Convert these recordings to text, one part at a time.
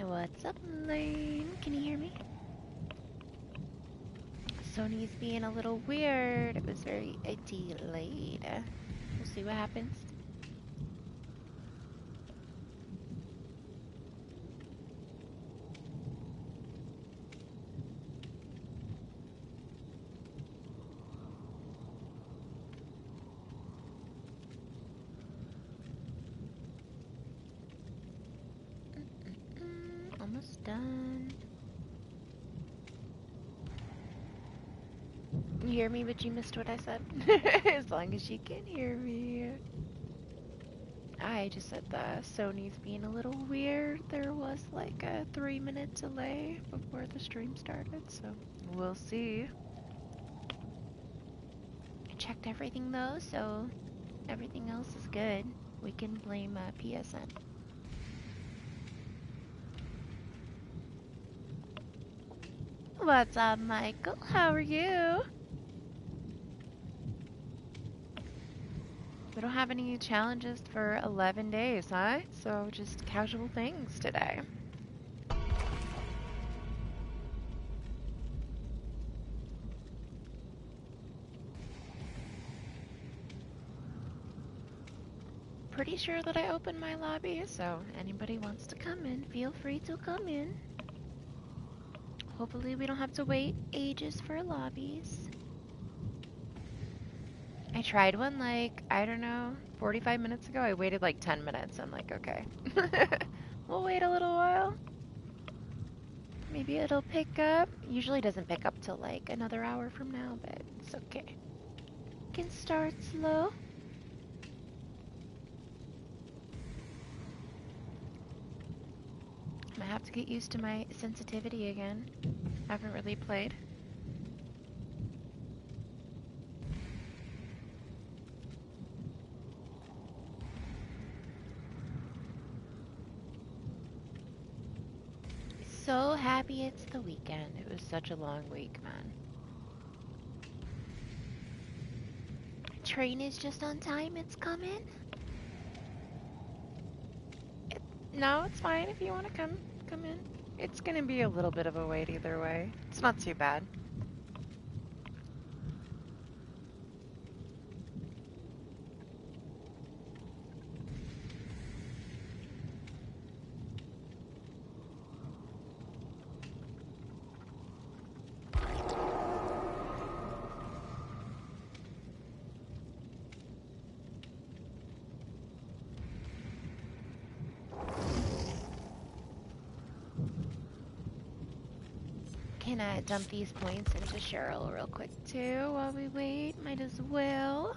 What's up, Lane? Can you hear me? Sony's being a little weird. It was very delayed. We'll see what happens. Almost done. You hear me, but you missed what I said. As long as you can hear me. I just said Sony's being a little weird. There was like a 3-minute delay before the stream started, so we'll see. I checked everything though, so everything else is good. We can blame PSN. What's up, Michael? How are you? We don't have any challenges for 11 days, huh? So just casual things today. Pretty sure that I opened my lobby, so anybody wants to come in, feel free to come in. Hopefully we don't have to wait ages for lobbies. I tried one like, I don't know, 45 minutes ago. I waited like 10 minutes. I'm like, okay. We'll wait a little while. Maybe it'll pick up. Usually doesn't pick up till like another hour from now, but it's okay. Can start slow. I have to get used to my sensitivity again. Haven't really played. So happy it's the weekend. It was such a long week, man. Train is just on time. It's coming. No, it's fine if you want to come in. It's gonna be a little bit of a wait either way. It's not too bad. Can I dump these points into Cheryl real quick too while we wait? Might as well.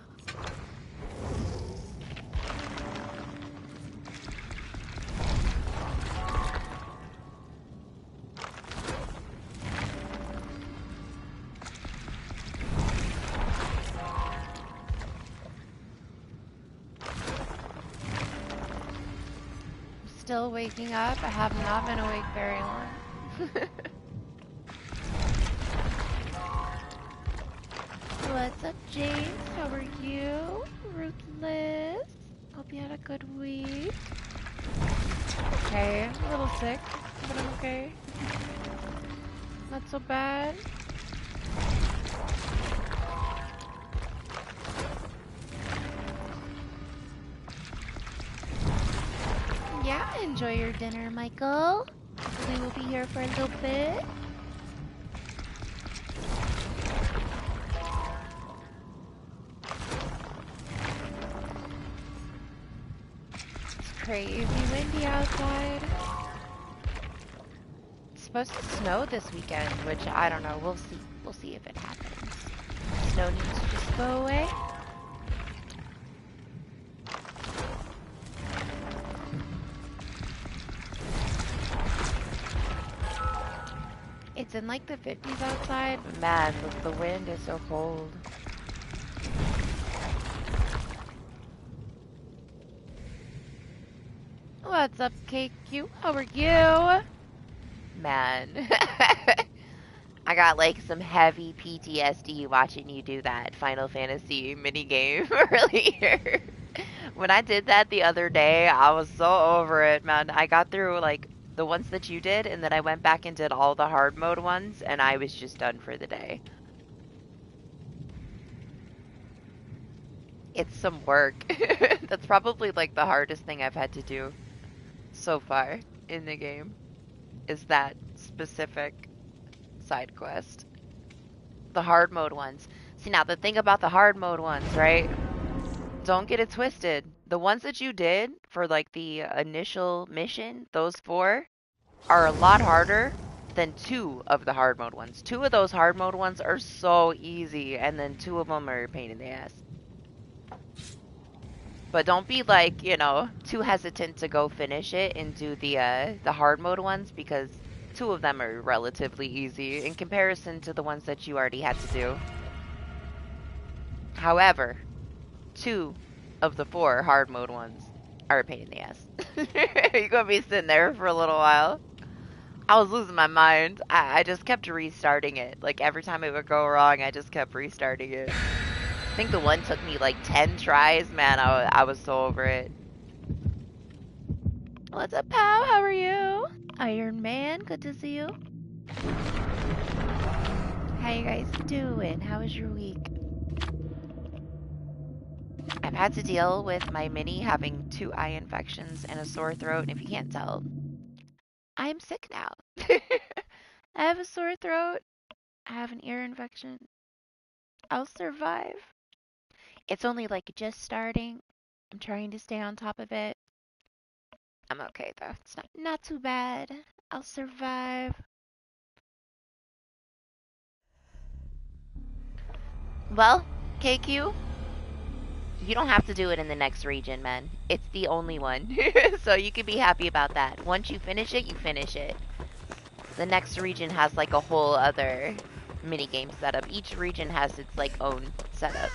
Still waking up. I have not been awake very long. What's up, James? How are you? Ruthless. Hope you had a good week. Okay, I'm a little sick, but I'm okay. Not so bad. Yeah, enjoy your dinner, Michael. We will be here for a little bit. Crazy windy outside. It's supposed to snow this weekend, which I don't know. We'll see. We'll see if it happens. Snow needs to just go away. It's in like the 50s outside, but man, the wind is so cold. What's up, KQ? How are you? Man. I got like some heavy PTSD watching you do that Final Fantasy minigame earlier. When I did that the other day, I was so over it, man. I got through like The ones that you did, and then I went back and did all the hard mode ones, and I was just done for the day. It's some work. That's probably like the hardest thing I've had to do so far in the game, is that specific side quest. The hard mode ones. See, now the thing about the hard mode ones, right? Don't get it twisted. The ones that you did for like the initial mission, those 4, are a lot harder than 2 of the hard mode ones. 2 of those hard mode ones are so easy, and then 2 of them are a pain in the ass. But don't be like, you know, too hesitant to go finish it and do the hard mode ones, because 2 of them are relatively easy in comparison to the ones that you already had to do. However, 2 of the 4 hard mode ones are a pain in the ass. You're gonna be sitting there for a little while. I was losing my mind. I just kept restarting it. Like, every time it would go wrong, I just kept restarting it. I think the one took me like 10 tries. Man, I was so over it. What's up, pal? How are you? Iron Man, good to see you. How you guys doing? How was your week? I've had to deal with my mini having 2 eye infections and a sore throat, and if you can't tell, I'm sick now. I have a sore throat. I have an ear infection. I'll survive. It's only like just starting. I'm trying to stay on top of it. I'm okay though. It's not too bad. I'll survive. Well, KQ, you don't have to do it in the next region, man. It's the only one. So you can be happy about that. Once you finish it, you finish it. The next region has like a whole other minigame setup. Each region has its like own setup.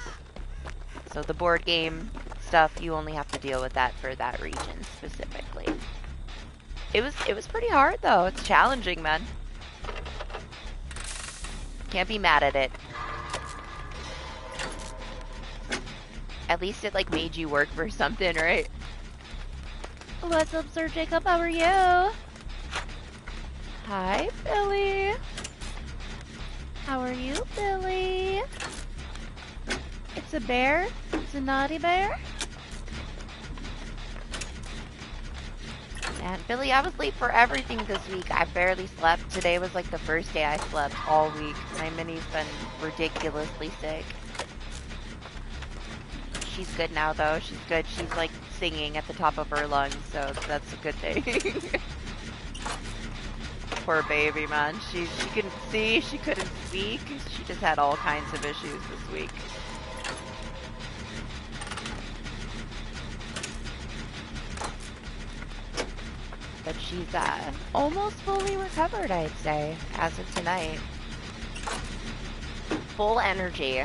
So the board game stuff, you only have to deal with that for that region specifically. It was pretty hard though. It's challenging, man. Can't be mad at it. At least it like made you work for something, right? What's up, Sir Jacob? How are you? Hi, Billy. How are you, Billy? It's a bear? It's a naughty bear? Man, Billy, I was late for everything this week. I barely slept. Today was like the first day I slept all week. My mini's been ridiculously sick. She's good now, though. She's good. She's like singing at the top of her lungs, so that's a good thing. Poor baby, man. She couldn't see, she couldn't speak. She just had all kinds of issues this week. But she's almost fully recovered, I'd say, as of tonight. Full energy.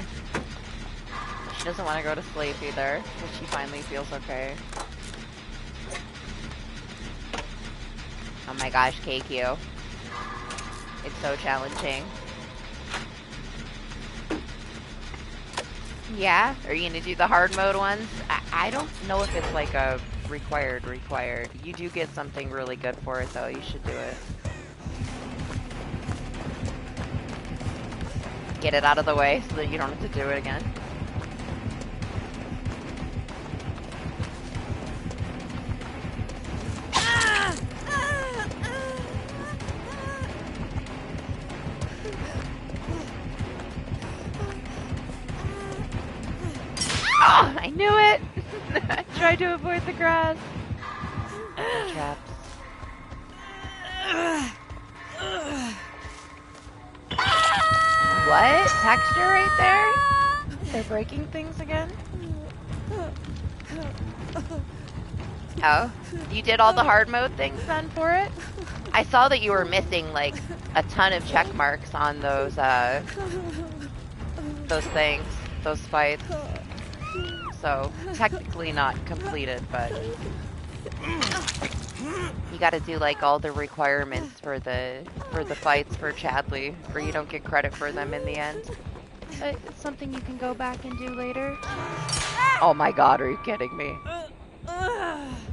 She doesn't want to go to sleep either, because she finally feels okay. Oh my gosh, KQ. It's so challenging. Yeah? Are you gonna do the hard mode ones? I don't know if it's like a required. You do get something really good for it though. You should do it. Get it out of the way so that you don't have to do it again. Oh, I knew it! I tried to avoid the grass. Traps. What? Texture right there? They're breaking things again? Oh, you did all the hard mode things then for it? I saw that you were missing like a ton of check marks on those things, those fights. So technically not completed, but you gotta do like all the requirements for the fights for Chadley, or you don't get credit for them in the end. It's something you can go back and do later. Oh my god, are you kidding me?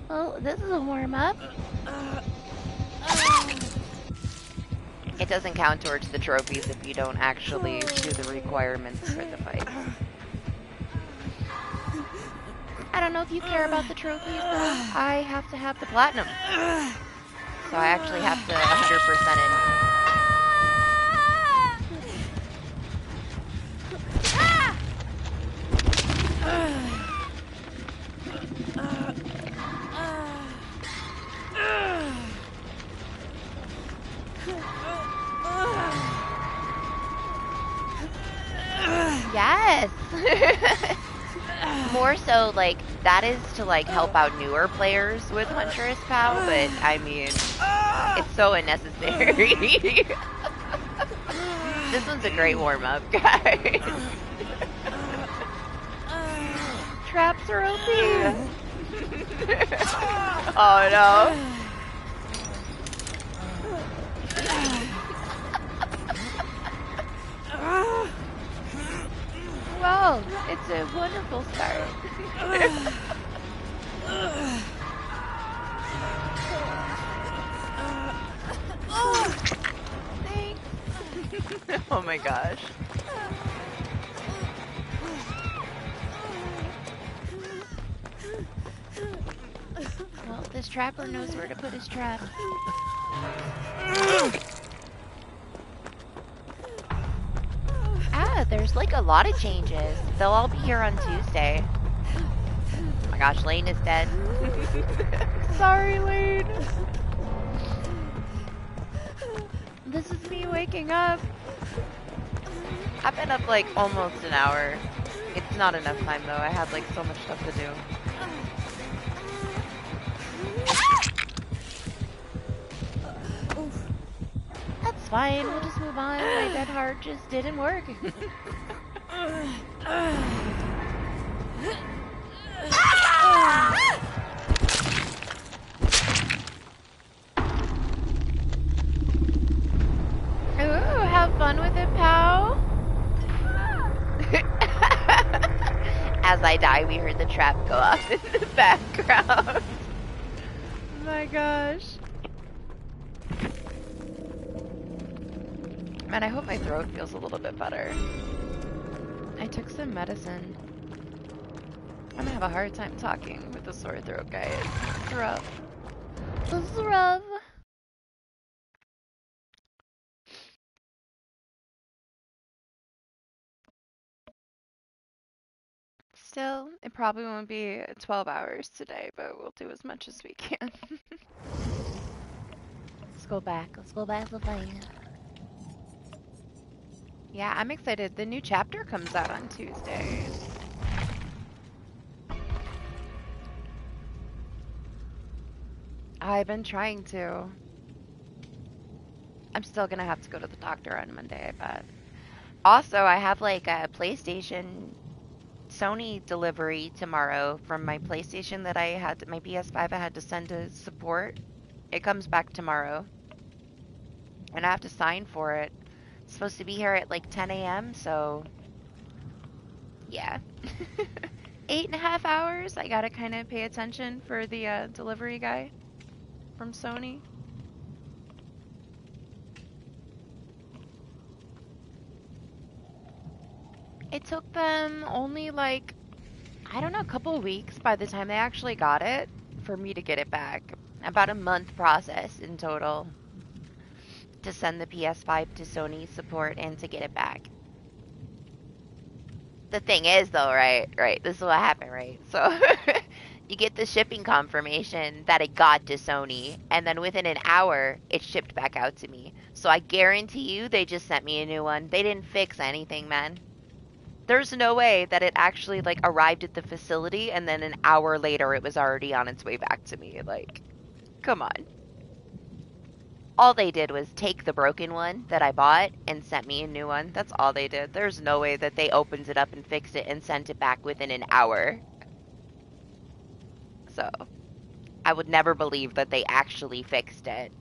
Well, this is a warm-up. It doesn't count towards the trophies if you don't actually do the requirements for the fight. I don't know if you care about the trophies, though. I have to have the platinum. So I actually have to 100% Yes! More so, like, that is to, like, help out newer players with Huntress POW, but, I mean, it's so unnecessary. This one's a great warm-up, guys. Traps are OP! Oh, no. Well, it's a wonderful start. Thanks. Oh my gosh. Well, this trapper knows where to put his trap. Ah, there's like a lot of changes. They'll all be here on Tuesday. Oh my gosh, Lane is dead. Sorry, Lane. This is me waking up. I've been up like almost an hour. It's not enough time though. I had like so much stuff to do. That's fine. We'll just move on. My dead heart just didn't work. Ooh, have fun with it, pal. As I die, we heard the trap go off in the background. Oh my gosh. Man, I hope my throat feels a little bit better. I took some medicine. I'm gonna have a hard time talking with a sore throat, guys. It's rough. This is rough. Still, it probably won't be 12 hours today, but we'll do as much as we can. Let's go back. Let's go back to playing. Yeah, I'm excited. The new chapter comes out on Tuesday. I've been trying to. I'm still gonna have to go to the doctor on Monday, but also I have like a PlayStation Sony delivery tomorrow from my PlayStation that I had, my PS5 I had to send to support. It comes back tomorrow. And I have to sign for it. It's supposed to be here at like 10 a.m., so yeah. 8.5 hours. I gotta kind of pay attention for the delivery guy from Sony. It took them only like, I don't know, a couple of weeks by the time they actually got it for me to get it back. About a month process in total to send the PS5 to Sony support and to get it back. The thing is though, right, this is what happened, right? So you get the shipping confirmation that it got to Sony, and then within an hour, it shipped back out to me. So I guarantee you they just sent me a new one. They didn't fix anything, man. There's no way that it actually, like, arrived at the facility, and then an hour later it was already on its way back to me. Like, come on. All they did was take the broken one that I bought and sent me a new one. That's all they did. There's no way that they opened it up and fixed it and sent it back within an hour. So, I would never believe that they actually fixed it.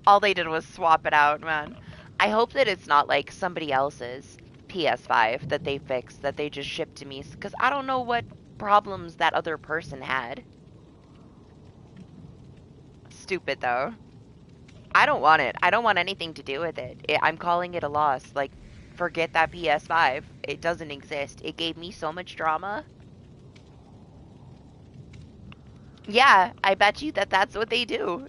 All they did was swap it out, man. I hope that it's not like somebody else's PS5 that they fixed, that they just shipped to me, because I don't know what problems that other person had. Stupid, though. I don't want it. I don't want anything to do with it. I'm calling it a loss. Like, forget that PS5. It doesn't exist. It gave me so much drama. Yeah, I bet you that's what they do.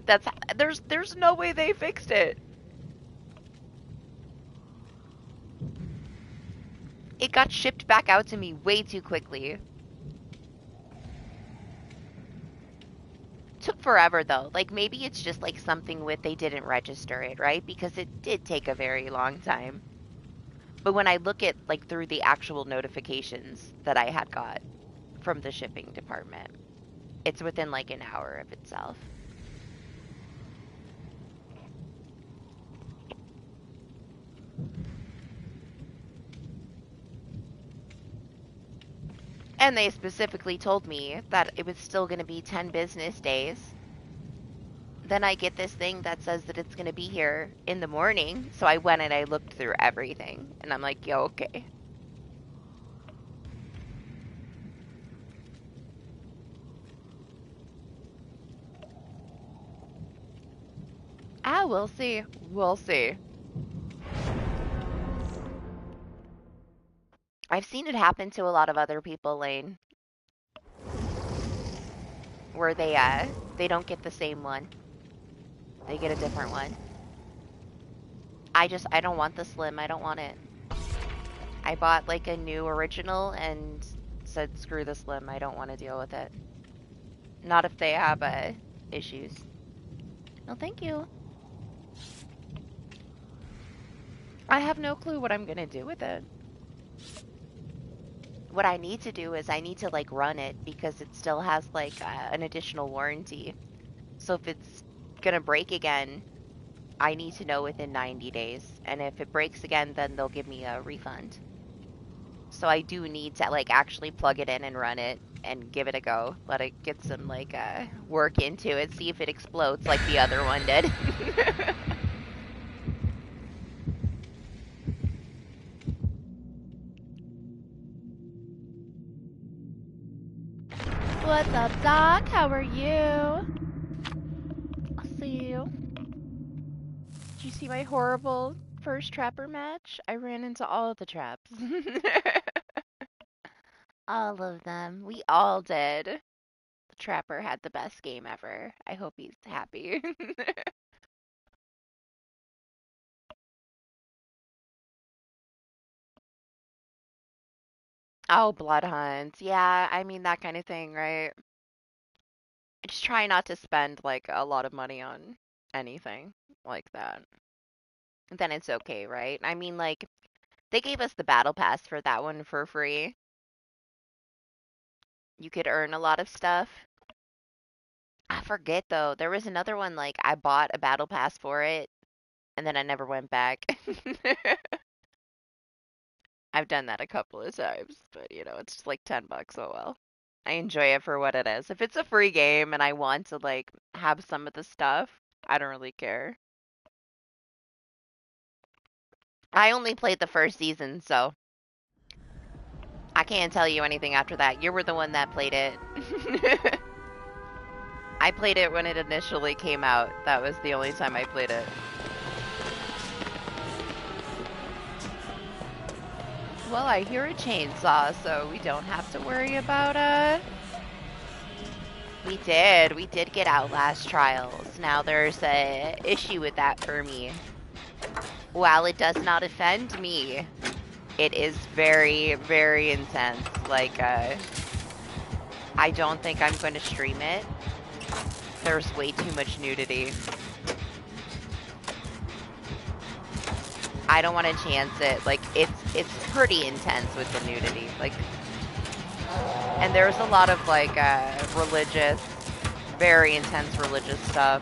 That's there's no way they fixed it. It got shipped back out to me way too quickly. Took forever though. Like maybe it's just like something with they didn't register it, right? Because it did take a very long time. But when I look at like through the actual notifications that I had got from the shipping department, it's within like an hour of itself. And they specifically told me that it was still going to be 10 business days. Then I get this thing that says that it's going to be here in the morning. So I went and I looked through everything. And I'm like, yo, okay. Ah, we'll see. We'll see. I've seen it happen to a lot of other people, Lane, where they don't get the same one. They get a different one. I don't want the Slim. I don't want it. I bought like a new original and said screw the Slim. I don't want to deal with it. Not if they have issues. No, thank you. I have no clue what I'm gonna do with it. What I need to do is I need to like run it because it still has like an additional warranty. So if it's gonna break again, I need to know within 90 days. And if it breaks again, then they'll give me a refund. So I do need to like actually plug it in and run it and give it a go. Let it get some like work into it, see if it explodes like the other one did. What's up, Doc? How are you? I'll see you. Did you see my horrible first trapper match? I ran into all of the traps. All of them. We all did. The trapper had the best game ever. I hope he's happy. Oh, blood hunts. Yeah, I mean that kind of thing, right? Just try not to spend like a lot of money on anything like that. Then it's okay, right? I mean, like, they gave us the battle pass for that one for free. You could earn a lot of stuff. I forget though. There was another one like I bought a battle pass for it and then I never went back. I've done that a couple of times, but you know, it's just like 10 bucks. Oh well. I enjoy it for what it is. If it's a free game and I want to like have some of the stuff, I don't really care. I only played the first season, so I can't tell you anything after that. You were the one that played it. I played it when it initially came out. That was the only time I played it. Well, I hear a chainsaw, so we don't have to worry about, We did get Outlast trials. Now there's a issue with that for me. While it does not offend me, it is very, very intense. Like, I don't think I'm going to stream it. There's way too much nudity. I don't want to chance it. Like, it's pretty intense with the nudity. Like, and there's a lot of, like, religious, very intense religious stuff.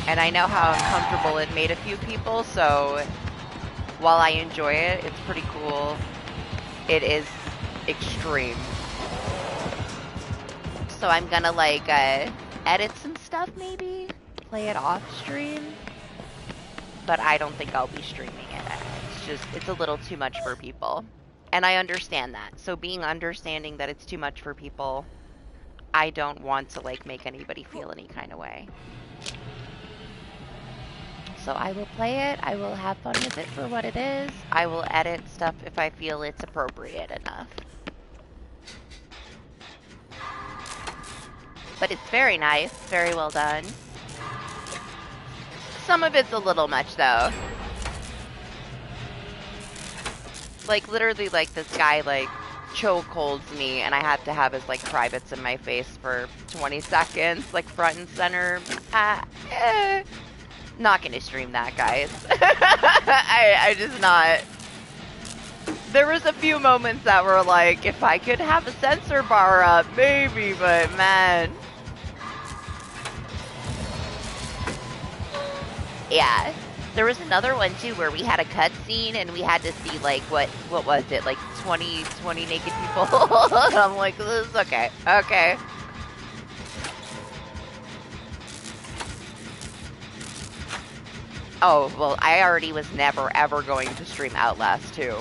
And I know how uncomfortable it made a few people, so while I enjoy it, it's pretty cool. It is extreme. So I'm gonna, like, edit some stuff, maybe? Play it off stream? But I don't think I'll be streaming it. It's just, it's a little too much for people. And I understand that. So being understanding that it's too much for people, I don't want to, like, make anybody feel any kind of way. So I will play it, I will have fun with it for what it is, I will edit stuff if I feel it's appropriate enough. But it's very nice, very well done. Some of it's a little much, though. Like, literally, like, this guy, like, chokeholds me, and I have to have his, like, privates in my face for 20 seconds, like, front and center. Not gonna stream that, guys. I just not. There was a few moments that were like, if I could have a sensor bar up, maybe, but man. Yeah. There was another one too where we had a cutscene and we had to see like what was it, like 20 naked people. And I'm like, this is okay. Okay. Oh, well, I already was never ever going to stream Outlast 2.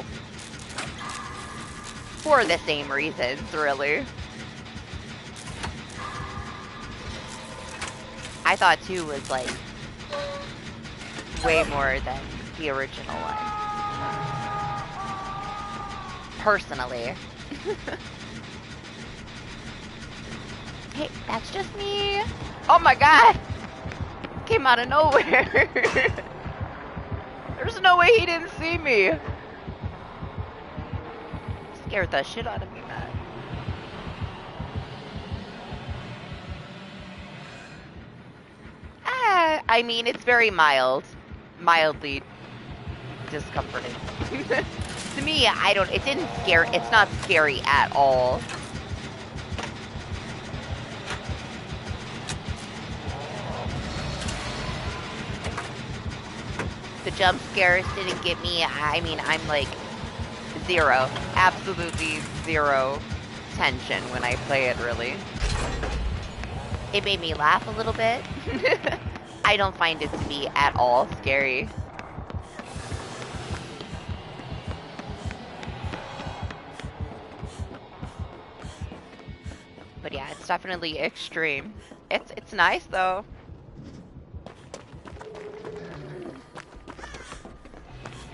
For the same reasons, really. I thought 2 was like way more than the original one. Personally. Hey, that's just me. Oh my god! Came out of nowhere. There's no way he didn't see me. Scared the shit out of me, man. I mean, it's very mild. Mildly discomforting. To me, it didn't scare, it's not scary at all. The jump scares didn't get me. I mean, I'm like zero, absolutely zero tension when I play it, really. It made me laugh a little bit. I don't find it to be at all scary. But yeah, it's definitely extreme. It's nice though.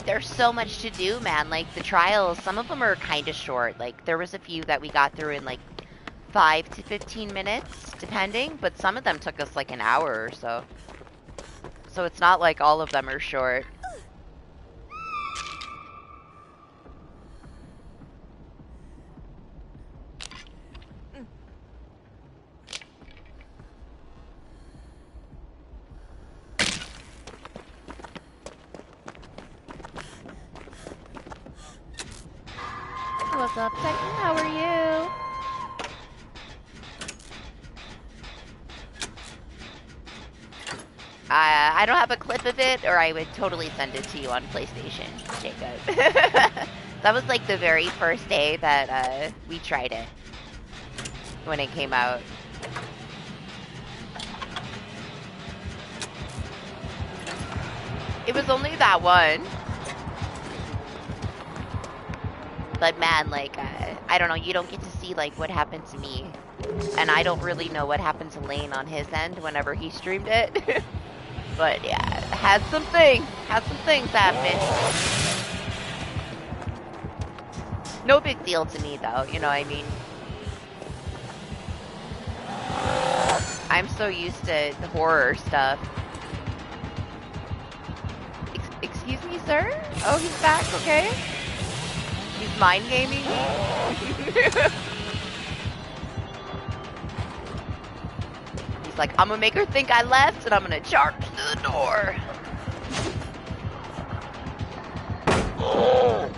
There's so much to do, man. Like the trials, some of them are kind of short. Like there was a few that we got through in like 5 to 15 minutes, depending, but some of them took us like an hour or so. So it's not like all of them are short. What's up, Titan? How are you? I don't have a clip of it, or I would totally send it to you on PlayStation, Jacob. That was like the very first day that we tried it. When it came out. It was only that one. But man, like, I don't know, you don't get to see, like, what happened to me. And I don't really know what happened to Lane on his end whenever he streamed it. But yeah, had some things happening. No big deal to me though, you know what I mean? I'm so used to the horror stuff. Excuse me, sir? Oh, he's back, okay. He's mind gaming me. Like, I'm gonna make her think I left, and I'm gonna charge to the door. Oh.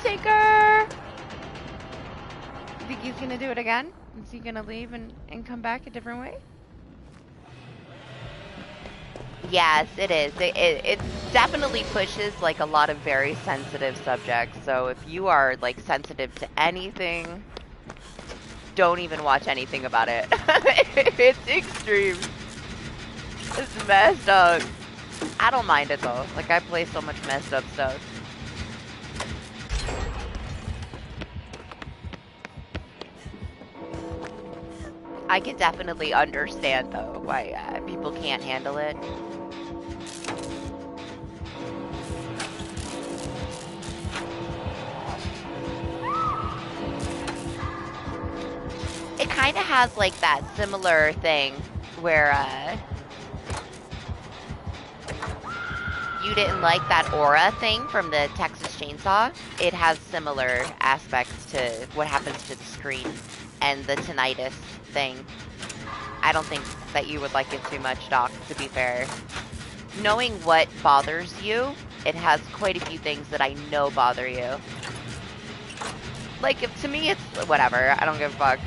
Take her. You think he's gonna do it again? Is he gonna leave and come back a different way? Yes, it is. It definitely pushes like a lot of very sensitive subjects. So if you are like sensitive to anything, don't even watch anything about it. It's extreme. It's messed up. I don't mind it though. Like I play so much messed up stuff. I can definitely understand though why people can't handle it. It kind of has like that similar thing where you didn't like that aura thing from the Texas Chainsaw. It has similar aspects to what happens to the screen and the tinnitus thing. I don't think that you would like it too much, Doc, to be fair. Knowing what bothers you, it has quite a few things that I know bother you. Like, to me, it's whatever. I don't give a fuck.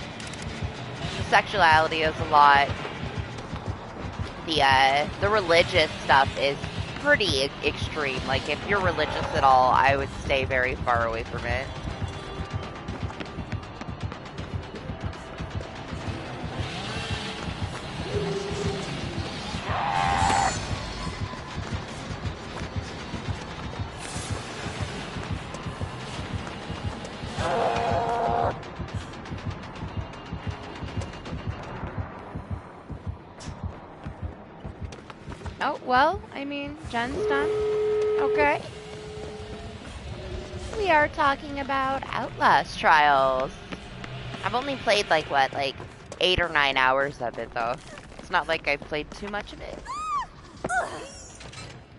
The sexuality is a lot. The religious stuff is pretty extreme. Like, if you're religious at all, I would stay very far away from it. Oh, well, I mean, Jen's done. Okay. We are talking about Outlast Trials. I've only played, like, what, like 8 or 9 hours of it, though. It's not like I've played too much of it.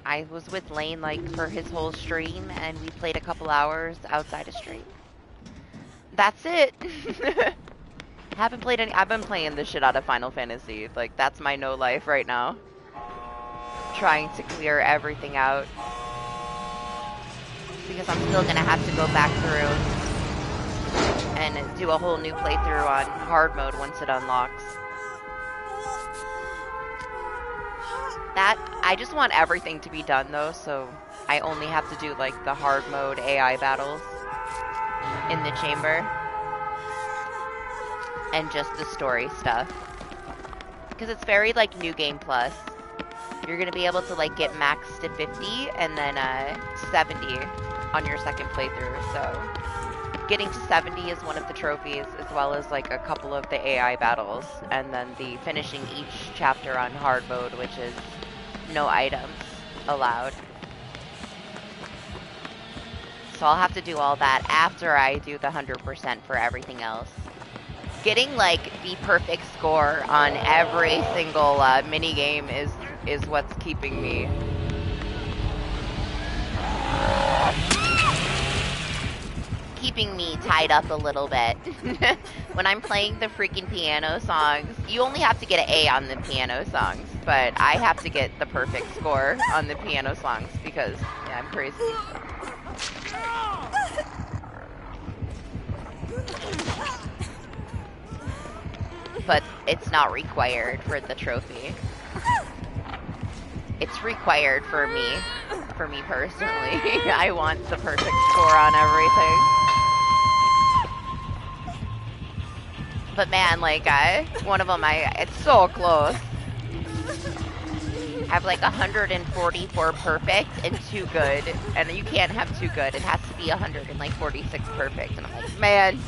I was with Lane, like, for his whole stream, and we played a couple hours outside of stream. That's it. Haven't played any. I've been playing the shit out of Final Fantasy. Like, that's my no life right now. Trying to clear everything out. Because I'm still gonna have to go back through and do a whole new playthrough on hard mode once it unlocks. I just want everything to be done though, so I only have to do like the hard mode AI battles in the chamber. And just the story stuff. Because it's very like New Game Plus. You're gonna be able to like get max to 50 and then 70 on your second playthrough. So getting to 70 is one of the trophies, as well as like a couple of the AI battles, and then the finishing each chapter on hard mode, which is no items allowed. So I'll have to do all that after I do the 100% for everything else. Getting like the perfect score on every single mini game is what's keeping me. Keeping me tied up a little bit. When I'm playing the freaking piano songs, you only have to get an A on the piano songs, but I have to get the perfect score on the piano songs because, yeah, I'm crazy. But it's not required for the trophy. It's required for me personally. I want the perfect score on everything. But man, like one of them, it's so close. I have like 140 for perfect and 2 good, and you can't have 2 good. It has to be 146 perfect, and I'm like, man,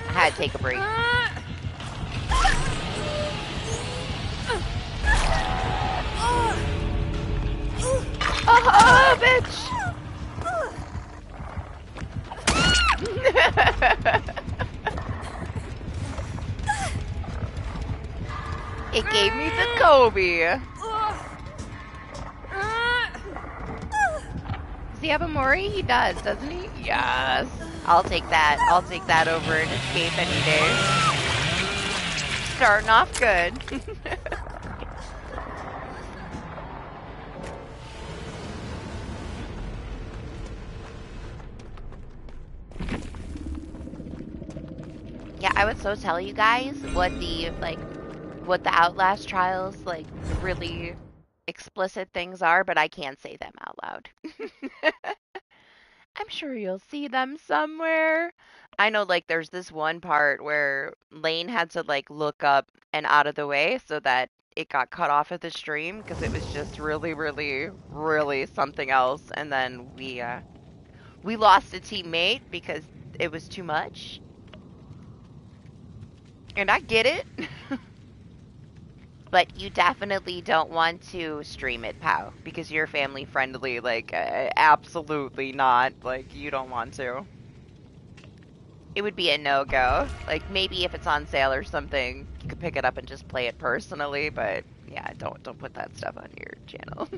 I had to take a break. Oh, bitch! It gave me the Kobe. Does he have a Mori? He does, doesn't he? Yes. I'll take that. I'll take that over an escape any day. Starting off good. Yeah, I would so tell you guys what the Outlast trials like really explicit things are, but I can't say them out loud. I'm sure you'll see them somewhere. I know, like, there's this one part where Lane had to, like, look up and out of the way so that it got cut off of the stream because it was just really, really, really something else. And then we lost a teammate because it was too much. And I get it. But you definitely don't want to stream it, Pow, because you're family friendly. Like, absolutely not. Like, you don't want to. It would be a no-go. Like, maybe if it's on sale or something, you could pick it up and just play it personally, but yeah, don't put that stuff on your channel.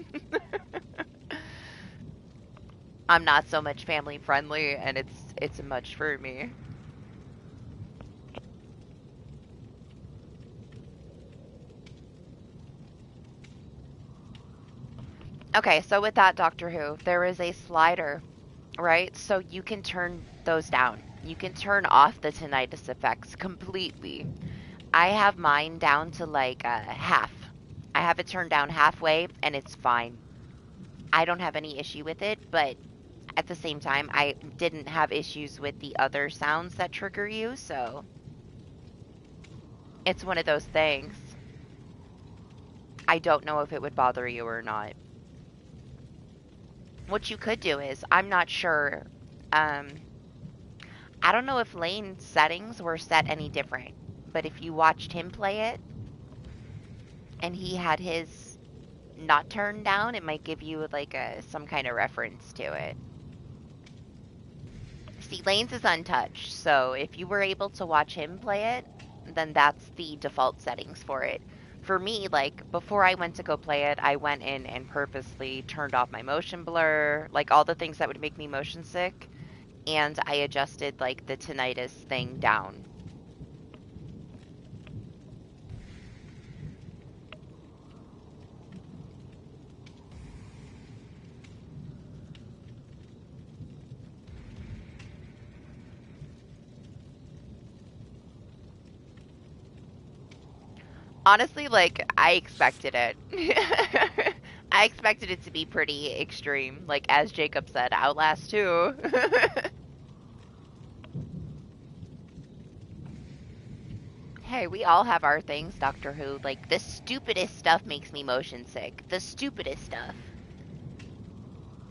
I'm not so much family friendly, and it's much for me. Okay, so with that, Doctor Who, there is a slider, right? So you can turn those down. You can turn off the tinnitus effects completely. I have mine down to like half. I have it turned down halfway, and it's fine. I don't have any issue with it, but at the same time, I didn't have issues with the other sounds that trigger you, so it's one of those things. I don't know if it would bother you or not. What you could do is, I'm not sure, I don't know if Lane's settings were set any different, but if you watched him play it, and he had his not turned down, it might give you like some kind of reference to it. See, Lane's is untouched, so if you were able to watch him play it, then that's the default settings for it. For me, like, before I went to go play it, I went in and purposely turned off my motion blur, like all the things that would make me motion sick, and I adjusted, like, the tinnitus thing down. Honestly, like, I expected it. I expected it to be pretty extreme. Like, as Jacob said, Outlast 2. Hey, we all have our things, Doctor Who. Like, the stupidest stuff makes me motion sick. The stupidest stuff.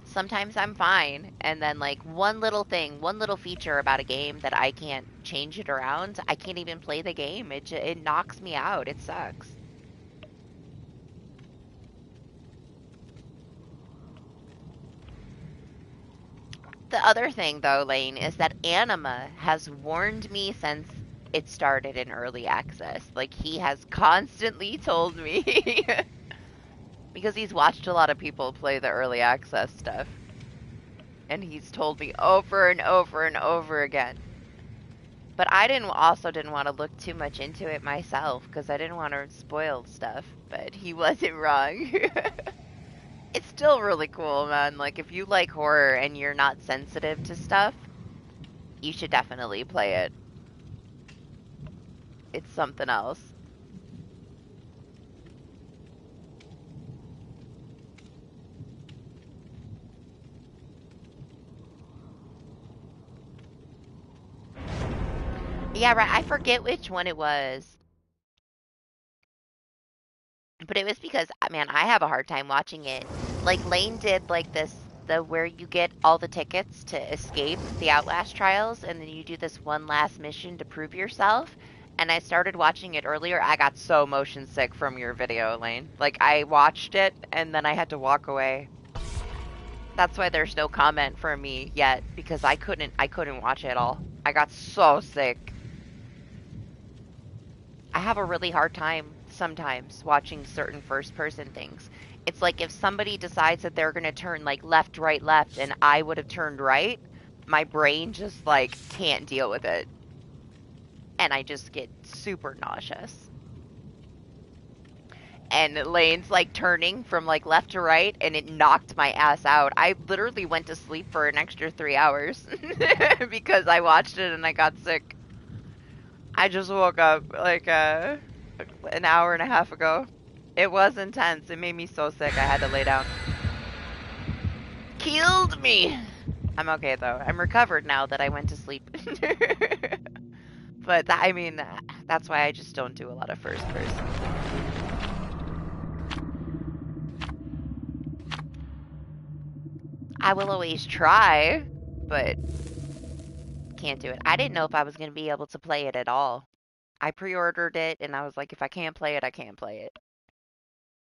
Sometimes I'm fine, and then, like, one little thing, one little feature about a game that I can't change it around, I can't even play the game. It knocks me out. It sucks. The other thing, though, Lane, is that Anima has warned me since it started in early access. Like, he has constantly told me. Because he's watched a lot of people play the early access stuff. And he's told me over and over and over again. But I also didn't want to look too much into it myself, because I didn't want to spoil stuff. But he wasn't wrong. It's still really cool, man. Like, if you like horror and you're not sensitive to stuff, you should definitely play it. It's something else. Yeah, right. I forget which one it was. But it was because, man, I have a hard time watching it. Like, Lane did, like, where you get all the tickets to escape the Outlast trials, and then you do this one last mission to prove yourself. And I started watching it earlier. I got so motion sick from your video, Lane. Like, I watched it, and then I had to walk away. That's why there's no comment for me yet, because I couldn't watch it all. I got so sick. I have a really hard time sometimes watching certain first-person things. It's like if somebody decides that they're going to turn, like, left, right, left, and I would have turned right, my brain just, like, can't deal with it. And I just get super nauseous. And Lane's, like, turning from, like, left to right, and it knocked my ass out. I literally went to sleep for an extra 3 hours because I watched it and I got sick. I just woke up, like, an hour and a half ago. It was intense. It made me so sick. I had to lay down. Killed me. I'm okay though. I'm recovered now that I went to sleep. But I mean, that's why I just don't do a lot of first person. I will always try, but can't do it. I didn't know if I was going to be able to play it at all. I pre-ordered it and I was like, if I can't play it, I can't play it.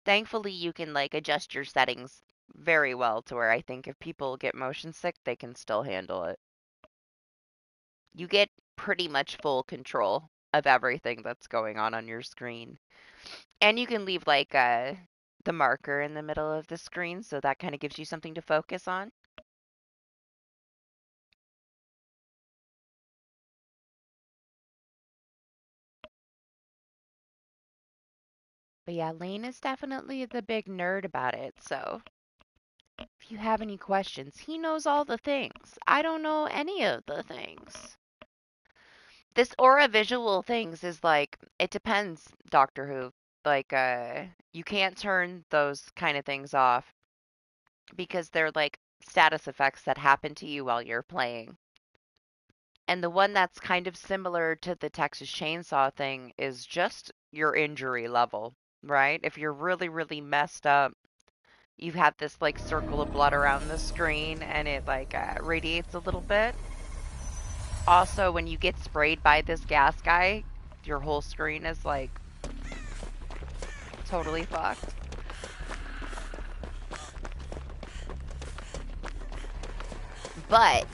Thankfully, you can like adjust your settings very well to where I think if people get motion sick, they can still handle it. You get pretty much full control of everything that's going on your screen. And you can leave like the marker in the middle of the screen, so that kind of gives you something to focus on. But yeah, Lane is definitely the big nerd about it, so if you have any questions, he knows all the things. I don't know any of the things. This aura visual things is like, it depends, Doctor Who. Like, you can't turn those kind of things off because they're like status effects that happen to you while you're playing. And the one that's kind of similar to the Texas Chainsaw thing is just your injury level, right? If you're really, really messed up, you have this like circle of blood around the screen and it like radiates a little bit. Also, when you get sprayed by this gas guy, your whole screen is like totally fucked. But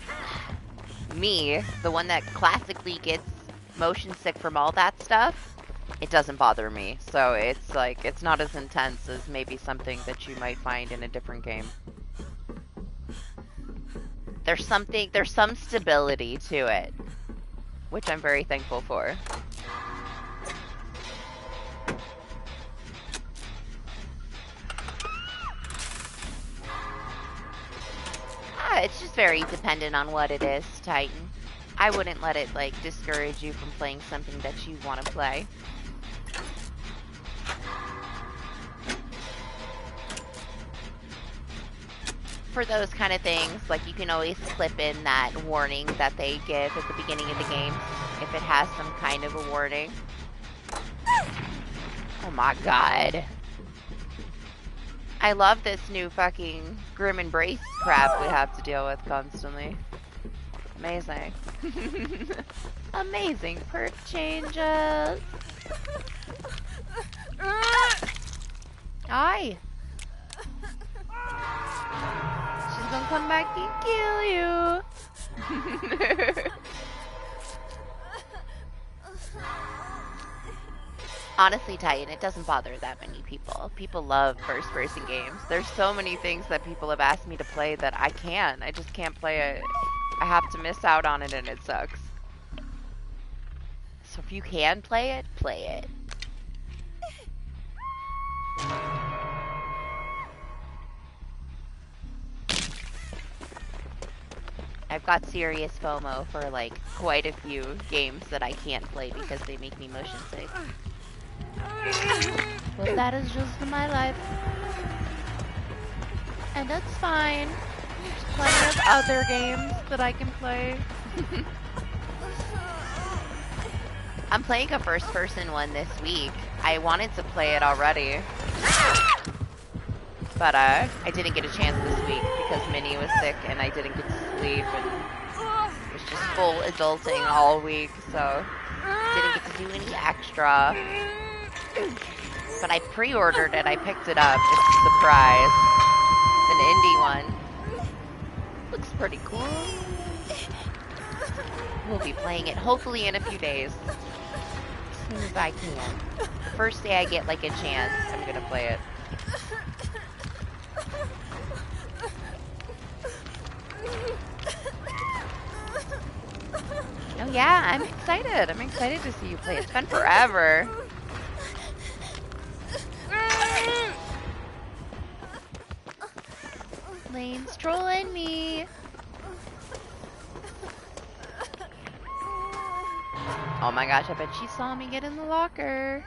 me, the one that classically gets motion sick from all that stuff, it doesn't bother me. So it's like, it's not as intense as maybe something that you might find in a different game. There's some stability to it, which I'm very thankful for. It's just very dependent on what it is, Titan. I wouldn't let it, like, discourage you from playing something that you want to play. For those kind of things, like, you can always slip in that warning that they give at the beginning of the game, if it has some kind of a warning. Oh my god. I love this new fucking Grim Embrace crap we have to deal with constantly. Amazing. Amazing perk changes. Hi. She's gonna come back and kill you. Honestly, Titan, it doesn't bother that many people. People love first-person games. There's so many things that people have asked me to play that I can't. I just can't play it. I have to miss out on it and it sucks. So if you can play it, play it. I've got serious FOMO for like quite a few games that I can't play because they make me motion sick. Well, that is just my life. And that's fine. There's plenty of other games that I can play. I'm playing a first-person one this week. I wanted to play it already. But I didn't get a chance this week because Minnie was sick and I didn't get to sleep and it was just full adulting all week, so didn't get to do any extra. But I pre-ordered it, I picked it up, it's a surprise. It's an indie one. Looks pretty cool. We'll be playing it hopefully in a few days. As soon as I can. First day I get like a chance, I'm gonna play it. Oh yeah, I'm excited. I'm excited to see you play. It's been forever. Lane's trolling me. Oh my gosh, I bet she saw me get in the locker.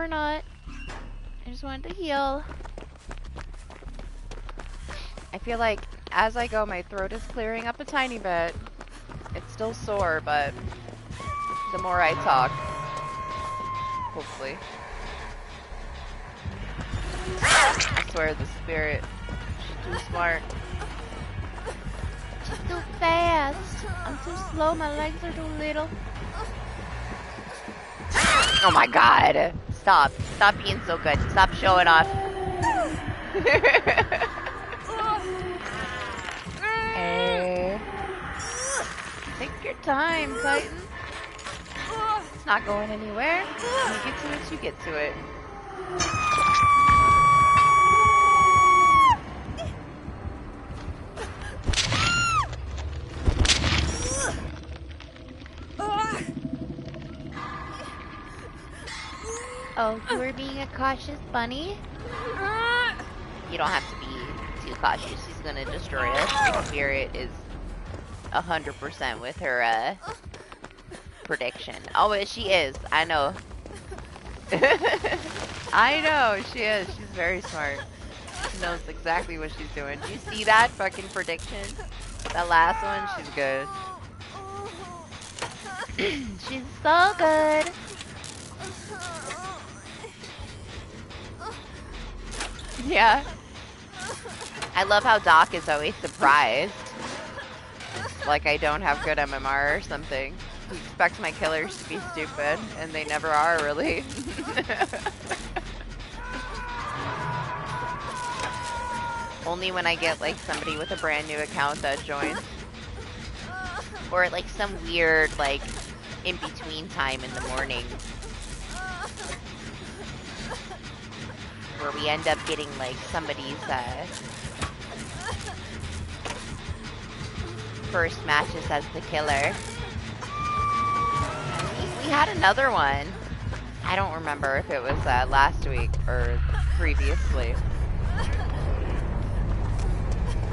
or not. I just wanted to heal. I feel like as I go, my throat is clearing up a tiny bit. It's still sore, but the more I talk, hopefully. I swear the spirit, she's too smart. She's too fast. I'm too slow, my legs are too little. Oh my god. Stop. Stop being so good. Stop showing off. Hey. Take your time, Titan. It's not going anywhere. When you get to it, you get to it. Oh, you were being a cautious bunny? You don't have to be too cautious. She's gonna destroy us. Your spirit is 100% with her prediction. Oh, she is. I know. I know she is. She's very smart. She knows exactly what she's doing. Do you see that fucking prediction? That last one, she's good. She's so good. Yeah. I love how Doc is always surprised. Like I don't have good MMR or something. He expects my killers to be stupid, and they never are, really. Only when I get, like, somebody with a brand new account that joins. Or, like, some weird, like, in-between time in the morning. Where we end up getting, like, somebody's, first matches as the killer. We had another one. I don't remember if it was last week or previously.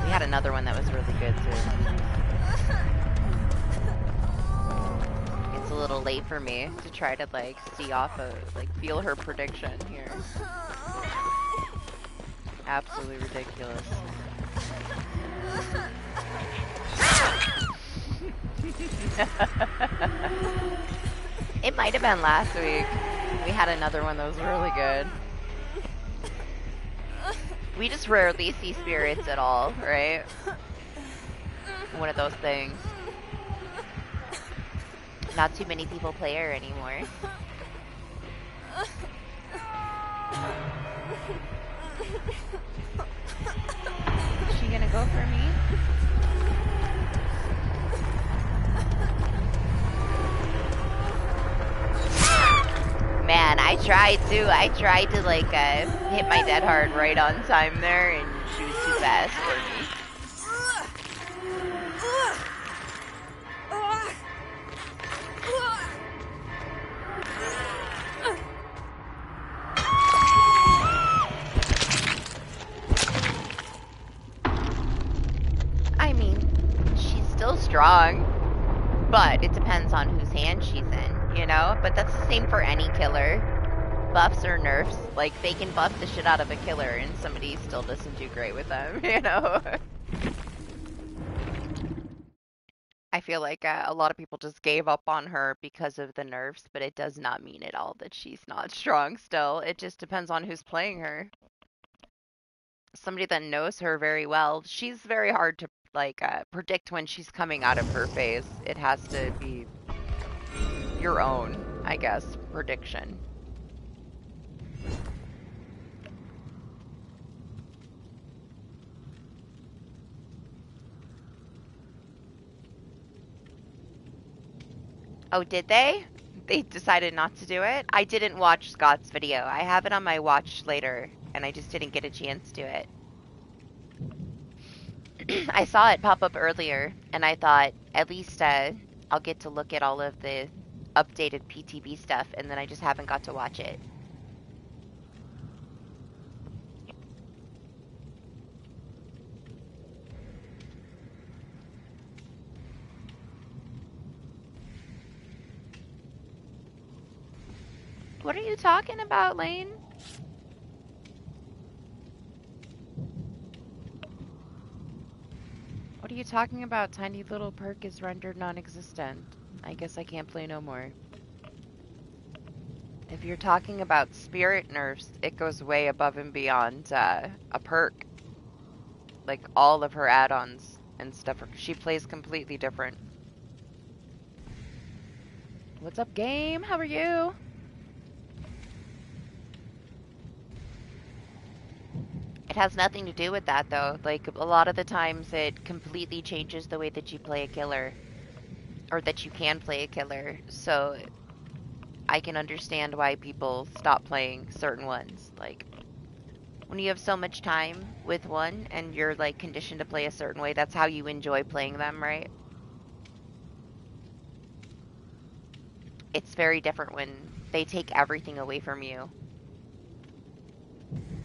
We had another one that was really good too. It's a little late for me to try to like see off of like feel her prediction here. Absolutely ridiculous. It might have been last week. We had another one that was really good. We just rarely see spirits at all, right? One of those things. Not too many people play her anymore. Is she gonna go for me? Man, I tried to like hit my dead hard right on time there, and she was too fast for me. I mean, she's still strong, but it depends on whose hand she's in, you know? But that's the same for any killer. Buffs or nerfs, like, they can buff the shit out of a killer and somebody still doesn't do great with them, you know? I feel like a lot of people just gave up on her because of the nerfs, but it does not mean at all that she's not strong still. It just depends on who's playing her. Somebody that knows her very well, she's very hard to, like, predict when she's coming out of her phase. It has to be your own, I guess, prediction. Oh, did they? They decided not to do it? I didn't watch Scott's video. I have it on my watch later, and I just didn't get a chance to it. I saw it pop up earlier, and I thought, at least I'll get to look at all of the updated PTB stuff, and then I just haven't got to watch it. What are you talking about, Lane? What are you talking about? Tiny little perk is rendered non-existent. I guess I can't play no more. If you're talking about spirit nerfs, it goes way above and beyond a perk. Like, all of her add-ons and stuff. She plays completely different. What's up, game? How are you? It has nothing to do with that, though. Like, a lot of the times it completely changes the way that you play a killer. Or that you can play a killer. So, I can understand why people stop playing certain ones. Like, when you have so much time with one and you're, like, conditioned to play a certain way, that's how you enjoy playing them, right? It's very different when they take everything away from you.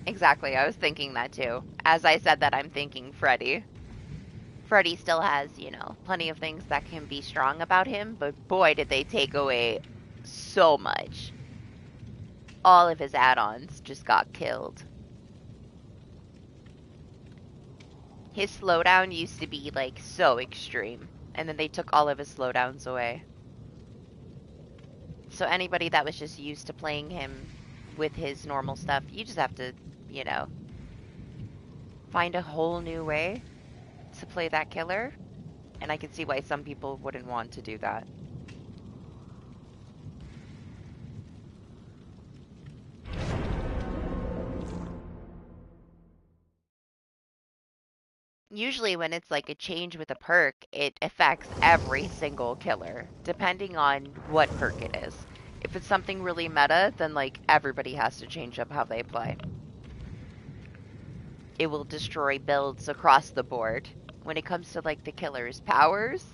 Exactly, I was thinking that too. As I said that, I'm thinking Freddy. Freddy still has, you know, plenty of things that can be strong about him, but boy, did they take away so much. All of his add-ons just got killed. His slowdown used to be, like, so extreme, and then they took all of his slowdowns away. So anybody that was just used to playing him with his normal stuff, you just have to, you know, find a whole new way to play that killer. And I can see why some people wouldn't want to do that. Usually when it's like a change with a perk, it affects every single killer, depending on what perk it is. If it's something really meta, then like everybody has to change up how they play. It will destroy builds across the board. When it comes to like the killer's powers,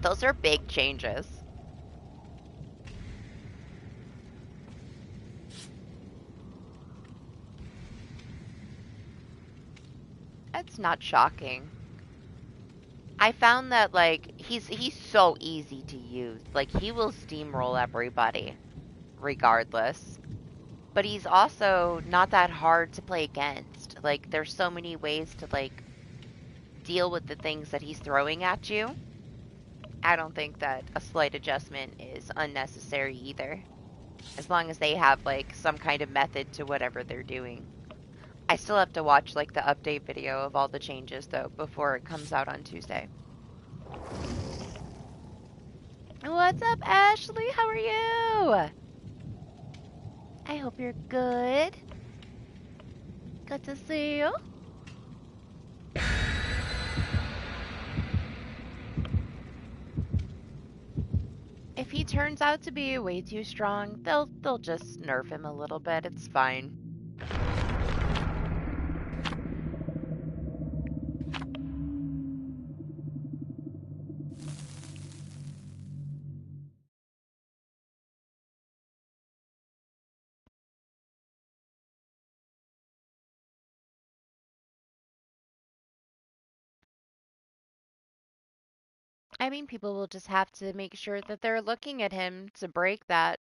those are big changes. That's not shocking. I found that, like, he's so easy to use. Like, he will steamroll everybody, regardless. But he's also not that hard to play against. Like, there's so many ways to, like, deal with the things that he's throwing at you. I don't think that a slight adjustment is unnecessary either. As long as they have, like, some kind of method to whatever they're doing. I still have to watch, like, the update video of all the changes, though, before it comes out on Tuesday. What's up, Ashley? How are you? I hope you're good. Good to see you. If he turns out to be way too strong, they'll just nerf him a little bit. It's fine. I mean, people will just have to make sure that they're looking at him to break that.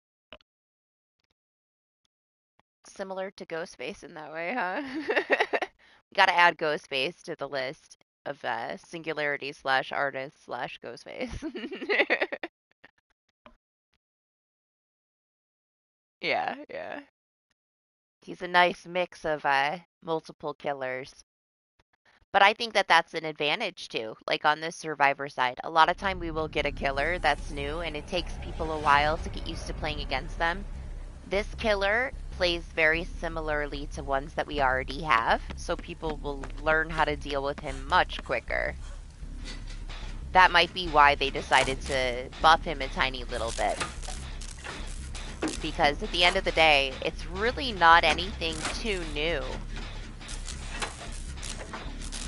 Similar to Ghostface in that way, huh? Gotta add Ghostface to the list of singularity / artist / Ghostface. Yeah, yeah. He's a nice mix of multiple killers. But I think that that's an advantage too. Like on the survivor side, a lot of time we will get a killer that's new and it takes people a while to get used to playing against them. This killer plays very similarly to ones that we already have, so people will learn how to deal with him much quicker. That might be why they decided to buff him a tiny little bit. Because at the end of the day, it's really not anything too new.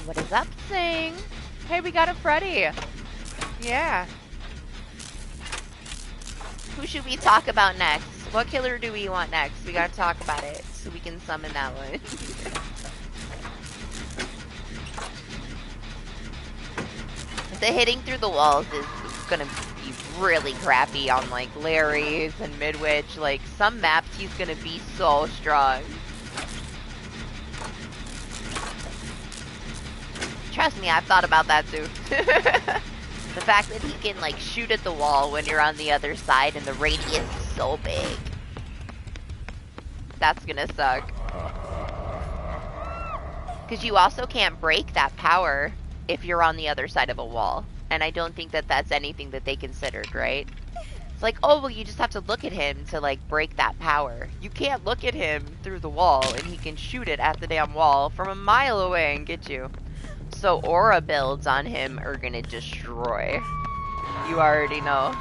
What is up, Sing? Hey, we got a Freddy. Yeah. Who should we talk about next? What killer do we want next? We gotta talk about it so we can summon that one. The hitting through the walls is gonna be really crappy on, like, Larry's and Midwich. Like, some maps he's gonna be so strong. Trust me, I've thought about that too. The fact that he can, like, shoot at the wall when you're on the other side and the radius is so big. That's gonna suck. Because you also can't break that power if you're on the other side of a wall. And I don't think that that's anything that they considered, right? It's like, oh, well, you just have to look at him to, like, break that power. You can't look at him through the wall, and he can shoot it at the damn wall from a mile away and get you. So aura builds on him are gonna destroy. You already know.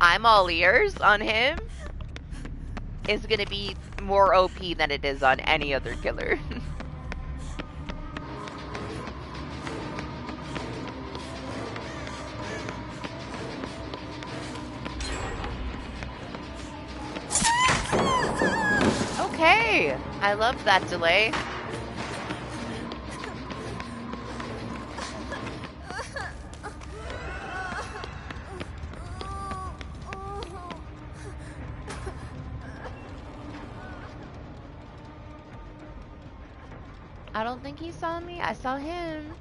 I'm all ears on him is gonna be more OP than it is on any other killer. Okay, I love that delay. I don't think he saw me. I saw him.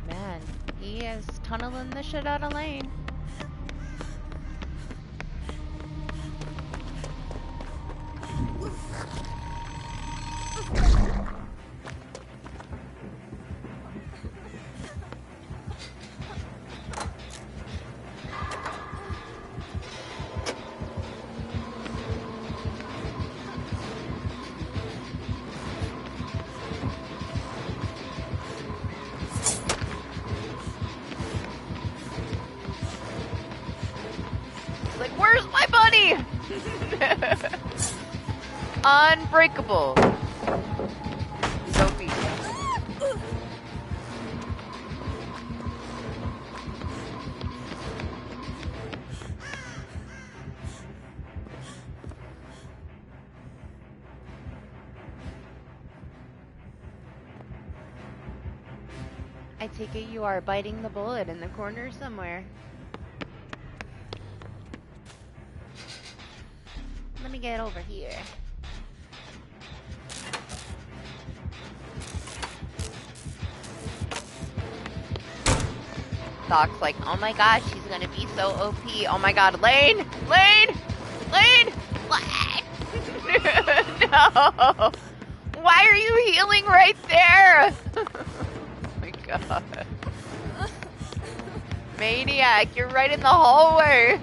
Man, he is tunneling the shit out of Lane. Unbreakable. Sophie. I take it you are biting the bullet in the corner somewhere. Let me get over here. Doc's like, oh my gosh, she's gonna be so OP. Oh my god, Lane! Lane! Lane! Lane! No! Why are you healing right there? Oh my god. Maniac, you're right in the hallway!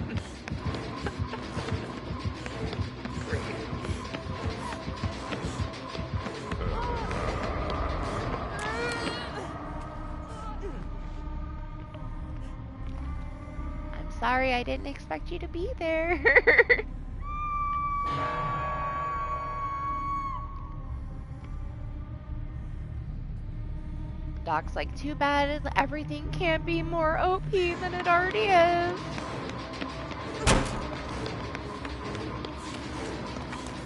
Sorry, I didn't expect you to be there. Doc's like, too bad everything can't be more OP than it already is.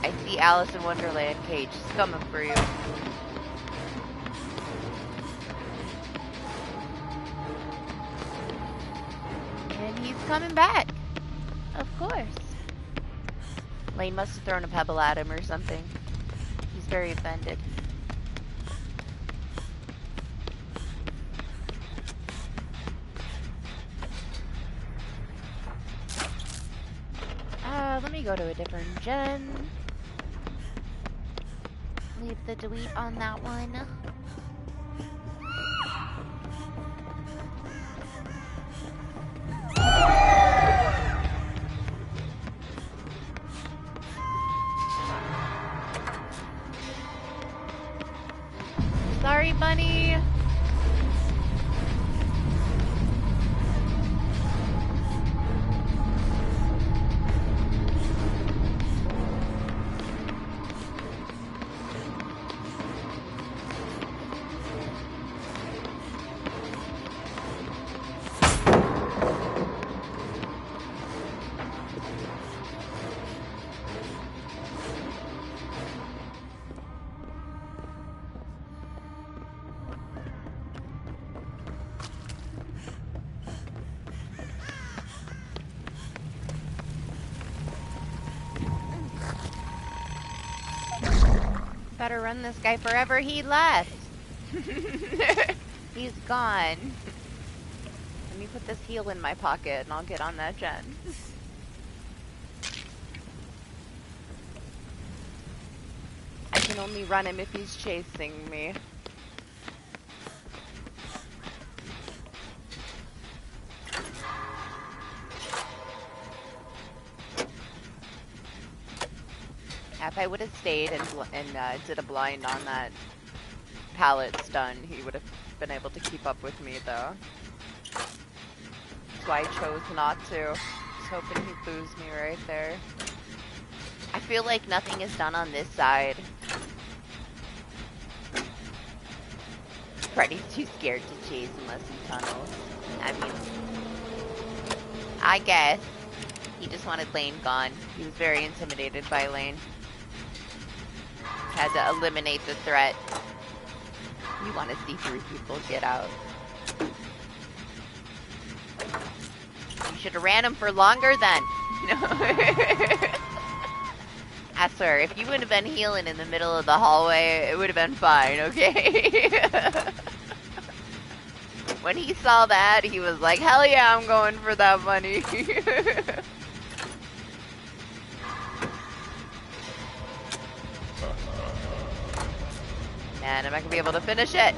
I see Alice in Wonderland Cage is coming for you. And he's coming back. Of course. Lane must have thrown a pebble at him or something. He's very offended. Let me go to a different gen. Leave the delete on that one. Sorry, bunny. Better run this guy forever. He left. He's gone. Let me put this heal in my pocket and I'll get on that gen. I can only run him if he's chasing me. If I would have stayed and did a blind on that pallet stun, he would have been able to keep up with me though. That's why I chose not to. Just hoping he boos me right there. I feel like nothing is done on this side. Freddy's too scared to chase unless he tunnels. I mean, I guess. He just wanted Lane gone. He was very intimidated by Lane. Had to eliminate the threat. You want to see 3 people get out. You should have ran him for longer then. I swear, if you would have been healing in the middle of the hallway, it would have been fine, okay? When he saw that, he was like, hell yeah, I'm going for that money. And I'm not gonna be able to finish it.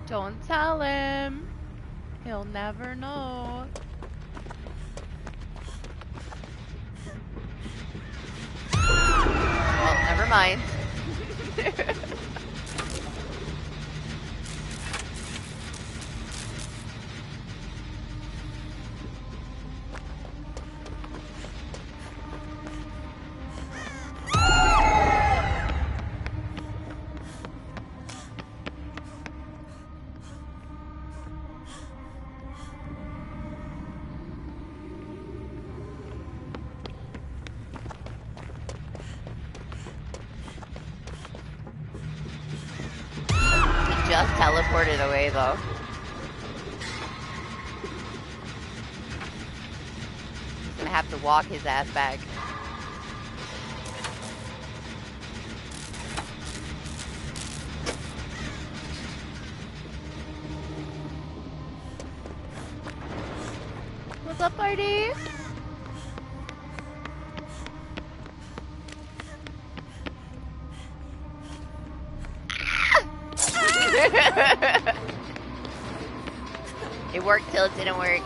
Don't tell him. He'll never know. Well, never mind. Just teleported away though. He's gonna have to walk his ass back. What's up, party? It worked till it didn't work.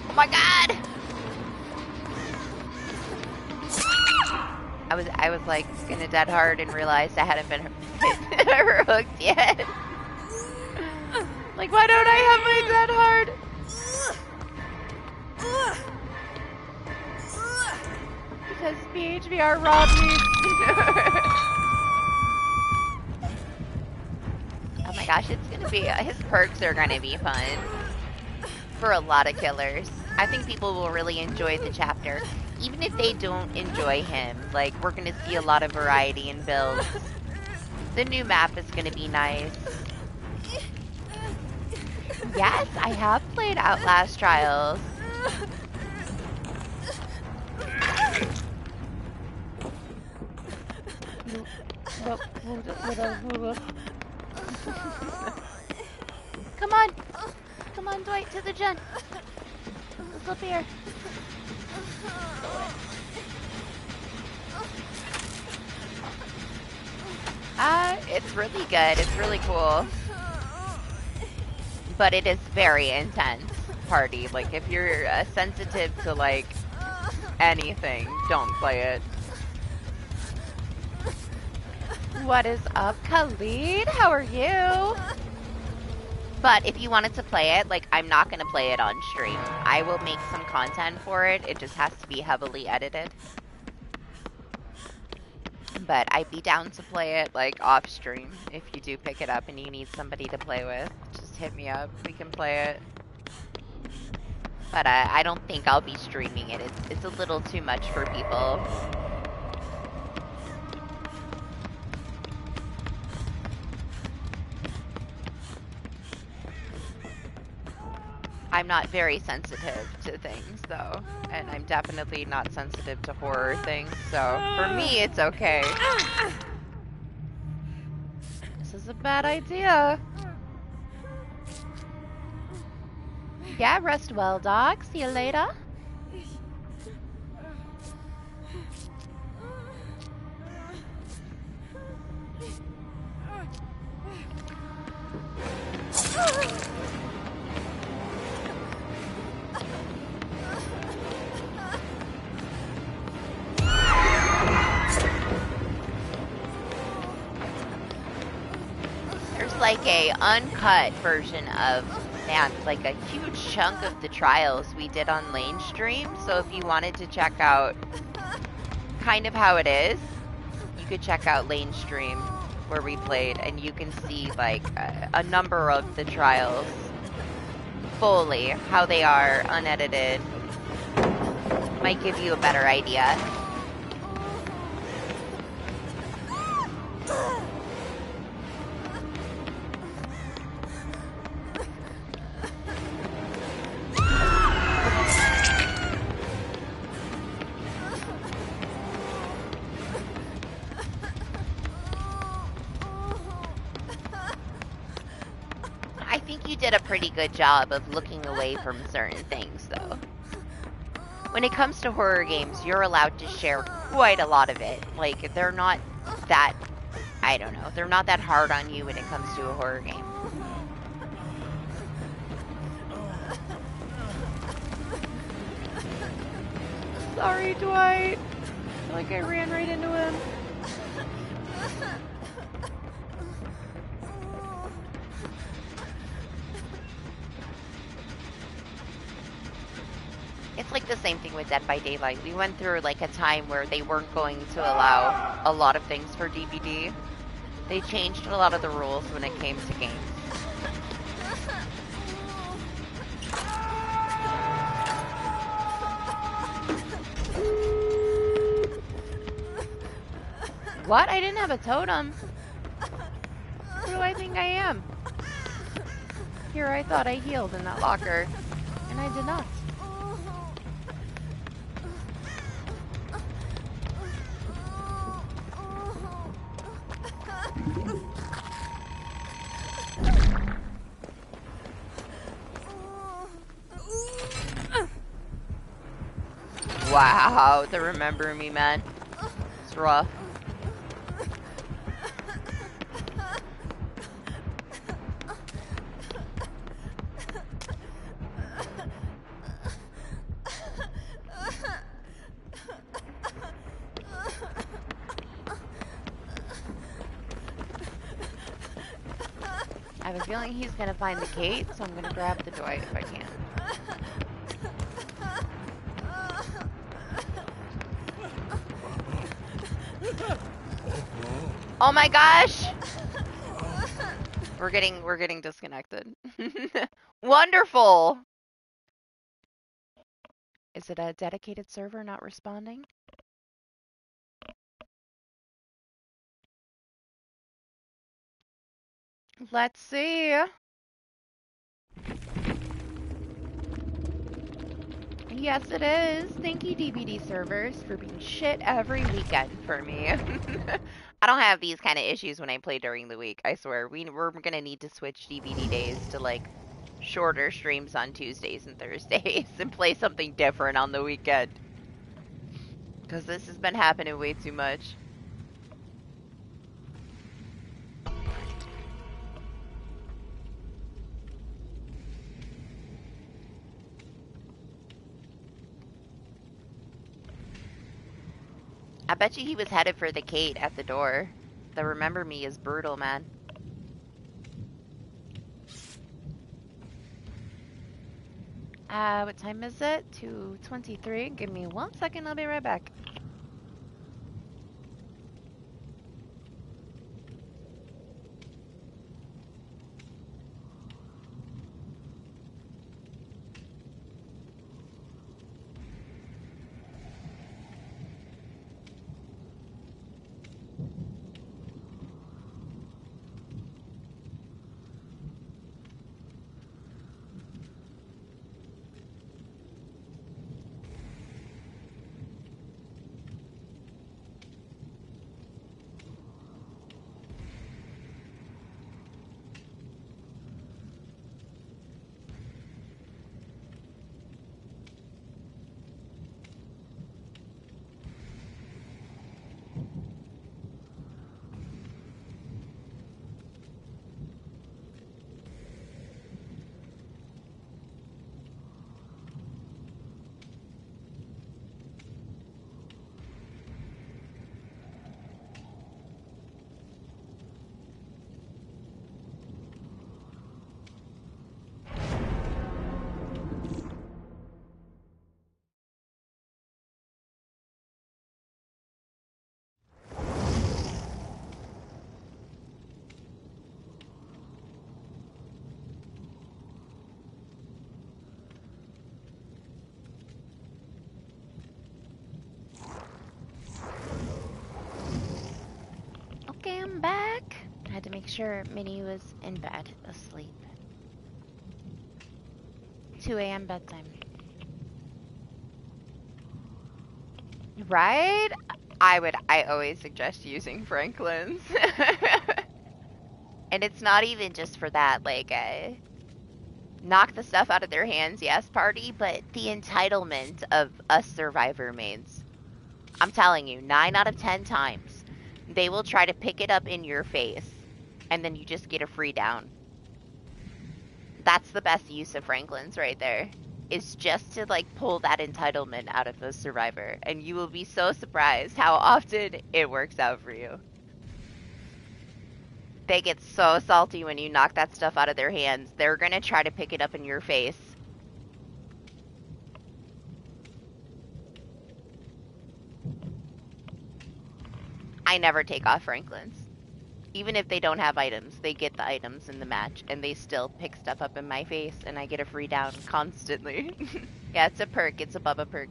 Oh my god! I was like gonna dead hard and realized I hadn't been hooked yet. Like, why don't I have my dead hard? Because PHVR robbed me. Oh my gosh, it's gonna be, his perks are gonna be fun. For a lot of killers. I think people will really enjoy the chapter. Even if they don't enjoy him, like, we're gonna see a lot of variety in builds. The new map is gonna be nice. Yes, I have played Outlast Trials. Come on. Come on, Dwight, to the gen. Let's up here. It's really good. It's really cool. But it is very intense, party. Like, if you're sensitive to, like, anything, don't play it. What is up, Khalid? How are you? But if you wanted to play it, like, I'm not going to play it on stream. I will make some content for it. It just has to be heavily edited. But I'd be down to play it, like, off stream. If you do pick it up and you need somebody to play with, just hit me up. We can play it. But I don't think I'll be streaming it. It's a little too much for people. I'm not very sensitive to things, though. And I'm definitely not sensitive to horror things, so for me, it's okay. This is a bad idea. Yeah, rest well, dog. See you later. There's like a uncut version of, man, like a huge chunk of the trials we did on Lane Stream. So if you wanted to check out kind of how it is, you could check out Lane Stream where we played, and you can see like a number of the trials fully, how they are unedited. Might give you a better idea. I think you did a pretty good job of looking away from certain things, though. When it comes to horror games, you're allowed to share quite a lot of it. Like, they're not that, I don't know, they're not that hard on you when it comes to a horror game. Sorry, Dwight. Like, I ran right into him. It's like the same thing with Dead by Daylight. We went through like a time where they weren't going to allow a lot of things for DBD. They changed a lot of the rules when it came to games. What? I didn't have a totem. Who do I think I am? Here, I thought I healed in that locker, and I did not. Wow, the remember me, man. It's rough. I have a feeling he's gonna find the gate, so I'm gonna grab the Dwight if I can. Oh my gosh! We're getting disconnected. Wonderful! Is it a dedicated server not responding? Let's see. Yes, it is. Thank you, DBD servers, for being shit every weekend for me. I don't have these kind of issues when I play during the week, I swear. We're gonna need to switch DBD days to, like, shorter streams on Tuesdays and Thursdays and play something different on the weekend. Because this has been happening way too much. I bet you he was headed for the gate at the door. The remember me is brutal, man. What time is it? 2:23. Give me 1 second, I'll be right back. Okay, I'm back. I had to make sure Minnie was in bed, asleep. 2 a.m. bedtime. Right? I always suggest using Franklin's. And it's not even just for that, like, knock the stuff out of their hands, yes, party, but the entitlement of us survivor mains. I'm telling you, 9 out of 10 times, they will try to pick it up in your face, and then you just get a free down. That's the best use of Franklin's right there. Is just to, like, pull that entitlement out of the survivor, and you will be so surprised how often it works out for you. They get so salty when you knock that stuff out of their hands. They're gonna try to pick it up in your face. I never take off Franklin's. Even if they don't have items, they get the items in the match, and they still pick stuff up in my face, and I get a free down constantly. Yeah, it's a perk. It's a Bubba perk.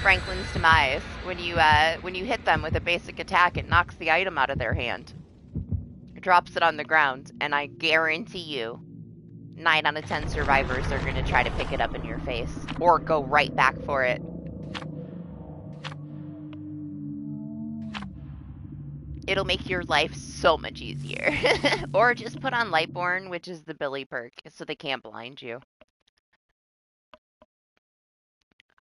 Franklin's demise. When you hit them with a basic attack, it knocks the item out of their hand. It drops it on the ground, and I guarantee you, 9 out of 10 survivors are going to try to pick it up in your face, or go right back for it. It'll make your life so much easier. Or just put on Lightborn, which is the Billy perk, so they can't blind you.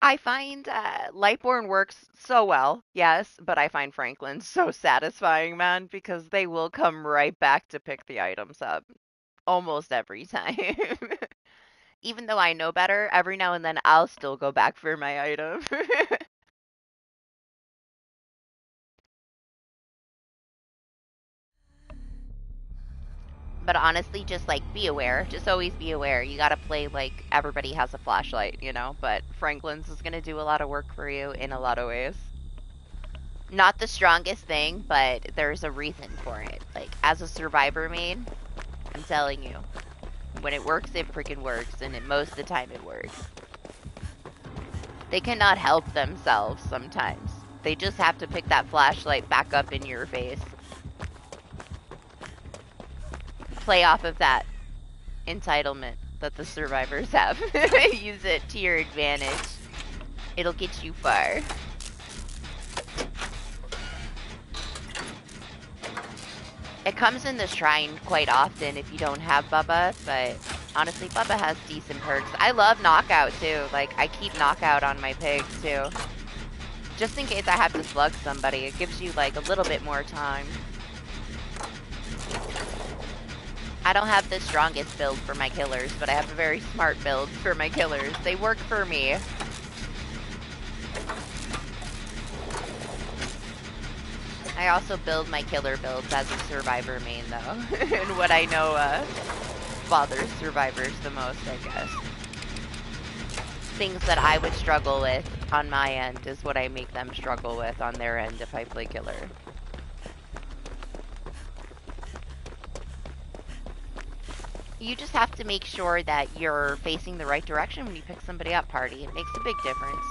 I find Lightborn works so well, yes, but I find Franklin so satisfying, man, because they will come right back to pick the items up. Almost every time. Even though I know better, every now and then I'll still go back for my item. But honestly, just, like, be aware. Just always be aware. You gotta play like everybody has a flashlight, you know? But Franklin's is gonna do a lot of work for you in a lot of ways. Not the strongest thing, but there's a reason for it. Like, as a survivor main, I'm telling you. When it works, it freaking works. And most of the time, it works. They cannot help themselves sometimes. They just have to pick that flashlight back up in your face. Play off of that entitlement that the survivors have. Use it to your advantage. It'll get you far. It comes in the shrine quite often if you don't have Bubba, but honestly, Bubba has decent perks. I love Knockout too. Like, I keep Knockout on my pig too. Just in case I have to slug somebody, it gives you, like, a little bit more time. I don't have the strongest build for my killers, but I have a very smart build for my killers. They work for me. I I also build my killer builds as a survivor main, though. And what I know bothers survivors the most, I guess. Things that I would struggle with on my end is what I make them struggle with on their end if I play killer. You just have to make sure that you're facing the right direction when you pick somebody up, party. It makes a big difference.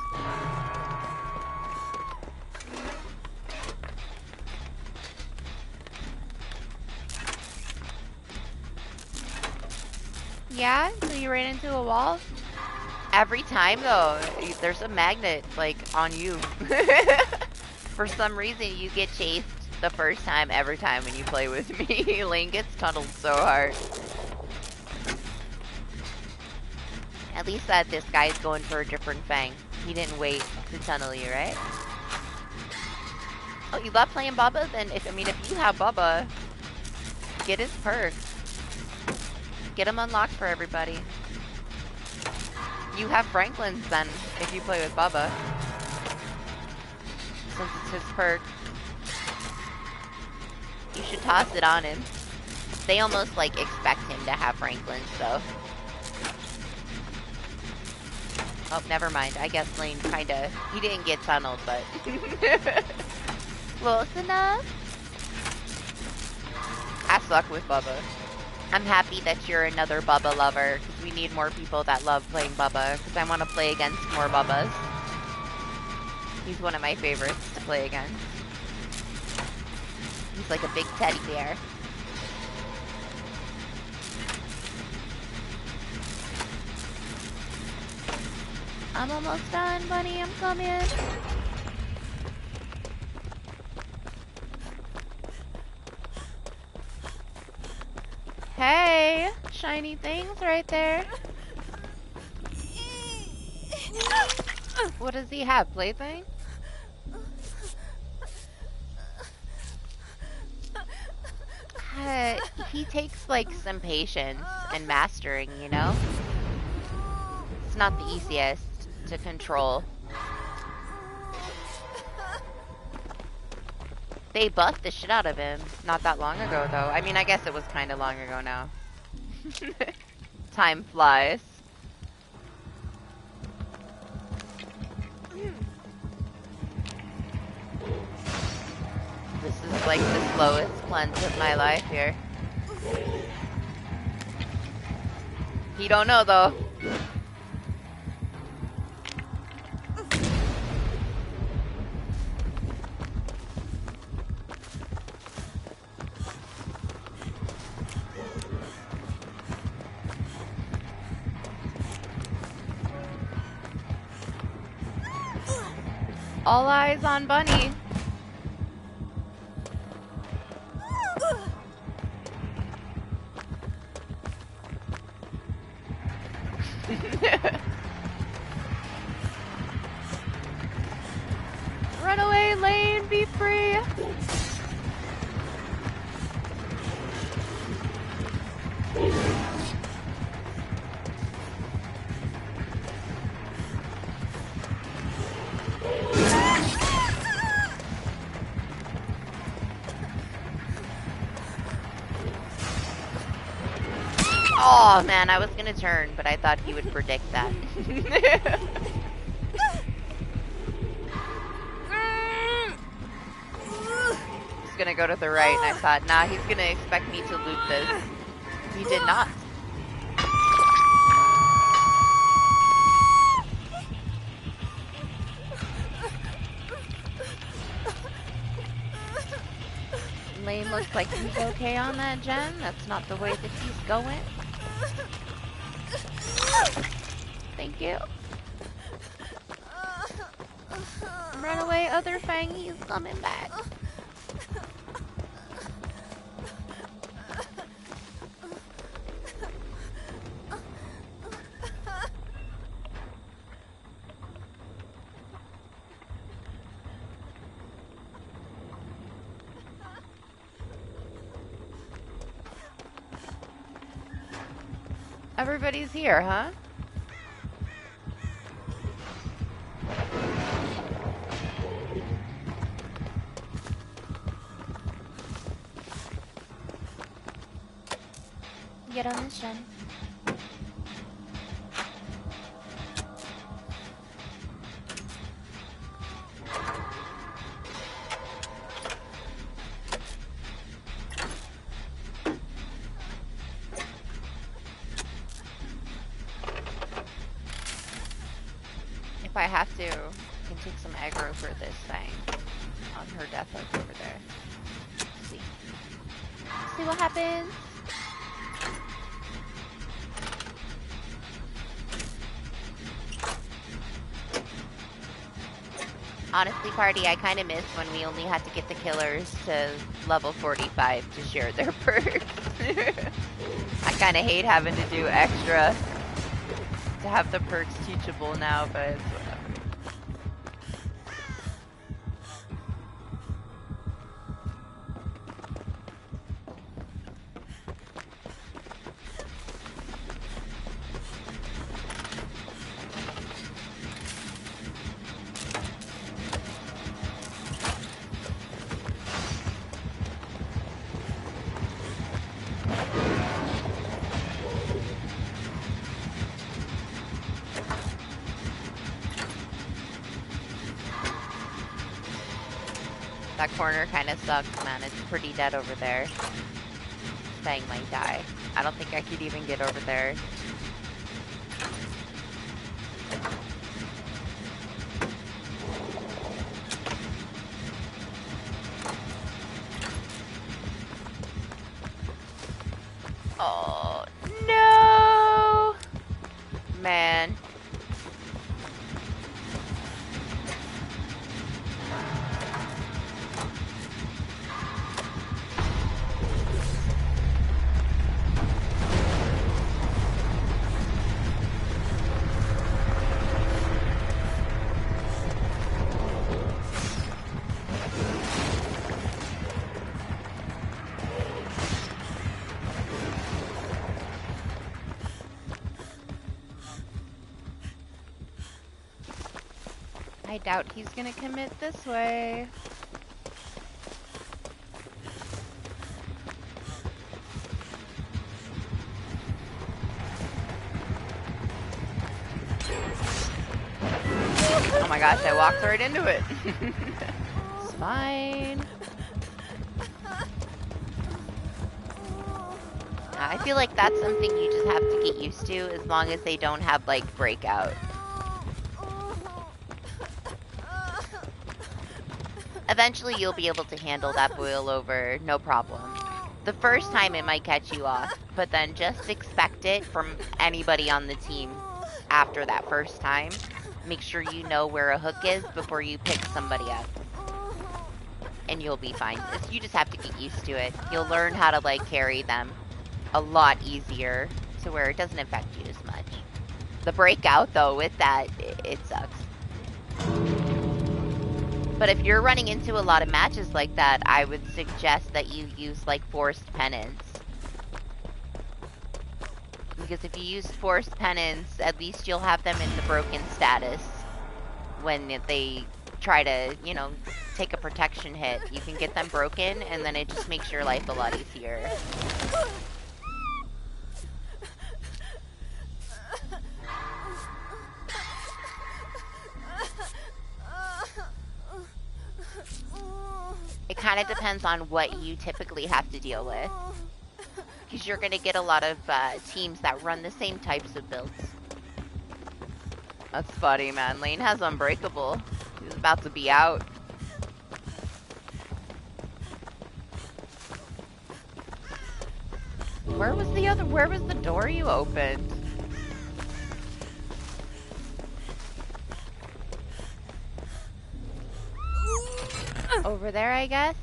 Yeah, so you ran into a wall? Every time, though, there's a magnet, like, on you. For some reason, you get chased the first time, every time when you play with me. Lane gets tunneled so hard. At least that this guy's going for a different fang. He didn't wait to tunnel you, right? Oh, you love playing Bubba? Then, if you have Bubba, get his perk. Get him unlocked for everybody. You have Franklin's then, if you play with Bubba. Since it's his perk. You should toss it on him. They almost, like, expect him to have Franklin's, though. Oh, never mind. I guess Lane kinda... He didn't get tunneled, but... Close enough. I suck with Bubba. I'm happy that you're another Bubba lover, because we need more people that love playing Bubba, because I want to play against more Bubbas. He's one of my favorites to play against. He's like a big teddy bear. I'm almost done, bunny. I'm coming. Hey, shiny things right there. What does he have? Plaything? He takes like some patience and mastering, you know? It's not the easiest to control. They buffed the shit out of him not that long ago, though. I mean, I guess it was kind of long ago now. Time flies. This is like the slowest cleanse of my life here. He don't know, though. All eyes on Bunny. Run away, Lane, be free. Oh man, I was gonna turn, but I thought he would predict that. He's gonna go to the right, and I thought, nah, he's gonna expect me to loop this. He did not. Lane looks like he's okay on that gen. That's not the way that he's going. Thank you. Run away, other Fang. He's coming back. Everybody's here, huh? Get on this gen. If I have to, I can take some aggro for this thing on her death hook over there. Let's see. See what happens. Honestly, party, I kind of miss when we only had to get the killers to level 45 to share their perks. I kind of hate having to do extra to have the perks teachable now, but it's whatever. That corner kind of sucks, man. It's pretty dead over there. Thing might die. I don't think I could even get over there. Oh, no! Man. I doubt he's gonna commit this way. Oh my gosh, I walked right into it. It's fine. I feel like that's something you just have to get used to as long as they don't have like breakout. Eventually you'll be able to handle that boil over, no problem. The first time it might catch you off, but then just expect it from anybody on the team after that first time. Make sure you know where a hook is before you pick somebody up. And you'll be fine. You just have to get used to it. You'll learn how to like carry them a lot easier to where it doesn't affect you as much. The breakout though, with that, it sucks. But if you're running into a lot of matches like that, I would suggest that you use like forced penance. Because if you use forced penance, at least you'll have them in the broken status when they try to, you know, take a protection hit. You can get them broken, and then it just makes your life a lot easier. It kind of depends on what you typically have to deal with. Because you're going to get a lot of teams that run the same types of builds. That's funny, man. Lane has Unbreakable. He's about to be out. Where was the door you opened? Over there, I guess?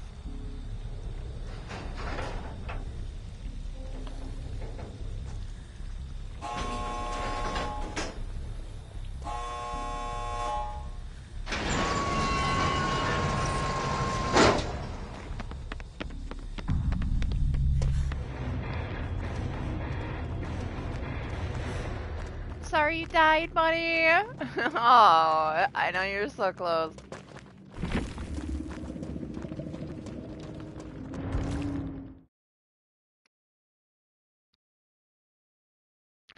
Sorry you died, buddy. Oh, I know you're so close.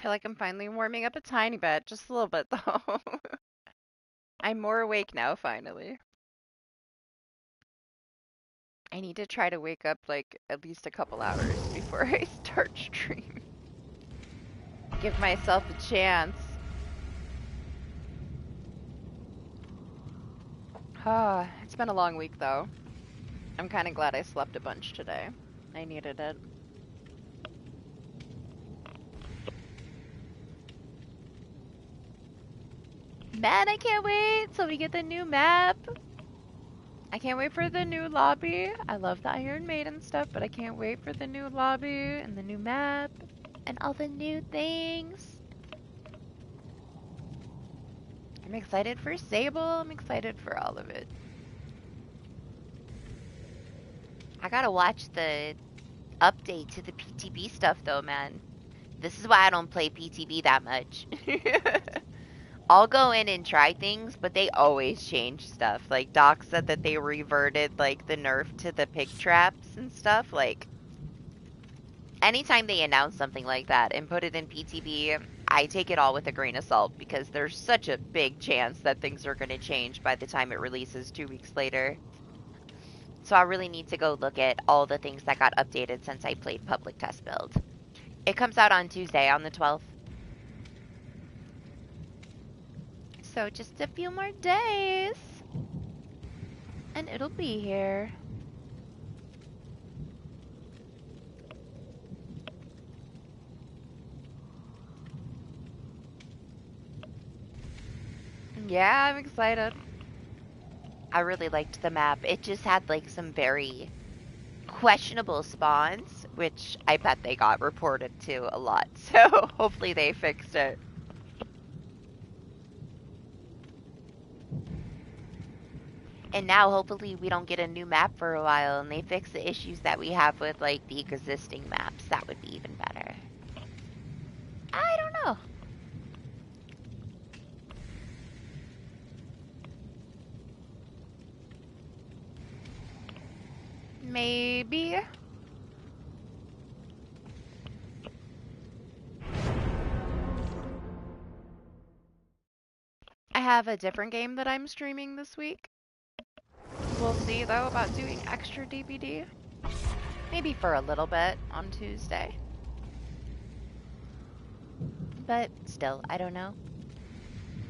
I feel like I'm finally warming up a tiny bit, just a little bit though. I'm more awake now, finally. I need to try to wake up like at least a couple hours before I start stream. Give myself a chance. It's been a long week though. I'm kind of glad I slept a bunch today. I needed it. Man, I can't wait till we get the new map. I can't wait for the new lobby. I love the Iron Maiden stuff, but I can't wait for the new lobby and the new map and all the new things. I'm excited for Sable. I'm excited for all of it. I gotta watch the update to the PTB stuff though, man. This is why I don't play PTB that much. I'll go in and try things, but they always change stuff. Like, Doc said that they reverted, like, the nerf to the pig traps and stuff. Like, anytime they announce something like that and put it in PTB, I take it all with a grain of salt because there's such a big chance that things are going to change by the time it releases 2 weeks later. So I really need to go look at all the things that got updated since I played public test build. It comes out on Tuesday, on the 12th. So just a few more days, and it'll be here. Yeah, I'm excited. I really liked the map. It just had like some very questionable spawns, which I bet they got reported to a lot. So hopefully they fixed it. And now hopefully we don't get a new map for a while and they fix the issues that we have with like the existing maps. That would be even better. I don't know. Maybe. I have a different game that I'm streaming this week. We'll see though about doing extra DBD. Maybe for a little bit on Tuesday. But still, I don't know.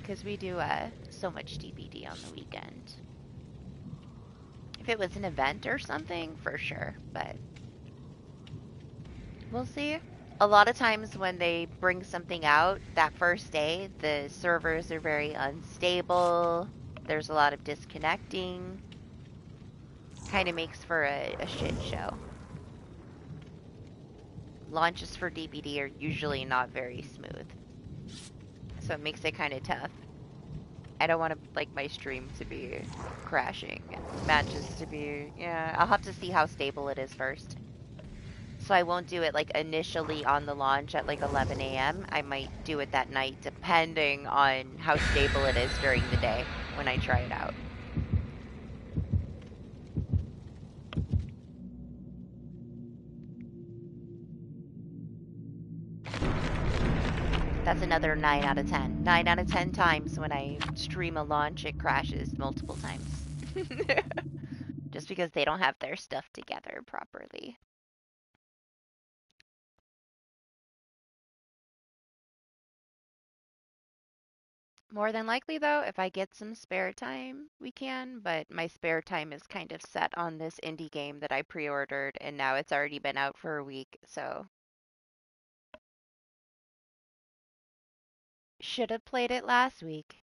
Because we do so much DBD on the weekend. If it was an event or something, for sure. But we'll see. A lot of times when they bring something out that first day, the servers are very unstable. There's a lot of disconnecting. Kind of makes for a shit show. Launches for DBD are usually not very smooth. So it makes it kind of tough. I don't want to, like, my stream to be crashing and matches to be... Yeah, I'll have to see how stable it is first. So I won't do it, like, initially on the launch at, like, 11 a.m. I might do it that night, depending on how stable it is during the day when I try it out. That's another 9 out of 10. 9 out of 10 times when I stream a launch, it crashes multiple times. Just because they don't have their stuff together properly. More than likely, though, if I get some spare time, we can. But my spare time is kind of set on this indie game that I pre-ordered, and now it's already been out for a week, so... Should have played it last week.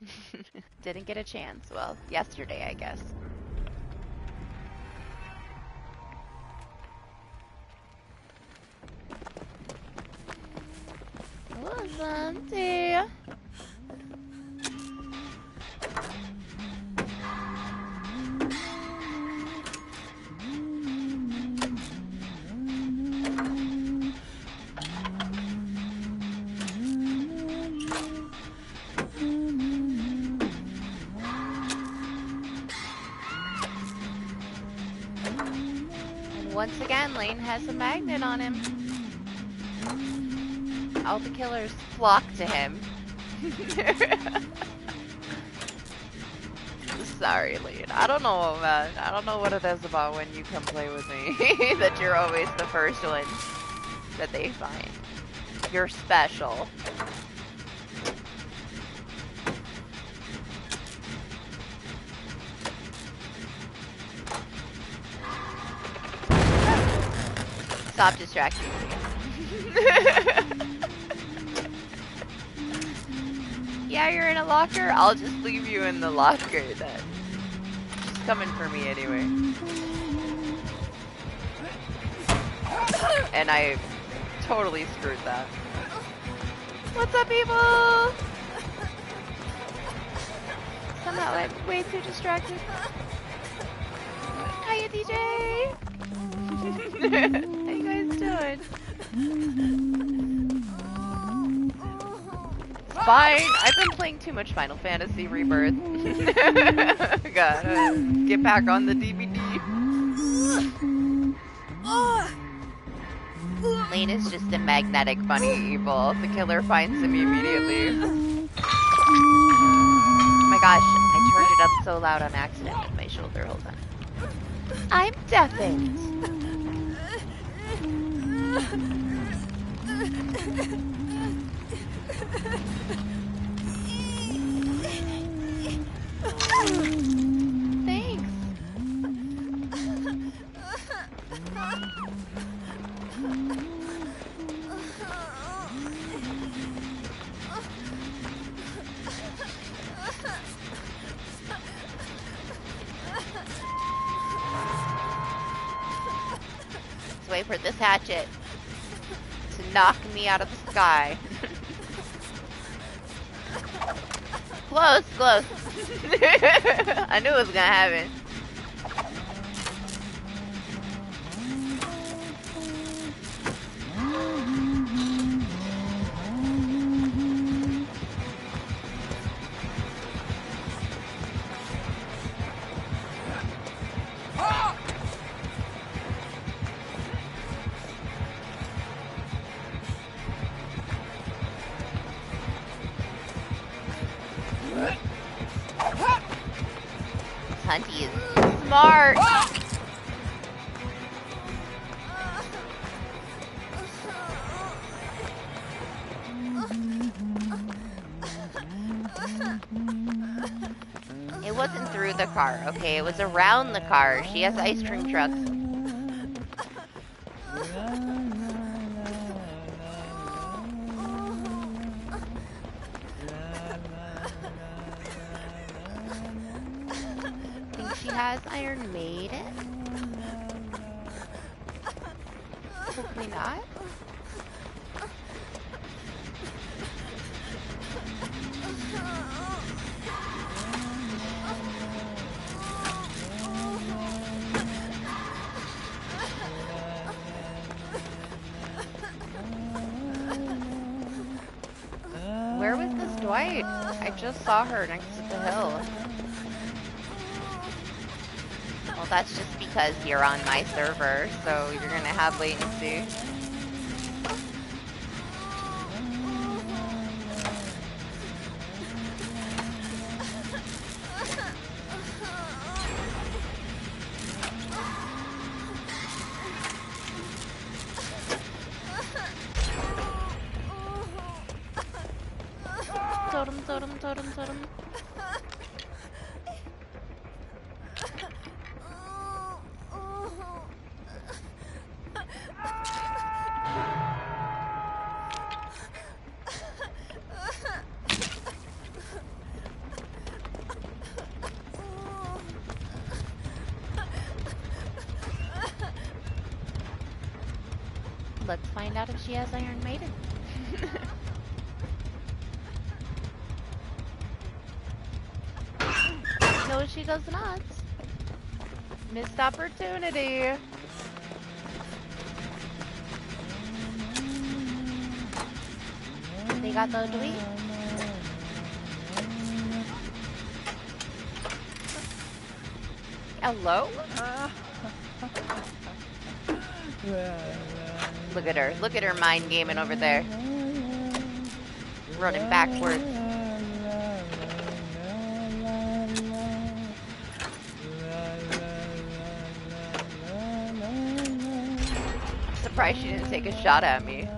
Didn't get a chance. Well, yesterday, I guess. What's empty? And once again, Lane has a magnet on him. All the killers flock to him. Sorry, Lead. I don't know, man. I don't know what it is about when you come play with me that you're always the first one that they find. You're special. Stop distracting me. Yeah, you're in a locker? I'll just leave you in the locker then. She's coming for me anyway. And I totally screwed that. What's up, people? Somehow I'm way too distracted. Hiya, DJ! How you guys doing? Fine. I've been playing too much Final Fantasy Rebirth. Gotta get back on the DBD. Lane is just a magnetic bunny evil. The killer finds him immediately. Oh my gosh, I turned it up so loud on accident with my shoulder. Hold on. I'm deafened. Thanks. Let's wait for this hatchet to knock me out of the sky. Close, close. I knew it was gonna happen. Hunty is smart. It wasn't through the car, okay? It was around the car. She has ice cream trucks. Has Iron Maiden? Hopefully not. Where was this Dwight? I just saw her next to the hill. Well, that's just because you're on my server, so you're gonna have latency. Totem, totem, totem, totem. Let's find out if she has Iron Maiden. No, she does not. Missed opportunity. They got the tweet. Hello? Look at her. Look at her mind gaming over there. running backwards. Surprised she didn't take a shot at me.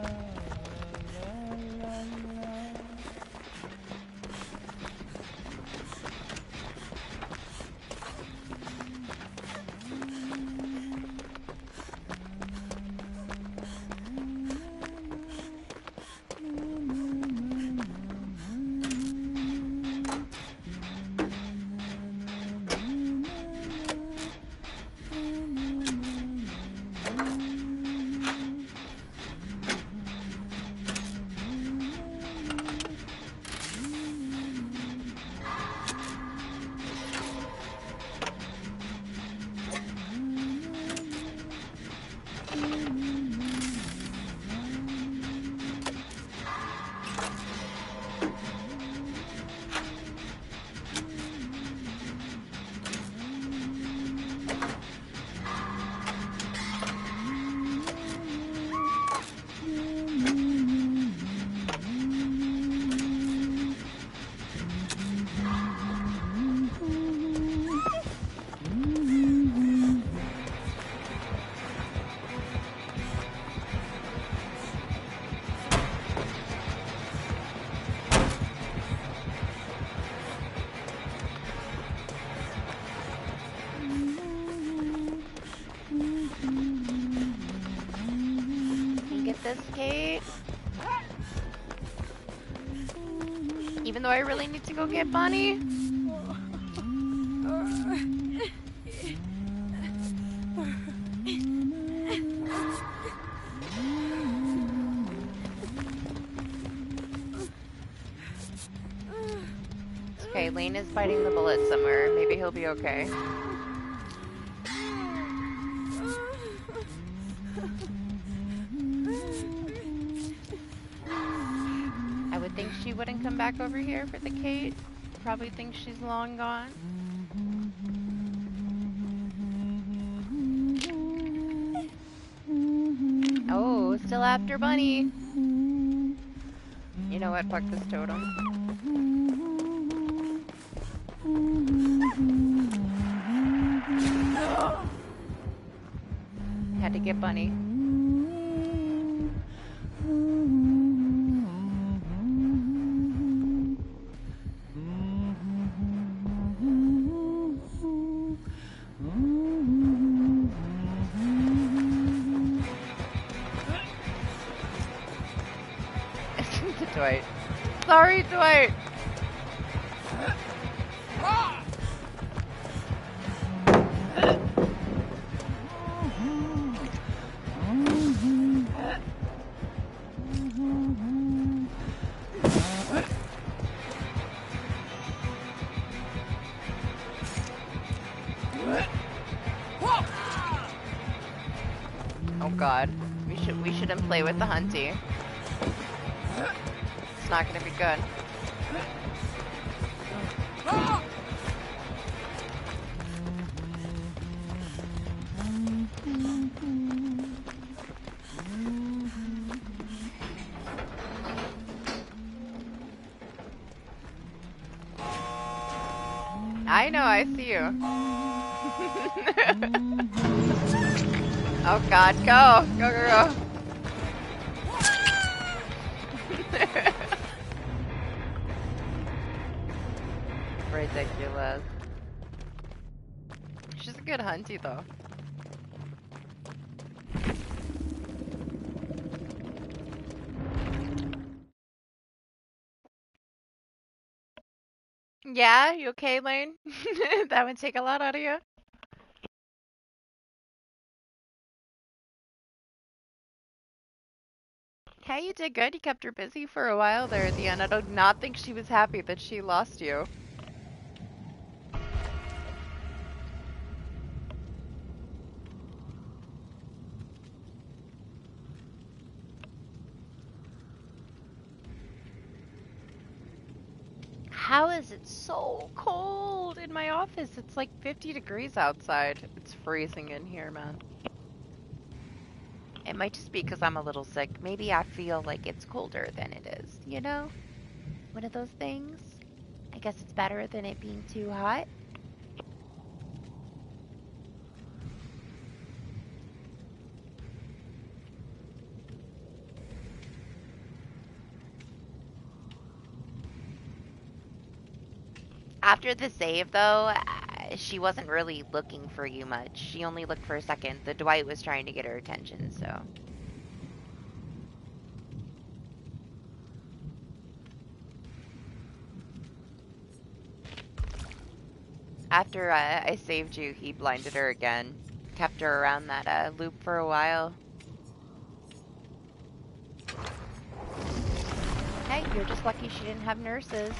Kate. Even though I really need to go get Bunny. It's okay, Lane is biting the bullet somewhere. Maybe he'll be okay. She wouldn't come back over here for the Kate. Probably thinks she's long gone. Oh, still after Bunny. You know what? Fuck this totem. Had to get Bunny. Dwight. Sorry, Dwight. Oh God, we shouldn't play with the hunty. It's not gonna be good. I know, I see you. Oh God, go! Go, go, go! Ridiculous. She's a good hunty though. Yeah, you okay, Lane? That would take a lot out of you. Hey, you did good. You kept her busy for a while there at the end. I do not think she was happy that she lost you. How is it so cold in my office? It's like 50 degrees outside. It's freezing in here, man. It might just be because I'm a little sick. Maybe I feel like it's colder than it is, you know? one of those things. I guess it's better than it being too hot. After the save, though, she wasn't really looking for you much. She only looked for a second. The Dwight was trying to get her attention, so. After I saved you, he blinded her again. Kept her around that loop for a while. Hey, you're just lucky she didn't have nurses.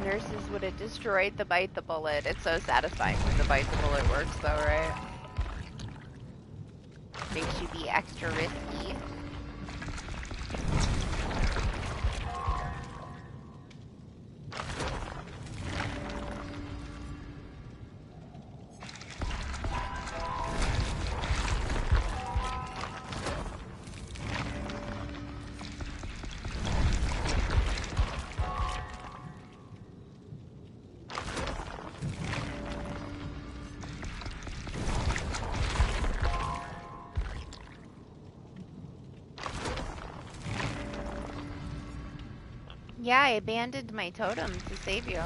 Nurses would have destroyed the bite the bullet. It's so satisfying when the bite the bullet works though, right? Makes you be extra risky. Yeah, I abandoned my totem to save you.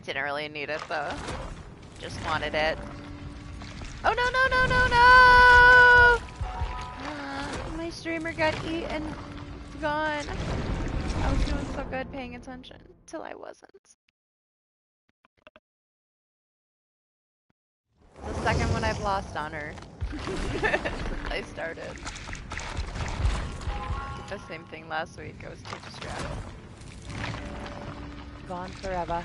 Didn't really need it though. Just wanted it. Oh no no no no no! My streamer got eaten. It's gone. I was doing so good paying attention till I wasn't. It's the second one I've lost on her since I started. The same thing last week. I was too distracted. Gone forever.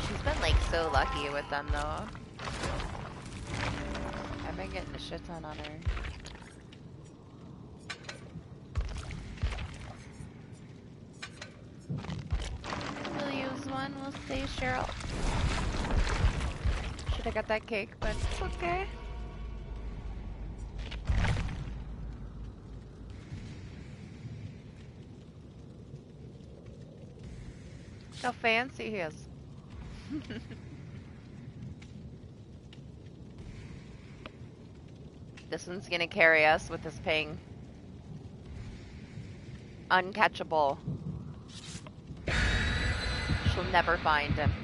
She's been like so lucky with them though. I've been getting a shit ton on her. We'll use one. We'll stay Cheryl. Should have got that cake, but it's okay. How fancy he is. This one's gonna carry us with his ping. Uncatchable. She'll never find him.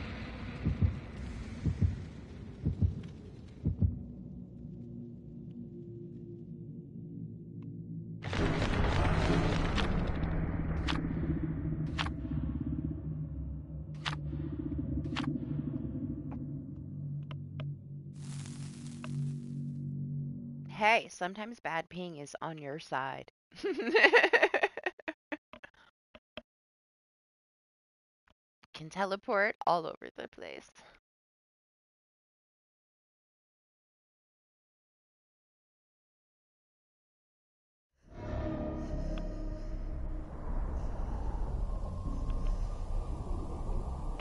Hey, sometimes bad ping is on your side. Can teleport all over the place.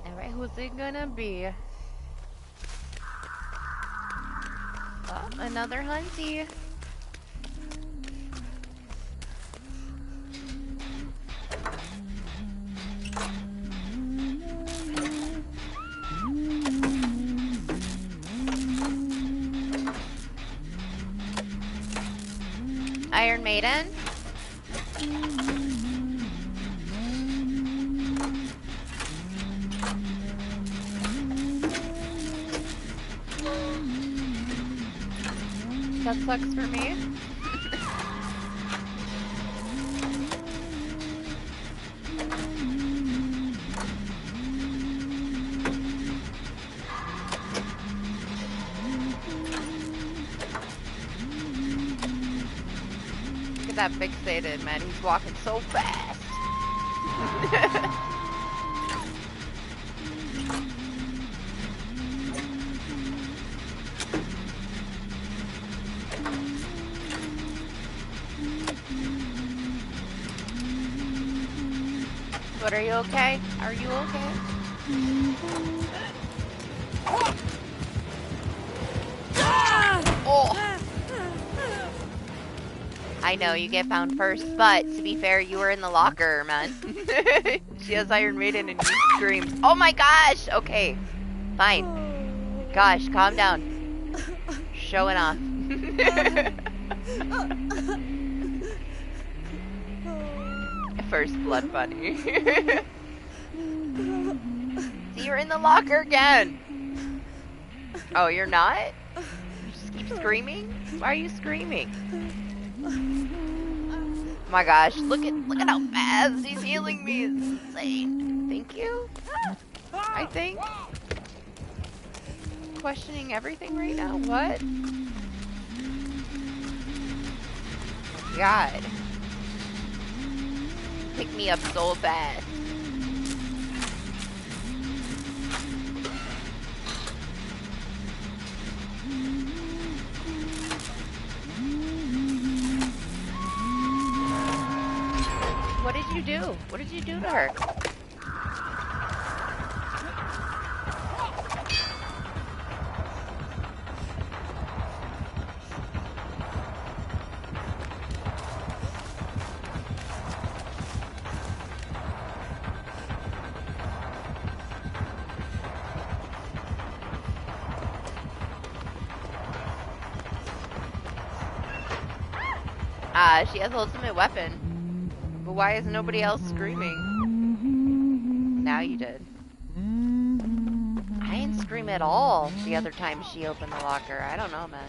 Alright, who's it gonna be? Oh, another hunty. Iron Maiden. That sucks for me. Look at that fixated, man. He's walking so fast. But are you okay? Are you okay? Oh. I know you get found first, but to be fair, you were in the locker, man. She has Iron Maiden and you screamed. Oh my gosh! Okay, fine. Gosh, calm down. Showing off. First blood bunny. See, you're in the locker again. Oh, you're not? You just keep screaming? Why are you screaming? Oh my gosh, look at how fast he's healing me. It's insane. Thank you? I think. Questioning everything right now? What? God. Pick me up so fast. What did you do? What did you do to her? She has ultimate weapon. But why is nobody else screaming? Now you did. I didn't scream at all the other time she opened the locker. I don't know, man.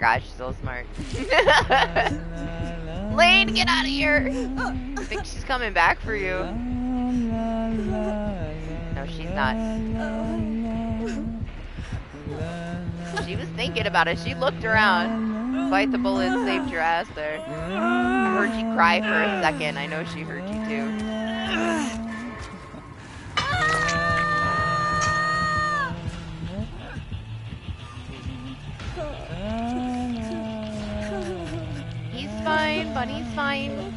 Gosh, so smart. Lane, get out of here! I think she's coming back for you. No, she's not. She was thinking about it. She looked around. Bite the bullet, saved your ass there. I heard you cry for a second. I know she heard you too. Fine, Bunny's fine.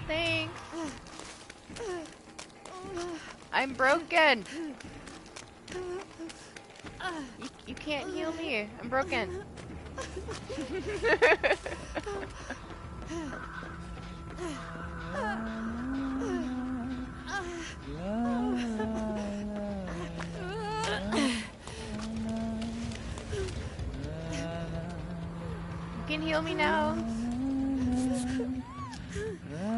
Thanks. I'm broken. You can't heal me. I'm broken. You can heal me now.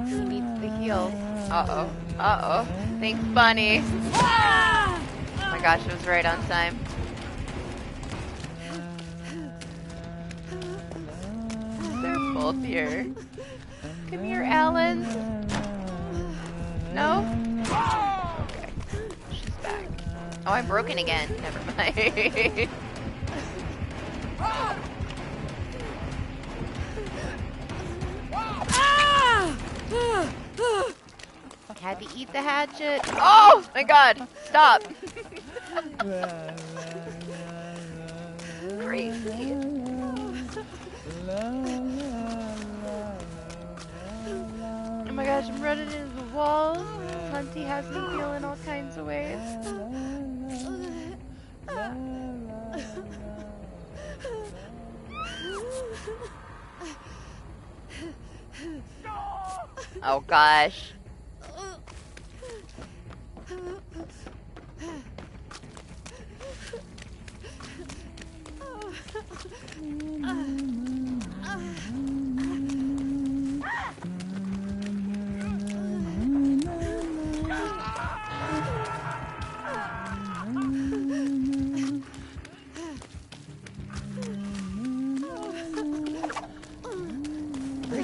Who needs the heal? Uh-oh. Uh-oh. Thanks, Bunny. Oh my gosh, it was right on time. They're both here. Come here, Alan. No? Okay. She's back. Oh, I'm broken again. Never mind. Had to eat the hatchet. Oh my god! Stop! Crazy. Oh my gosh, I'm running into the walls. Hunty has me feeling all kinds of ways. Oh gosh.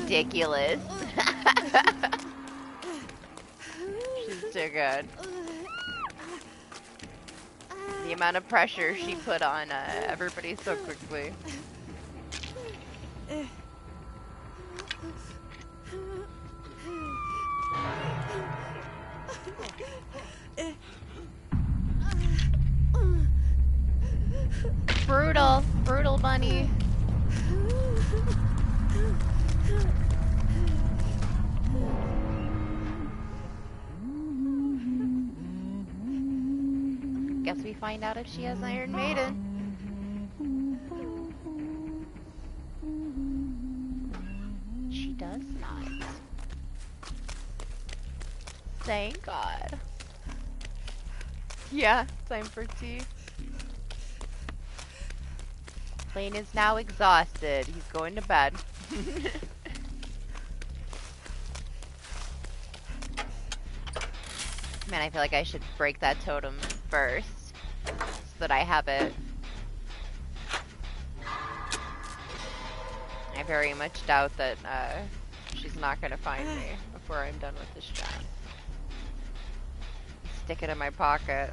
ridiculous. She's too good. The amount of pressure she put on everybody so quickly. Brutal, brutal bunny. Guess we find out if she has Iron Maiden. She does not. Thank God. Yeah, time for tea. Lane is now exhausted. He's going to bed. Man, I feel like I should break that totem first, so that I have it. I very much doubt that she's not going to find me before I'm done with this job. Stick it in my pocket.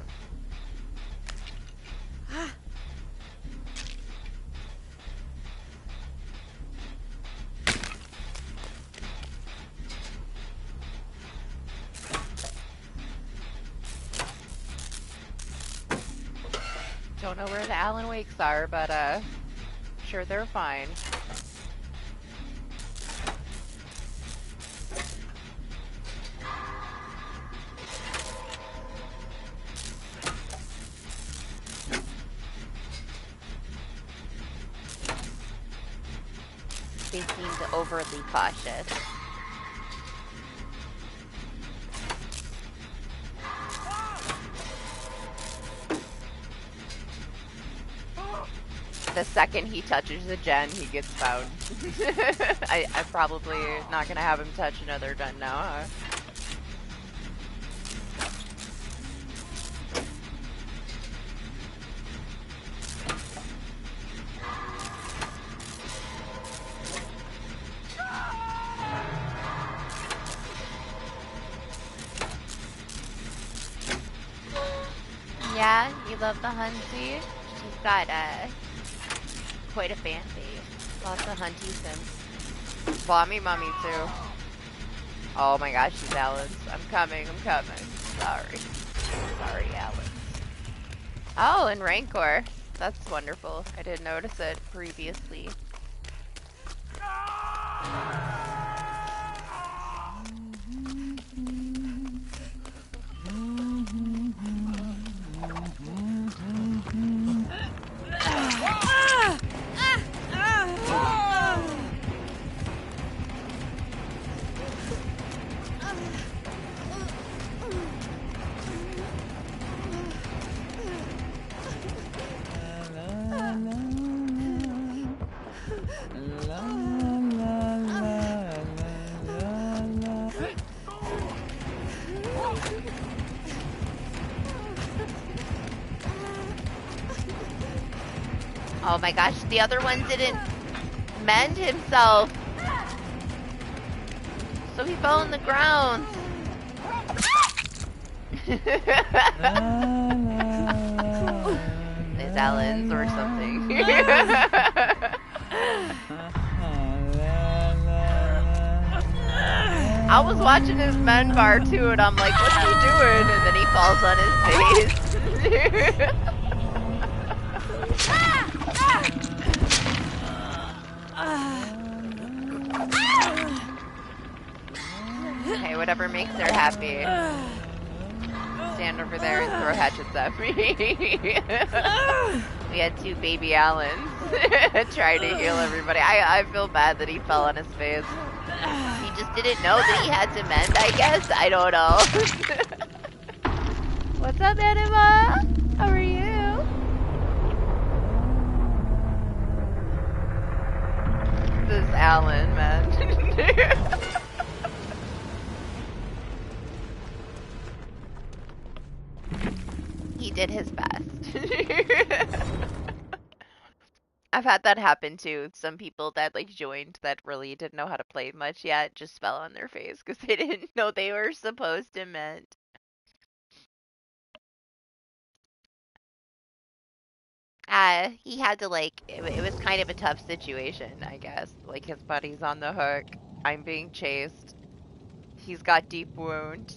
Don't know where the Alan Wakes are, but sure they're fine. They seemed overly cautious. The second he touches a gen, he gets found. I'm probably not gonna have him touch another gen now, huh? Yeah, you love the hunty? She's got quite a fan base. Lots of hunty sims. Bommy mummy too. Oh my gosh, she's Alan's. I'm coming. Sorry. Sorry, Alan. Oh, and Rancor. That's wonderful. I didn't notice it previously. Oh my gosh, the other one didn't mend himself. So he fell on the ground. It's Alan's or something. I was watching his men bar too, and I'm like, what's he doing? And then he falls on his face. Hey, whatever makes her happy. Stand over there and throw hatchets at me. We had two baby Allens trying to heal everybody. I feel bad that he fell on his face. He just didn't know that he had to mend, I guess. I don't know. What's up, Anima? How are you? This Alan, man. He did his best. I've had that happen too. Some people that like joined that really didn't know how to play much yet just fell on their face because they didn't know they were supposed to meant. He had to like it was kind of a tough situation, I guess. Like his buddy's on the hook. I'm being chased. He's got deep wound.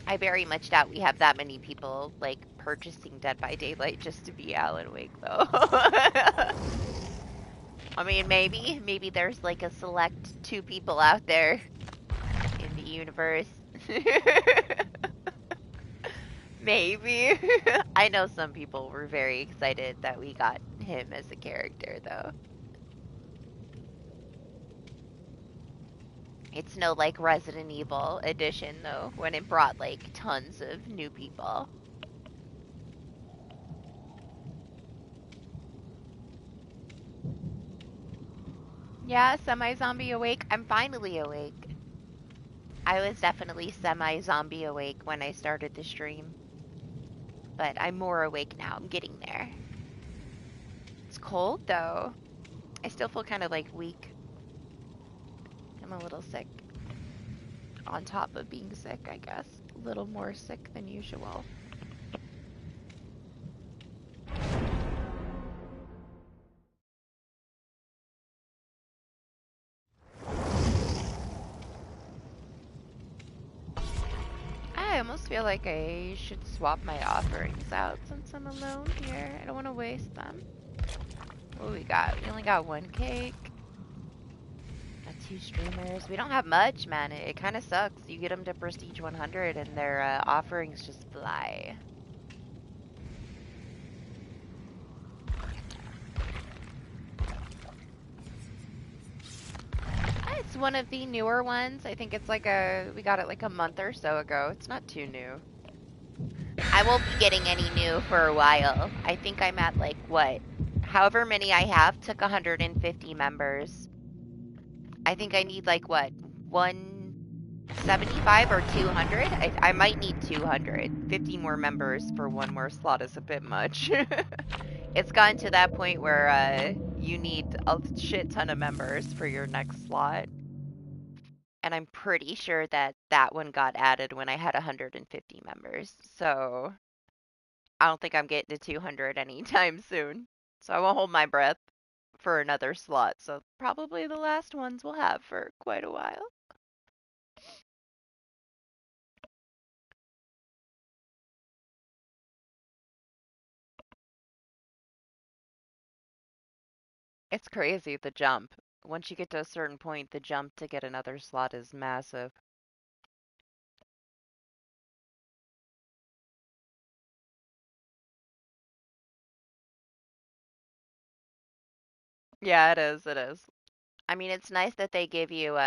I very much doubt we have that many people like purchasing Dead by Daylight just to be Alan Wake though. I mean, maybe there's like a select 2 people out there in the universe. Maybe. I know some people were very excited that we got him as a character though. It's no like Resident Evil edition though, when it brought like tons of new people. Yeah, semi-zombie awake. I'm finally awake. I was definitely semi-zombie awake when I started the stream. But I'm more awake now. I'm getting there. It's cold though. I still feel kind of like weak. I'm a little sick. On top of being sick, I guess. A little more sick than usual. I almost feel like I should swap my offerings out since I'm alone here. I don't want to waste them. What do we got? We only got 1 cake. Got 2 streamers. We don't have much, man. It kind of sucks. You get them to Prestige 100 and their offerings just fly. It's one of the newer ones. I think it's like we got it like a month or so ago. It's not too new. I won't be getting any new for a while. I think I'm at like, what? However many I have took 150 members. I think I need like, what? 175 or 200? I might need 200. 50 more members for 1 more slot is a bit much. It's gotten to that point where you need a shit ton of members for your next slot. And I'm pretty sure that that one got added when I had 150 members. So I don't think I'm getting to 200 anytime soon. So I won't hold my breath for another slot. So probably the last ones we'll have for quite a while. It's crazy, the jump. Once you get to a certain point, the jump to get another slot is massive. Yeah, it is, it is. I mean, it's nice that they give you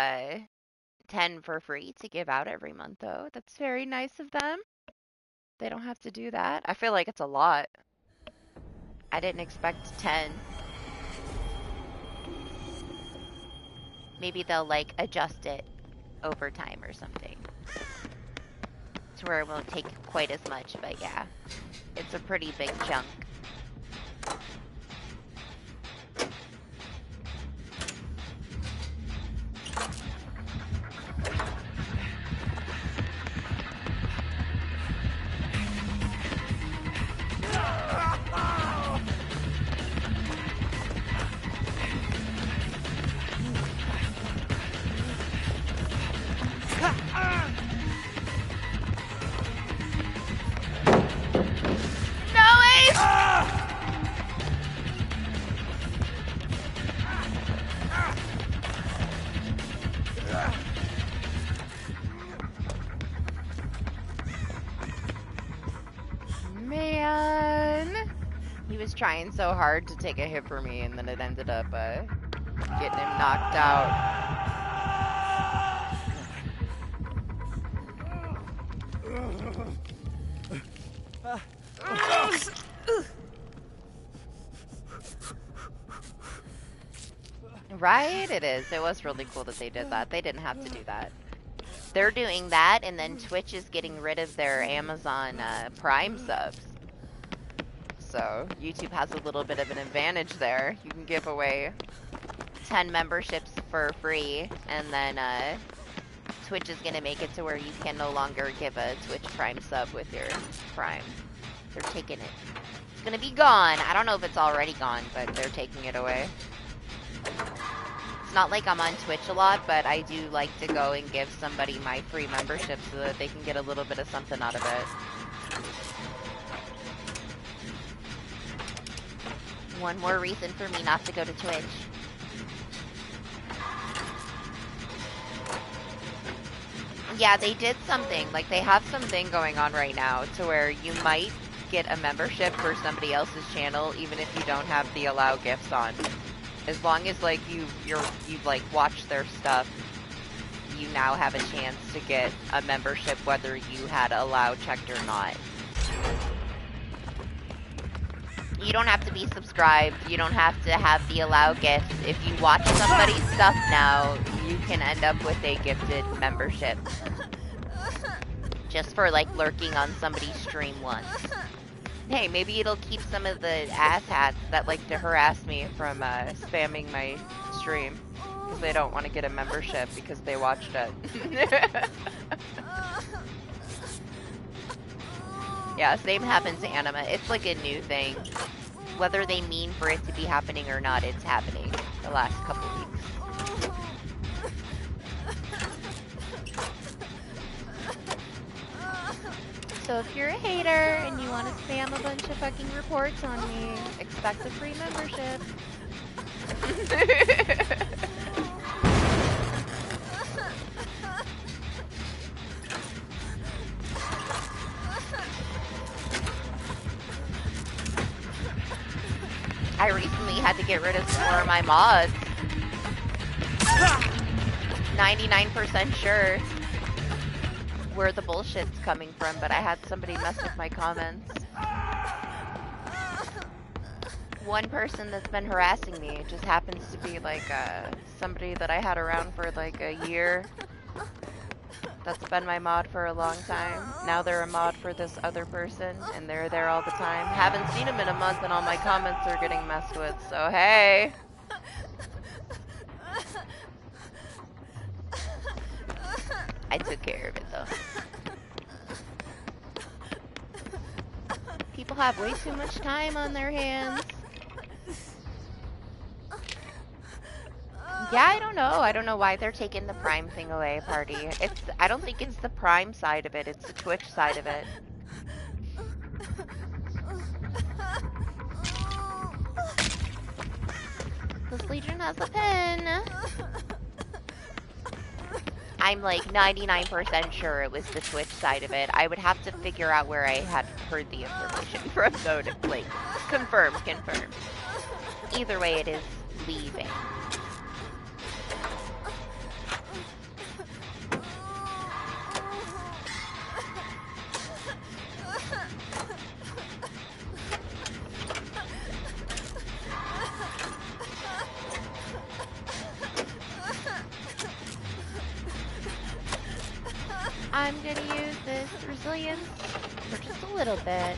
10 for free to give out every month, though. That's very nice of them. They don't have to do that. I feel like it's a lot. I didn't expect 10. Maybe they'll like adjust it over time or something to where it won't take quite as much, but yeah, it's a pretty big chunk. Trying so hard to take a hit for me, and then it ended up getting him knocked out. Right? It is. It was really cool that they did that. They didn't have to do that. They're doing that, and then Twitch is getting rid of their Amazon Prime subs. So YouTube has a little bit of an advantage there. You can give away 10 memberships for free, and then Twitch is going to make it to where you can no longer give a Twitch Prime sub with your Prime. They're taking it. It's going to be gone. I don't know if it's already gone, but they're taking it away. It's not like I'm on Twitch a lot, but I do like to go and give somebody my free membership so that they can get a little bit of something out of it. One more reason for me not to go to Twitch. Yeah, they did something. Like, they have something going on right now to where you might get a membership for somebody else's channel even if you don't have the allow gifts on. As long as, like, you've like, watched their stuff, you now have a chance to get a membership whether you had allow checked or not. You don't have to be subscribed. You don't have to have the allow gifts. If you watch somebody's stuff now, you can end up with a gifted membership. Just for, like, lurking on somebody's stream once. Hey, maybe it'll keep some of the asshats that like to harass me from spamming my stream. Because they don't want to get a membership because they watched it. Yeah, same happens to Anima. It's like a new thing. Whether they mean for it to be happening or not, it's happening the last couple weeks. So if you're a hater and you want to spam a bunch of fucking reports on me, expect a free membership. I recently had to get rid of some more of my mods. 99% sure where the bullshit's coming from, but I had somebody mess with my comments. One person that's been harassing me, it just happens to be like somebody that I had around for like a year. That's been my mod for a long time. Now they're a mod for this other person, and they're there all the time. Haven't seen them in a month, and all my comments are getting messed with, so hey! I took care of it, though. People have way too much time on their hands. Yeah, I don't know. I don't know why they're taking the Prime thing away, party. I don't think it's the Prime side of it. It's the Twitch side of it. This Legion has a pin. I'm like 99% sure it was the Twitch side of it. I would have to figure out where I had heard the information from, though, to like confirm. Either way, it is leaving. I'm gonna use this resilience for just a little bit.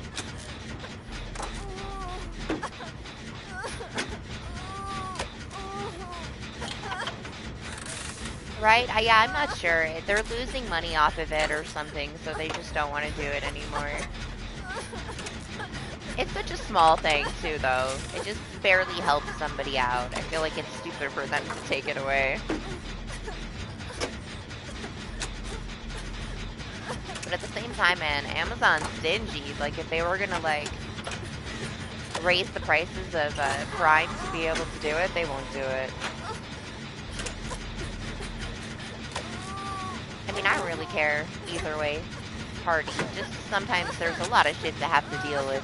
Right? Yeah, I'm not sure. They're losing money off of it or something, so they just don't want to do it anymore. It's such a small thing, too, though. It just barely helps somebody out. I feel like it's stupid for them to take it away. But at the same time, man, Amazon's stingy. Like, if they were gonna, like, raise the prices of Prime to be able to do it, they won't do it. I mean, I don't really care either way, party. Just sometimes there's a lot of shit to have to deal with.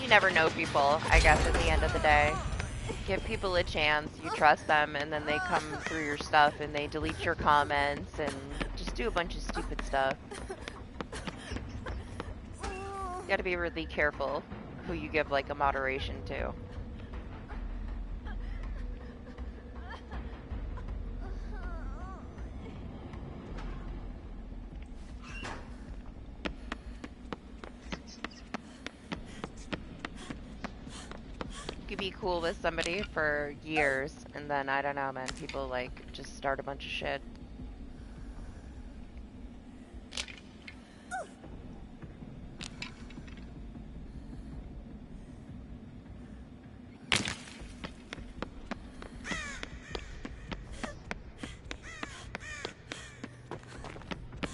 You never know people, I guess, at the end of the day. Give people a chance, you trust them, and then they come through your stuff and they delete your comments and just do a bunch of stupid stuff. You gotta be really careful who you give, like, a moderation to. could be cool with somebody for years, and then, I don't know, man, people, like, just start a bunch of shit.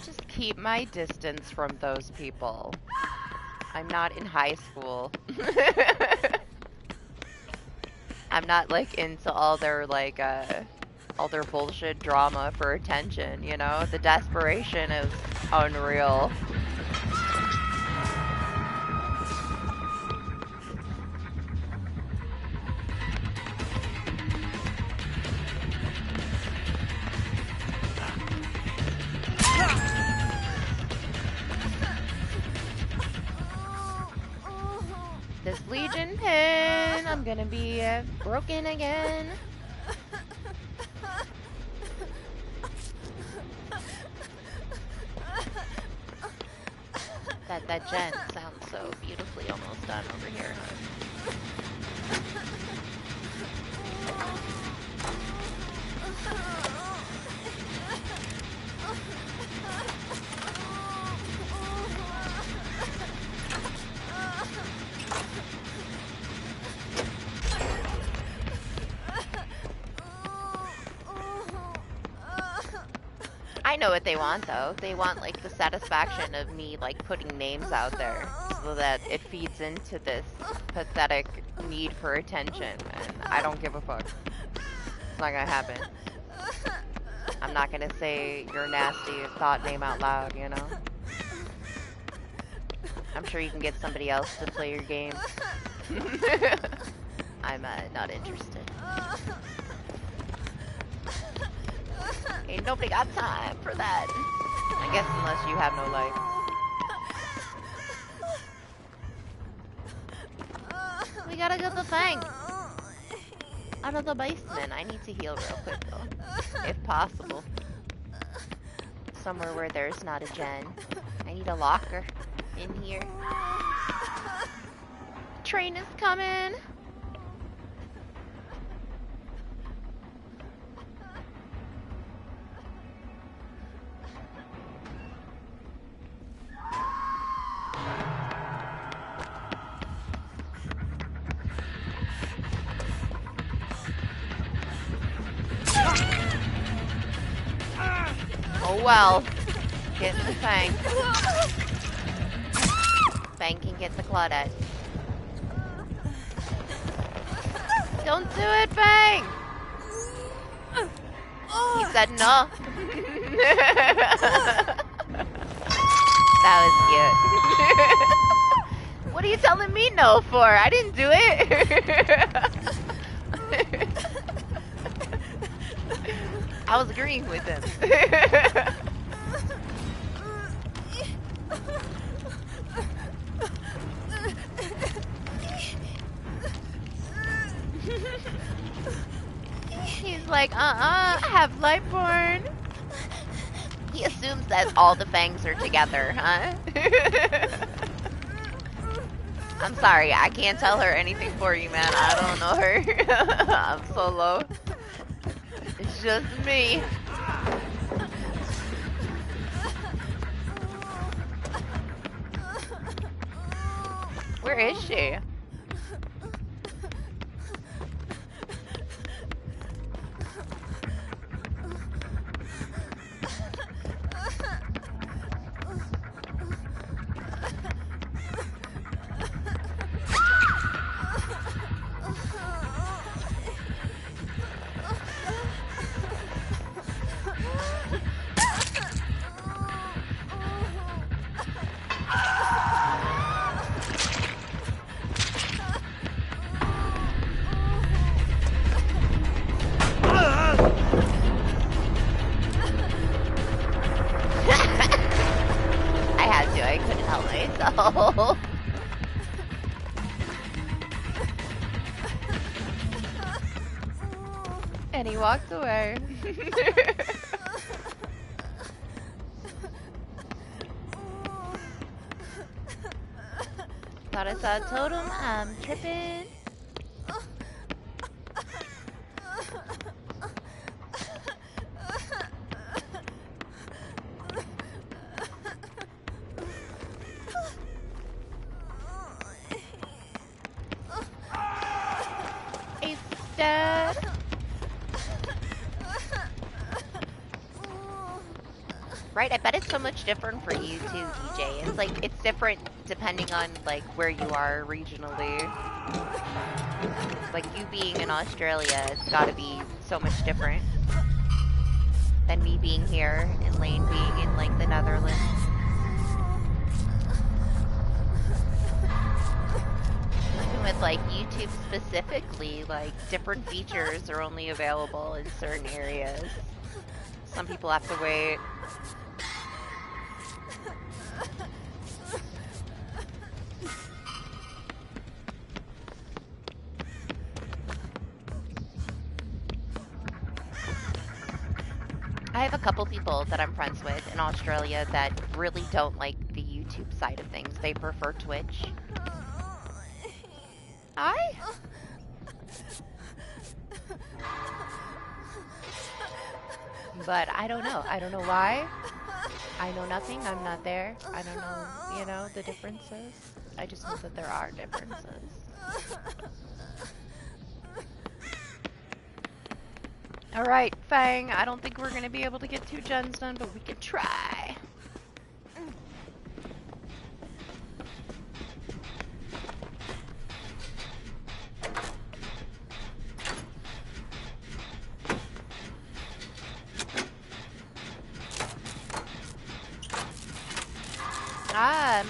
Just keep my distance from those people. I'm not in high school. I'm not, like, into all their, like, all their bullshit drama for attention, you know? The desperation is unreal. This Legion pin, I'm gonna be broken again. That gen sounds so beautifully almost done over here, huh? I know what they want, though. They want, like, the satisfaction of me, like, putting names out there so that it feeds into this pathetic need for attention, and I don't give a fuck. It's not gonna happen. I'm not gonna say your nasty thought name out loud, you know? I'm sure you can get somebody else to play your game. I'm not interested. Ain't nobody got time for that. I guess unless you have no life. We gotta get the Fang out of the basement. I need to heal real quick though, if possible. Somewhere where there's not a gen. I need a locker in here. Train is coming. Oh well, get the Fang. Fang can get the Claudette. Don't do it, Fang! He said no. That was cute. What are you telling me no for? I didn't do it. I was agreeing with him. He's like, have Lightborn. He assumes that all the Fangs are together, huh? I'm sorry, I can't tell her anything for you, man. I don't know her. I'm so low. It's just me. Where is she? And he walked away. Thought I saw a totem. I'm tripping. Dad. Right, I bet it's so much different for you too, DJ. It's like, it's different depending on, like, where you are regionally. Like, you being in Australia, it's gotta be so much different than me being here and Lane being in, like, the Netherlands. Even with, like, YouTube specifically, like, different features are only available in certain areas. Some people have to wait. I have a couple people that I'm friends with in Australia that really don't like the YouTube side of things. They prefer Twitch. But I don't know. I don't know why. I know nothing. I'm not there. I don't know, you know, the differences. I just know that there are differences. Alright, Fang. I don't think we're going to be able to get 2 gens done, but we can try.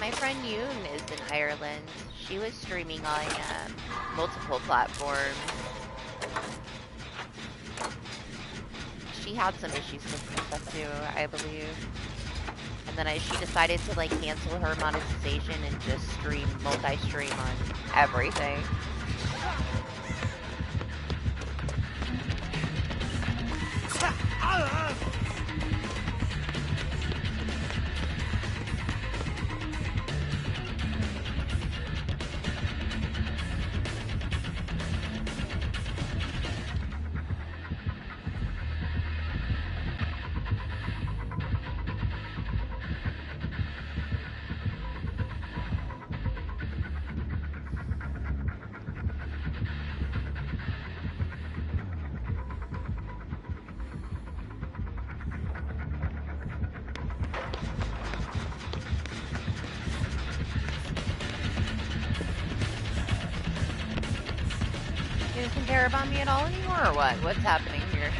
My friend Yoon is in Ireland. She was streaming on multiple platforms. She had some issues with some stuff too, I believe. And then she decided to like cancel her monetization and just stream, multi-stream on everything. You doesn't care about me at all anymore, or what? What's happening here?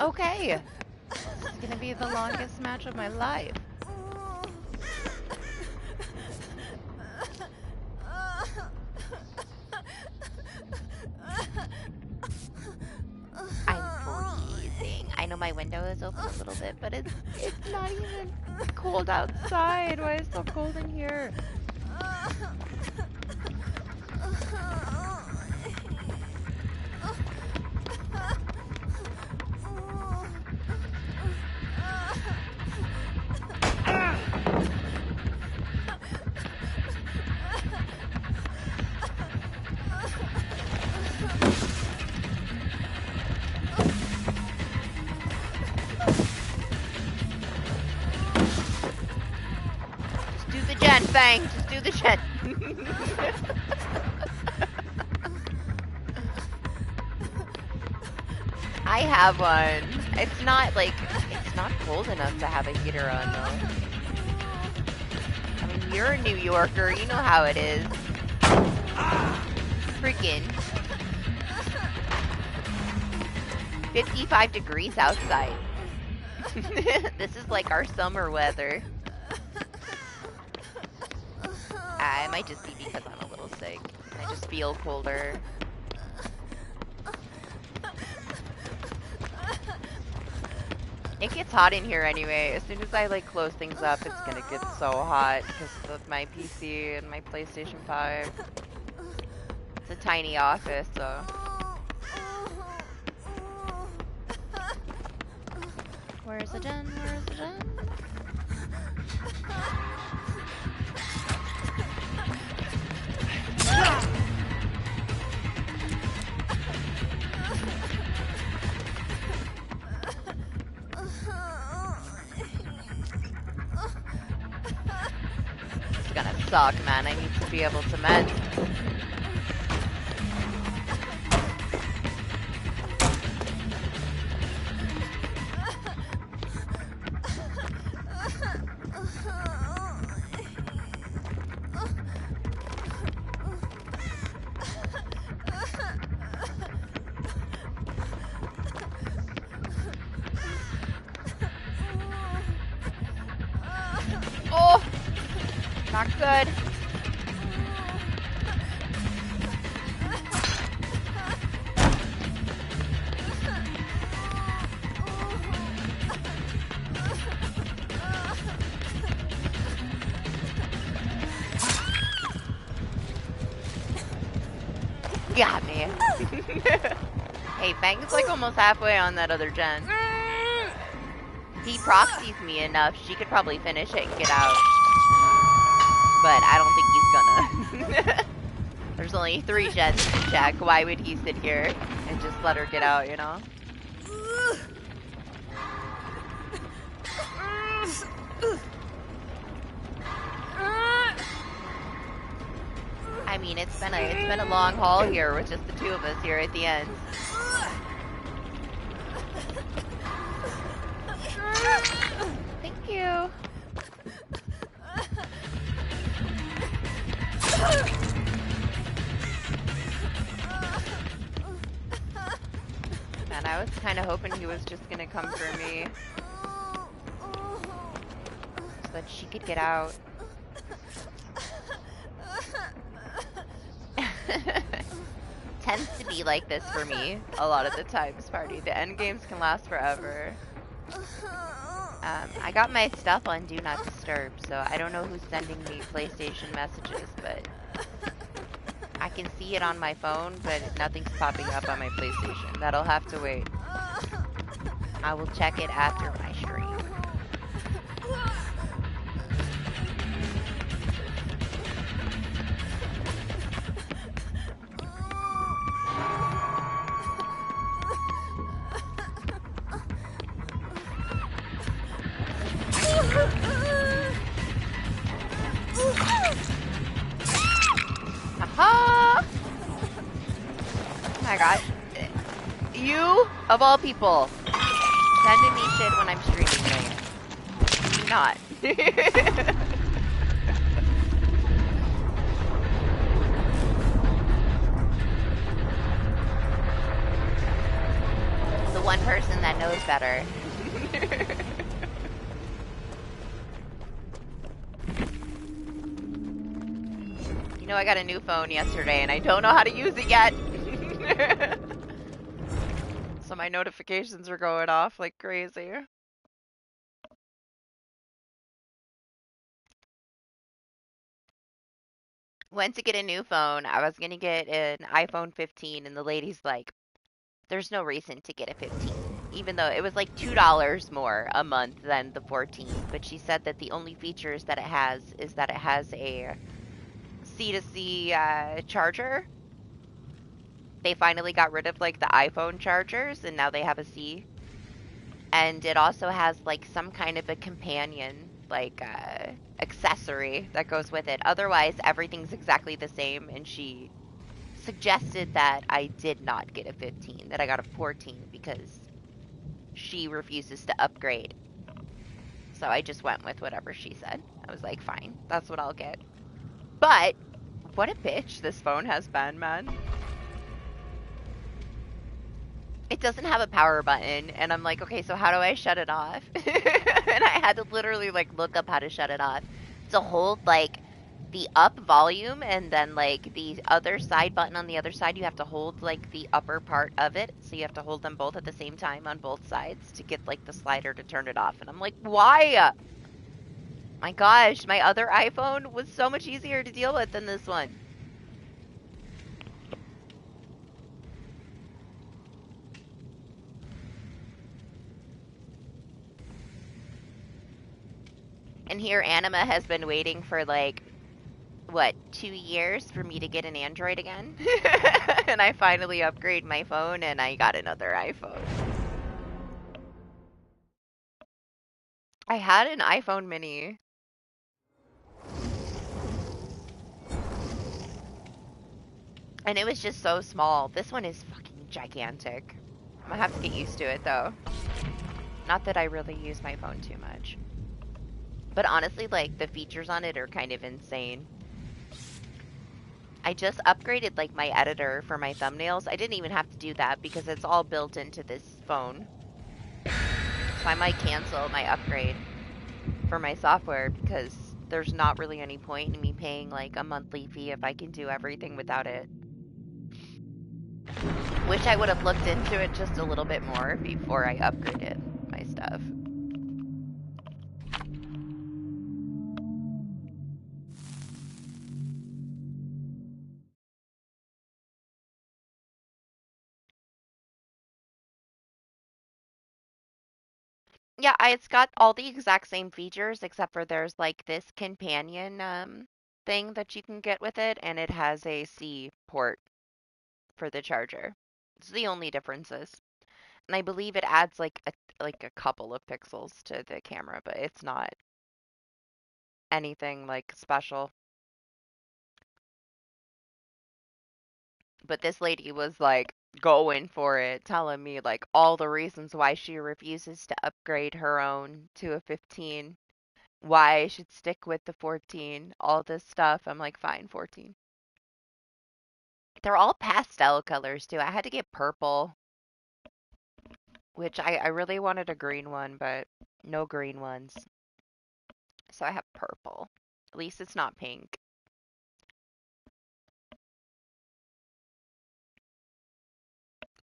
Okay. This is gonna be the longest match of my life. I know my window is open a little bit, but it's not even cold outside. Why is it so cold in here? Bang, just do the gen. I have one. It's not like, it's not cold enough to have a heater on though. I mean, you're a New Yorker, you know how it is. Freaking 55 degrees outside. This is like our summer weather. It might just be because I'm a little sick. I just feel colder. It gets hot in here anyway. As soon as I like close things up, it's gonna get so hot because of my PC and my PlayStation 5. It's a tiny office, so. Where's the gen? Where's the gen? suck, man. I need to be able to mend. Oh! Not good. Got me. Hey, Fang's like almost halfway on that other gen. He proxies me enough, she could probably finish it and get out. But I don't think he's gonna. There's only 3 gens to check. Why would he sit here and just let her get out, you know? I mean, it's been a long haul here with just the 2 of us here at the end. Thank you. Man, I was kind of hoping he was just gonna come for me so that she could get out. Tends to be like this for me a lot of the times, party. The end games can last forever. I got my stuff on Do Not Disturb, so I don't know who's sending me PlayStation messages, but I can see it on my phone, but nothing's popping up on my PlayStation. That'll have to wait. I will check it after my stream. Aha! Oh my gosh. You, of all people, sending me shit when I'm streaming. Do not. The one person that knows better. You know, I got a new phone yesterday and I don't know how to use it yet. So my notifications are going off like crazy. Went to get a new phone. I was gonna get an iPhone 15 and the lady's like, there's no reason to get a 15. Even though it was like $2 more a month than the 14. But she said that the only features that it has is that it has a C-to-C charger. They finally got rid of like the iPhone chargers and now they have a C. And it also has like some kind of a companion like accessory that goes with it. Otherwise, everything's exactly the same. And she suggested that I did not get a 15, that I got a 14 because she refuses to upgrade. So I just went with whatever she said. I was like, fine, that's what I'll get. But what a bitch this phone has been, man. It doesn't have a power button, and I'm like, okay, so how do I shut it off? And I had to literally like look up how to shut it off. To hold like the up volume and then like the other side button on the other side, you have to hold like the upper part of it. So you have to hold them both at the same time on both sides to get like the slider to turn it off. And I'm like, why? My gosh, my other iPhone was so much easier to deal with than this one. And here Anima has been waiting for like, what, 2 years for me to get an Android again? And I finally upgrade my phone and I got another iPhone. I had an iPhone mini. And it was just so small. This one is fucking gigantic. I'm gonna have to get used to it though. Not that I really use my phone too much. But honestly, like, the features on it are kind of insane. I just upgraded, like, my editor for my thumbnails. I didn't even have to do that because it's all built into this phone. So I might cancel my upgrade for my software because there's not really any point in me paying, like, a monthly fee if I can do everything without it. Wish I would have looked into it just a little bit more before I upgraded my stuff. Yeah, it's got all the exact same features except for there's like this companion thing that you can get with it, and it has a C port for the charger. It's the only differences. And I believe it adds like a couple of pixels to the camera, but it's not anything like special. But this lady was like going for it, telling me like all the reasons why she refuses to upgrade her own to a 15. Why I should stick with the 14, all this stuff. I'm like, fine, 14. They're all pastel colors too. I had to get purple, which I really wanted a green one, but no green ones. So I have purple. At least it's not pink.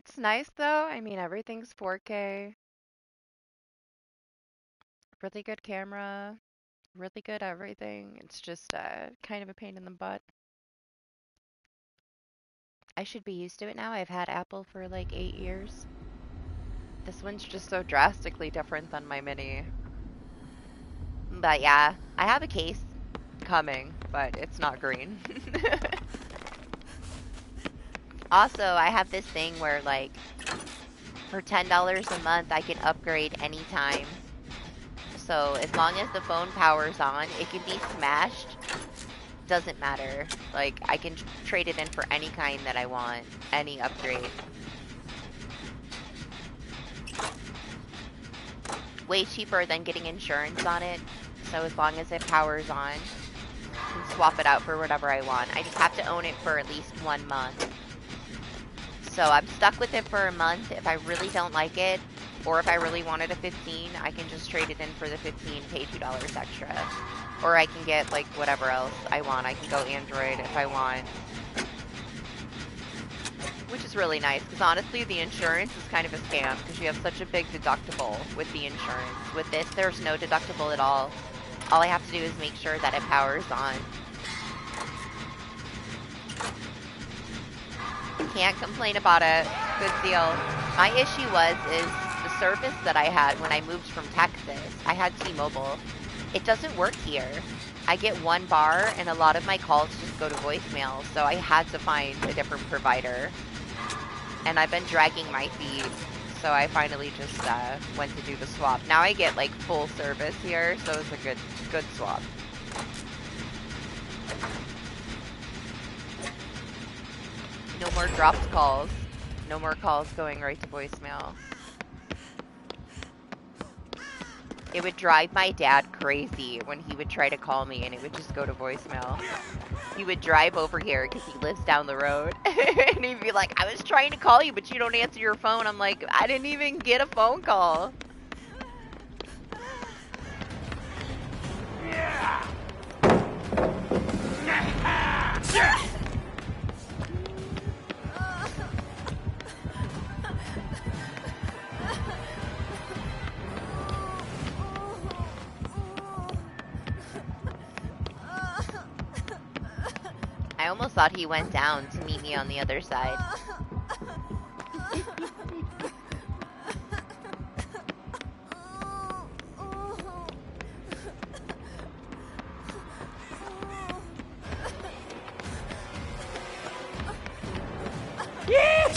It's nice though. I mean, everything's 4K. Really good camera. Really good everything. It's just kind of a pain in the butt. I should be used to it now. I've had Apple for like 8 years. This one's just so drastically different than my Mini. But yeah, I have a case coming, but it's not green. Also, I have this thing where like for $10 a month I can upgrade anytime. So as long as the phone powers on, it can be smashed. Doesn't matter. Like I can trade it in for any kind that I want, any upgrade. Way cheaper than getting insurance on it. So as long as it powers on, I can swap it out for whatever I want. I just have to own it for at least 1 month. So I'm stuck with it for a month. If I really don't like it, or if I really wanted a 15, I can just trade it in for the 15, pay $2 extra. Or I can get like whatever else I want. I can go Android if I want. Which is really nice, because honestly the insurance is kind of a scam, because you have such a big deductible with the insurance. With this, there's no deductible at all. All I have to do is make sure that it powers on. Can't complain about it. Good deal. My issue is the service that I had when I moved from Texas. I had T-Mobile. It doesn't work here. I get 1 bar, and a lot of my calls just go to voicemail, so I had to find a different provider. And I've been dragging my feet, so I finally just went to do the swap. Now I get like full service here, so it's a good swap. No more dropped calls. No more calls going right to voicemail. It would drive my dad crazy when he would try to call me and it would just go to voicemail. He would drive over here because he lives down the road. And he'd be like, I was trying to call you, but you don't answer your phone. I'm like, I didn't even get a phone call. Yeah. I almost thought he went down to meet me on the other side.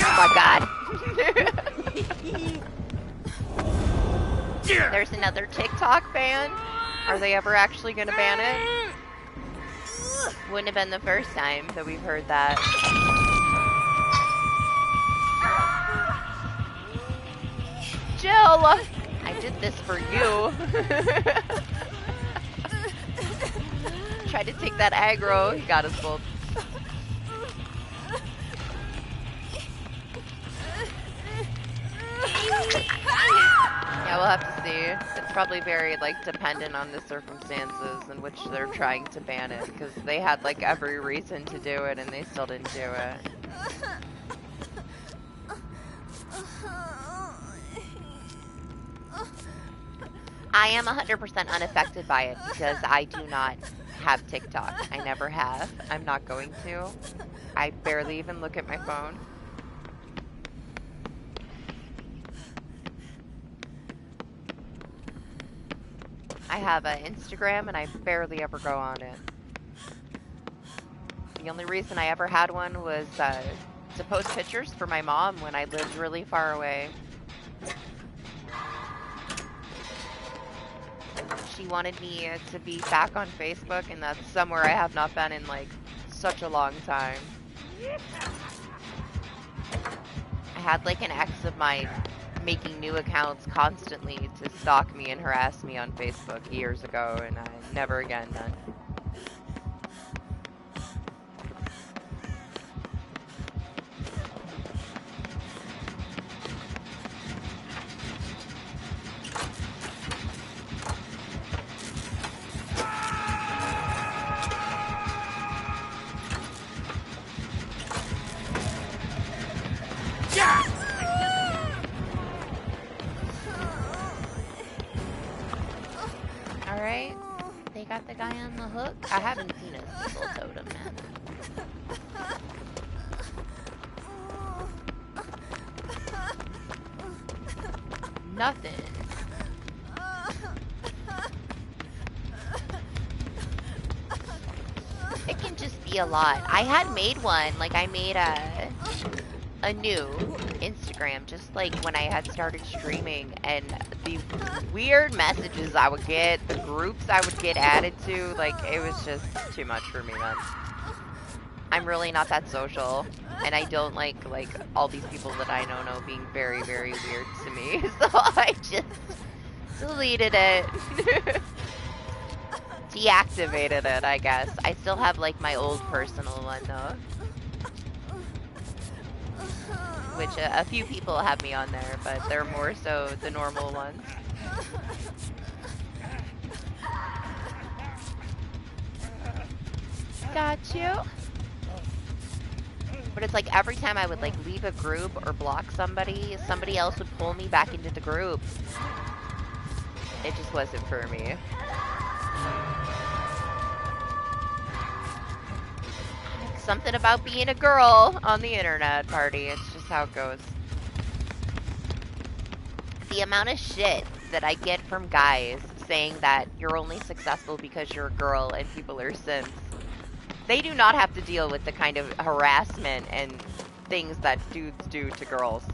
Oh my god. There's another TikTok ban. Are they ever actually gonna ban it? Wouldn't have been the first time that we've heard that. Chill! I did this for you. Tried to take that aggro. He got us both. Yeah, we'll have to see. It's probably very, like, dependent on the circumstances in which they're trying to ban it, because they had, like, every reason to do it, and they still didn't do it. I am 100% unaffected by it, because I do not have TikTok. I never have. I'm not going to. I barely even look at my phone. I have an Instagram and I barely ever go on it. The only reason I ever had one was to post pictures for my mom when I lived really far away. She wanted me to be back on Facebook, and that's somewhere I have not been in like such a long time. I had like an ex of mine making new accounts constantly to stalk me and harass me on Facebook years ago, and I never again done. Alright, they got the guy on the hook. I haven't seen a single totem, man. Nothing. It can just be a lot. I had made one, like I made a new Instagram just like when I had started streaming, and the weird messages I would get, the groups I would get added to, like it was just too much for me, man. I'm really not that social, and I don't like all these people that I know being very, very weird to me, so I just deleted it. Deactivated it, I guess. I still have like my old personal one though, which a few people have me on there, but they're more so the normal ones. Got you. But it's like every time I would like leave a group or block somebody, somebody else would pull me back into the group. It just wasn't for me. Something about being a girl on the internet party. It's just how it goes. The amount of shit that I get from guys saying that you're only successful because you're a girl and people are simps. They do not have to deal with the kind of harassment and things that dudes do to girls.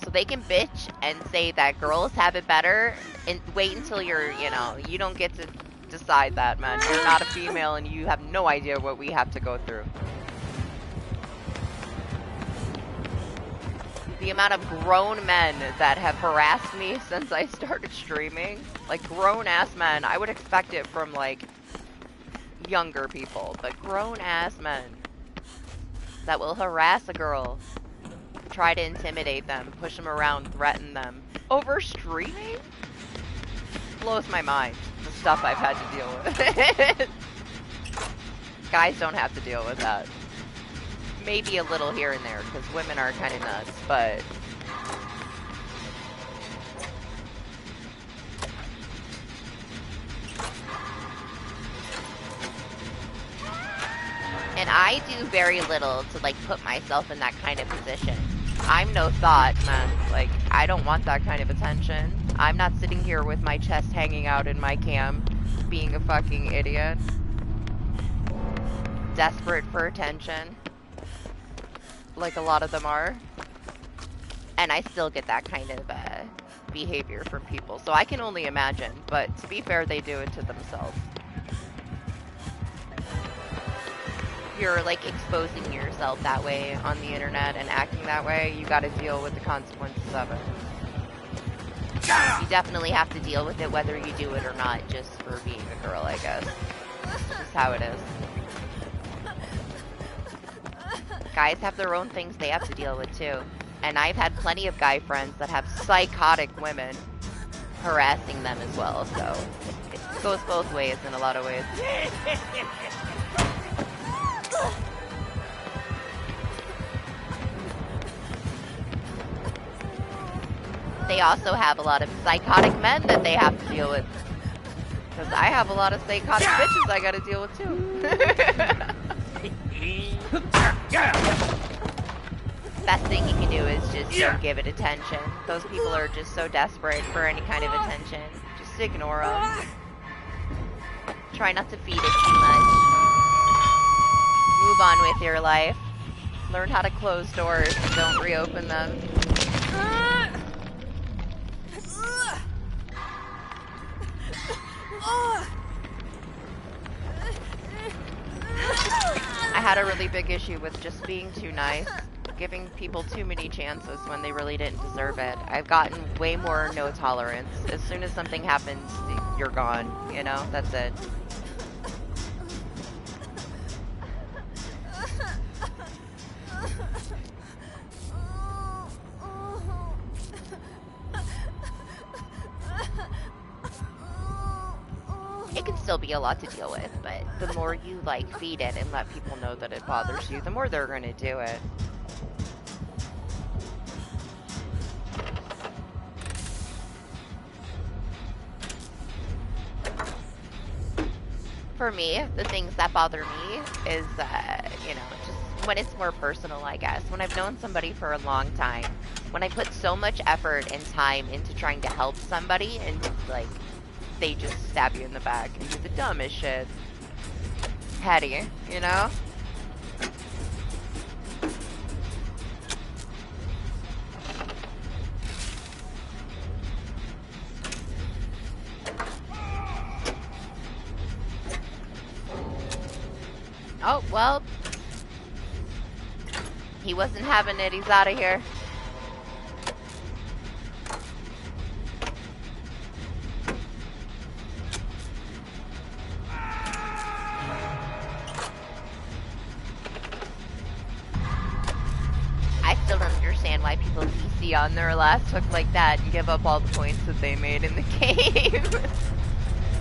So they can bitch and say that girls have it better, and wait until you're, you know, you don't get to decide that, man. You're not a female and you have no idea what we have to go through. The amount of grown men that have harassed me since I started streaming, like grown ass men, I would expect it from like younger people, but grown ass men that will harass a girl, try to intimidate them, push them around, threaten them over streaming, blows my mind. The stuff I've had to deal with. Guys don't have to deal with that. Maybe a little here and there, because women are kind of nuts, but and I do very little to like put myself in that kind of position. I'm no thought, man. Like, I don't want that kind of attention. I'm not sitting here with my chest hanging out in my cam, being a fucking idiot. Desperate for attention. Like a lot of them are. And I still get that kind of behavior from people. So I can only imagine. But to be fair, they do it to themselves. You're like exposing yourself that way on the internet and acting that way, you gotta deal with the consequences of it. You definitely have to deal with it whether you do it or not, just for being a girl, I guess. It's just how it is. Guys have their own things they have to deal with too. And I've had plenty of guy friends that have psychotic women harassing them as well, so it goes both ways in a lot of ways. They also have a lot of psychotic men that they have to deal with. Because I have a lot of psychotic bitches I gotta deal with too. Best thing you can do is just don't give it attention. Those people are just so desperate for any kind of attention. Just ignore them. Try not to feed it too much. Move on with your life. Learn how to close doors and don't reopen them. I had a really big issue with just being too nice, giving people too many chances when they really didn't deserve it. I've gotten way more no tolerance. As soon as something happens, you're gone, you know? That's it. It can still be a lot to deal with, but the more you like feed it and let people know that it bothers you, the more they're going to do it. For me, the things that bother me is, you know, just when it's more personal, I guess. When I've known somebody for a long time, when I put so much effort and time into trying to help somebody and, like, they just stab you in the back and do the dumbest shit. Petty, you know? Oh, well. He wasn't having it. He's out of here. Why people PC on their last hook like that and give up all the points that they made in the game.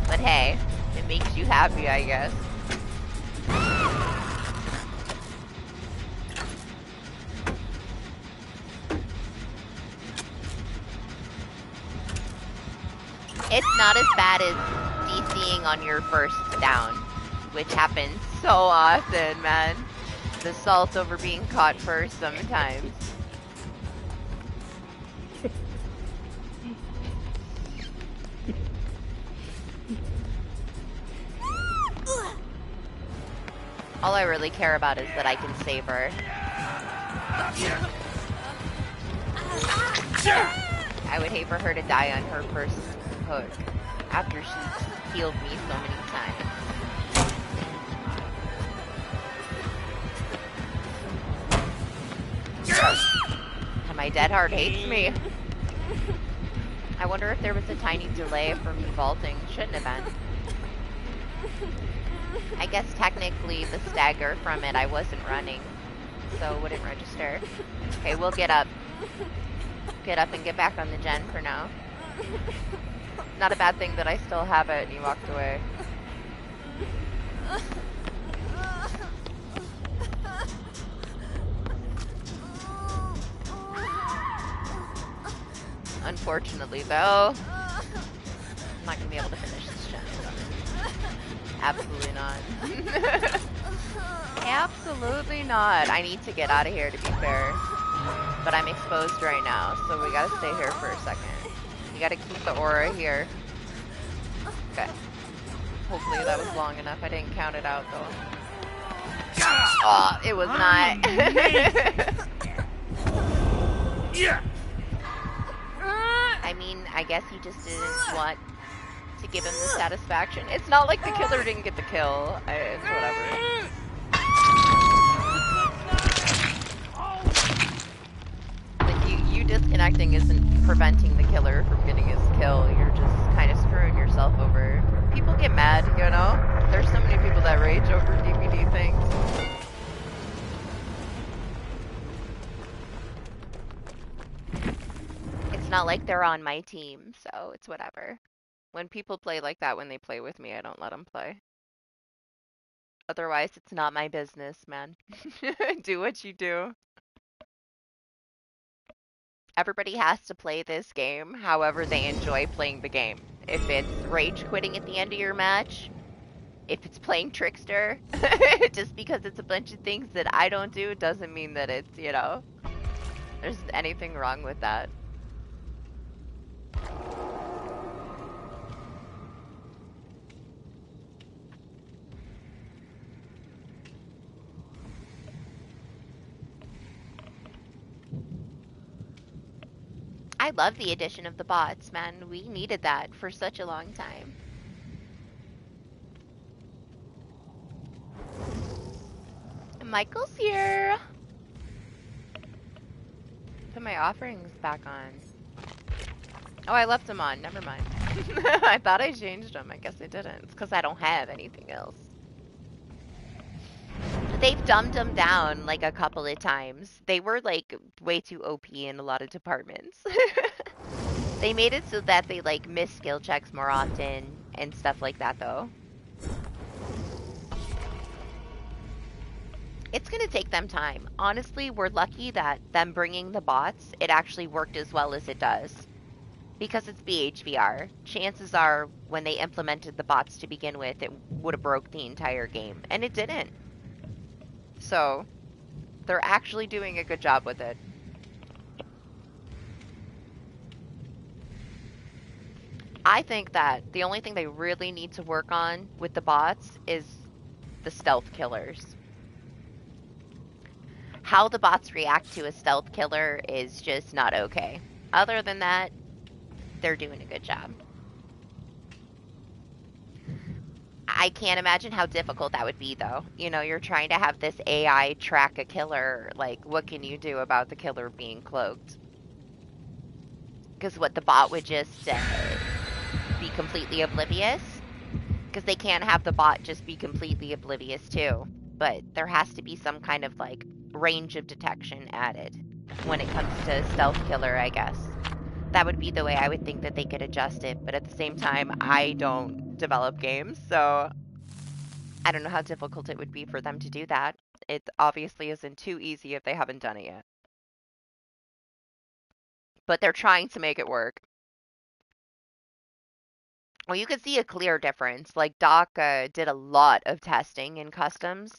But hey, it makes you happy, I guess. It's not as bad as DCing on your first down, which happens so often, man. The salt over being caught first sometimes. All I really care about is that I can save her. I would hate for her to die on her first hook after she's healed me so many times. And my dead heart hates me. I wonder if there was a tiny delay from me vaulting. Shouldn't have been. I guess technically the stagger from it I wasn't running, so it wouldn't register. Okay, we'll get up. Get up and get back on the gen for now. Not a bad thing that I still have it and you walked away. Unfortunately though, I'm not going to be able to finish this gen. Absolutely not. Absolutely not. I need to get out of here, to be fair. But I'm exposed right now, so we gotta stay here for a second. You gotta keep the aura here. Okay. Hopefully that was long enough. I didn't count it out, though. Oh, it was not. I mean, I guess he just didn't want to give him the satisfaction. It's not like the killer didn't get the kill. It's whatever. Like, you disconnecting isn't preventing the killer from getting his kill, you're just kind of screwing yourself over. People get mad, you know? There's so many people that rage over DBD things. It's not like they're on my team, so it's whatever. When people play like that when they play with me, I don't let them play. Otherwise, it's not my business, man. Do what you do. Everybody has to play this game however they enjoy playing the game. If it's rage quitting at the end of your match, if it's playing Trickster, just because it's a bunch of things that I don't do doesn't mean that it's, you know, there's anything wrong with that. I love the addition of the bots, man. We needed that for such a long time. Michael's here. Put my offerings back on. Oh, I left them on. Never mind. I thought I changed them. I guess I didn't. It's because I don't have anything else. They've dumbed them down like a couple of times. They were like way too OP in a lot of departments. They made it so that they like miss skill checks more often and stuff like that though. It's gonna take them time. Honestly, we're lucky that them bringing the bots, it actually worked as well as it does. Because it's BHVR. Chances are when they implemented the bots to begin with, it would have broke the entire game. And it didn't. So, they're actually doing a good job with it. I think that the only thing they really need to work on with the bots is the stealth killers. How the bots react to a stealth killer is just not okay. Other than that, they're doing a good job. I can't imagine how difficult that would be, though. You know, you're trying to have this AI track a killer. Like, what can you do about the killer being cloaked? Because what, the bot would just be completely oblivious? Because they can't have the bot just be completely oblivious, too. But there has to be some kind of, like, range of detection added when it comes to stealth killer, I guess. That would be the way I would think that they could adjust it. But at the same time, I don't develop games, so I don't know how difficult it would be for them to do that. It obviously isn't too easy if they haven't done it yet. But they're trying to make it work. Well, you could see a clear difference. Like, Doc did a lot of testing in customs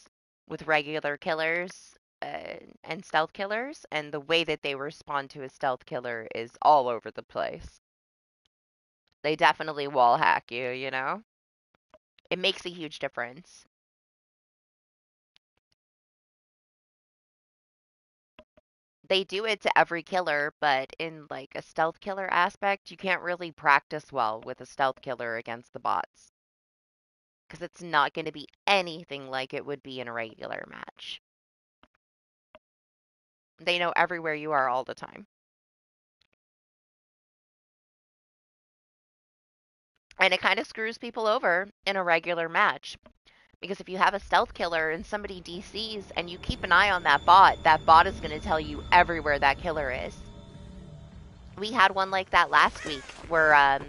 with regular killers and stealth killers, and the way that they respond to a stealth killer is all over the place. They definitely wall hack you, you know? It makes a huge difference. They do it to every killer, but in like a stealth killer aspect, you can't really practice well with a stealth killer against the bots. Because it's not going to be anything like it would be in a regular match. They know everywhere you are all the time. And it kind of screws people over in a regular match. Because if you have a stealth killer and somebody DCs and you keep an eye on that bot is going to tell you everywhere that killer is. We had one like that last week where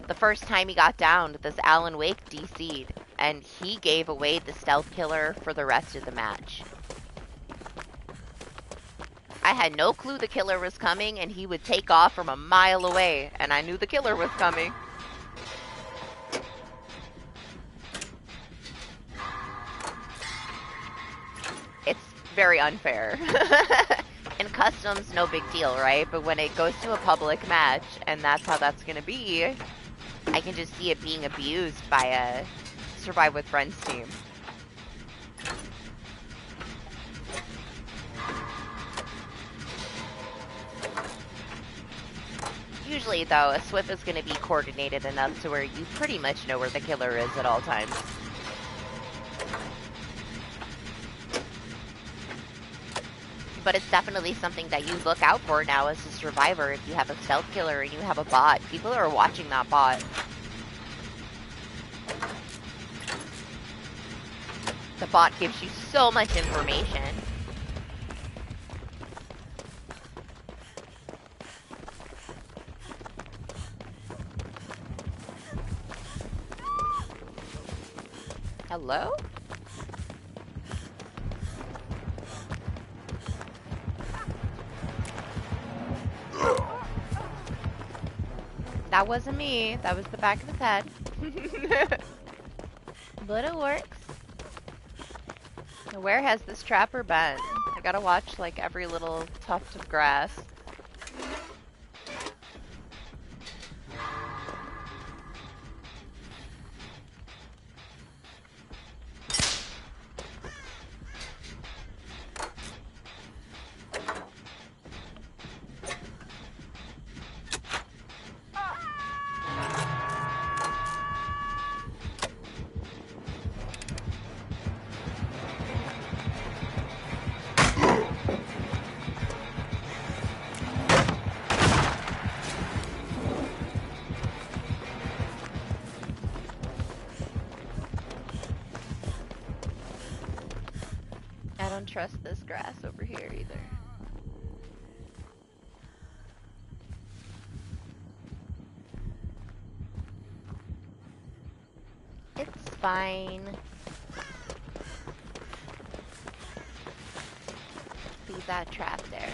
the first time he got downed, this Alan Wake DC'd, and he gave away the stealth killer for the rest of the match. I had no clue the killer was coming, and he would take off from a mile away, and I knew the killer was coming. It's very unfair. In customs, no big deal, right? But when it goes to a public match, and that's how that's gonna be, I can just see it being abused by a Survive with Friends team. Usually, though, a SWIP is going to be coordinated enough to where you pretty much know where the killer is at all times. But it's definitely something that you look out for now as a survivor if you have a stealth killer and you have a bot. People are watching that bot. The bot gives you so much information. Hello? That wasn't me. That was the back of his head. But it works. Where has this trapper been? I gotta watch like every little tuft of grass. I don't trust this grass over here either. It's fine. Leave that trap there.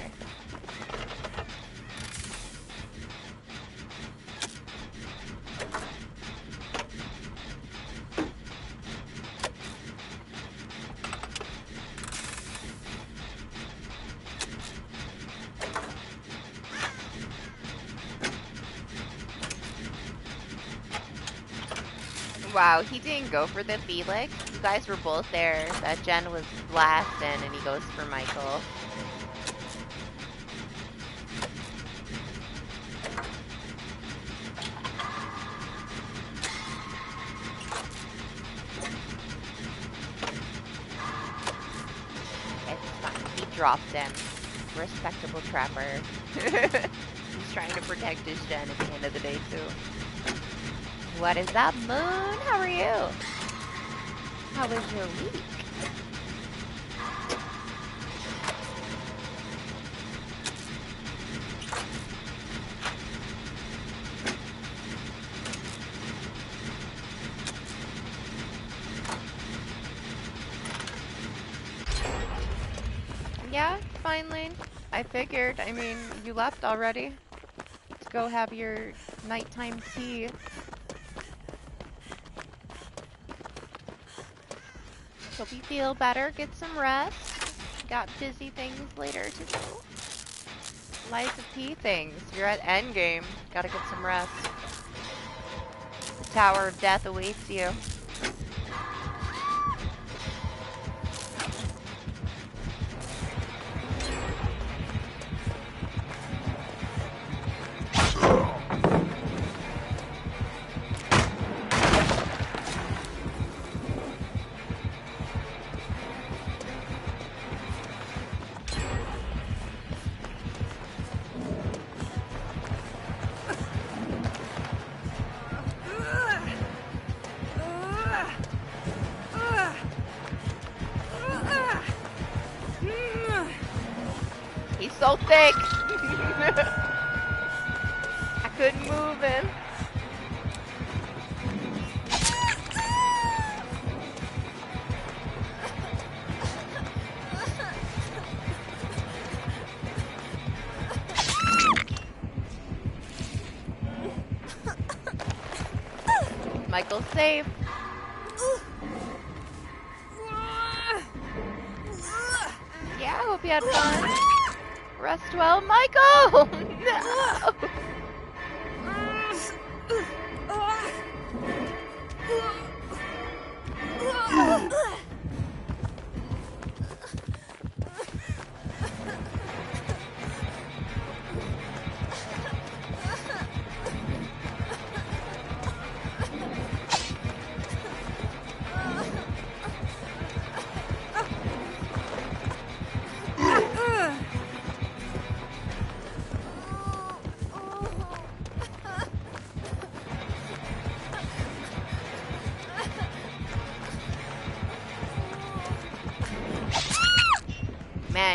Wow, he didn't go for the Felix. You guys were both there. That Jen was last in, and he goes for Michael. It's fine. He dropped him. Respectable trapper. He's trying to protect his Jen at the end of the day, too. What is up, Moon? How are you? How was your week? Yeah, fine, Lane. I figured. I mean, you left already. Let's go have your nighttime tea. Hope you feel better, get some rest. Got busy things later to do. Lies of P things. You're at endgame. Gotta get some rest. The Tower of Death awaits you. So thick. I couldn't move him. Michael's safe. Yeah, I hope you had fun. Rest well, Michael! No!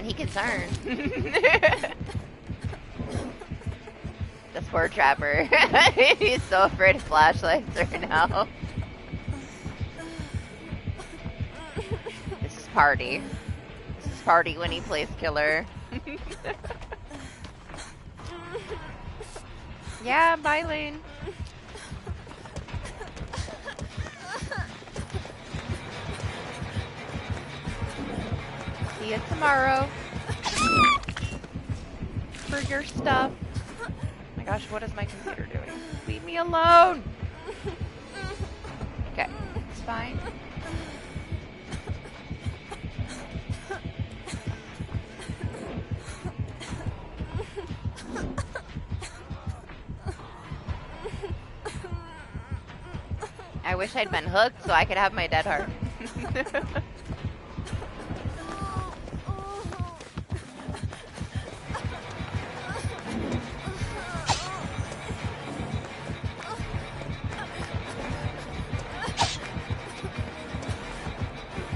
Man, he can turn. This poor trapper. He's so afraid of flashlights right now. This is party. This is party when he plays killer. Yeah, bye, Lane. See you tomorrow. For your stuff. Oh my gosh, what is my computer doing? Leave me alone! Okay, it's fine. I wish I'd been hooked so I could have my dead heart.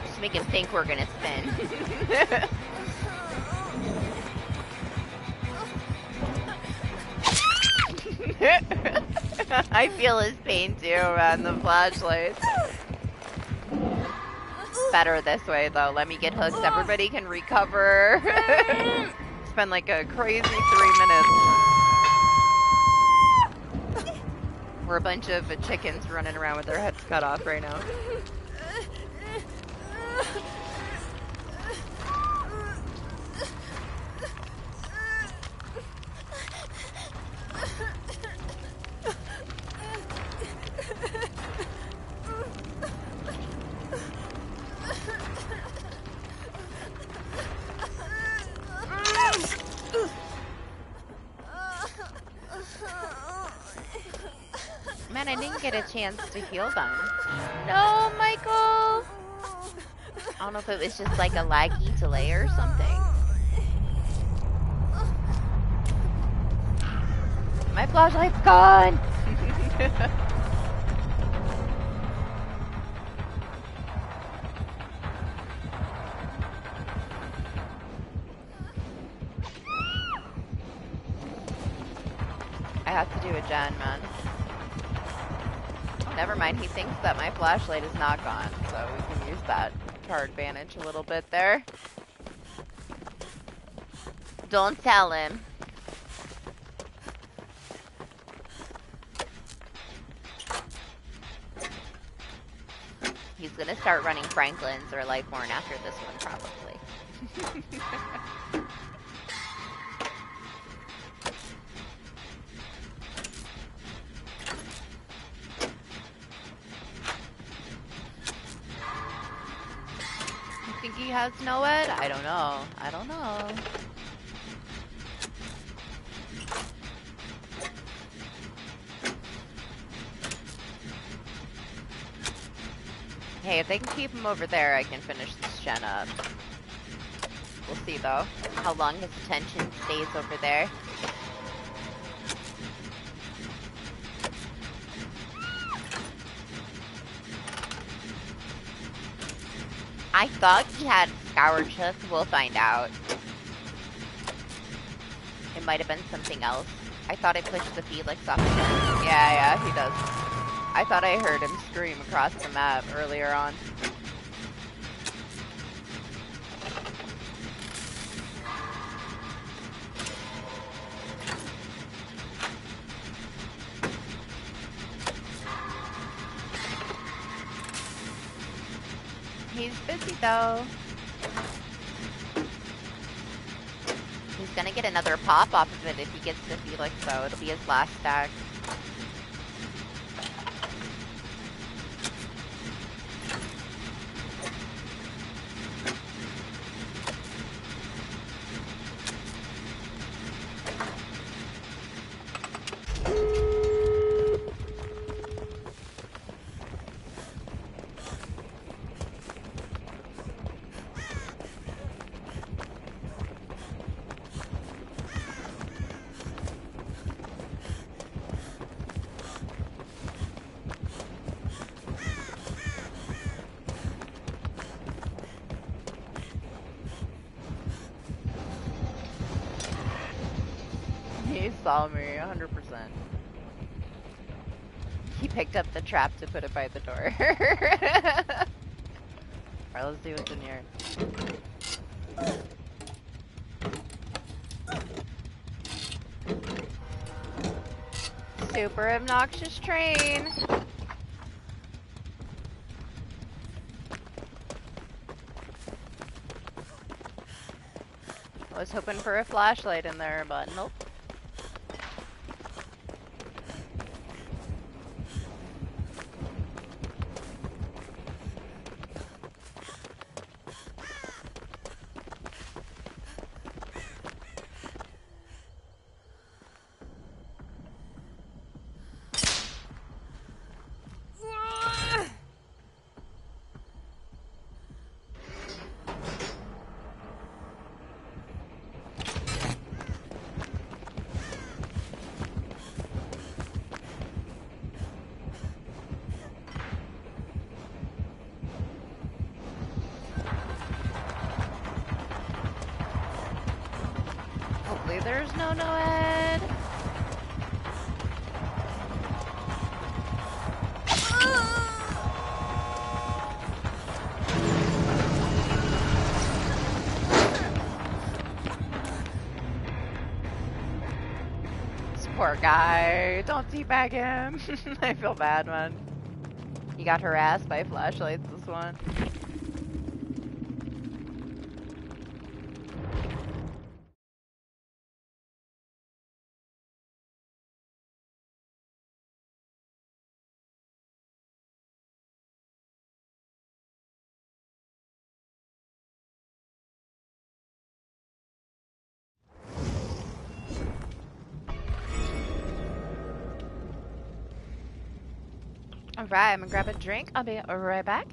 Just make him think we're gonna spin. I feel his pain too around the flashlights. Better this way though. Let me get hooked. Everybody can recover. It's been like a crazy 3 minutes. We're a bunch of chickens running around with their heads cut off right now. Man, I didn't get a chance to heal them. No, Michael! I don't know if it was just like a laggy delay or something. My flashlight's gone! I have to do a gen, man. Never mind, he thinks that my flashlight is not gone, so we can use that to our advantage a little bit there. Don't tell him. He's gonna start running Franklin's or Lightborn after this one, probably. He has no ed? I don't know. I don't know. Hey, if they can keep him over there, I can finish this gen up. We'll see though, how long his attention stays over there. I thought he had Scourge Hook. We'll find out. It might have been something else. I thought I pushed the Felix off the edge. Yeah, he does. I thought I heard him scream across the map earlier on. He's busy though. He's gonna get another pop off of it if he gets the Felix though. It'll be his last stack. He saw me, 100%. He picked up the trap to put it by the door. Alright, let's see what's in here. Super obnoxious train. I was hoping for a flashlight in there, but nope. Hopefully there's no Noed. This poor guy. Don't teabag him. I feel bad, man. He got harassed by flashlights, this one. Alright, I'm gonna grab a drink. I'll be right back.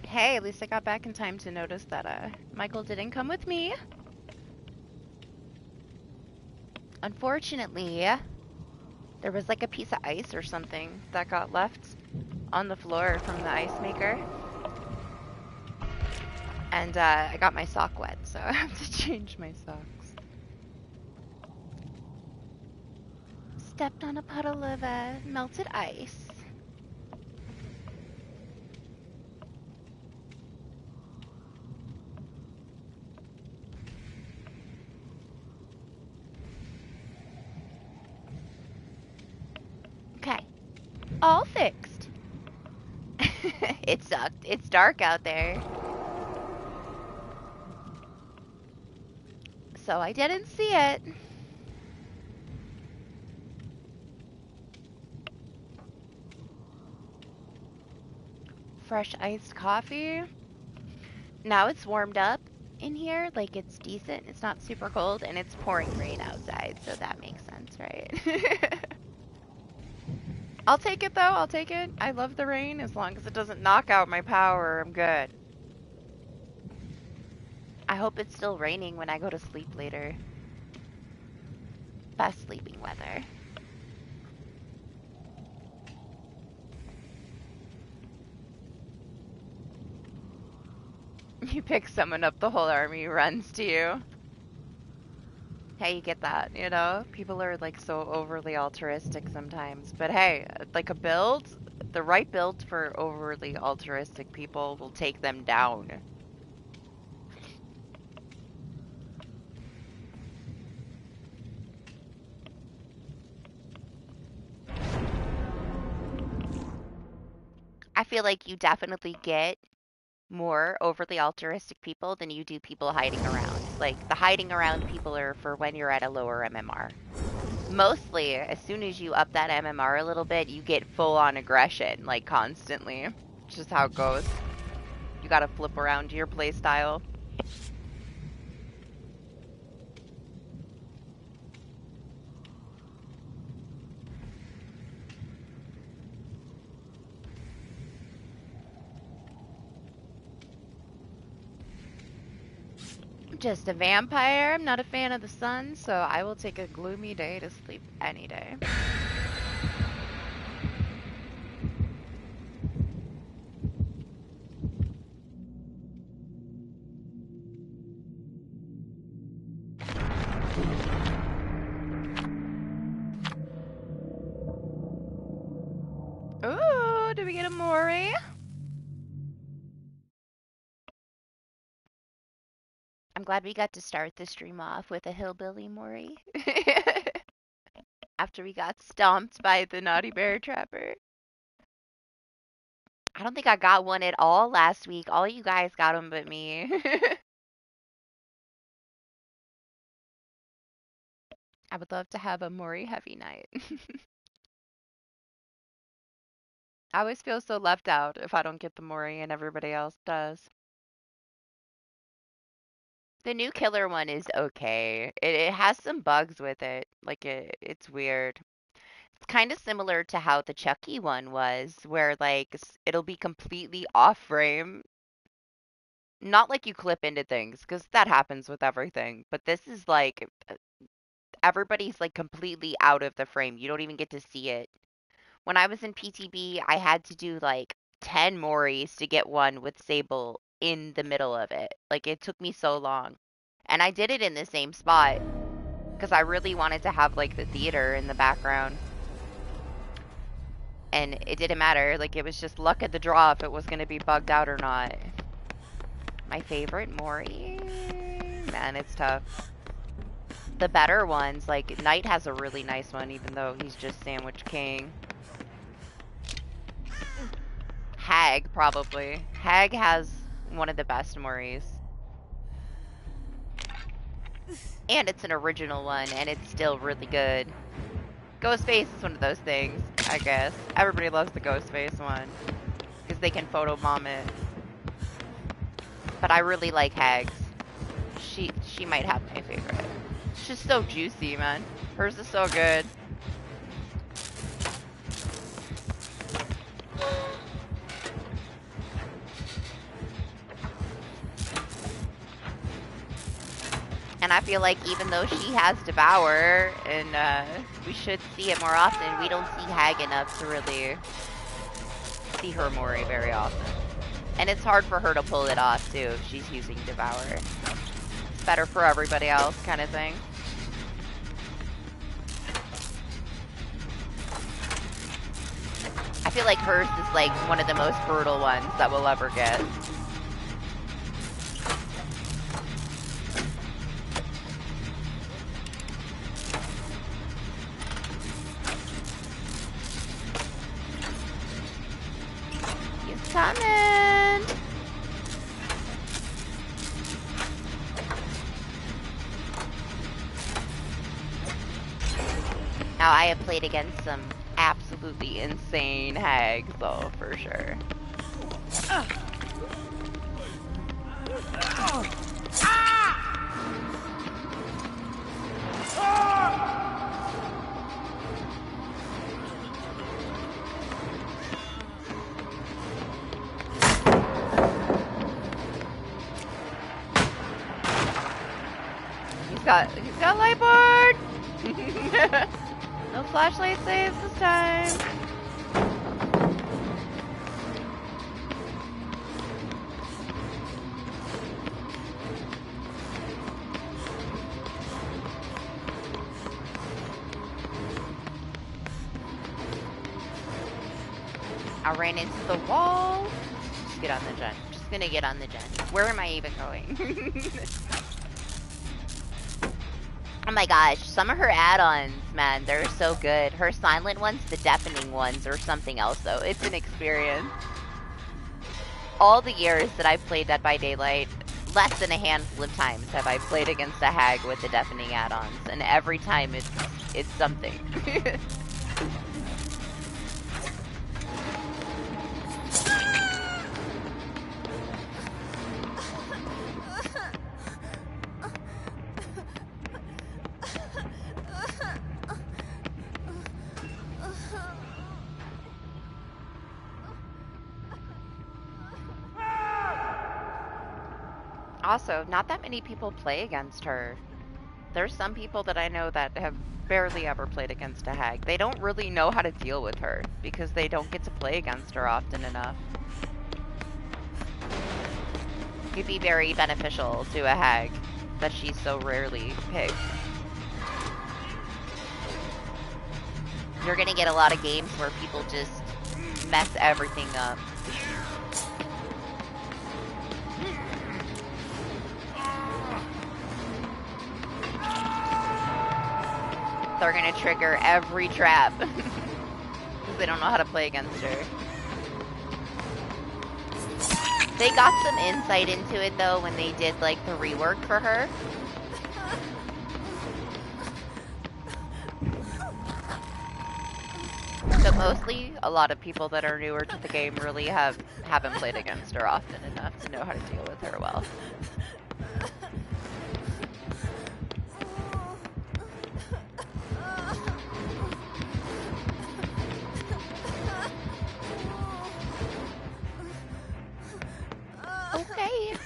Hey, at least I got back in time to notice that Michael didn't come with me. Unfortunately, there was like a piece of ice or something that got left on the floor from the ice maker. And I got my sock wet, so I have to change my socks. Stepped on a puddle of melted ice. Okay. all fixed. It sucked. It's dark out there. So I didn't see it. Fresh iced coffee. Now it's warmed up in here. Like, it's decent. It's not super cold, and it's pouring rain outside, so that makes sense, right? I'll take it, though. I'll take it. I love the rain. As long as it doesn't knock out my power, I'm good. I hope it's still raining when I go to sleep later. Best sleeping weather. You pick someone up, the whole army runs to you. Hey, you get that, you know? People are like so overly altruistic sometimes. But hey, like a build, the right build for overly altruistic people will take them down. I feel like you definitely get more overly altruistic people than you do people hiding around. Like, the hiding around people are for when you're at a lower MMR. Mostly, as soon as you up that MMR a little bit, you get full-on aggression, like, constantly. It's just how it goes. You gotta flip around to your playstyle. Just a vampire. I'm not a fan of the sun, so I will take a gloomy day to sleep any day. Ooh, do we get a Mori? I'm glad we got to start the stream off with a hillbilly Mori. After we got stomped by the naughty bear trapper. I don't think I got one at all last week. All you guys got them but me. I would love to have a Mori heavy night. I always feel so left out if I don't get the Mori and everybody else does. The new killer one is okay. It has some bugs with it. Like, it's weird. It's kind of similar to how the Chucky one was, where, like, it'll be completely off frame. Not like you clip into things, because that happens with everything. But this is like, everybody's, like, completely out of the frame. You don't even get to see it. When I was in PTB, I had to do, like, 10 Moris to get one with Sable in the middle of it. Like, it took me so long. And I did it in the same spot because I really wanted to have, like, the theater in the background. And it didn't matter. Like, it was just luck of the draw if it was going to be bugged out or not. My favorite Mori? Man, it's tough. The better ones, like, Knight has a really nice one, even though he's just Sandwich King. Hag, probably. Hag has one of the best Moris. And it's an original one, and it's still really good. Ghostface is one of those things, I guess. Everybody loves the Ghostface one, because they can photobomb it. But I really like Hag's. She might have my favorite. It's just so juicy, man. Hers is so good. And I feel like even though she has Devour, and we should see it more often, we don't see Hag enough to really see her Mori very often. And it's hard for her to pull it off, too, if she's using Devour. It's better for everybody else, kind of thing. I feel like hers is, like, one of the most brutal ones that we'll ever get. coming. Now, I have played against some absolutely insane hags, though, for sure. He's got light board. No flashlight saves this time. I ran into the wall. Just get on the gen. Just gonna get on the gen. Where am I even going? Oh my gosh, some of her add-ons, man, they're so good. Her silent ones, the deafening ones, or something else, though. It's an experience. All the years that I've played Dead by Daylight, less than a handful of times have I played against a hag with the deafening add-ons, and every time it's something. Also, not that many people play against her. There's some people that I know that have barely ever played against a hag. They don't really know how to deal with her because they don't get to play against her often enough. It'd be very beneficial to a hag that she's so rarely picked. You're gonna get a lot of games where people just mess everything up. They're gonna trigger every trap because they don't know how to play against her. They got some insight into it though when they did like the rework for her. But mostly, a lot of people that are newer to the game really haven't played against her often enough to know how to deal with her well. Okay.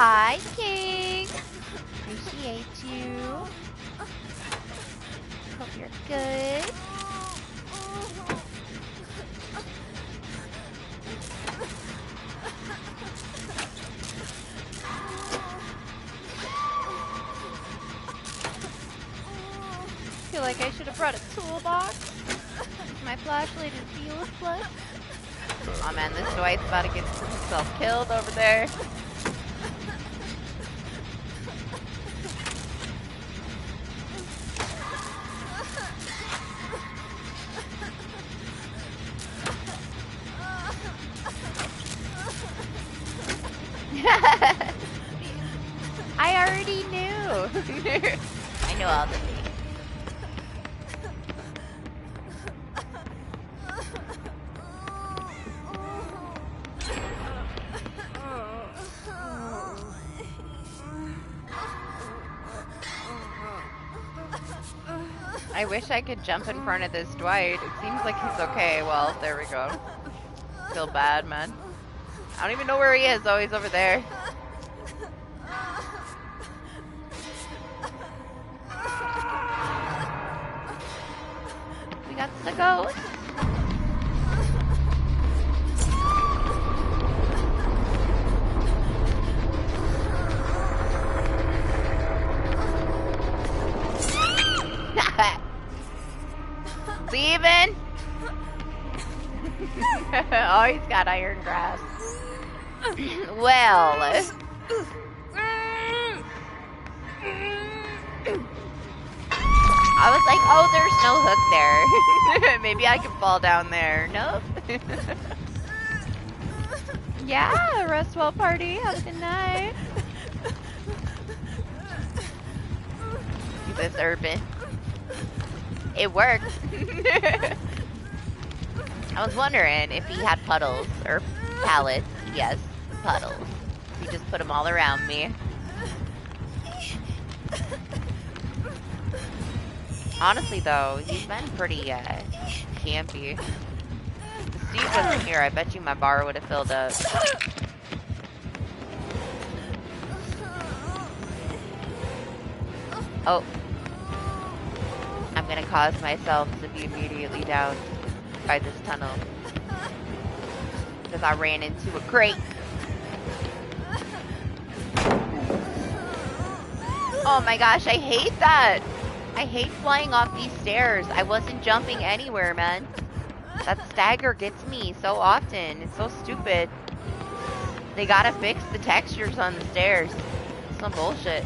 Hi, King. Appreciate you. Hope you're good. Feel like I should have brought a toolbox. My flashlight is useless. Oh man, this Dwight's about to get himself killed over there. I already knew. I know all the things. I wish I could jump in front of this Dwight. It seems like he's okay. Well, there we go. Feel bad, man. I don't even know where he is. Oh, he's over there. We got the ghost. Leaving. Oh, he's got iron grasp. Well. I was like, oh, there's no hook there. Maybe I can fall down there. Nope. Yeah, rest well party. Have a good night. This urban. It worked. I was wondering if he had puddles or pallets. Yes, puddles. He just put them all around me. Honestly, though, he's been pretty campy. If Steve wasn't here, I bet you my bar would have filled up. Oh. I'm gonna cause myself to be immediately down by this tunnel. Because I ran into a crate. Oh my gosh, I hate that. I hate flying off these stairs. I wasn't jumping anywhere, man. That stagger gets me so often. It's so stupid. They gotta fix the textures on the stairs. It's some bullshit.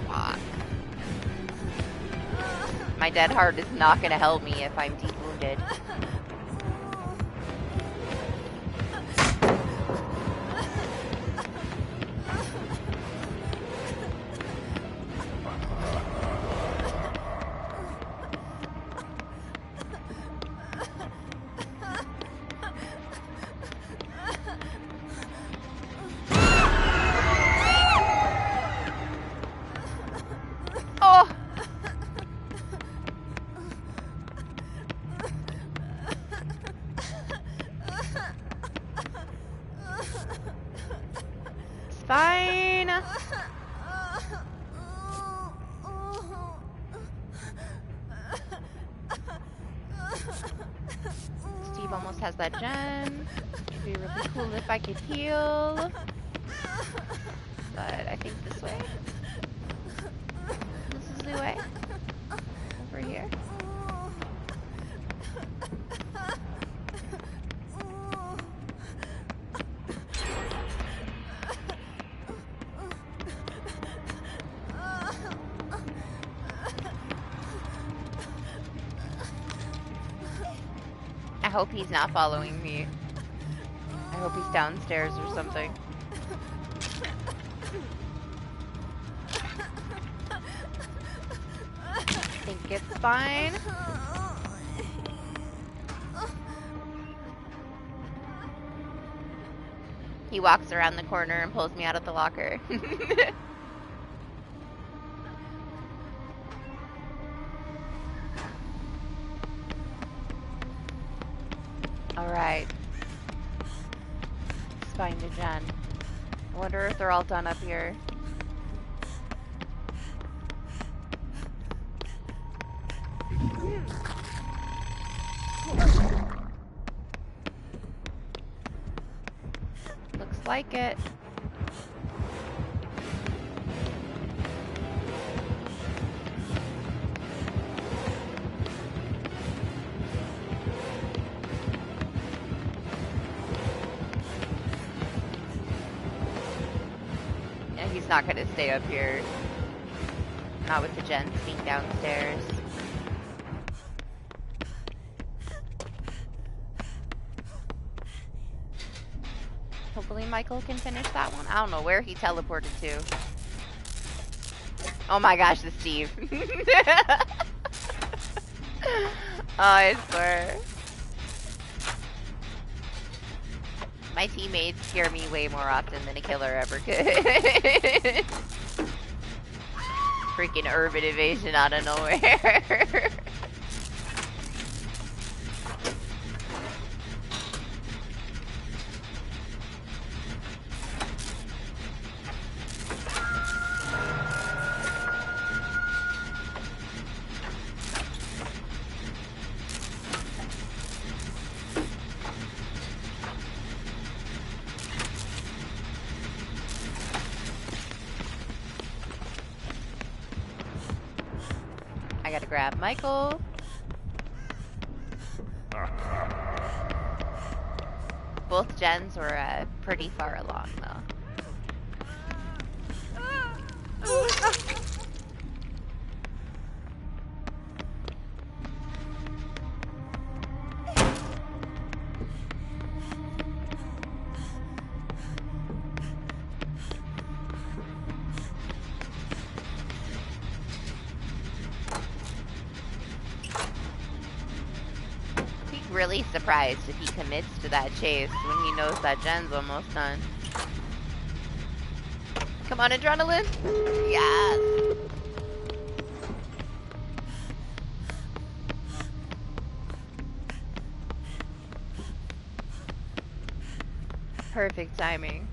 Fuck. My dead heart is not gonna help me if I'm deep wounded. Fine. Steve almost has that gem. It'd be really cool if I could heal. But I think this way. This is the way. Over here. I hope he's not following me. I hope he's downstairs or something. I think it's fine. He walks around the corner and pulls me out of the locker. Alright. Let's find a gen. I wonder if they're all done up here. Looks like it. He's not gonna stay up here. Not with the gens being downstairs. Hopefully Michael can finish that one. I don't know where he teleported to. Oh my gosh, the Steve. Oh, I swear. My teammates scare me way more often than a killer ever could. freaking urban invasion out of nowhere. I gotta grab Michael. Both gens were pretty far along, though. Really surprised if he commits to that chase when he knows that gen's almost done. Come on, adrenaline! Yes! Perfect timing.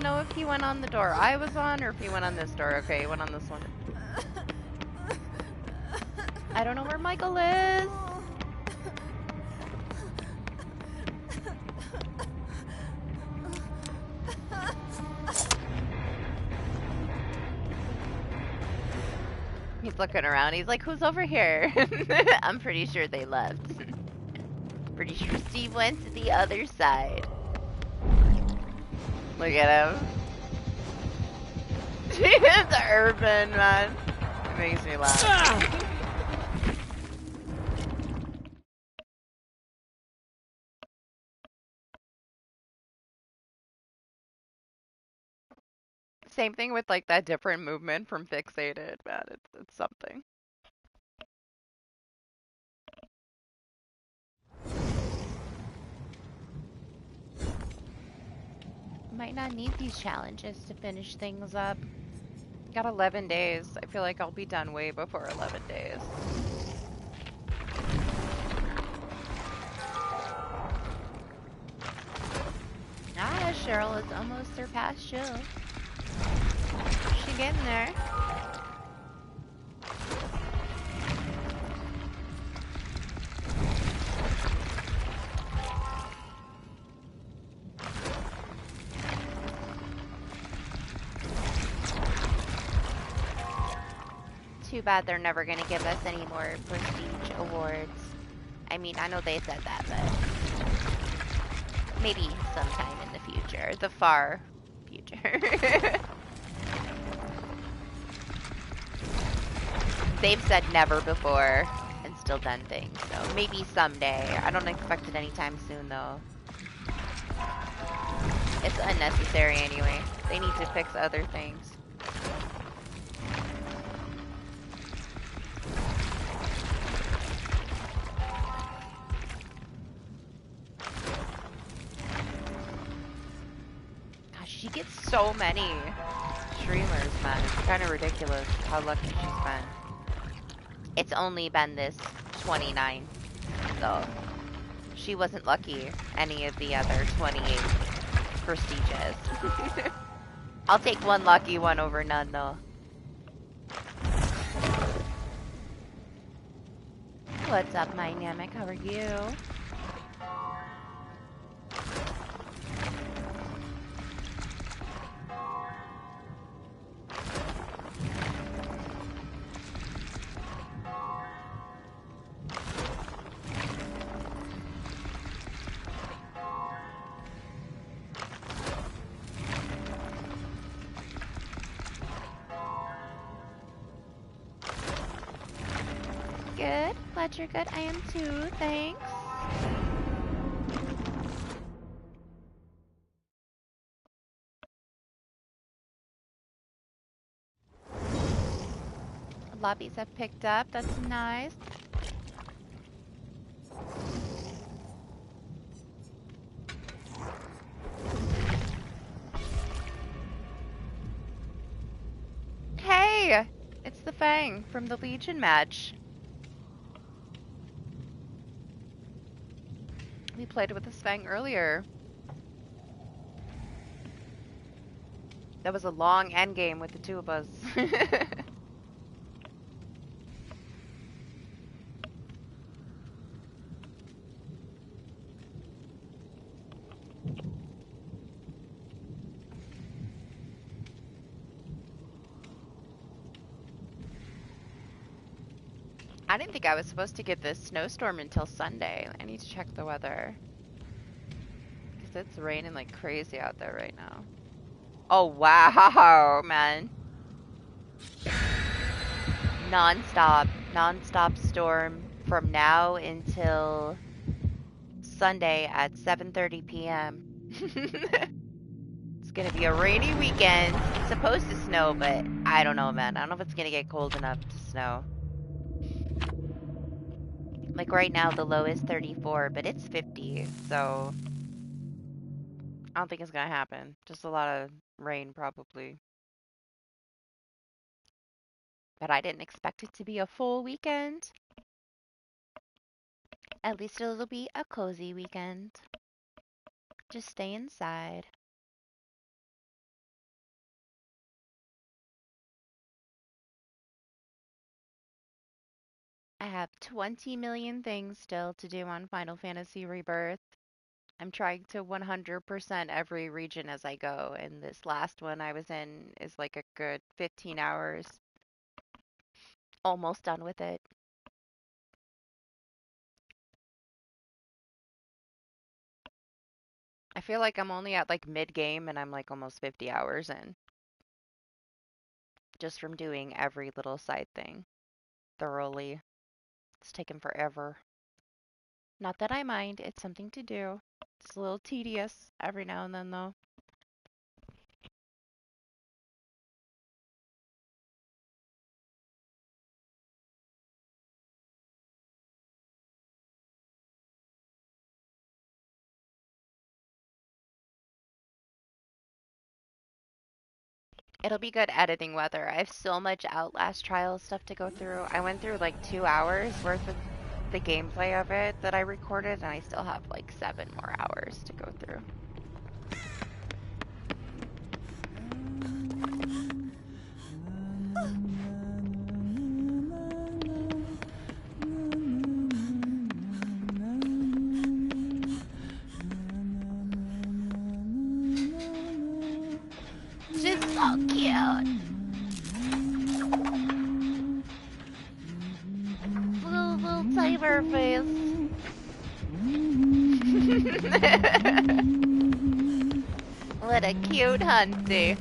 Know if he went on the door I was on or if he went on this door. Okay, he went on this one. I don't know where Michael is. He's looking around. He's like, who's over here? I'm pretty sure they left. Pretty sure Steve went to the other side. Look at him. It's urban, man. It makes me laugh. Same thing with like that different movement from Fixated, man. It's something. Might not need these challenges to finish things up. Got 11 days. I feel like I'll be done way before 11 days. Ah, Cheryl has almost surpassed Jill. She getting there. Too bad they're never going to give us any more prestige awards. I mean, I know they said that, but maybe sometime in the future. The far future. They've said never before and still done things, so maybe someday. I don't expect it anytime soon, though. It's unnecessary anyway. They need to fix other things. She gets so many streamers, man. It's kind of ridiculous how lucky she's been. It's only been this 29, so she wasn't lucky any of the other 28 prestigious. I'll take one lucky one over none, though. What's up, my Namek? How are you? Good. Glad you're good. I am too. Thanks. Lobbies have picked up. That's nice. Hey! It's the Fang from the Legion match. We played with this Fang earlier. That was a long endgame with the two of us. I didn't think I was supposed to get this snowstorm until Sunday. I need to check the weather. Because it's raining like crazy out there right now. Oh, wow, man. Non-stop storm from now until Sunday at 7:30 p.m. It's gonna be a rainy weekend. It's supposed to snow, but I don't know, man. I don't know if it's gonna get cold enough to snow. Like right now, the low is 34, but it's 50, so I don't think it's gonna happen. Just a lot of rain, probably. But I didn't expect it to be a full weekend. At least it'll be a cozy weekend. Just stay inside. I have 20 million things still to do on Final Fantasy Rebirth. I'm trying to 100% every region as I go, and this last one I was in is like a good 15 hours. Almost done with it. I feel like I'm only at like mid-game and I'm like almost 50 hours in. Just from doing every little side thing thoroughly. It's taken forever. Not that I mind, it's something to do. It's a little tedious every now and then though. It'll be good editing weather. I have so much Outlast trial stuff to go through. I went through like 2 hours worth of the gameplay of it that I recorded, and I still have like 7 more hours to go through. She's so cute. Little tiger face. What a cute hunty.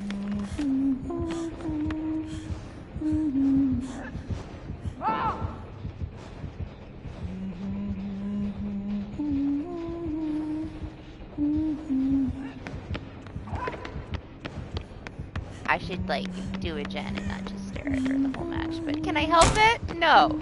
I should like do a gen and not just stare at her the whole match, but can I help it? No.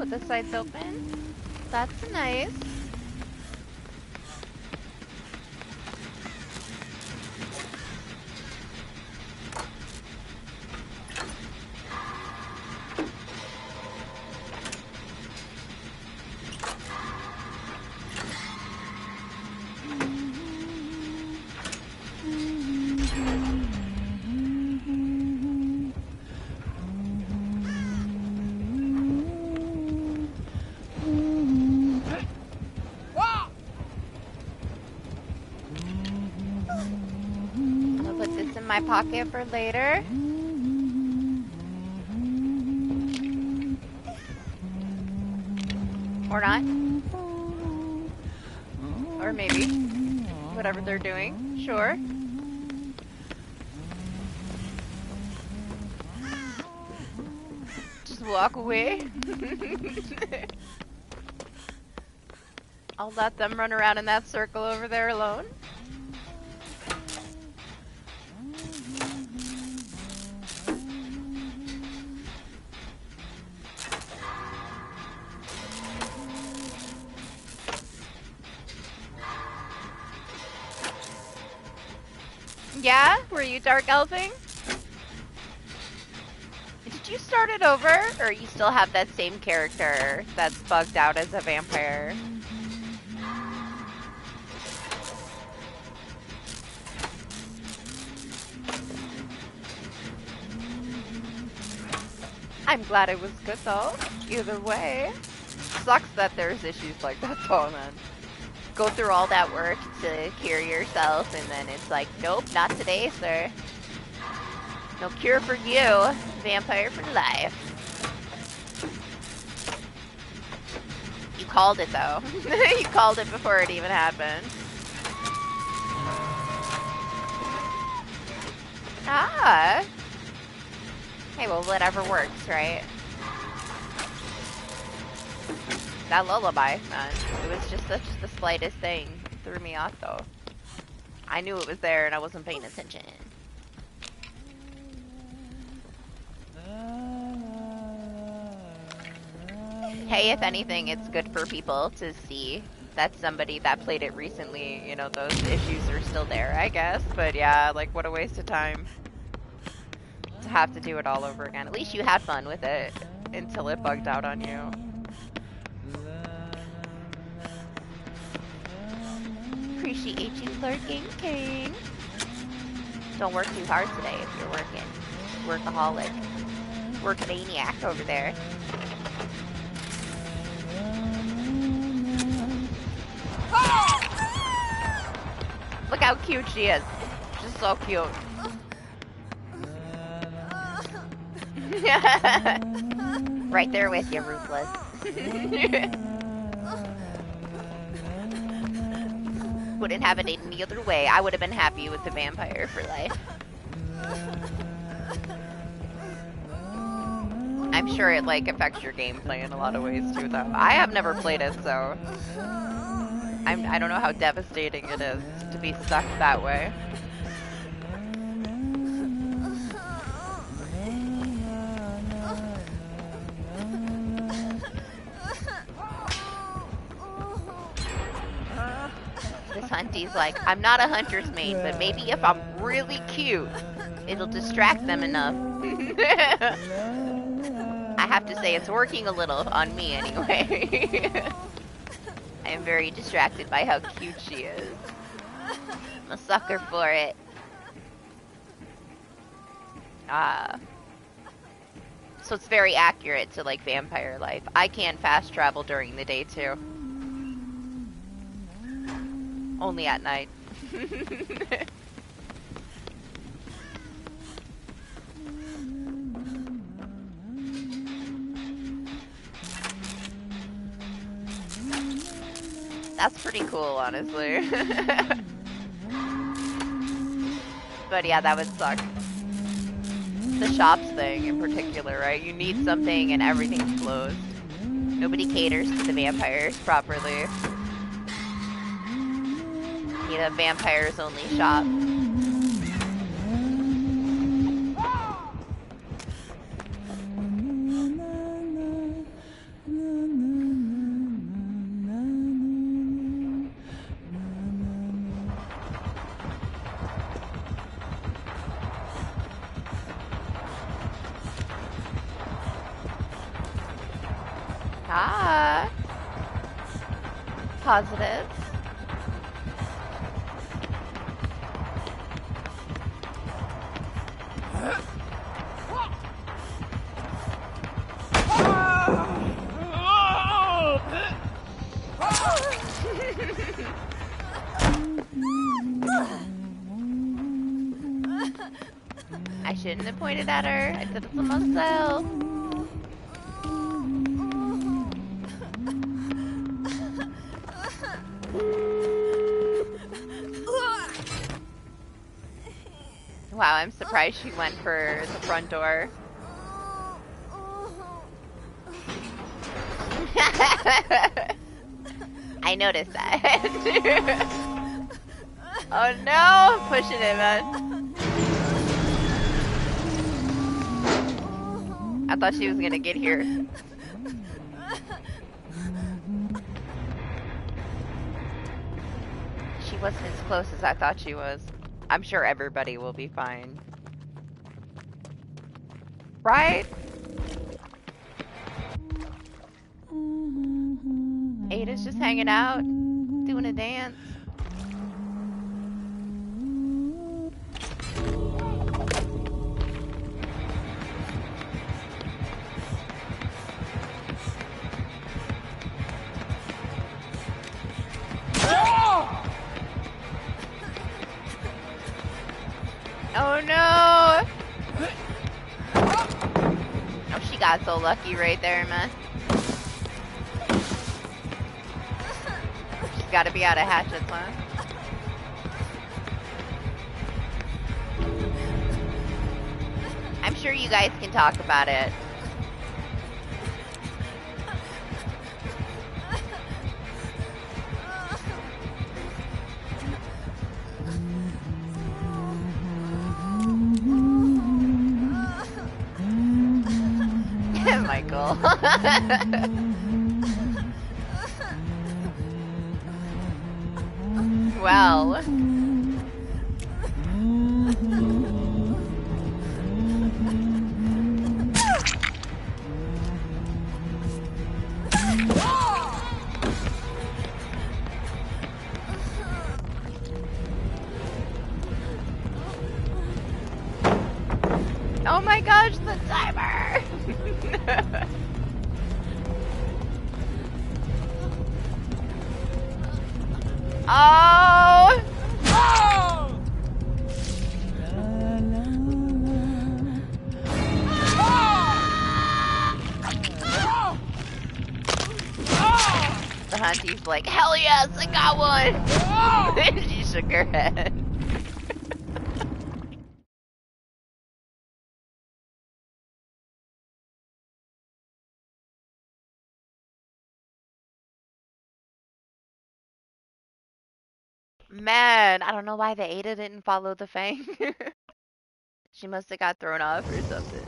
Oh, this side's open. That's nice. My pocket for later. Or not. Or maybe. Whatever they're doing. Sure. Just walk away. I'll let them run around in that circle over there alone. Yeah? Were you dark elfing? Did you start it over? Or you still have that same character that's bugged out as a vampire? I'm glad it was good though. Either way. Sucks that there's issues like that though, man. Go through all that work to cure yourself, and then it's like, nope, not today, sir. No cure for you. Vampire for life. You called it, though. You called it before it even happened. Ah. Hey, well, whatever works, right? That lullaby, man. It was just such the slightest thing. It threw me off, though. I knew it was there and I wasn't paying attention. Hey, if anything, it's good for people to see that somebody that played it recently, you know, those issues are still there, I guess. But yeah, like, what a waste of time to have to do it all over again. At least you had fun with it until it bugged out on you. Appreciate you lurking, King. Don't work too hard today if you're working. Workaholic. Workamaniac over there. Look how cute she is. She's so cute. Right there with you, Ruthless. Wouldn't have it any other way. I would have been happy with the vampire for life. I'm sure it like affects your gameplay in a lot of ways too, though. I have never played it, so I don't know how devastating it is to be stuck that way. Hunty's like, I'm not a hunter's maid, but maybe if I'm really cute, it'll distract them enough. I have to say, it's working a little on me anyway. I am very distracted by how cute she is. I'm a sucker for it. So it's very accurate to like vampire life. I can fast travel during the day too. Only at night. That's pretty cool, honestly. But yeah, that would suck. The shops thing in particular, right? You need something and everything's closed. Nobody caters to the vampires properly. You need a vampires only shop. Ah. Positives. I shouldn't have pointed at her. I did it to myself. Wow, I'm surprised she went for the front door. I noticed that. Oh no, I'm pushing it, man. I thought she was gonna get here. She wasn't as close as I thought she was. I'm sure everybody will be fine. Right? Ada's just hanging out, doing a dance. Oh no! Oh, she got so lucky right there, man. She's gotta be out of hatchets, huh? I'm sure you guys can talk about it. Michael. Well. Oh my gosh, the timer! Oh! Oh! The hunty's like, hell yes, I got one! She shook her head. Man, I don't know why the Ada didn't follow the Fang. She must have got thrown off or something.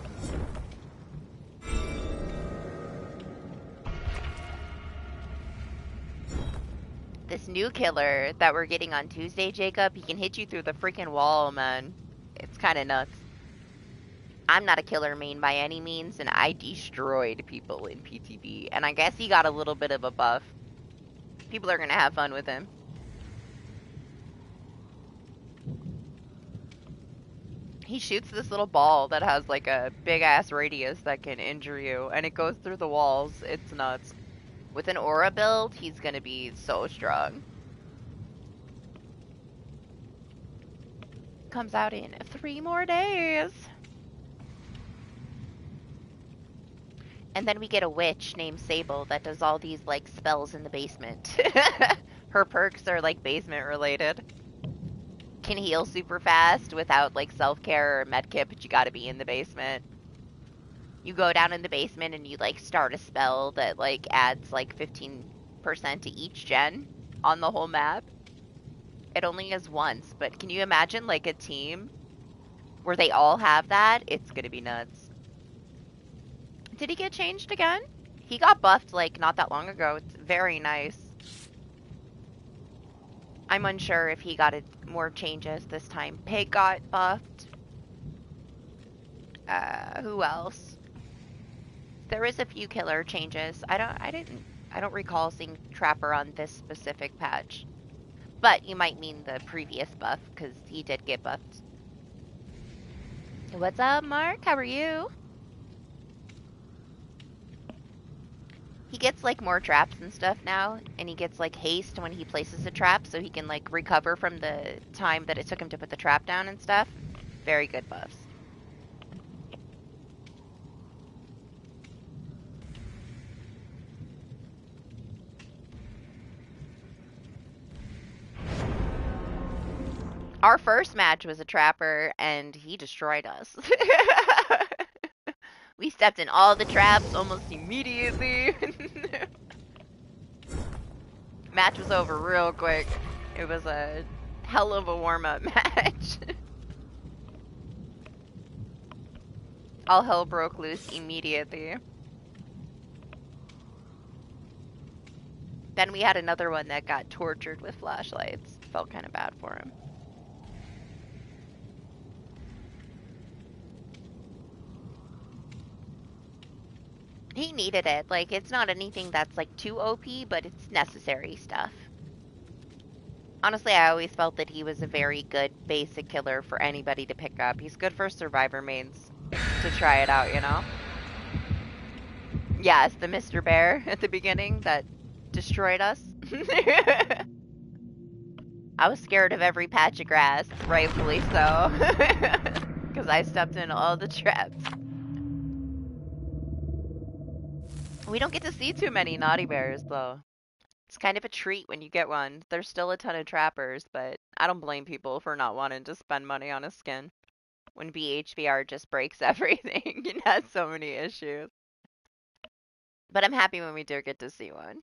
This new killer that we're getting on Tuesday, Jacob, he can hit you through the freaking wall, man. It's kind of nuts. I'm not a killer main by any means, and I destroyed people in PTB, and I guess he got a little bit of a buff. People are gonna have fun with him. He shoots this little ball that has like a big ass radius that can injure you, and it goes through the walls. It's nuts. With an aura build, he's gonna be so strong. Comes out in 3 more days. And then we get a witch named Sable that does all these like spells in the basement. Her perks are like basement related. Can heal super fast without like self-care or medkit, but you gotta be in the basement. You go down in the basement and you like start a spell that like adds like 15% to each gen on the whole map. It only is once, but can you imagine like a team where they all have that? It's gonna be nuts. Did he get changed again? He got buffed like not that long ago. It's very nice. I'm unsure if he got more changes this time. Pig got buffed. Who else? There is a few killer changes. I don't recall seeing Trapper on this specific patch. But you might mean the previous buff, because he did get buffed. What's up, Mark? How are you? He gets, like, more traps and stuff now, and he gets, like, haste when he places a trap, so he can, like, recover from the time that it took him to put the trap down and stuff. Very good buffs. Our first match was a Trapper, and he destroyed us. We stepped in all the traps almost immediately. Match was over real quick. It was a hell of a warm-up match. All hell broke loose immediately. Then we had another one that got tortured with flashlights. Felt kind of bad for him. He needed it. Like, it's not anything that's, like, too OP, but it's necessary stuff. Honestly, I always felt that he was a very good basic killer for anybody to pick up. He's good for survivor mains to try it out, you know? Yeah, it's the Mr. Bear at the beginning that destroyed us. I was scared of every patch of grass, rightfully so. Because I stepped in all the traps. We don't get to see too many naughty bears, though. It's kind of a treat when you get one. There's still a ton of trappers, but I don't blame people for not wanting to spend money on a skin. When BHVR just breaks everything and has so many issues. But I'm happy when we do get to see one.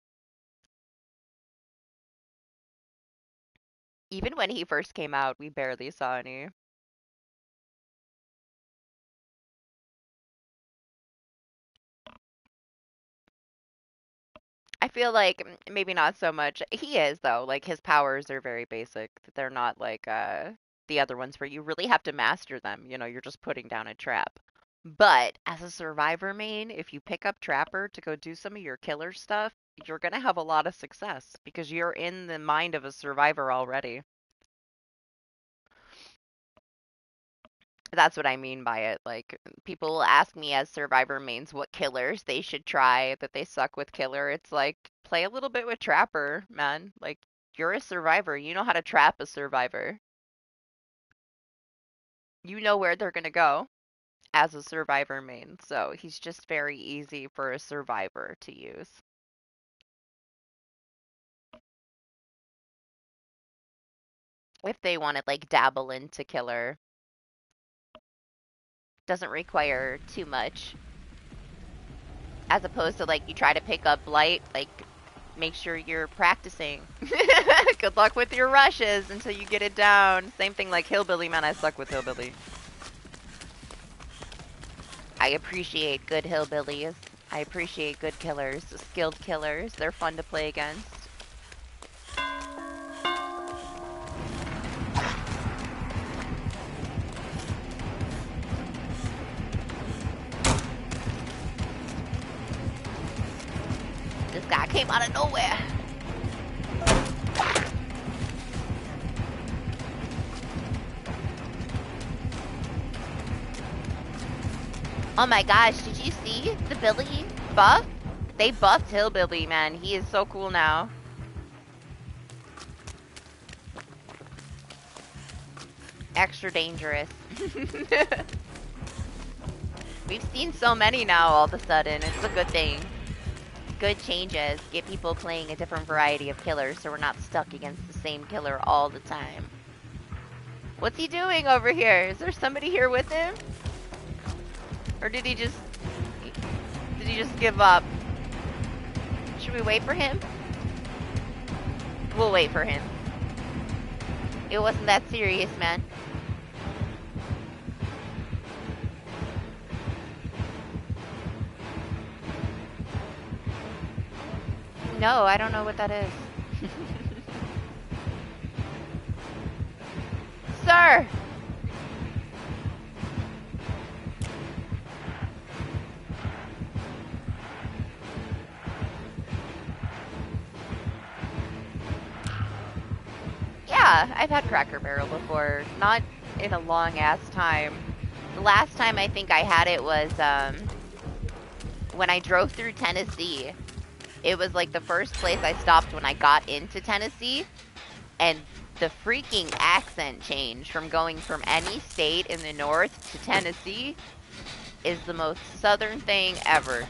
Even when he first came out, we barely saw any. I feel like maybe not so much. He is though. Like his powers are very basic. They're not like the other ones where you really have to master them. You know, you're just putting down a trap. But as a survivor main, if you pick up Trapper to go do some of your killer stuff, you're gonna have a lot of success because you're in the mind of a survivor already. That's what I mean by it. Like, people will ask me as survivor mains what killers they should try that they suck with killer. It's like, play a little bit with Trapper, man. Like, you're a survivor. You know how to trap a survivor. You know where they're gonna go as a survivor main. So he's just very easy for a survivor to use. If they want to, like, dabble into killer. Doesn't require too much. As opposed to, like, you try to pick up light, like, make sure you're practicing. Good luck with your rushes until you get it down. Same thing like Hillbilly, man, I suck with Hillbilly. I appreciate good Hillbillies. I appreciate good killers, skilled killers. They're fun to play against. This guy came out of nowhere. Oh my gosh, did you see the Billy buff? They buffed Hillbilly, man. He is so cool now. Extra dangerous. We've seen so many now all of a sudden. It's a good thing. Good changes. Get people playing a different variety of killers so we're not stuck against the same killer all the time. What's he doing over here? Is there somebody here with him? Or did he just give up? Should we wait for him? We'll wait for him. It wasn't that serious, man. No, I don't know what that is. Sir! Yeah, I've had Cracker Barrel before. Not in a long ass time. The last time I think I had it was when I drove through Tennessee. It was like the first place I stopped when I got into Tennessee, and the freaking accent change from going from any state in the north to Tennessee is the most southern thing ever.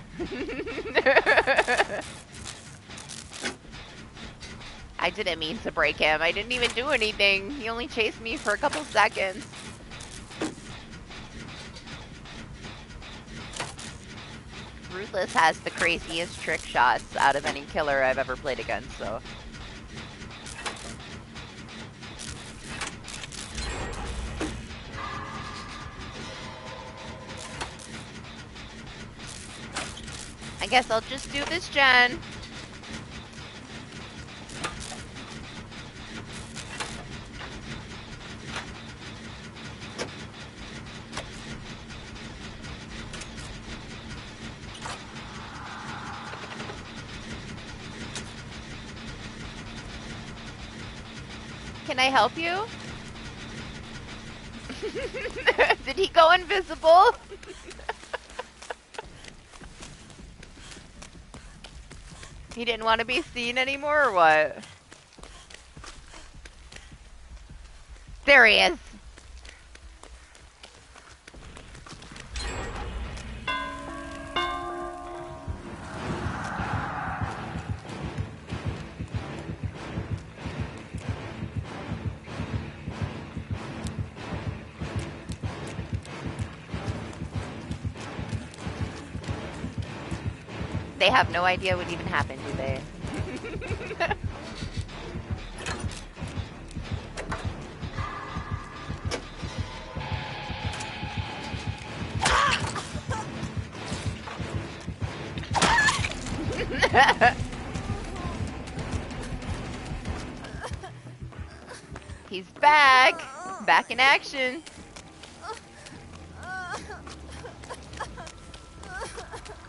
I didn't mean to break him. I didn't even do anything. He only chased me for a couple seconds. Ruthless has the craziest trick shots out of any killer I've ever played against, so. I guess I'll just do this gen. Can I help you? Did he go invisible? He didn't want to be seen anymore, or what? There he is. They have no idea what even happened, do they? He's back! Back in action!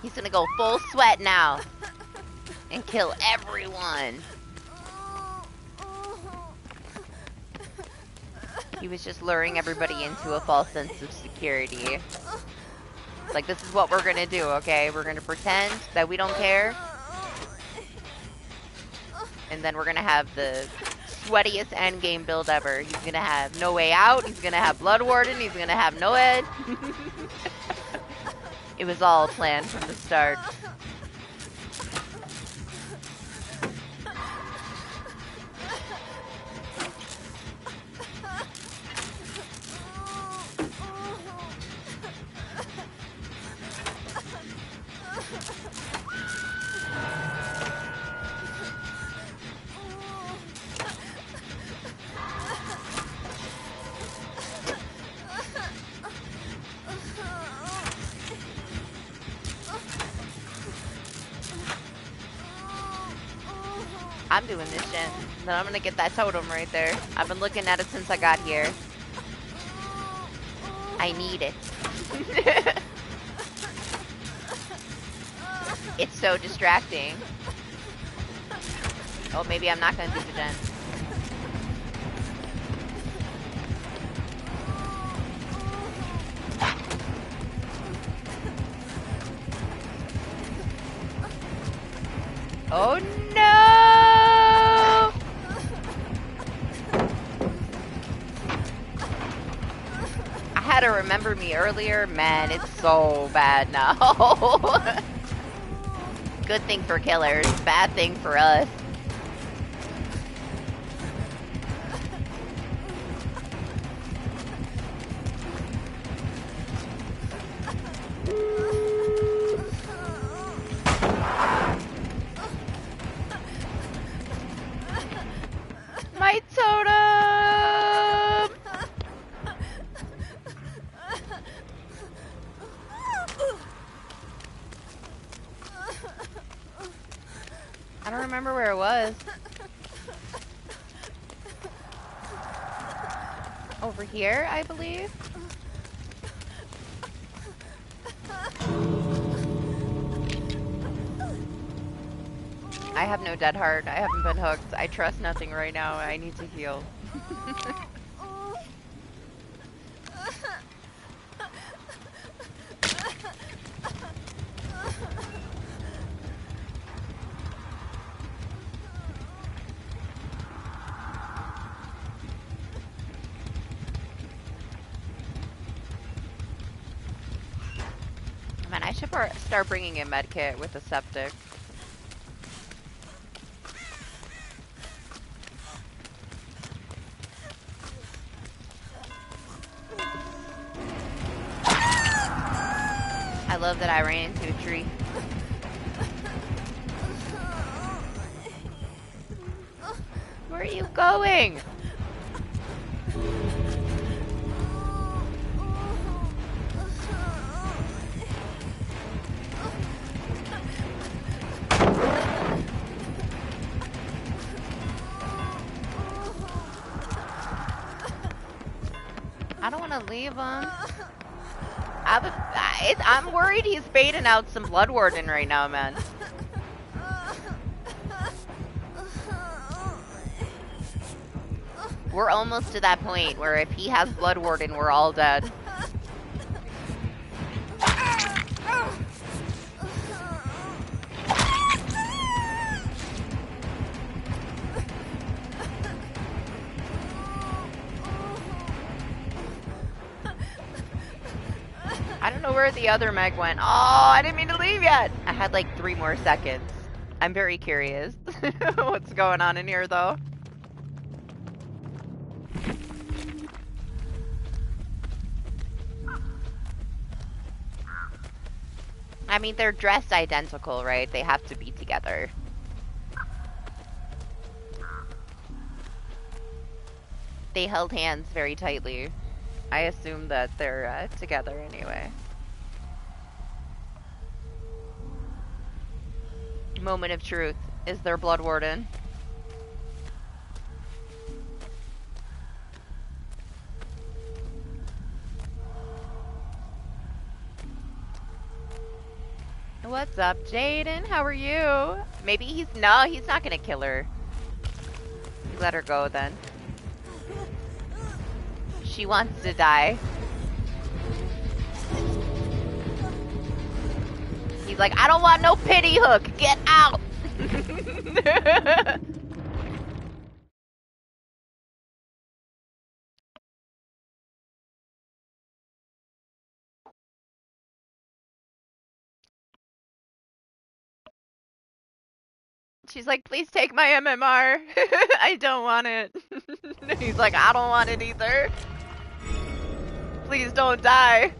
He's gonna go full sweat now and kill everyone. He was just luring everybody into a false sense of security. Like, this is what we're gonna do, okay? We're gonna pretend that we don't care. And then we're gonna have the sweatiest endgame build ever. He's gonna have No Way Out, he's gonna have Blood Warden, he's gonna have No Ed. It was all planned from the start. I'm doing this shit. Then I'm gonna get that totem right there. I've been looking at it since I got here. I need it. It's so distracting. Oh, maybe I'm not gonna do the gen. Oh no! I had to remember me earlier. Man, it's so bad now. Good thing for killers, bad thing for us. My totem! I don't remember where it was. Over here, I believe. I have no dead heart. I haven't been hooked. I trust nothing right now. I need to heal. Man, I should start bringing in medkit with a septic. I love that I ran into a tree. Where are you going? I don't want to leave him. I'm worried he's baiting out some Blood Warden right now, man. We're almost to that point where if he has Blood Warden, we're all dead. I don't know where the other Meg went. Oh, I didn't mean to leave yet. I had like 3 more seconds. I'm very curious what's going on in here, though. I mean, they're dressed identical, right? They have to be together. They held hands very tightly. I assume that they're together anyway. Moment of truth. Is there Blood Warden? What's up, Jaden? How are you? Maybe he's not gonna kill her. Let her go then. She wants to die. He's like, I don't want no pity hook. Get out. She's like, please take my MMR. I don't want it. He's like, I don't want it either. Please don't die.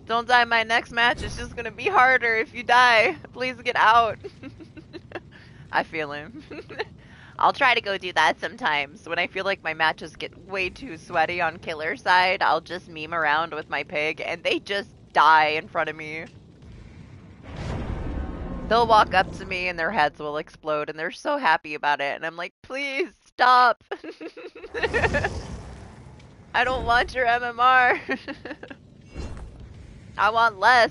Don't die my next match. It's just gonna be harder if you die. Please get out. I feel him. I'll try to go do that sometimes. When I feel like my matches get way too sweaty on killer side, I'll just meme around with my pig and they just die in front of me. They'll walk up to me and their heads will explode and they're so happy about it. And I'm like, please stop. I don't want your MMR. I want less.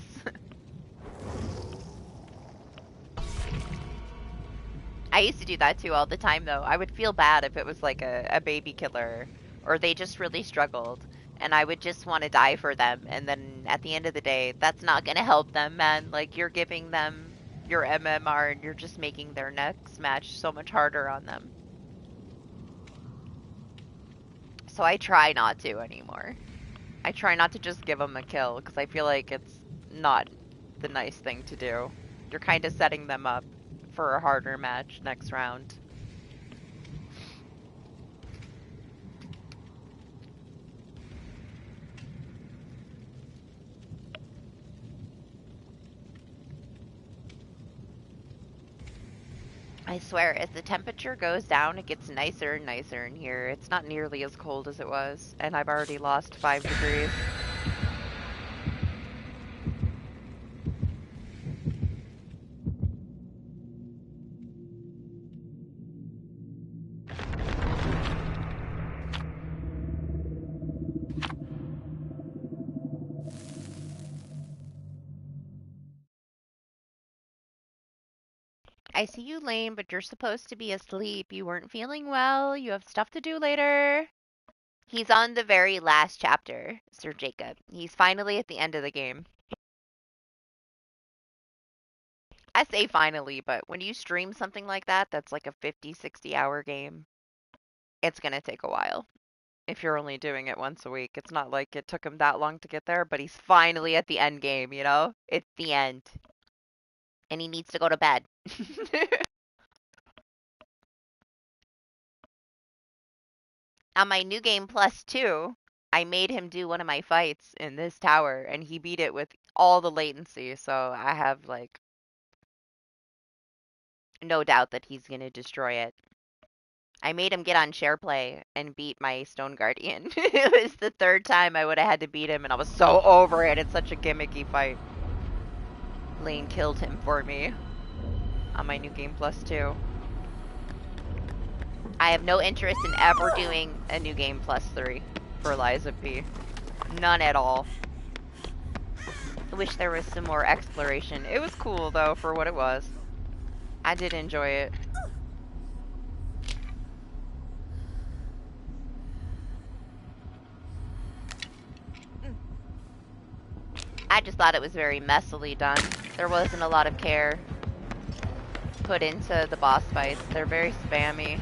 I used to do that too all the time though. I would feel bad if it was like a baby killer or they just really struggled and I would just want to die for them. And then at the end of the day, that's not going to help them, man. Like you're giving them your MMR and you're just making their next match so much harder on them. So I try not to anymore. I try not to just give them a kill because I feel like it's not the nice thing to do. You're kind of setting them up for a harder match next round. I swear, as the temperature goes down, it gets nicer and nicer in here. It's not nearly as cold as it was, and I've already lost 5 degrees. I see you lame, but you're supposed to be asleep. You weren't feeling well. You have stuff to do later. He's on the very last chapter, Sir Jacob. He's finally at the end of the game. I say finally, but when you stream something like that, that's like a 50, 60-hour game, it's going to take a while. If you're only doing it once a week. It's not like it took him that long to get there, but he's finally at the end game, you know? It's the end. And he needs to go to bed. On my new game plus 2, I made him do one of my fights in this tower, and he beat it with all the latency, so I have, like, no doubt that he's gonna destroy it. I made him get on SharePlay and beat my Stone Guardian. It was the 3rd time I would have had to beat him, and I was so over it. It's such a gimmicky fight. Lane killed him for me on my new game plus 2. I have no interest in ever doing a new game plus 3 for Liza P. None at all. I wish there was some more exploration. It was cool, though, for what it was. I did enjoy it. I just thought it was very messily done. There wasn't a lot of care put into the boss fights. They're very spammy.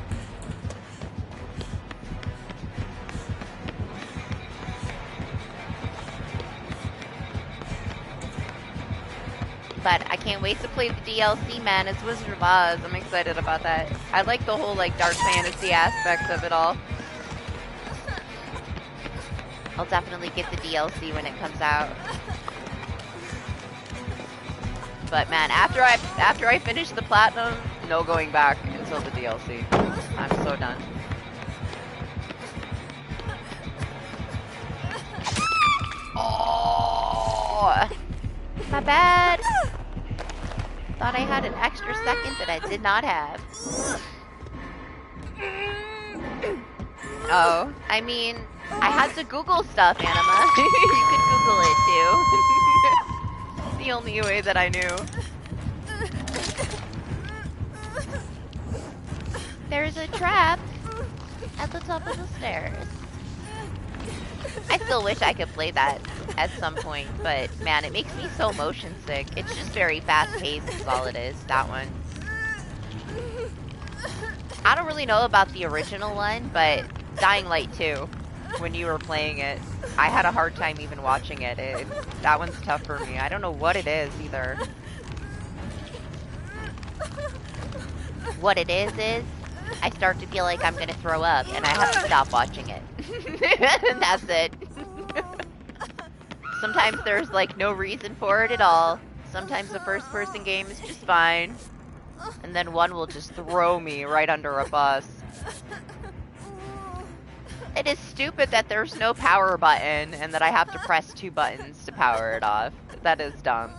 But I can't wait to play the DLC, man. It's Wizard of Oz. I'm excited about that. I like the whole, like, dark fantasy aspect of it all. I'll definitely get the DLC when it comes out. But man, after I finish the platinum, no going back until the DLC. I'm so done. Oh, my bad. Thought I had an extra second that I did not have. Oh, I mean, I had to Google stuff, Anima. You could Google it too. The only way that I knew. There's a trap at the top of the stairs. I still wish I could play that at some point, but man, it makes me so motion sick. It's just very fast-paced is all it is, that one. I don't really know about the original one, but Dying Light 2, when you were playing it, I had a hard time even watching it. That one's tough for me. I don't know what it is either. What it is I start to feel like I'm gonna throw up and I have to stop watching it. And that's it. Sometimes there's like no reason for it at all. Sometimes the first person game is just fine. And then one will just throw me right under a bus. It is stupid that there's no power button and that I have to press 2 buttons to power it off. That is dumb.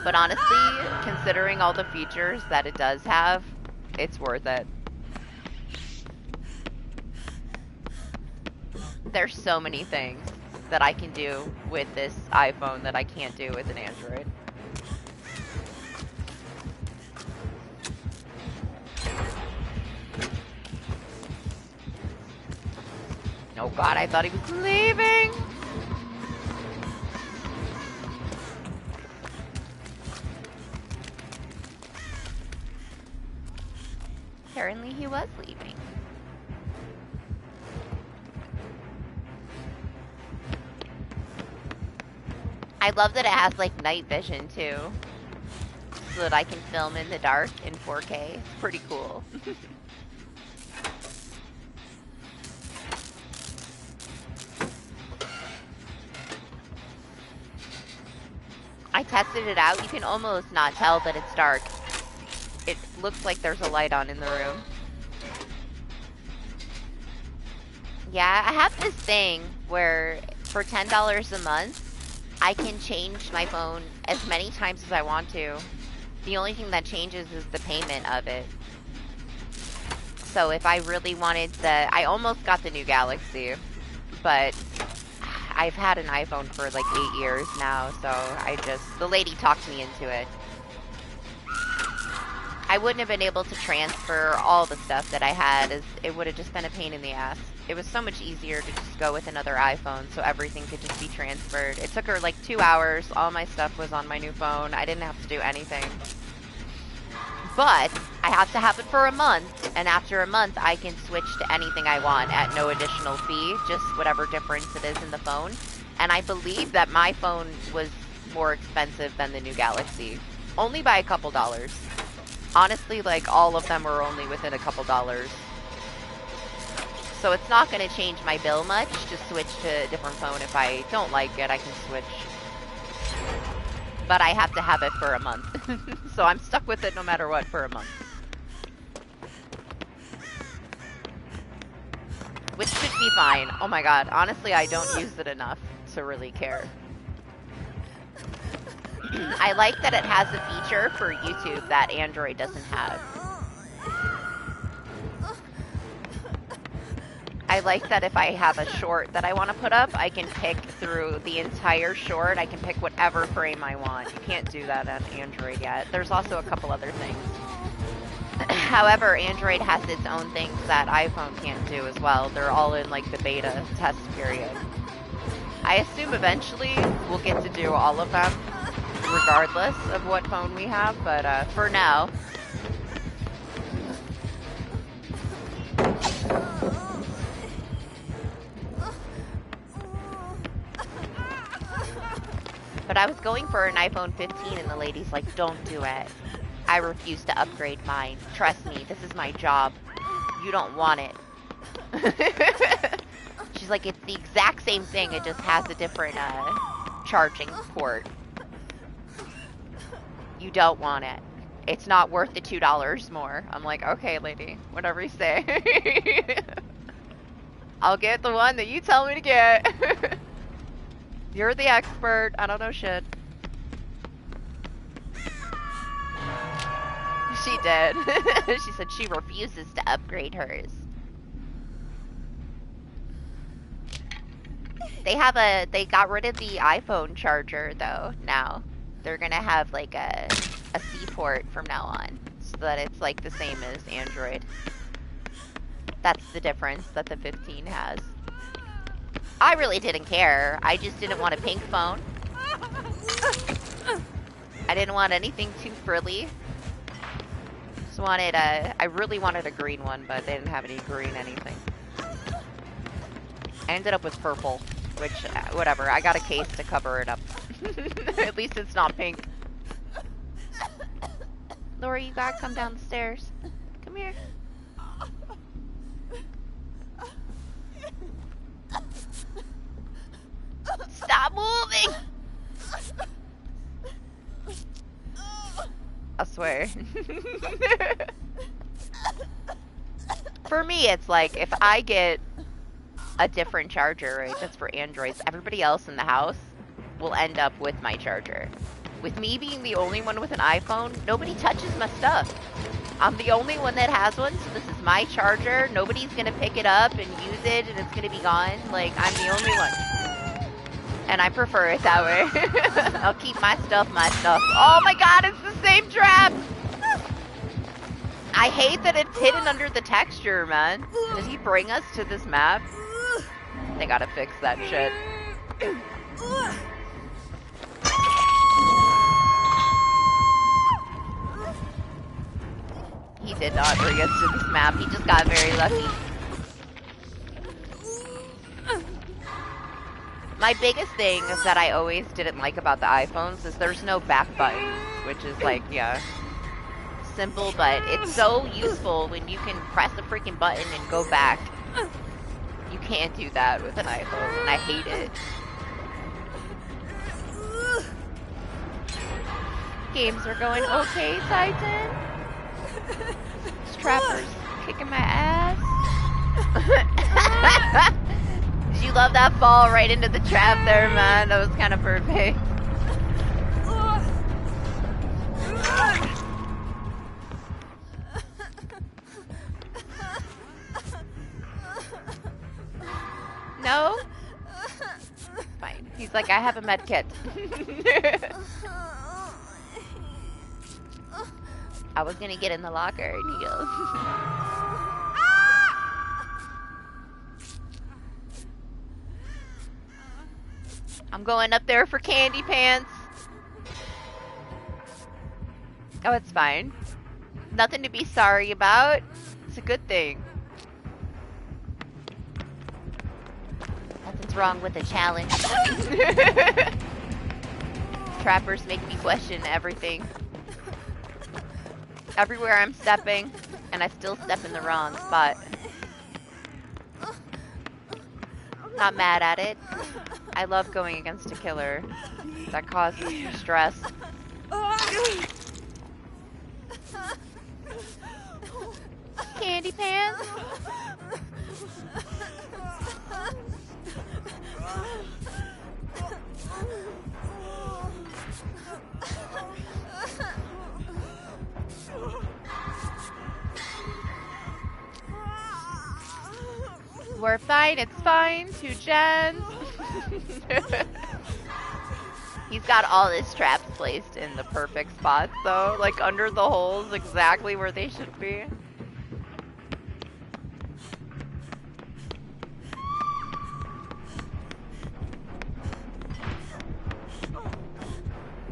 But honestly, considering all the features that it does have, it's worth it. There's so many things that I can do with this iPhone that I can't do with an Android. Oh god, I thought he was leaving! Apparently he was leaving. I love that it has like night vision too, so that I can film in the dark in 4K. It's pretty cool. I tested it out. You can almost not tell that it's dark. It looks like there's a light on in the room. Yeah, I have this thing where for $10 a month, I can change my phone as many times as I want to. The only thing that changes is the payment of it. So if I really wanted the... I almost got the new Galaxy, but I've had an iPhone for like 8 years now, so the lady talked me into it. I wouldn't have been able to transfer all the stuff that I had, as it would have just been a pain in the ass. It was so much easier to just go with another iPhone so everything could just be transferred. It took her like 2 hours. All my stuff was on my new phone. I didn't have to do anything. But I have to have it for a month, and after a month I can switch to anything I want at no additional fee, just whatever difference it is in the phone. And I believe that my phone was more expensive than the new Galaxy. Only by a couple dollars. Honestly, like, all of them were only within a couple dollars. So it's not going to change my bill much to switch to a different phone. If I don't like it, I can switch. But I have to have it for a month. So I'm stuck with it no matter what for a month. Which should be fine. Oh my god, honestly, I don't use it enough to really care. I like that it has a feature for YouTube that Android doesn't have. I like that if I have a short that I want to put up, I can pick through the entire short. I can pick whatever frame I want. You can't do that on Android yet. There's also a couple other things. However, Android has its own things that iPhone can't do as well. They're all in like the beta test period. I assume eventually we'll get to do all of them, regardless of what phone we have, but for now. But I was going for an iPhone 15 and the lady's like, don't do it. I refuse to upgrade mine. Trust me, this is my job. You don't want it. She's like, it's the exact same thing, it just has a different charging port. You don't want it. It's not worth the $2 more. I'm like, okay, lady, whatever you say. I'll get the one that you tell me to get. You're the expert. I don't know shit. She did. She said she refuses to upgrade hers. They got rid of the iPhone charger though now. They're gonna have like a C port from now on, so that it's like the same as Android. That's the difference that the 15 has. I really didn't care. I just didn't want a pink phone. I didn't want anything too frilly. Just wanted I really wanted a green one, but they didn't have any green anything. I ended up with purple, which, whatever. I got a case to cover it up. At least it's not pink. Laura, you gotta come down the stairs. Come here. Stop moving! I swear. For me, it's like, if I get a different charger, right, that's for Androids, everybody else in the house will end up with my charger. With me being the only one with an iPhone, nobody touches my stuff. I'm the only one that has one, so this is my charger. Nobody's gonna pick it up and use it, and it's gonna be gone. Like, I'm the only one. And I prefer it that way. I'll keep my stuff, Oh my god, it's the same trap! I hate that it's hidden under the texture, man. Did he bring us to this map? They gotta fix that shit. He did not bring us to this map. He just got very lucky. My biggest thing is that I always didn't like about the iPhones is there's no back button, which is like, yeah, simple, but it's so useful when you can press a freaking button and go back. You can't do that with an iPhone, and I hate it. Games are going okay, Titan. Trapper's kicking my ass. Did you love that fall right into the trap there, man? That was kind of perfect. No? Fine. He's like, I have a med kit. I was gonna get in the locker, and he goes. I'm going up there for candy pants. Oh, it's fine. Nothing to be sorry about. It's a good thing. Nothing's wrong with a challenge. Trappers make me question everything. Everywhere I'm stepping, and I still step in the wrong spot. Not mad at it. I love going against a killer. That causes stress. Candy pants? We're fine, it's fine. 2 gens. He's got all his traps placed in the perfect spots, though. Like, under the holes, exactly where they should be.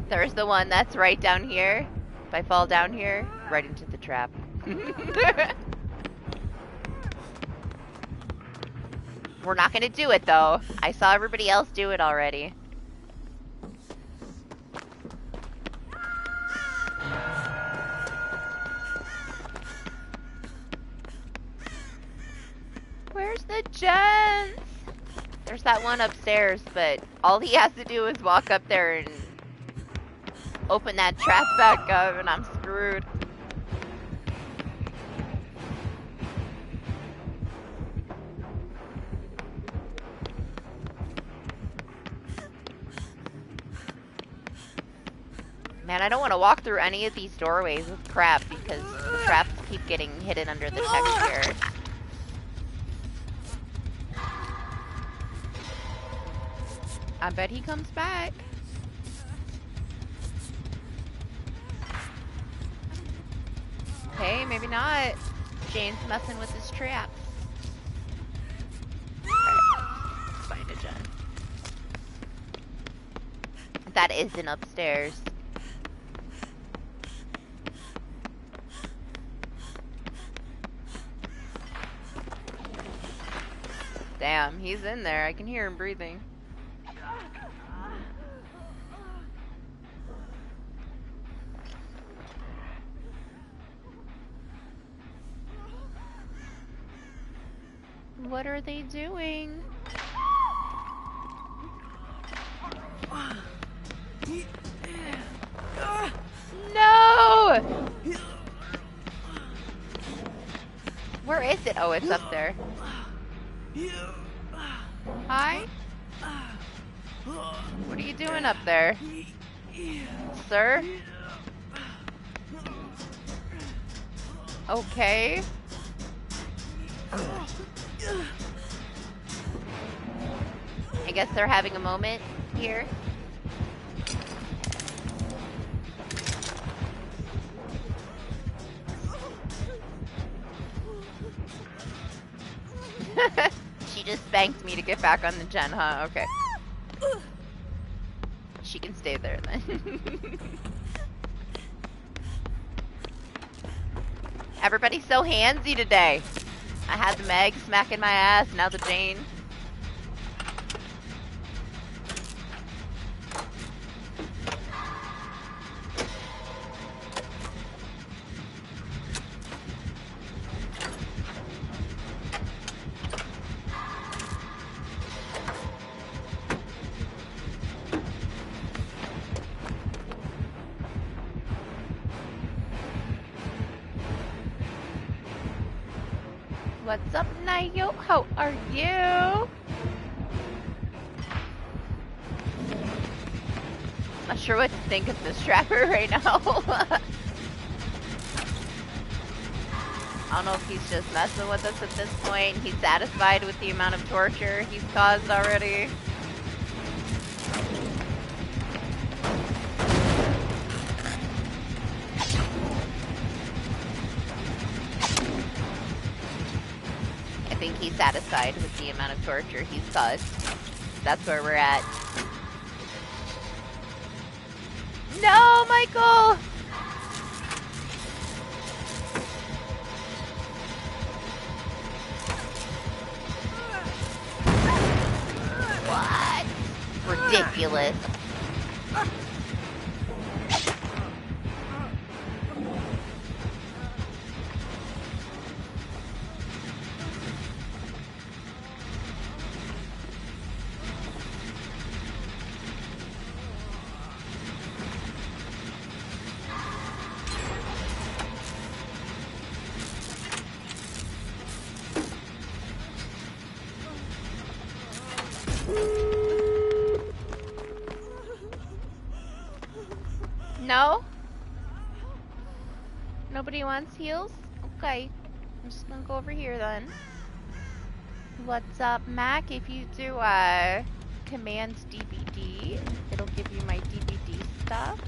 There's the one that's right down here. If I fall down here, right into the trap. We're not gonna do it, though. I saw everybody else do it already. Where's the gents? There's that one upstairs, but all he has to do is walk up there and open that trap back up, and I'm screwed. Man, I don't want to walk through any of these doorways with crap because the traps keep getting hidden under the texture. I bet he comes back. Okay, maybe not. Jane's messing with his traps. Alright, let's find a gen. That isn't upstairs. Damn, he's in there. I can hear him breathing. What are they doing? No! Where is it? Oh, it's up there. Hi? What are you doing up there? Sir? Okay. I guess they're having a moment here. She just spanked me to get back on the gen, huh? Okay. She can stay there then. Everybody's so handsy today. I had the Meg smacking my ass, now the Jane. What's up, Nayo? How are you? Not sure what to think of this trapper right now. I don't know if he's just messing with us at this point. He's satisfied with the amount of torture he's caused already. he's satisfied with the amount of torture he's caused. That's where we're at. No, Michael! What? Ridiculous. No? Nobody wants heals? Okay. I'm just gonna go over here then. What's up, Mac? If you do command DBD, it'll give you my DBD stuff.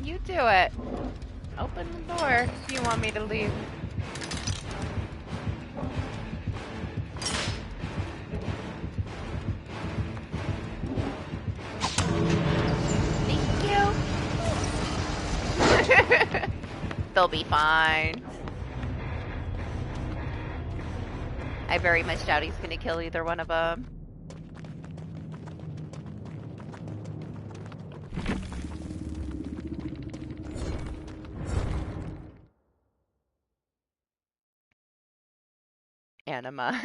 You do it. Open the door if you want me to leave. They'll be fine. I very much doubt he's gonna kill either one of them. Anima.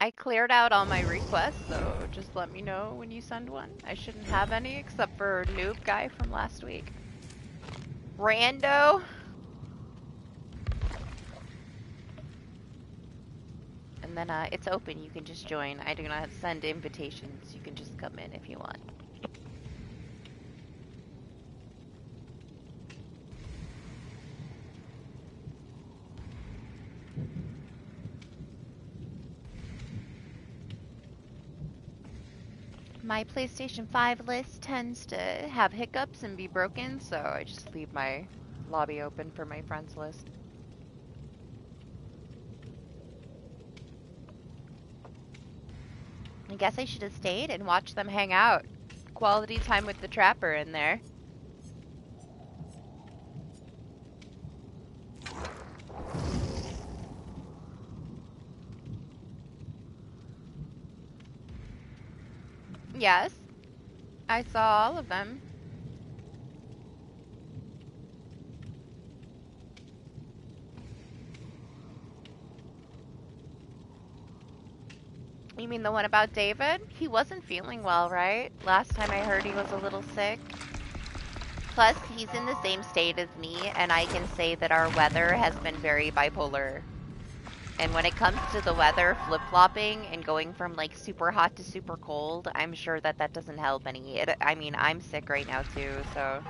I cleared out all my requests, so just let me know when you send one. I shouldn't have any except for noob guy from last week. Rando. And then it's open, you can just join. I do not send invitations, you can just come in if you want. My PlayStation 5 list tends to have hiccups and be broken, so I just leave my lobby open for my friends list. I guess I should have stayed and watched them hang out. Quality time with the trapper in there. Yes, I saw all of them. You mean the one about David? He wasn't feeling well, right? Last time I heard he was a little sick. Plus, he's in the same state as me, and I can say that our weather has been very bipolar. And when it comes to the weather flip-flopping and going from like super hot to super cold, I'm sure that that doesn't help any. I mean, I'm sick right now too, so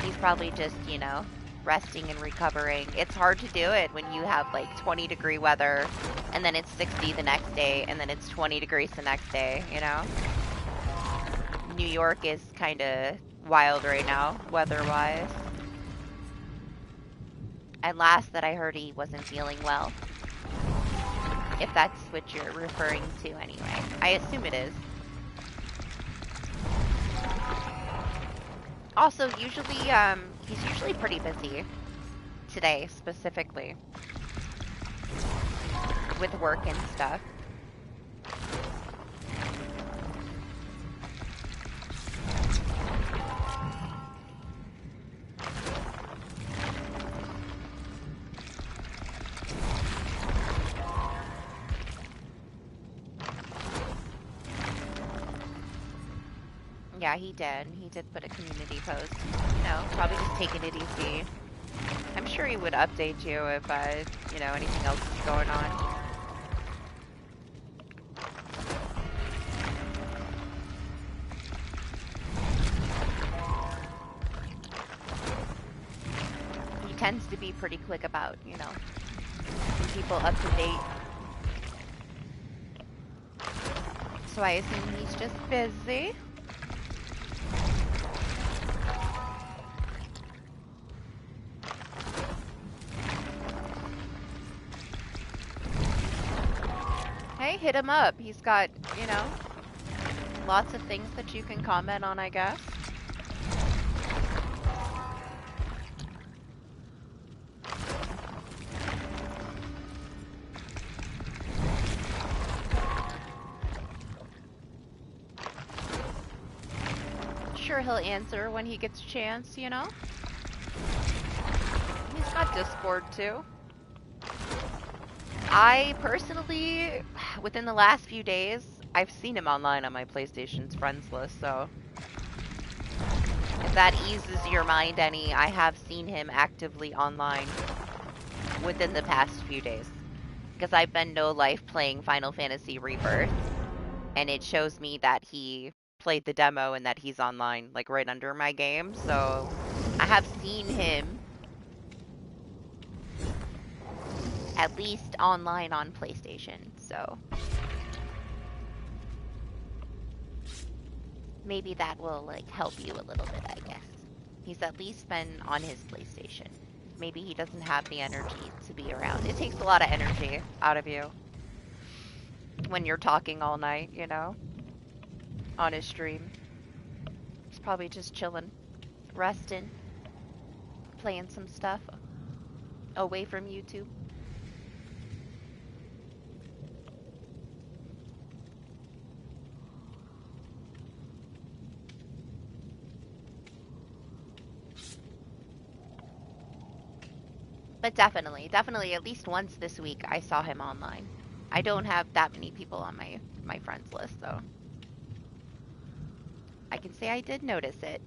he's probably just, you know, resting and recovering. It's hard to do it when you have like 20-degree weather and then it's 60 the next day and then it's 20 degrees the next day, you know? New York is kind of wild right now, weather-wise. And last that I heard, he wasn't feeling well. If that's what you're referring to anyway. I assume it is. Also, usually, he's usually pretty busy. Today, specifically. With work and stuff. Yeah, he did. He did put a community post. You know, probably just taking it easy. I'm sure he would update you if, you know, anything else is going on. tends to be pretty quick about, you know, keeping people up to date. So I assume he's just busy. Hey, hit him up. He's got, you know, lots of things that you can comment on, I guess. Sure, he'll answer when he gets a chance, you know? He's got Discord too. I personally, within the last few days, I've seen him online on my PlayStation's friends list, so if that eases your mind any, I have seen him actively online within the past few days. Because I've been no life playing Final Fantasy Rebirth, and it shows me that he played the demo and that he's online, like right under my game, so I have seen him at least online on PlayStation, so maybe that will, like, help you a little bit, I guess. He's at least been on his PlayStation. Maybe he doesn't have the energy to be around. It takes a lot of energy out of you when you're talking all night, you know, on his stream. He's probably just chilling, resting, playing some stuff away from YouTube. But definitely, at least once this week, I saw him online. I don't have that many people on my friends list, so I can say I did notice it.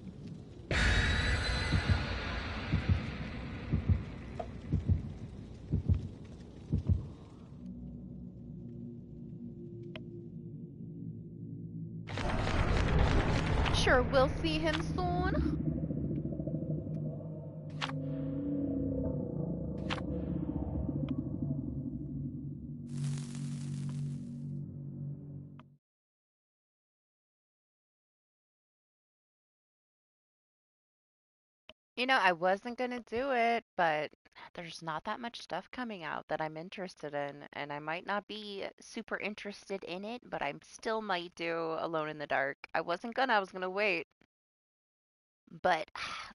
Sure, we'll see him soon. You know, I wasn't gonna do it, but there's not that much stuff coming out that I'm interested in, and I might not be super interested in it, but I still might do Alone in the Dark. I was gonna wait. But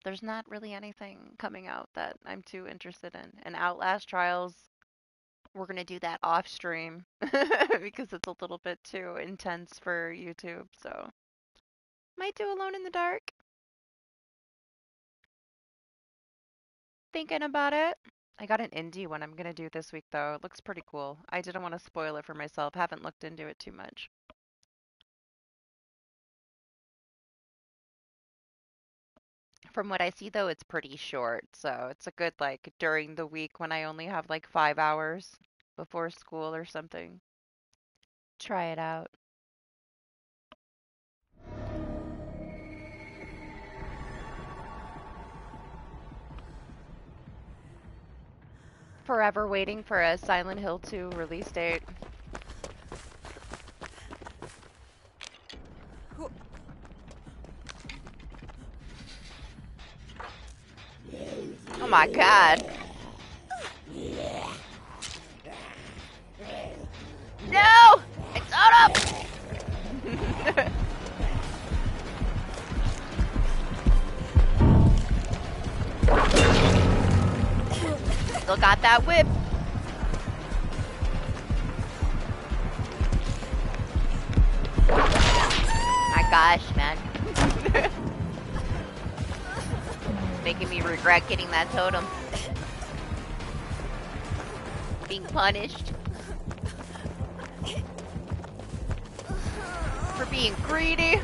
there's not really anything coming out that I'm too interested in. And Outlast Trials, we're gonna do that off stream because it's a little bit too intense for YouTube, so might do Alone in the Dark. Thinking about it. I got an indie one I'm gonna do this week though. It looks pretty cool. I didn't want to spoil it for myself. Haven't looked into it too much. From what I see though, it's pretty short, so it's a good, like, during the week when I only have like 5 hours before school or something. Try it out. Forever waiting for a Silent Hill 2 release date. Oh my god. No! It's up! Still got that whip. My gosh, man. Making me regret getting that totem. Being punished. For being greedy.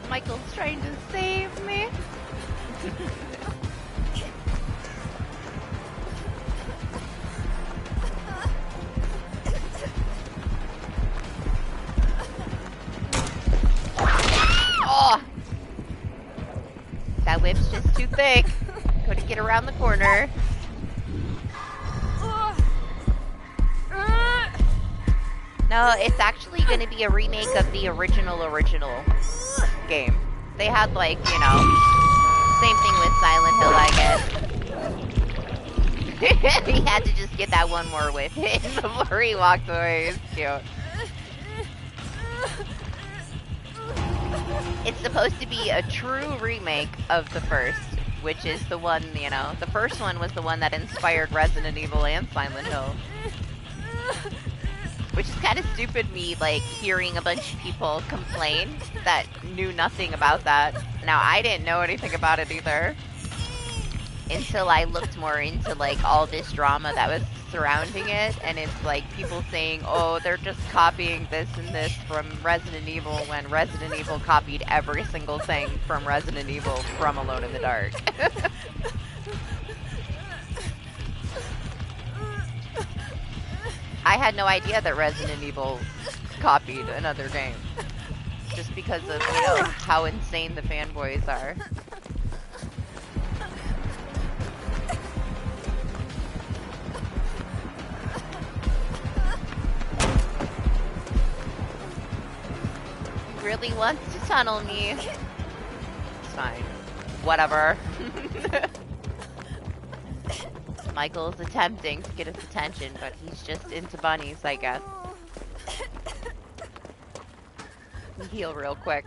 Michael's trying to save me. thick. Couldn't get around the corner. No, it's actually going to be a remake of the original game. They had, like, you know, same thing with Silent Hill, I guess. He had to just get that one more whiff in before he walked away. It's cute. It's supposed to be a true remake of the first, which is the one, you know, the first one was the one that inspired Resident Evil and Silent Hill. Which is kind of stupid, me, like, hearing a bunch of people complain that knew nothing about that. Now, I didn't know anything about it either. Until I looked more into, like, all this drama that was surrounding it. And it's, like, people saying, oh, they're just copying this and this from Resident Evil, when Resident Evil copied every single thing from Resident Evil from Alone in the Dark. I had no idea that Resident Evil copied another game. Just because of, you know, how insane the fanboys are. He really wants to tunnel me. It's fine. Whatever. Michael's attempting to get his attention, but he's just into bunnies, I guess. Heal real quick.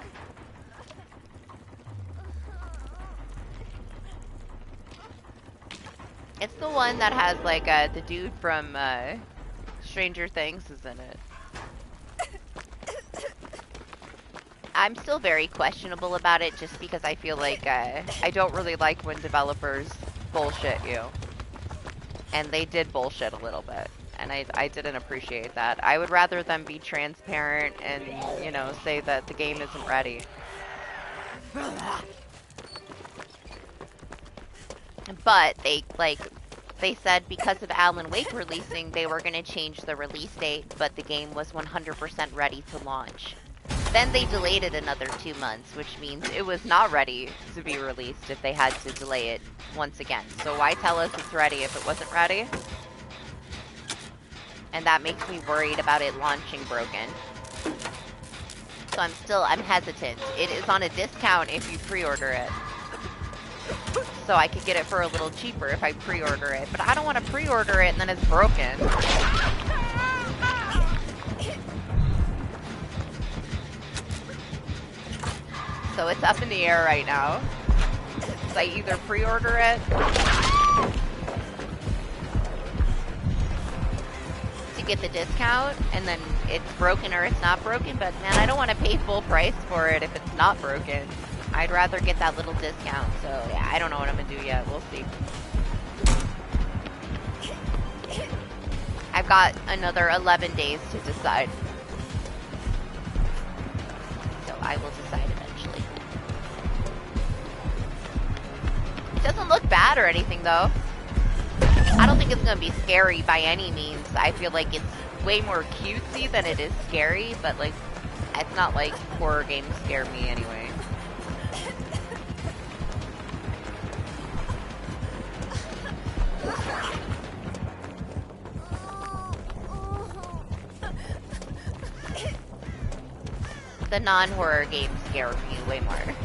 It's the one that has, like, the dude from Stranger Things is in it. I'm still very questionable about it, just because I feel like I don't really like when developers bullshit you. And they did bullshit a little bit. And I didn't appreciate that. I would rather them be transparent and, you know, say that the game isn't ready. But they said because of Alan Wake releasing, they were going to change the release date, but the game was 100% ready to launch. Then they delayed it another 2 months, which means it was not ready to be released if they had to delay it once again. So why tell us it's ready if it wasn't ready? And that makes me worried about it launching broken. So I'm hesitant. It is on a discount if you pre-order it. So I could get it for a little cheaper if I pre-order it. But I don't want to pre-order it and then it's broken. So it's up in the air right now. So I either pre-order it to get the discount, and then it's broken or it's not broken, but man, I don't want to pay full price for it if it's not broken. I'd rather get that little discount, so yeah, I don't know what I'm gonna do yet. We'll see. I've got another 11 days to decide. So I will decide eventually. It doesn't look bad or anything, though. I don't think it's gonna be scary by any means. I feel like it's way more cutesy than it is scary, but like, it's not like horror games scare me anyway. The non-horror games scare me way more.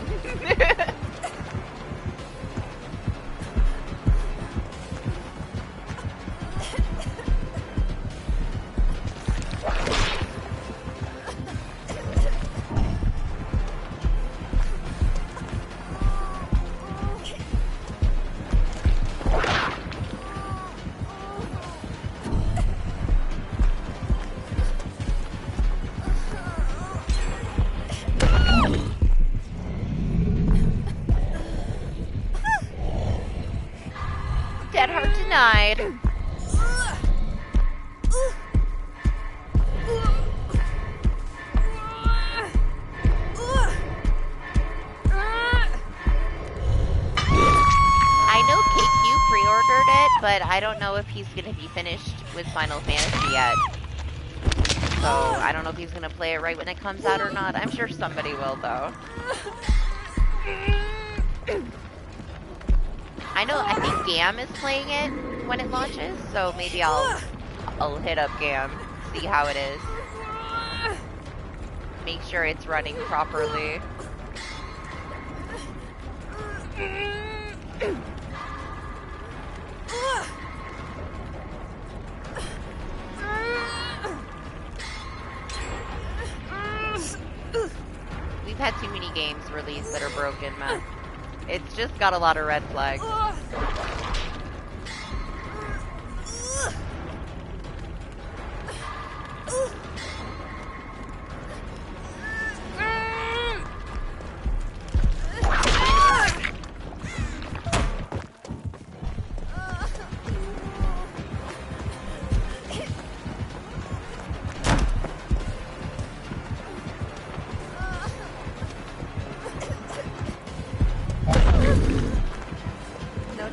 Dead Heart denied. I know KQ pre-ordered it, but I don't know if he's going to be finished with Final Fantasy yet. So I don't know if he's going to play it right when it comes out or not. I'm sure somebody will, though. I think Gam is playing it when it launches, so maybe I'll hit up Gam, see how it is. Make sure it's running properly. We've had too many games released that are broken, man. It's just got a lot of red flags.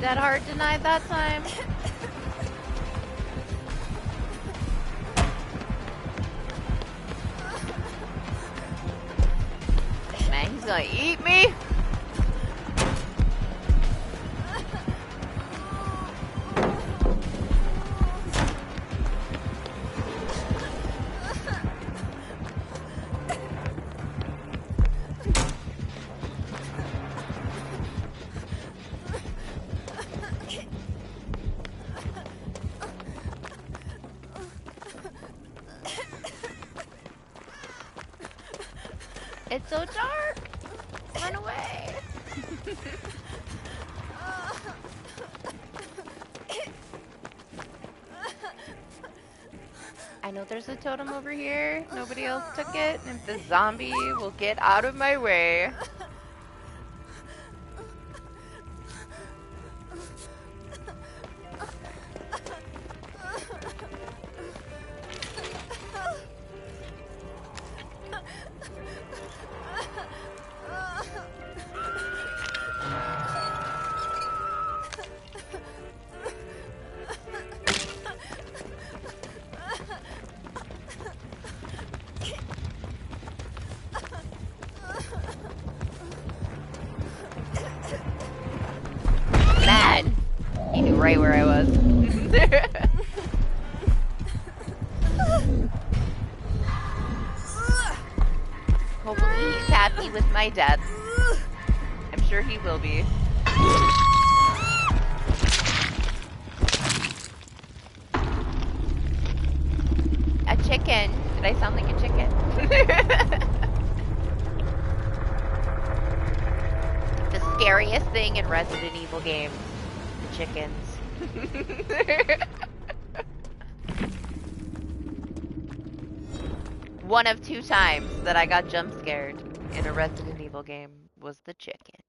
Dead Heart denied that time. Man, he's gonna eat me. It's so dark! Run away! I know there's a totem over here. Nobody else took it. And if the zombie will get out of my way. Right where I was. Hopefully he's happy with my death. I'm sure he will be. A chicken. Did I sound like a chicken? The scariest thing in Resident Evil games. The chickens. One of 2 times that I got jump scared in a Resident Evil game was the chicken.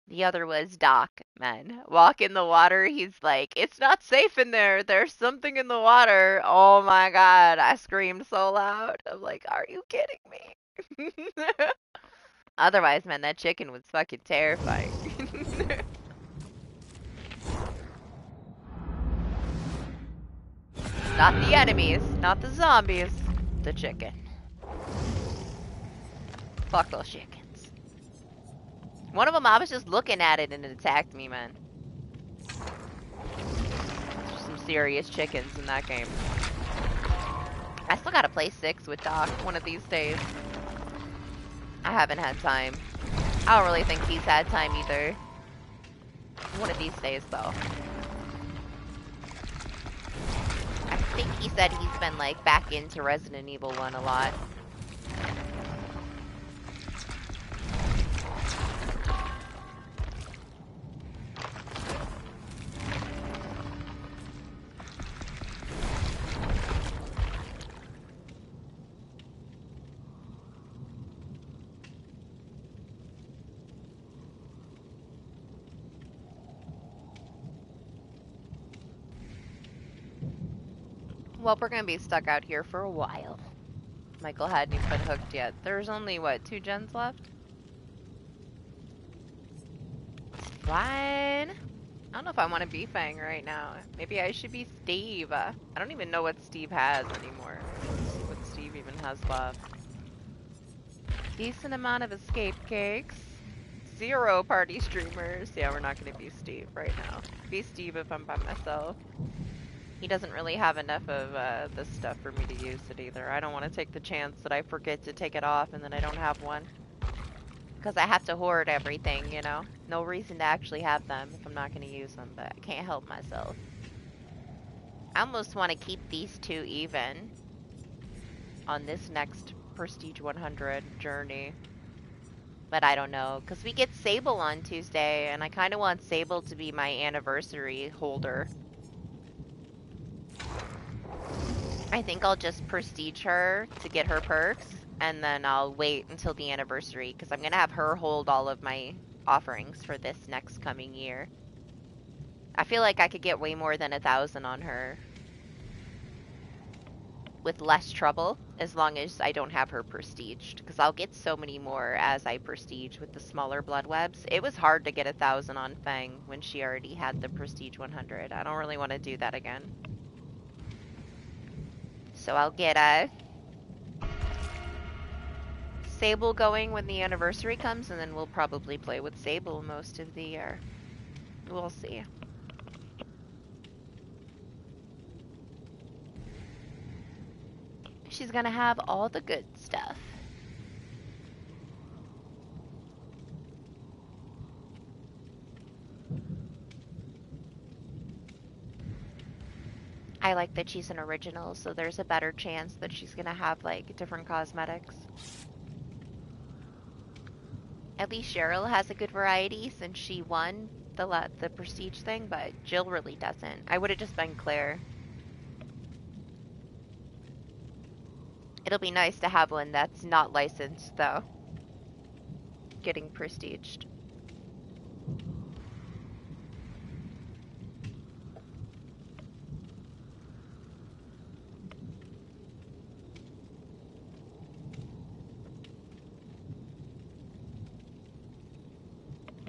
The other was Doc, man. Walk in the water, he's like, it's not safe in there. There's something in the water. Oh my god, I screamed so loud. I'm like, are you kidding me? Otherwise, man, that chicken was fucking terrifying. Not the enemies, not the zombies, the chicken. Fuck those chickens. One of them, I was just looking at it and it attacked me, man. There's some serious chickens in that game. I still gotta play 6 with Doc one of these days. I haven't had time. I don't really think he's had time either. One of these days, though. I think he said he's been, like, back into Resident Evil 1 a lot. Well, we're gonna be stuck out here for a while. Michael hadn't even been hooked yet. There's only, what, 2 gens left? It's fine. I don't know if I want to be Fang right now. Maybe I should be Steve. I don't even know what Steve has anymore. Let's see what Steve even has left. Decent amount of escape cakes. 0 party streamers. Yeah, we're not gonna be Steve right now. Be Steve if I'm by myself. He doesn't really have enough of this stuff for me to use it either. I don't want to take the chance that I forget to take it off and then I don't have one. Because I have to hoard everything, you know? No reason to actually have them if I'm not going to use them, but I can't help myself. I almost want to keep these two even on this next Prestige 100 journey. But I don't know, because we get Sable on Tuesday, and I kind of want Sable to be my anniversary holder. I think I'll just prestige her to get her perks, and then I'll wait until the anniversary, because I'm going to have her hold all of my offerings for this next coming year. I feel like I could get way more than 1,000 on her with less trouble, as long as I don't have her prestiged, because I'll get so many more as I prestige with the smaller blood webs. It was hard to get 1,000 on Feng when she already had the prestige 100. I don't really want to do that again. So I'll get a Sable going when the anniversary comes, and then we'll probably play with Sable most of the year. We'll see. She's gonna have all the good stuff. I like that she's an original, so there's a better chance that she's gonna have, like, different cosmetics. At least Cheryl has a good variety since she won the prestige thing, but Jill really doesn't. I would have just been Claire. It'll be nice to have one that's not licensed, though. Getting prestiged.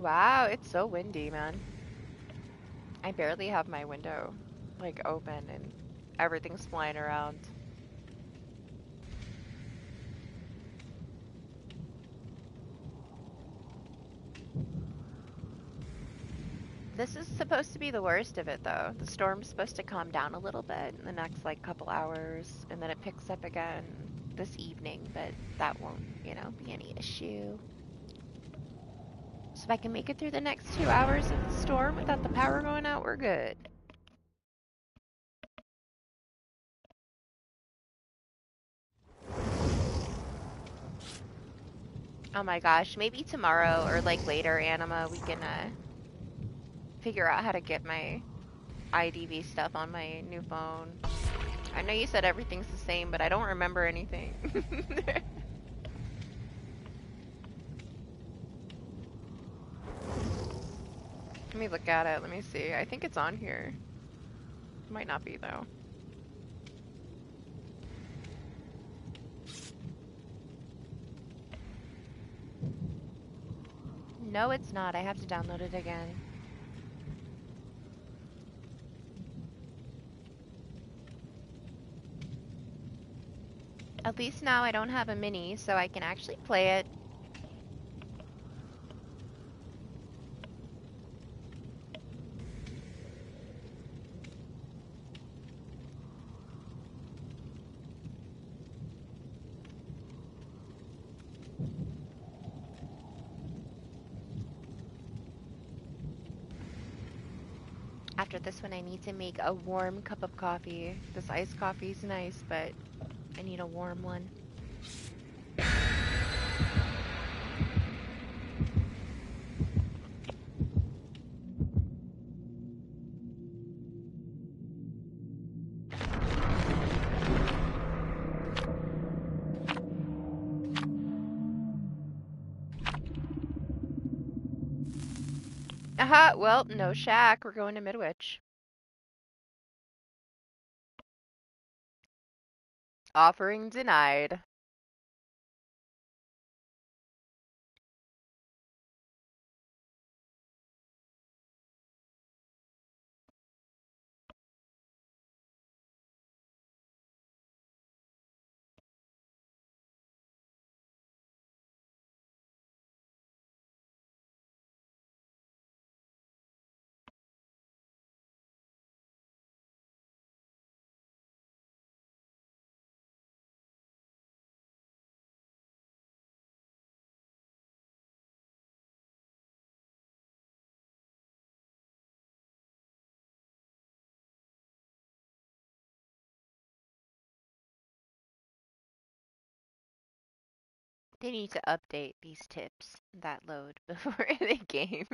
Wow, it's so windy, man. I barely have my window, like, open, and everything's flying around. This is supposed to be the worst of it, though. The storm's supposed to calm down a little bit in the next, like, couple hours, and then it picks up again this evening, but that won't, you know, be any issue. So if I can make it through the next 2 hours of the storm without the power going out, we're good. Oh my gosh, maybe tomorrow or, like, later, Anima, we can, figure out how to get my IDV stuff on my new phone. I know you said everything's the same, but I don't remember anything. Let me look at it. Let me see. I think it's on here. Might not be, though. No, it's not. I have to download it again. At least now I don't have a mini, so I can actually play it. After this one, I need to make a warm cup of coffee. This iced coffee's nice, but I need a warm one. Aha, well, no shack. We're going to Midwich. Offering denied. They need to update these tips that load before the game.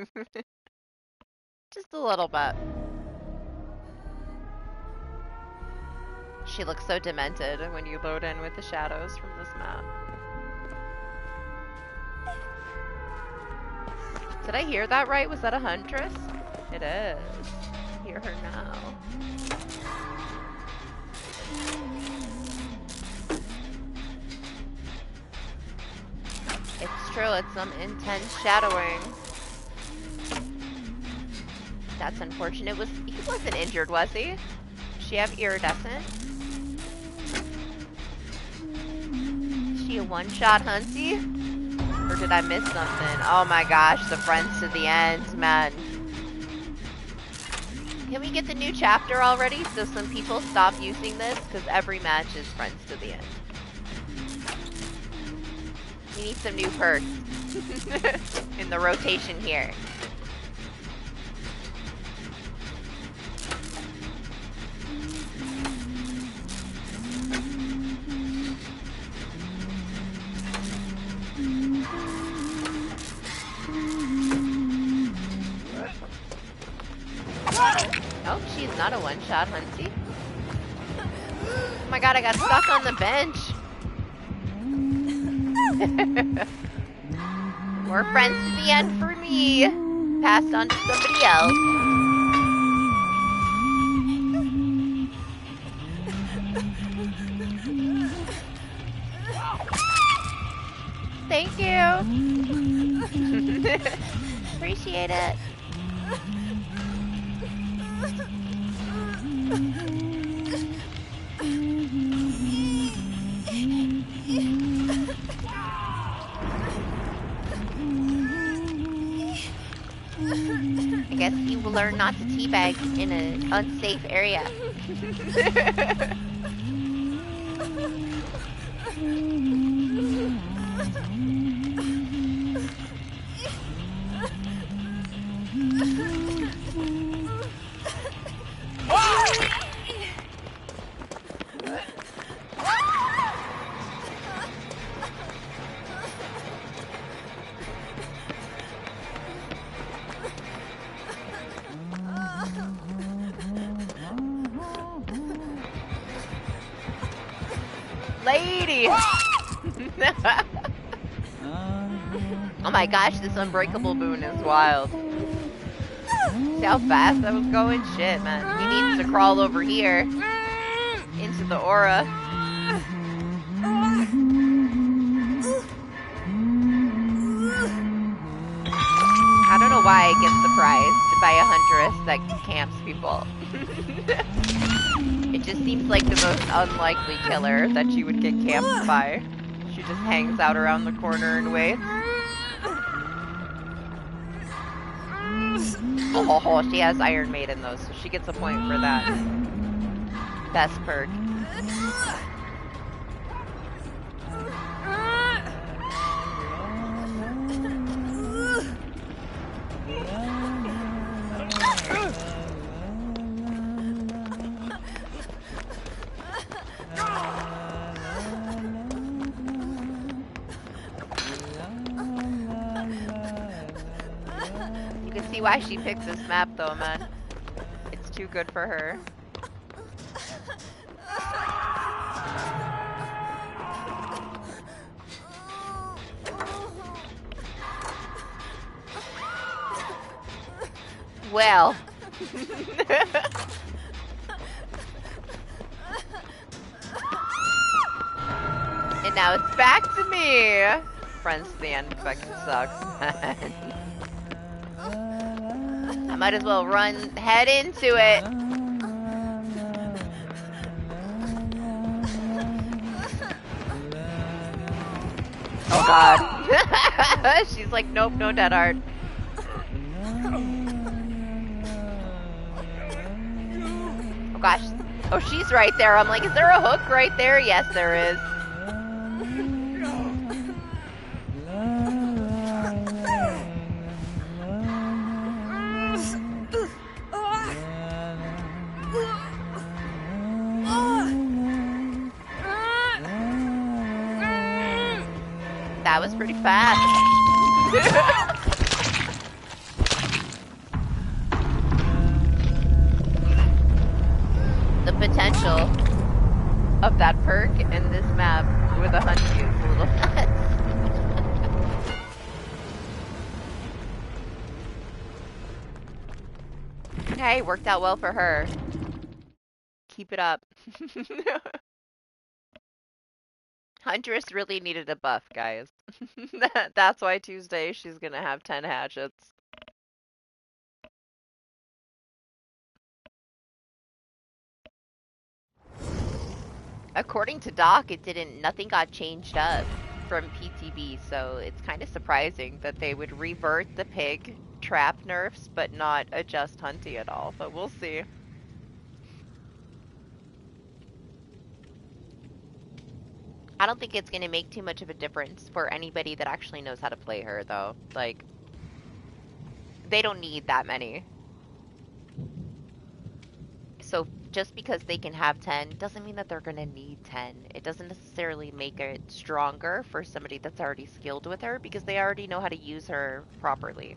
Just a little bit. She looks so demented when you load in with the shadows from this map. Did I hear that right? Was that a huntress? It is. I hear her now. It's true, it's some intense shadowing. That's unfortunate. He wasn't injured, was he? Does she have iridescent? Is she a one-shot hunty? Or did I miss something? Oh my gosh, the friends to the end, man. Can we get the new chapter already so some people stop using this? Because every match is friends to the end. We need some new perks in the rotation here. Oh, she's not a one-shot hunty. Oh my god, I got stuck on the bench. More friends to the end for me. Passed on to somebody else. Thank you. Appreciate it. I guess you will learn not to teabag in an unsafe area. Lady! Oh my gosh, this unbreakable boon is wild. See how fast I was going? Shit, man. He needs to crawl over here into the aura. I don't know why I get surprised by a huntress that camps people. It just seems like the most unlikely killer that you would get camped by. She just hangs out around the corner and waits. Oh, she has Iron Maiden though, so she gets a point for that. Best perk. You can see why she picked this map though, man. It's too good for her. Well. And now it's back to me. Friends to the end fucking sucks, man. I might as well head into it. Oh god. She's like, nope, no dead art. Oh gosh. Oh, she's right there. I'm like, is there a hook right there? Yes, there is. That was pretty fast. The potential of that perk in this map with a hunty is a little nuts. Hey, worked out well for her. Keep it up. Huntress really needed a buff, guys. That's why Tuesday she's gonna have 10 hatchets. According to Doc, nothing got changed up from PTB, so it's kind of surprising that they would revert the pig trap nerfs but not adjust Hunty at all, but we'll see. I don't think it's going to make too much of a difference for anybody that actually knows how to play her, though. Like, they don't need that many. So just because they can have 10 doesn't mean that they're going to need 10. It doesn't necessarily make it stronger for somebody that's already skilled with her because they already know how to use her properly.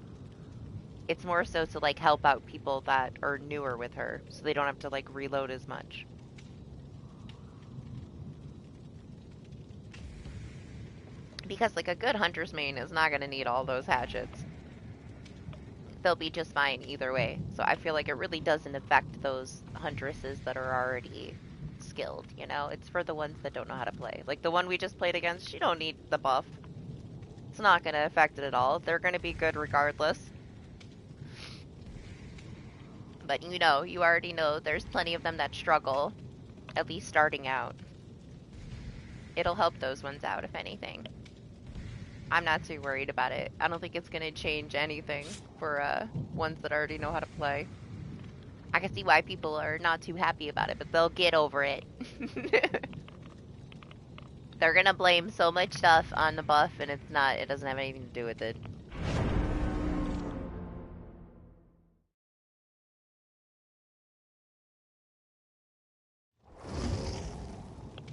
It's more so to like help out people that are newer with her so they don't have to like reload as much. Because like a good hunter's main is not going to need all those hatchets. They'll be just fine either way. So I feel like it really doesn't affect those huntresses that are already skilled, you know? It's for the ones that don't know how to play. Like the one we just played against, she don't need the buff. It's not going to affect it at all. They're going to be good regardless. But you know, you already know there's plenty of them that struggle, at least starting out. It'll help those ones out, if anything. I'm not too worried about it. I don't think it's going to change anything for ones that already know how to play. I can see why people are not too happy about it, but they'll get over it. They're going to blame so much stuff on the buff, and it doesn't have anything to do with it.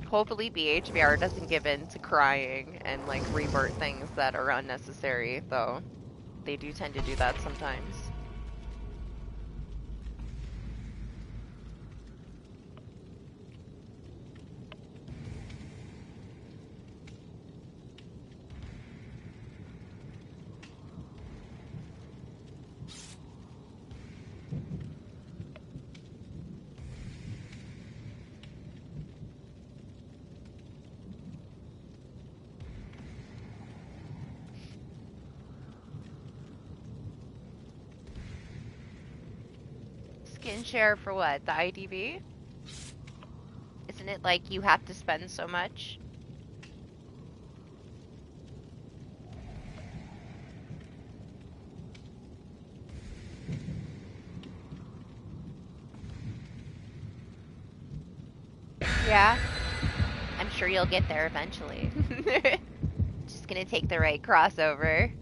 Hopefully BHBR doesn't give in to crying and like revert things that are unnecessary, though. They do tend to do that sometimes. Skin share for what? The IDV? Isn't it like you have to spend so much? Yeah. I'm sure you'll get there eventually. Just gonna take the right crossover.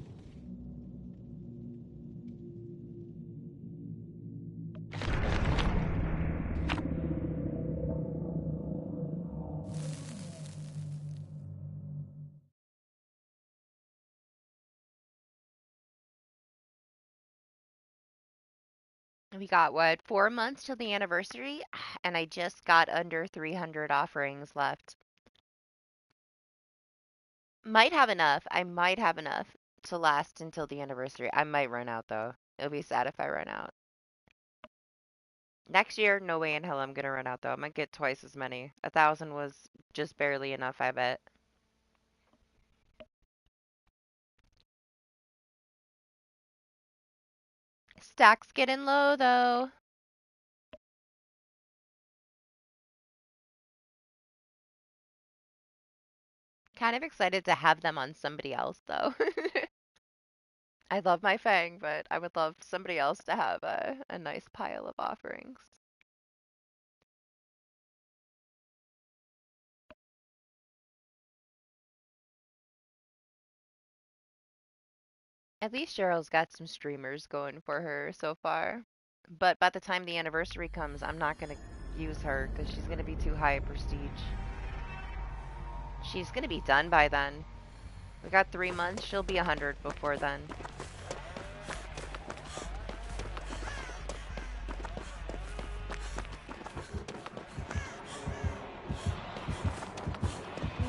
We got what, 4 months till the anniversary? And I just got under 300 offerings left. Might have enough. I might have enough to last until the anniversary. I might run out though. It'll be sad if I run out. Next year, no way in hell I'm gonna run out though. I'm gonna get twice as many. 1,000 was just barely enough, I bet. Stack's getting low though. Kind of excited to have them on somebody else though. I love my Fang, but I would love somebody else to have a nice pile of offerings. At least Cheryl's got some streamers going for her so far. But by the time the anniversary comes, I'm not going to use her because she's going to be too high prestige. She's going to be done by then. We got 3 months. She'll be 100 before then.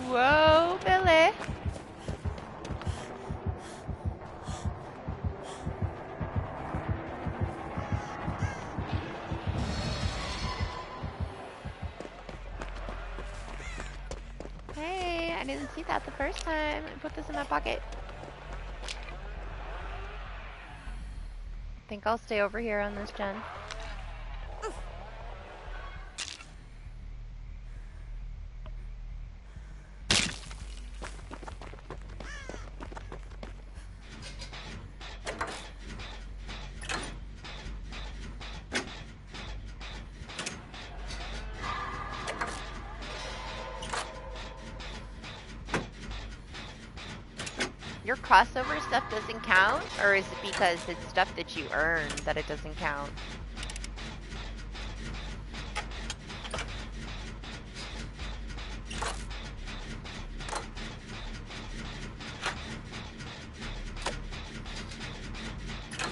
Whoa, Billy. Hey, I didn't see that the first time. I put this in my pocket. Think I'll stay over here on this gen. Your crossover stuff doesn't count? Or is it because it's stuff that you earn that it doesn't count?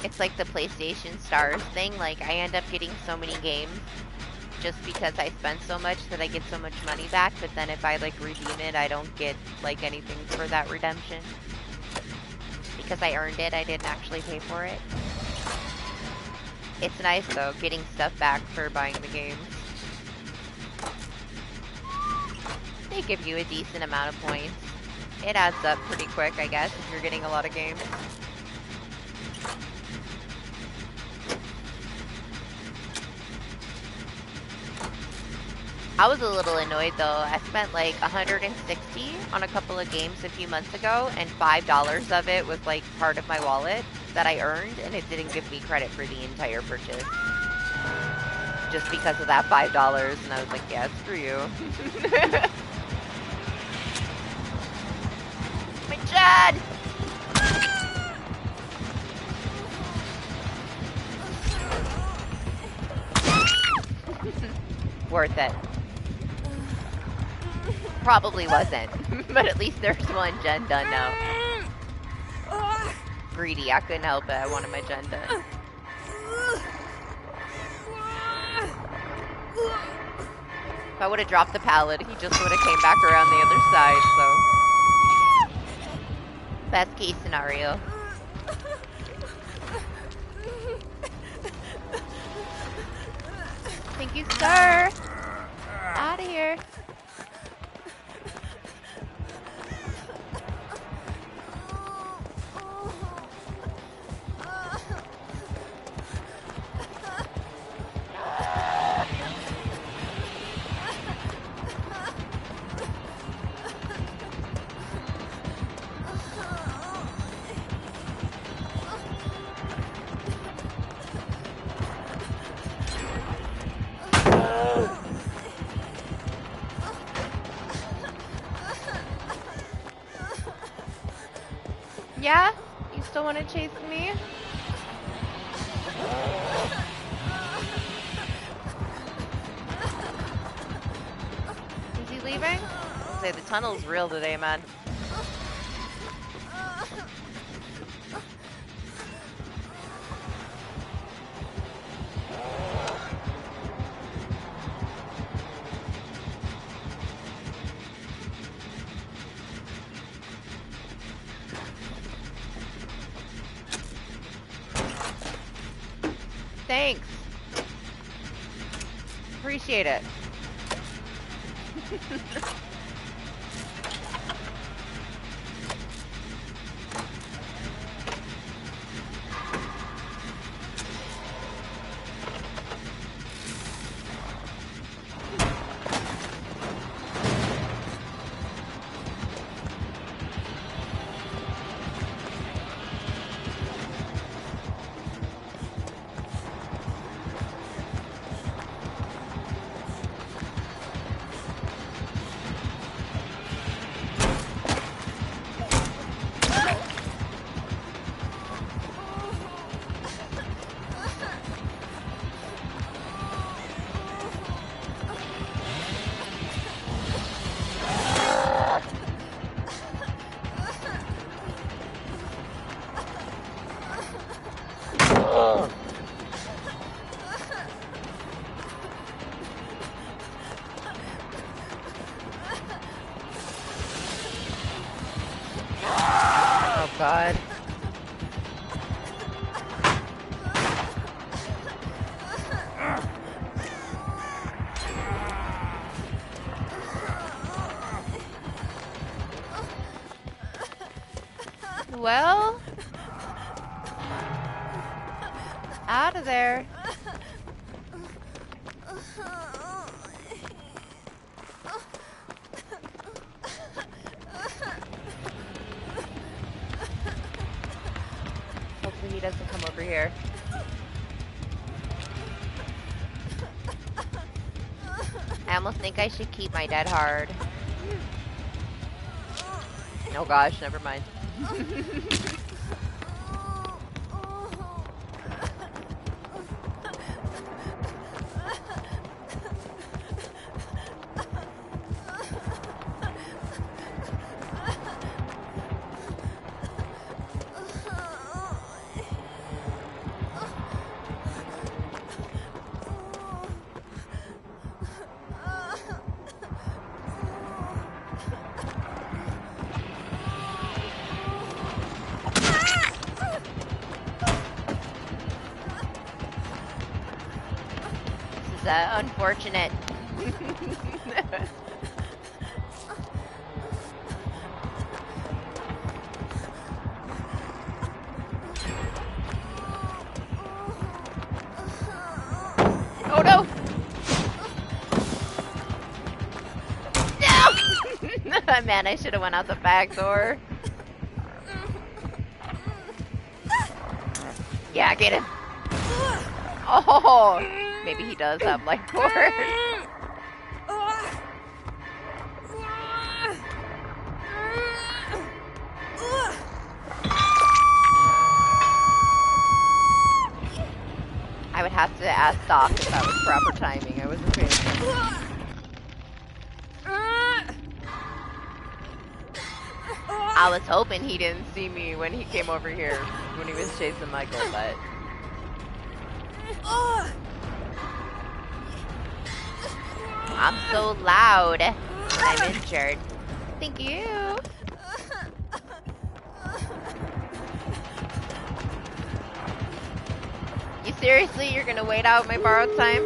It's like the PlayStation Stars thing. Like, I end up getting so many games just because I spend so much that I get so much money back. But then if I, like, redeem it, I don't get, like, anything for that redemption. Because I earned it, I didn't actually pay for it. It's nice, though, getting stuff back for buying the games. They give you a decent amount of points. It adds up pretty quick, I guess, if you're getting a lot of games. I was a little annoyed though. I spent like 160 on a couple of games a few months ago, and $5 of it was like part of my wallet that I earned, and it didn't give me credit for the entire purchase. Just because of that $5, and I was like, yeah, screw you. My Chad! Worth it. Probably wasn't, but at least there's one gen done now. Greedy, I couldn't help it. I wanted my gen done. If I would have dropped the pallet, he just would have came back around the other side, so. Best case scenario. Thank you, sir. Out of here. Yeah? You still want to chase me? Is he leaving? I say the tunnel's real today, man. Thanks. Appreciate it. God. Well, out of there. Hopefully he doesn't come over here. I almost think I should keep my dead hard. Oh gosh, never mind. Unfortunate. Oh no! No! Man, I should have went out the back door. Yeah, get him. Oh! Maybe he does have life force. I would have to ask Doc if that was proper timing. I wasn't paying attention. I was hoping he didn't see me when he came over here when he was chasing Michael, but... I'm so loud. I'm injured. Thank you. You seriously? You're gonna wait out my borrowed time?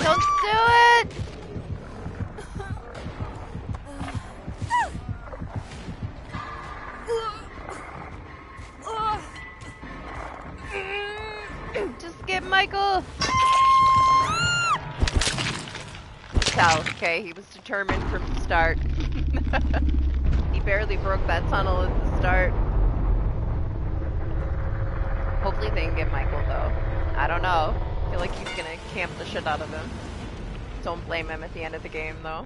Don't do it! Just get Michael! Tell, okay, he was determined from the start. He barely broke that tunnel at the start. Hopefully they can get Michael though. I don't know. I feel like he's gonna camp the shit out of him. Don't blame him at the end of the game though.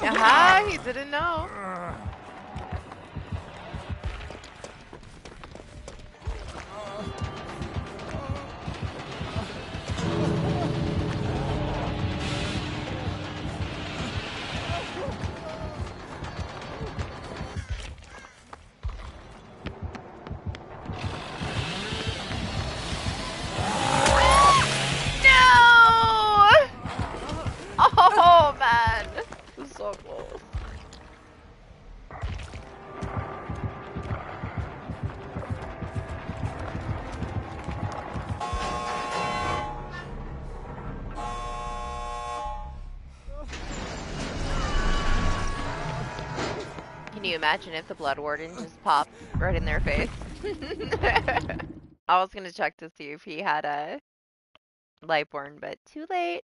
Aha, he didn't know. Can you imagine if the Blood Warden just popped right in their face? I was gonna check to see if he had a Lightborn, but too late.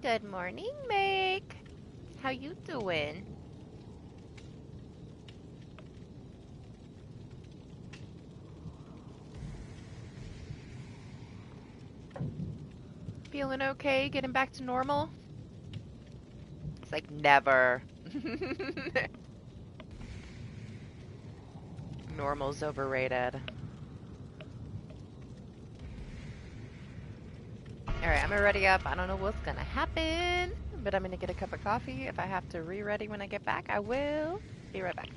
Good morning, Make. How you doing? Feeling okay? Getting back to normal? It's like never. Normal's overrated. Alright, I'm gonna ready up. I don't know what's gonna happen, but I'm gonna get a cup of coffee. If I have to re-ready when I get back, I will. Be right back.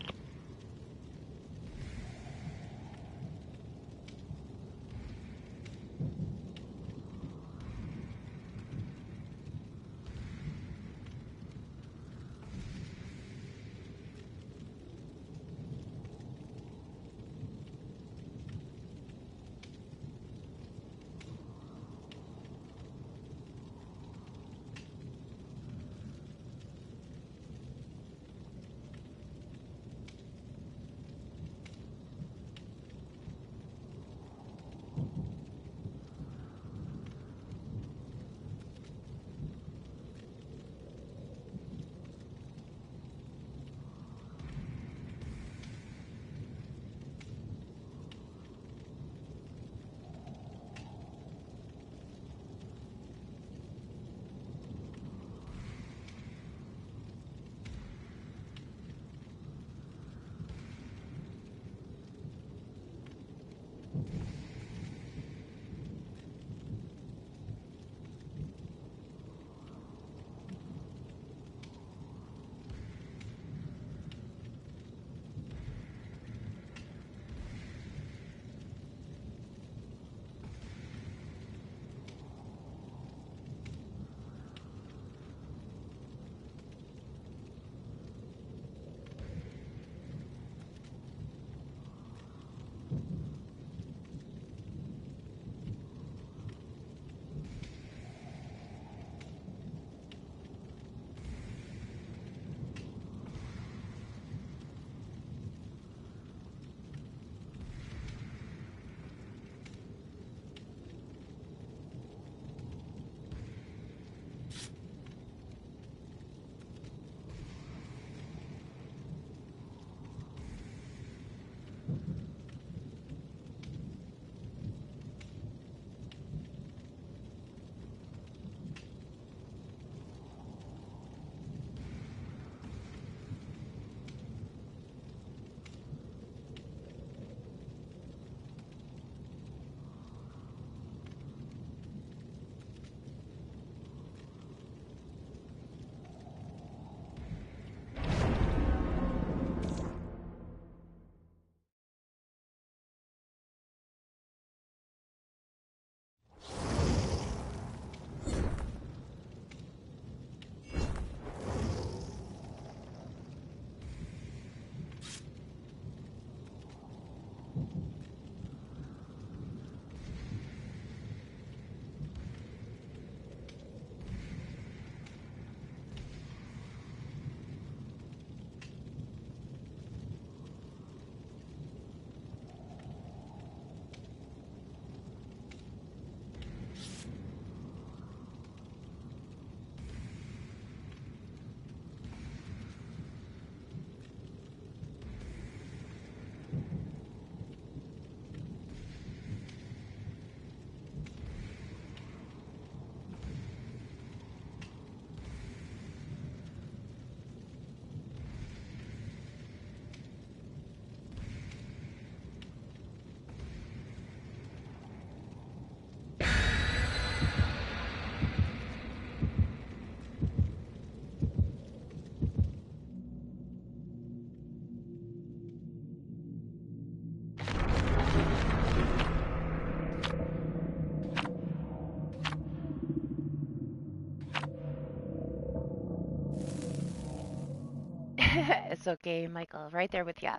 It's okay, Michael. Right there with ya.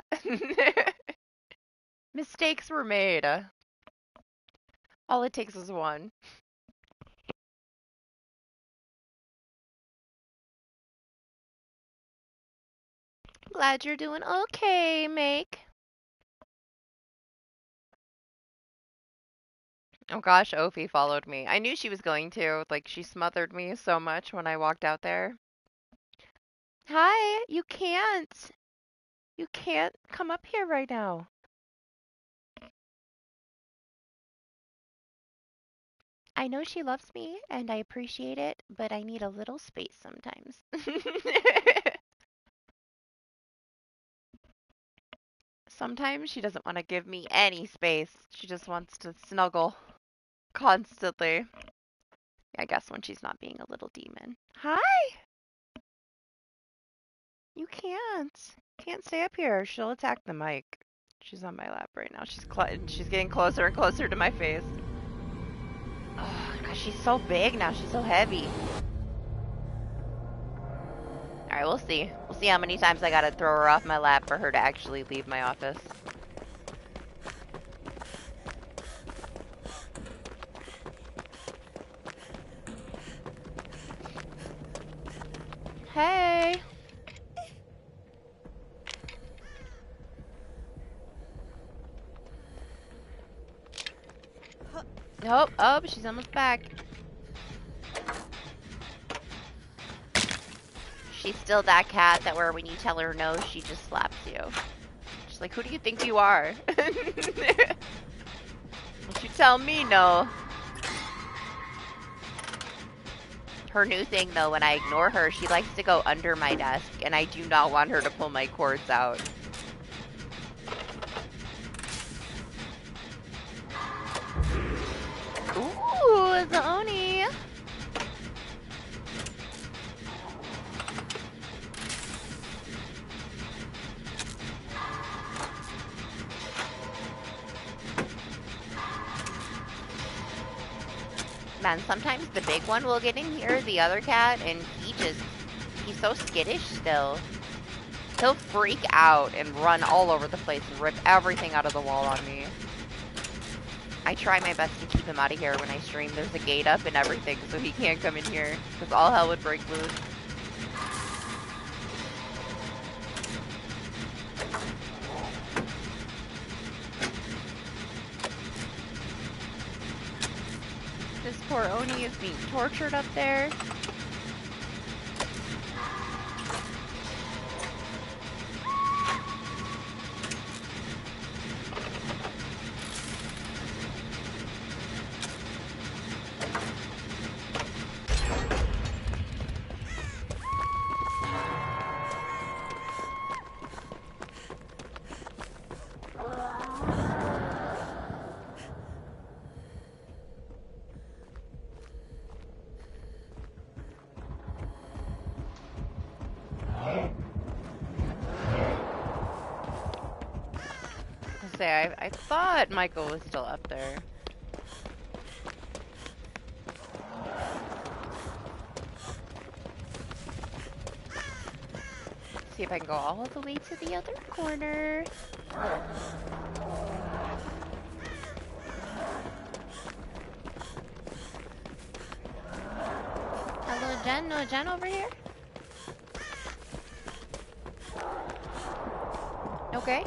Mistakes were made. All it takes is one. Glad you're doing okay, Make. Oh gosh, Ophi followed me. I knew she was going to. Like, she smothered me so much when I walked out there. Hi, you can't. You can't come up here right now. I know she loves me, and I appreciate it, but I need a little space sometimes. Sometimes she doesn't want to give me any space. She just wants to snuggle constantly. I guess when she's not being a little demon. Hi! You can't. Can't stay up here. She'll attack the mic. She's on my lap right now. She's getting closer and closer to my face. Oh, gosh, she's so big now. She's so heavy. Alright, we'll see. We'll see how many times I gotta throw her off my lap for her to actually leave my office. Hey! Oh, oh, she's almost back. She's still that cat that where when you tell her no, she just slaps you. She's like, who do you think you are? Don't you tell me no. Her new thing, though, when I ignore her, she likes to go under my desk, and I do not want her to pull my cords out. Ooh, the Oni! Man, sometimes the big one will get in here, the other cat, and he's so skittish still. He'll freak out and run all over the place and rip everything out of the wall on me. I try my best to keep him out of here when I stream. There's a gate up and everything, so he can't come in here, because all hell would break loose. This poor Oni is being tortured up there. I thought Michael was still up there. See if I can go all the way to the other corner. Hello, Jen. No, Jen over here? Okay.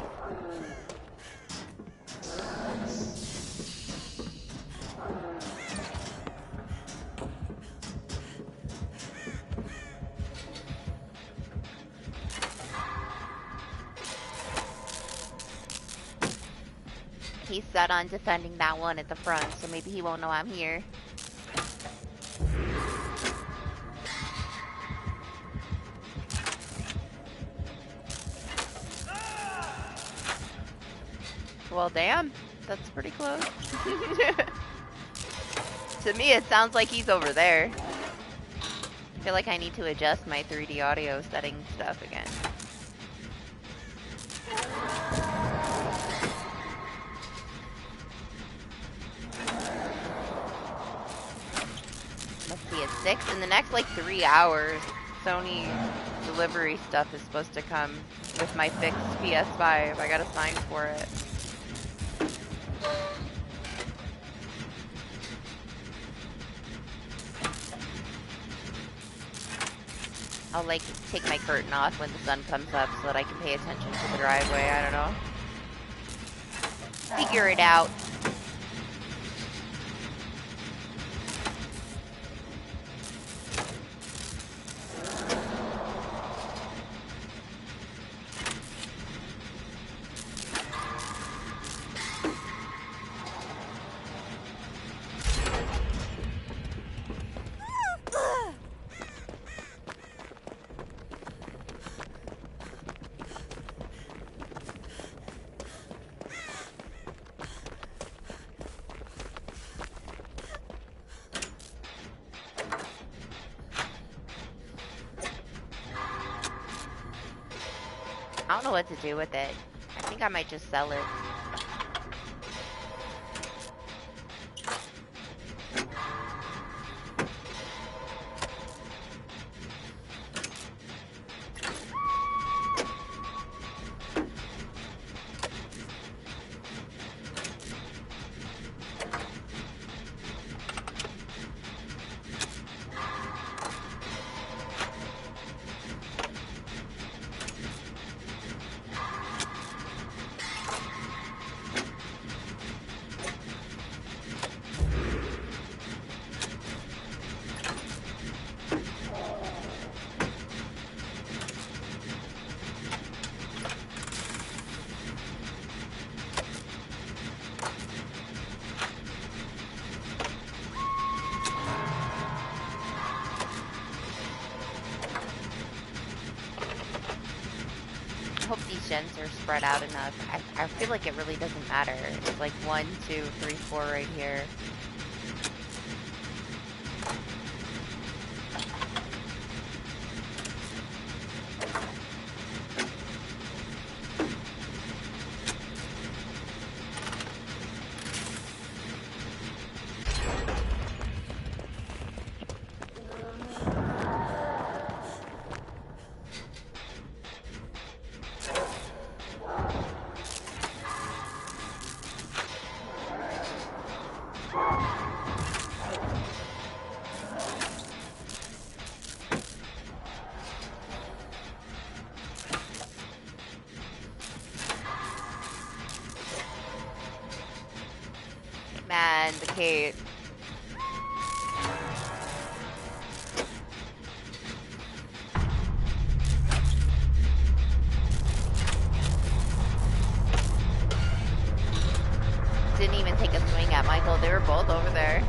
He's set on defending that one at the front, so maybe he won't know I'm here. Well, damn. That's pretty close. To me, it sounds like he's over there. I feel like I need to adjust my 3D audio setting stuff again. Let's see, it's 6 in the next, like, 3 hours. Sony delivery stuff is supposed to come with my fixed PS5. I gotta sign for it. I'll like take my curtain off when the sun comes up so that I can pay attention to the driveway. I don't know. Figure it out. I don't know what to do with it. I think I might just sell it. Gens are spread out enough. I feel like it really doesn't matter. It's like 1, 2, 3, 4 right here. Man, the Kate. Didn't even take a swing at Michael. They were both over there.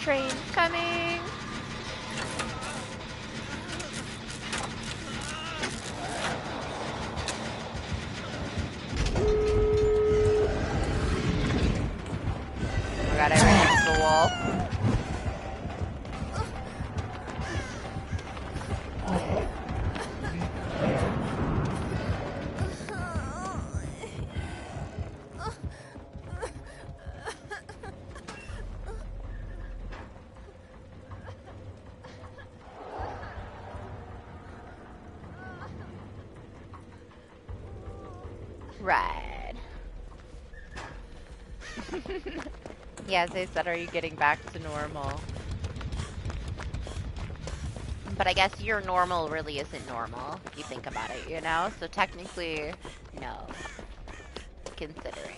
Train coming. Oh god, I ran into the wall. Right. Yeah, they said, are you getting back to normal? But I guess your normal really isn't normal, if you think about it, you know? So technically, no. Considering.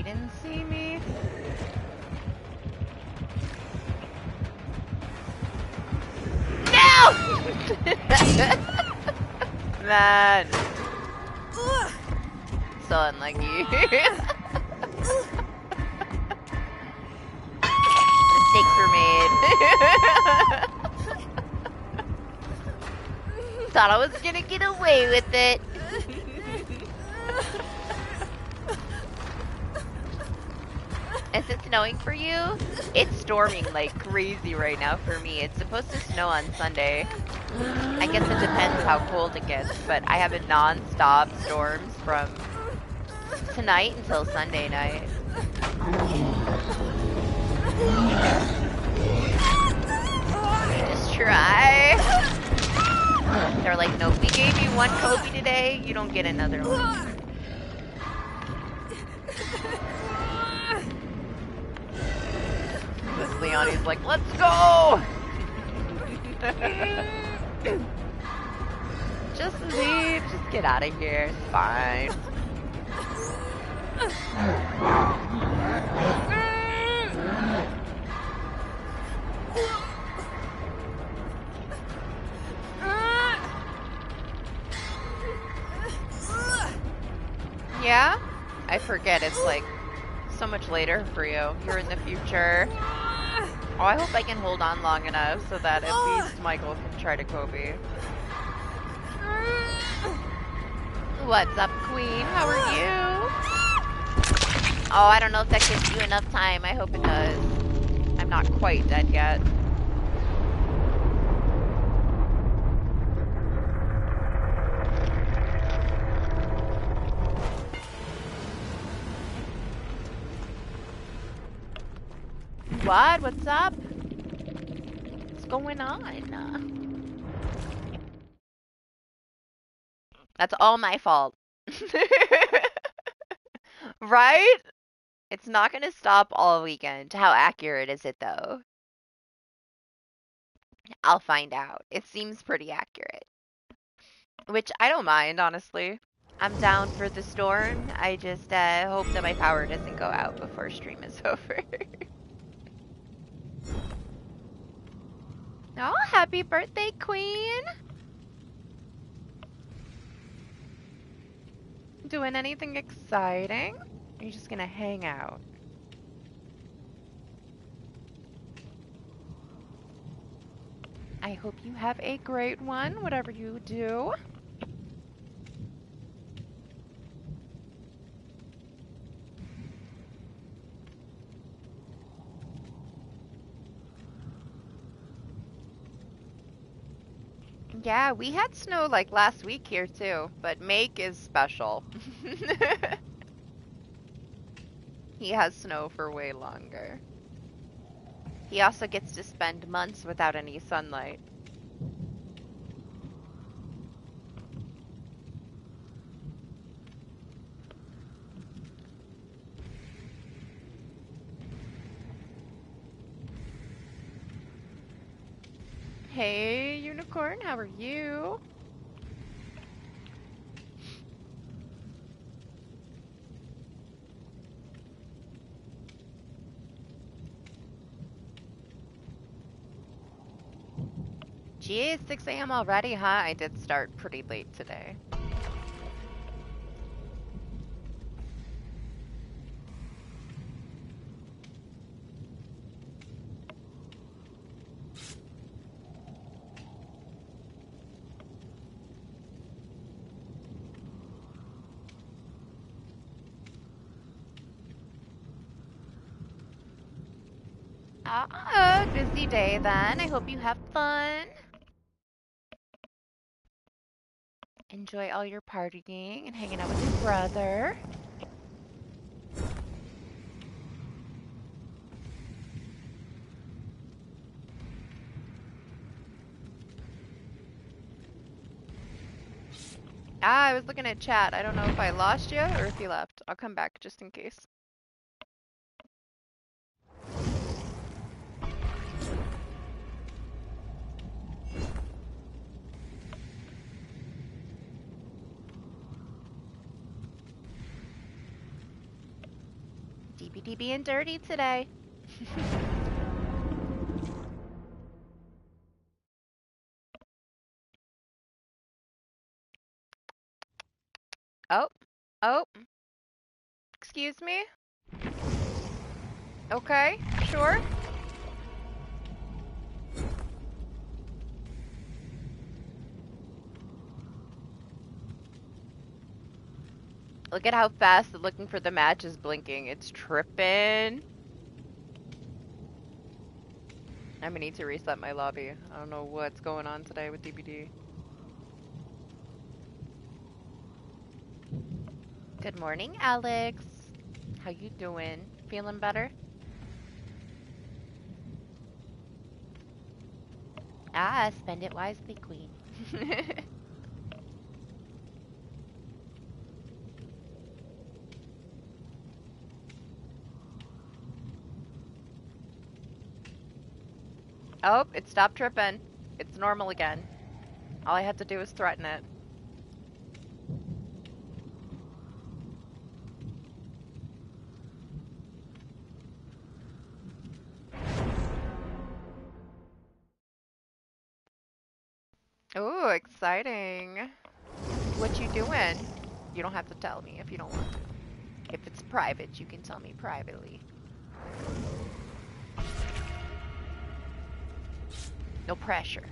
didn't see me. No! Man. So unlucky. Mistakes were made. Thought I was gonna get away with it. Is it snowing for you? It's storming like crazy right now for me. It's supposed to snow on Sunday. I guess it depends how cold it gets, but I have a non-stop storms from tonight until Sunday night. Just try. They're like, nope, we gave you one Kobe today, you don't get another one. This Leonie's like, let's go! Just leave, just get out of here, it's fine. Yeah? I forget, it's like so much later for you. You're in the future. Oh, I hope I can hold on long enough so that at least Michael can try to Kobe. What's up, Queen? How are you? Oh, I don't know if that gives you enough time. I hope it does. I'm not quite dead yet. What? What's up? What's going on? That's all my fault. Right? It's not gonna stop all weekend. How accurate is it, though? I'll find out. It seems pretty accurate. Which I don't mind, honestly. I'm down for the storm. I just hope that my power doesn't go out before stream is over. Oh, happy birthday, Queen! Doing anything exciting? Or are you just gonna hang out? I hope you have a great one, whatever you do. Yeah, we had snow like last week here too, but Make is special. He has snow for way longer. He also gets to spend months without any sunlight. Hey, Unicorn, how are you? Geez, 6 a.m. already, huh? I did start pretty late today. Busy day then. I hope you have fun. Enjoy all your partying and hanging out with your brother. I was looking at chat. I don't know if I lost you or if you left. I'll come back just in case. DBD being dirty today. Oh, oh, excuse me? Okay, sure. Look at how fast the looking for the match is blinking. It's tripping. I'm gonna need to reset my lobby. I don't know what's going on today with DBD. Good morning, Alex. How you doing? Feeling better? Ah, spend it wisely, queen. Oh, it stopped tripping. It's normal again. All I had to do was threaten it. Ooh, exciting. What you doing? You don't have to tell me if you don't want to. If it's private, you can tell me privately. No pressure.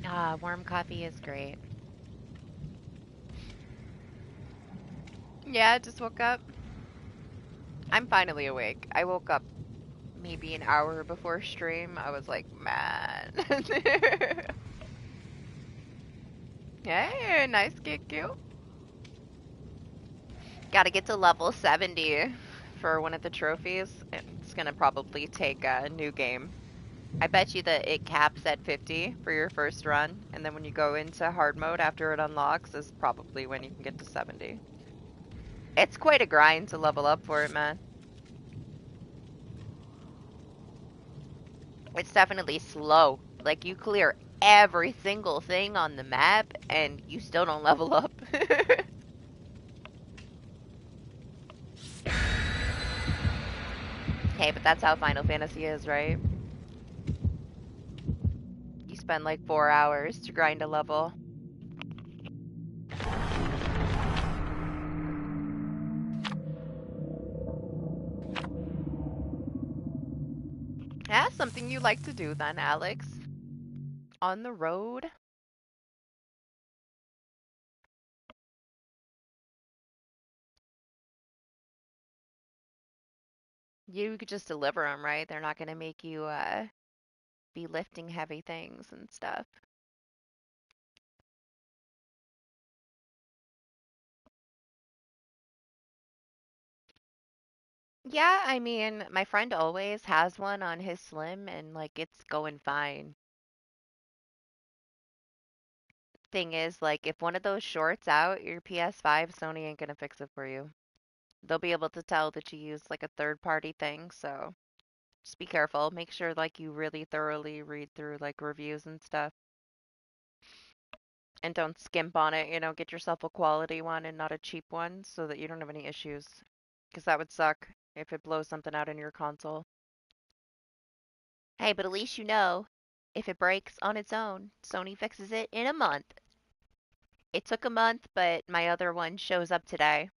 Ah, warm coffee is great. Yeah, just woke up. I'm finally awake. I woke up maybe an hour before stream. I was like, man. Hey, nice kick you. Gotta get to level 70 for one of the trophies. It's gonna probably take a new game. I bet you that it caps at 50 for your first run, and then when you go into hard mode after it unlocks is probably when you can get to 70. It's quite a grind to level up for it, man. It's definitely slow. Like, you clear every single thing on the map, and you still don't level up. Hey, but that's how Final Fantasy is, right? You spend like 4 hours to grind a level. Yeah, something you like to do then, Alex. On the road. You could just deliver them, right? They're not gonna make you be lifting heavy things and stuff. Yeah, I mean, my friend always has one on his Slim and like it's going fine. Thing is, like, if one of those shorts out your PS5, Sony ain't gonna fix it for you. They'll be able to tell that you use like a third party thing, so just be careful. Make sure like you really thoroughly read through like reviews and stuff. And don't skimp on it, get yourself a quality one and not a cheap one so that you don't have any issues. Because that would suck if it blows something out in your console. Hey, but at least you know, if it breaks on its own, Sony fixes it in a month. It took a month, but my other one shows up today.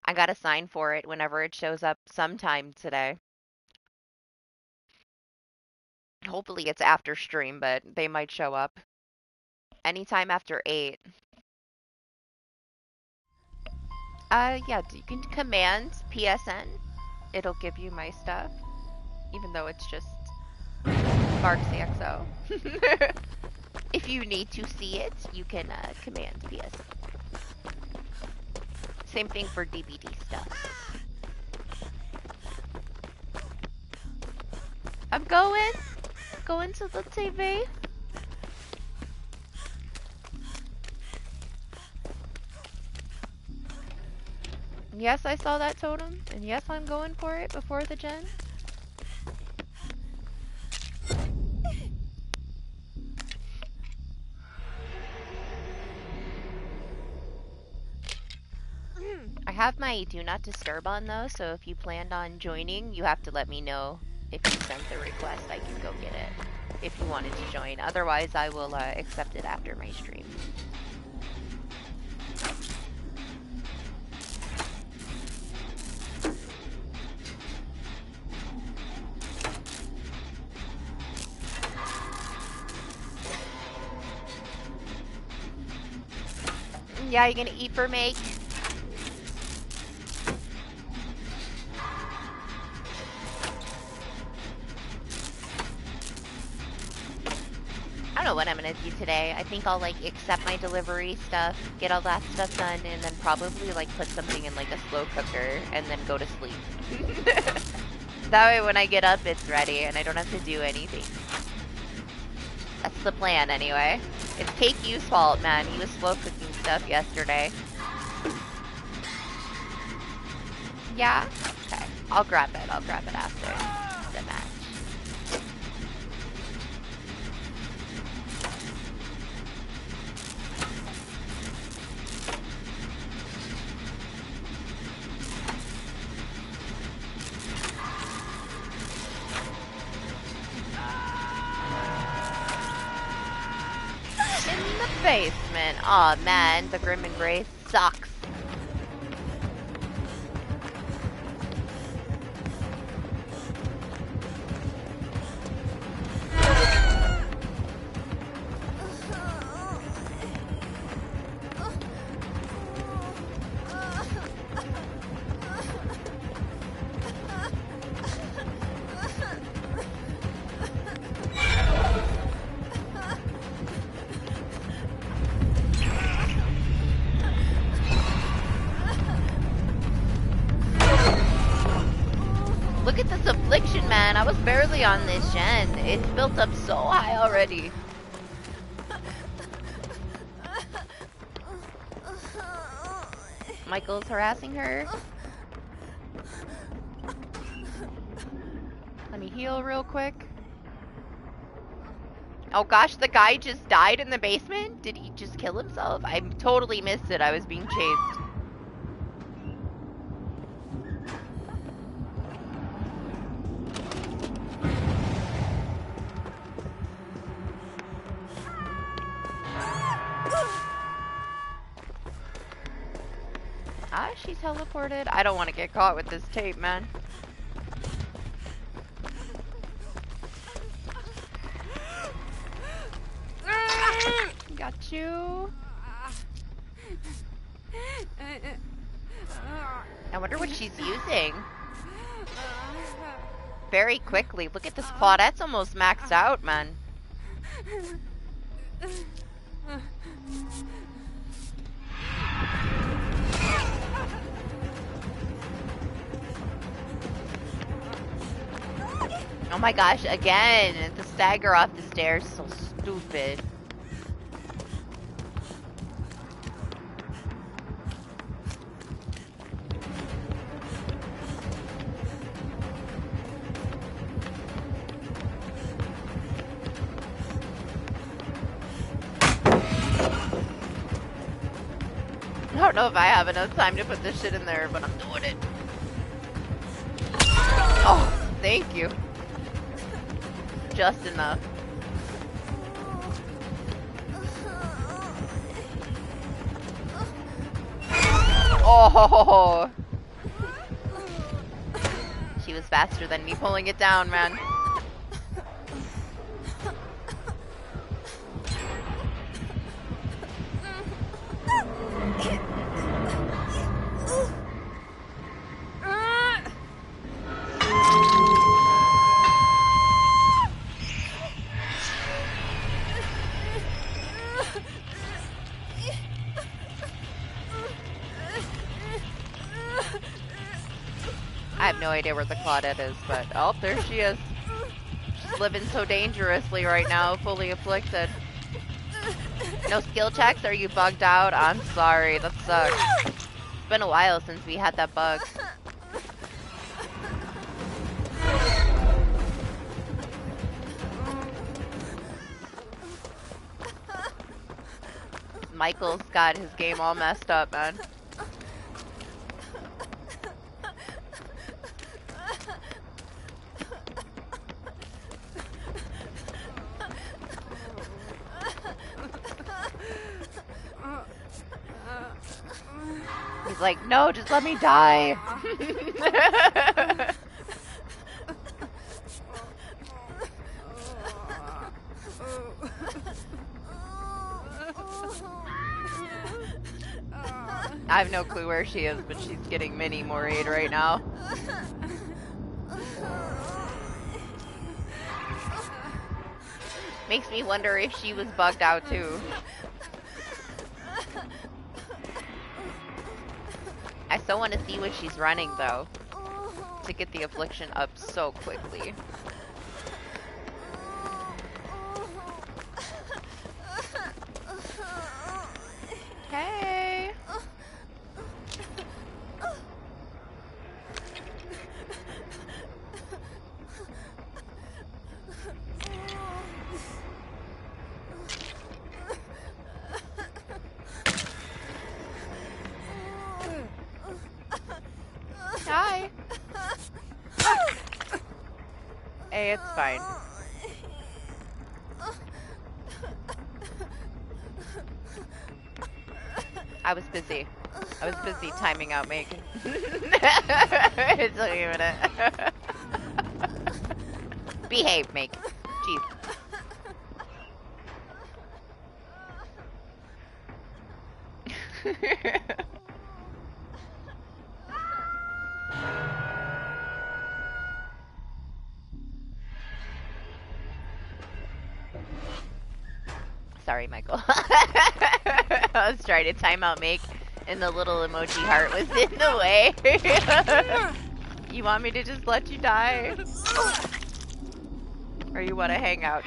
I got a sign for it whenever it shows up sometime today. Hopefully it's after stream, but they might show up. Anytime after 8. Yeah, you can command PSN. It'll give you my stuff, even though it's just Mark CXO. If you need to see it, you can command PSN. Same thing for DBD stuff. I'm going to the TV. Yes, I saw that totem, and yes, I'm going for it before the gen. have my do not disturb on though, so if you planned on joining, you have to let me know. If you sent the request, I can go get it. If you wanted to join. Otherwise, I will accept it after my stream. Yeah, you gonna eat for me? I don't know what I'm gonna do today. I think I'll like accept my delivery stuff, get all that stuff done, and then probably like put something in like a slow cooker and then go to sleep. That way when I get up it's ready and I don't have to do anything. That's the plan anyway. It's KQ's fault, man. He was slow cooking stuff yesterday. Yeah? Okay. I'll grab it. I'll grab it after the match. In the basement. Aw, man. The Grim and Gray sucks. Look at this affliction, man. I was barely on this gen. It's built up so high already. Michael's harassing her. Let me heal real quick. Oh gosh, the guy just died in the basement? Did he just kill himself? I totally missed it. I was being chased. Ah, she teleported. I don't want to get caught with this tape, man. Got you. I wonder what she's using. Very quickly. Look at this Claudette's almost maxed out, man. Oh my gosh, again, the stagger off the stairs is so stupid. I don't know if I have enough time to put this shit in there, but I'm doing it. Oh, thank you. Just enough. Oh! She was faster than me pulling it down, man. I have no idea where the Claudette is, but oh, there she is. She's living so dangerously right now, fully afflicted. No skill checks? Are you bugged out? I'm sorry, that sucks. It's been a while since we had that bug. Michael's got his game all messed up, man. He's like, no, just let me die. I have no clue where she is, but she's getting mini more aid right now. Makes me wonder if she was bugged out too. I still want to see what she's running though, to get the affliction up so quickly. Hey! Hi! Hey, it's fine. I was busy. I was busy timing out Megan. It took me a minute. Behave, Meg. Jeez. Sorry, Michael. I was trying to time out Meg, and the little emoji heart was in the way. You want me to just let you die? Or you want to hang out?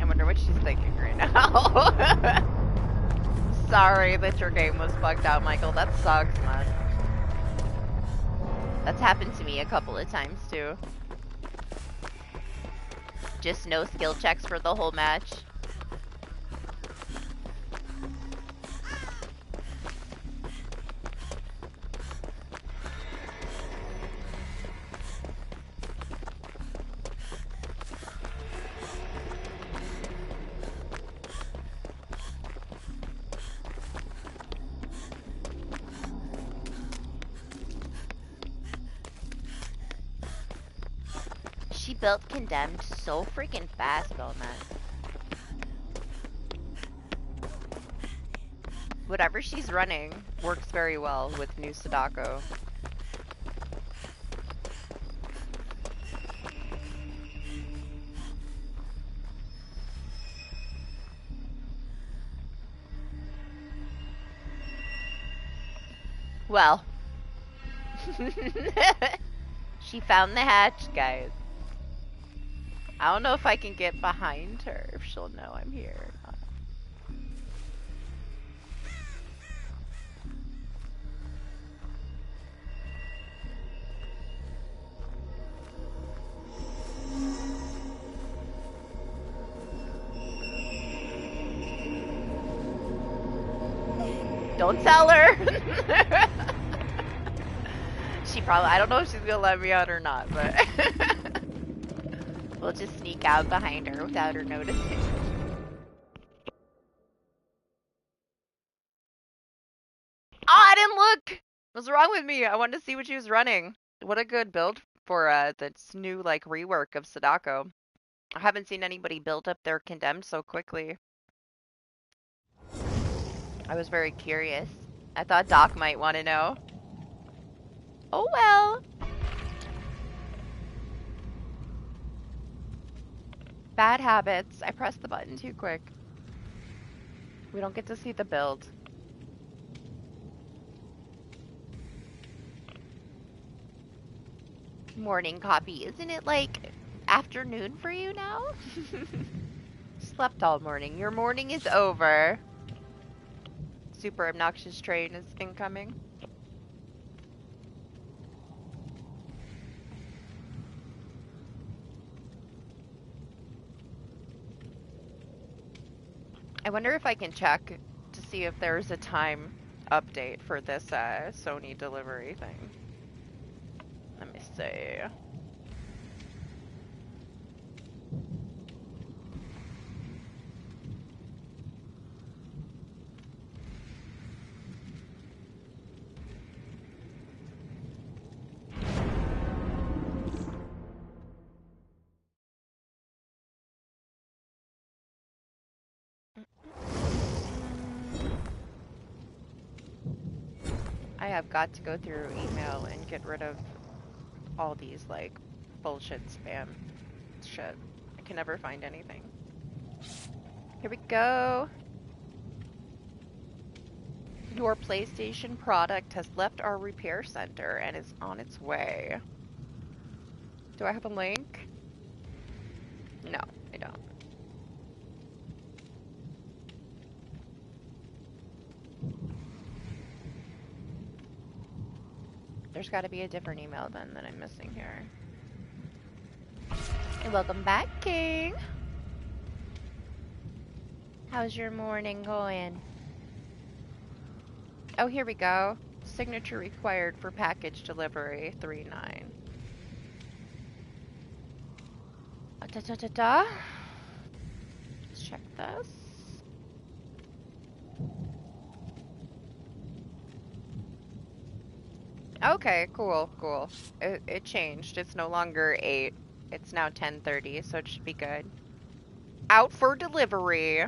I wonder what she's thinking right now. Sorry that your game was bugged out, Michael. That sucks, man. That's happened to me a couple of times, too. Just no skill checks for the whole match. She built Condemned so freaking fast, though, man. Whatever she's running works very well with new Sadako. Well. She found the hatch, guys. I don't know if I can get behind her, if she'll know I'm here or not. Don't tell her! She probably, I don't know if she's gonna let me out or not, but we'll just sneak out behind her without her noticing. Oh, I didn't look! What's wrong with me? I wanted to see what she was running. What a good build for this new like rework of Sadako. I haven't seen anybody build up their Condemned so quickly. I was very curious. I thought Doc might want to know. Oh well. Bad habits. I pressed the button too quick. We don't get to see the build. Morning coffee. Isn't it like afternoon for you now? Slept all morning. Your morning is over. Super obnoxious train is incoming. I wonder if I can check to see if there's a time update for this Sony delivery thing. Let me see. I have got to go through email and get rid of all these, like, bullshit spam shit. I can never find anything. Here we go. Your PlayStation product has left our repair center and is on its way. Do I have a link? No, I don't. There's got to be a different email then that I'm missing here. And welcome back, King. How's your morning going? Oh, here we go. Signature required for package delivery 3/9. Da-da-da-da. Let's check this. Okay, cool, cool. It changed. It's no longer 8. It's now 10:30, so it should be good. Out for delivery.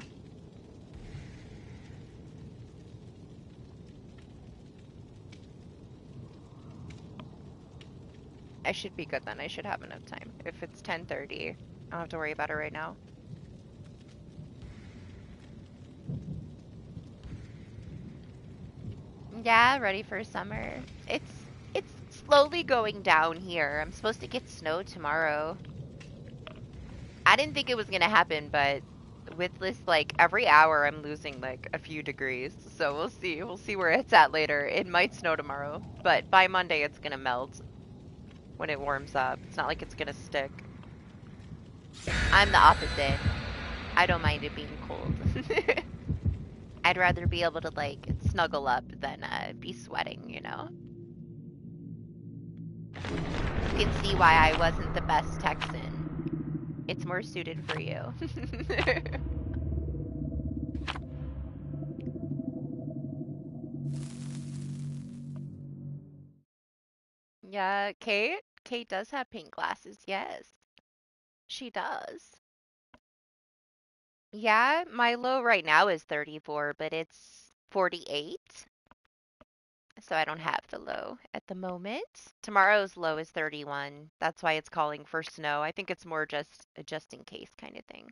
I should be good then. I should have enough time. If it's 10:30, I don't have to worry about it right now. Yeah, ready for summer. It's slowly going down here. I'm supposed to get snow tomorrow. I didn't think it was gonna happen, but with this, like, every hour I'm losing, like, a few degrees. So we'll see. We'll see where it's at later. It might snow tomorrow, but by Monday it's gonna melt when it warms up. It's not like it's gonna stick. I'm the opposite. I don't mind it being cold. I'd rather be able to, like, snuggle up than be sweating, you know? You can see why I wasn't the best Texan. It's more suited for you. Yeah, Kate? Kate does have pink glasses, yes. She does. Yeah, my low right now is 34, but it's 48. So I don't have the low at the moment. Tomorrow's low is 31. That's why it's calling for snow. I think it's more just a just in case kind of thing.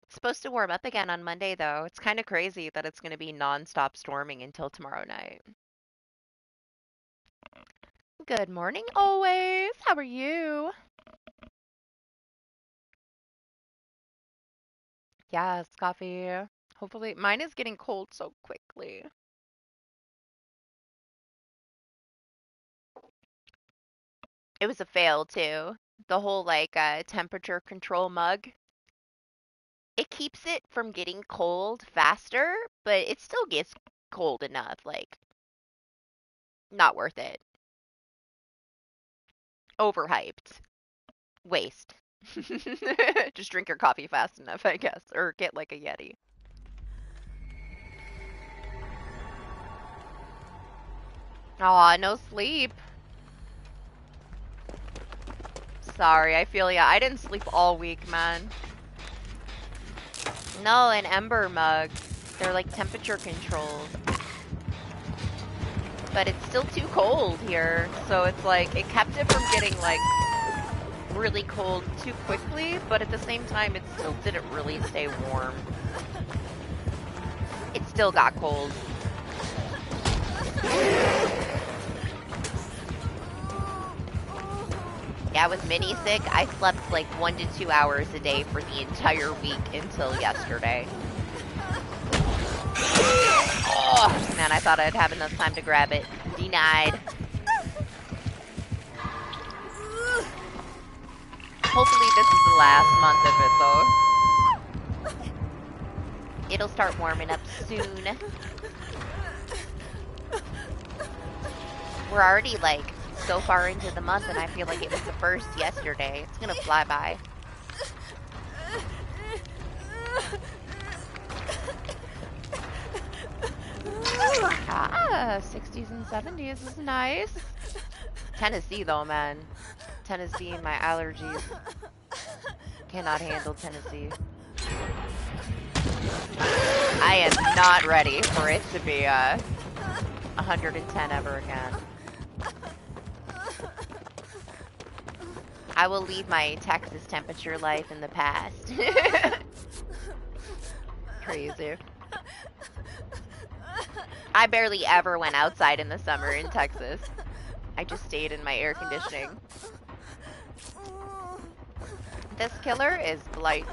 It's supposed to warm up again on Monday, though. It's kind of crazy that it's going to be non-stop storming until tomorrow night. Good morning, always. How are you? Yes, coffee. Hopefully, mine is getting cold so quickly. It was a fail, too. The whole, like, temperature control mug. It keeps it from getting cold faster, but it still gets cold enough. Like, not worth it. Overhyped. Waste. Just drink your coffee fast enough, I guess. Or get, like, a Yeti. Aw, no sleep. Sorry, I feel ya. I didn't sleep all week, man. No, an Ember mug. They're like temperature controlled. But it's still too cold here. So it's like, it kept it from getting like really cold too quickly. But at the same time, it still didn't really stay warm. It still got cold. Yeah, with mini sick, I slept like 1 to 2 hours a day for the entire week until yesterday. Oh, man, I thought I'd have enough time to grab it. Denied. Hopefully this is the last month of it, though. It'll start warming up soon. We're already, like, so far into the month, and I feel like it was the first yesterday. It's gonna fly by. Ah, 60s and 70s is nice. Tennessee, though, man. Tennessee and my allergies. Cannot handle Tennessee. I am not ready for it to be 110 ever again. I will leave my Texas temperature life in the past. Crazy. I barely ever went outside in the summer in Texas. I just stayed in my air conditioning. This killer is Blight.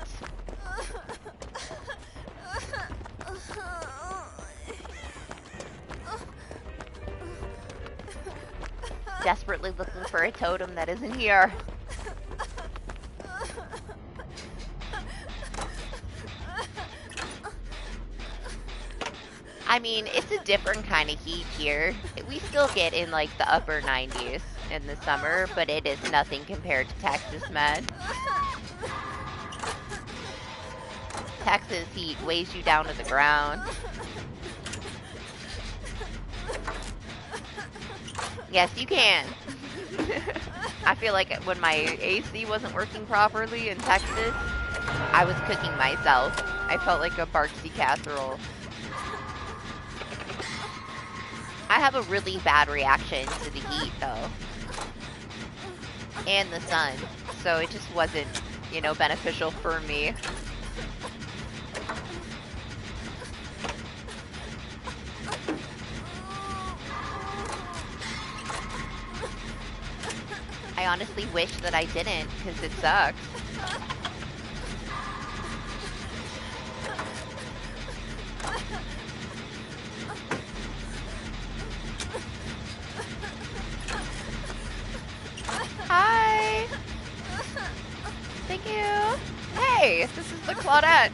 Desperately looking for a totem that isn't here. I mean, it's a different kind of heat here. We still get in like the upper 90s in the summer, but it is nothing compared to Texas, man. Texas heat weighs you down to the ground. Yes, you can. I feel like when my AC wasn't working properly in Texas, I was cooking myself. I felt like a Barksy casserole. I have a really bad reaction to the heat, though. And the sun. So it just wasn't, you know, beneficial for me. I honestly wish that I didn't, because it sucks. Hi! Thank you! Hey! This is the Claudette!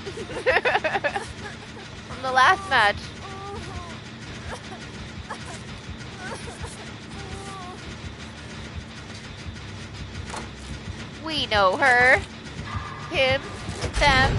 From the last match. We know her. Him. Them.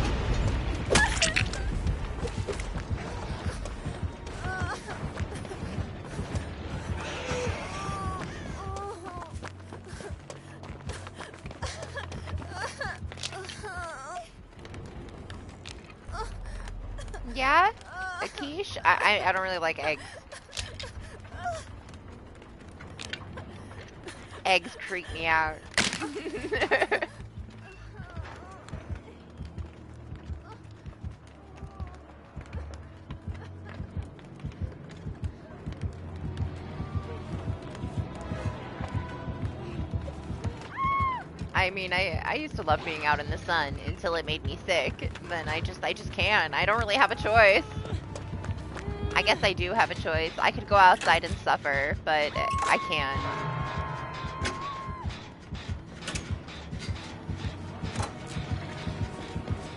Yeah? A quiche? I don't really like eggs. Eggs creep me out. I mean, I used to love being out in the sun until it made me sick. Then I just can't. I don't really have a choice. I guess I do have a choice. I could go outside and suffer, but I can't.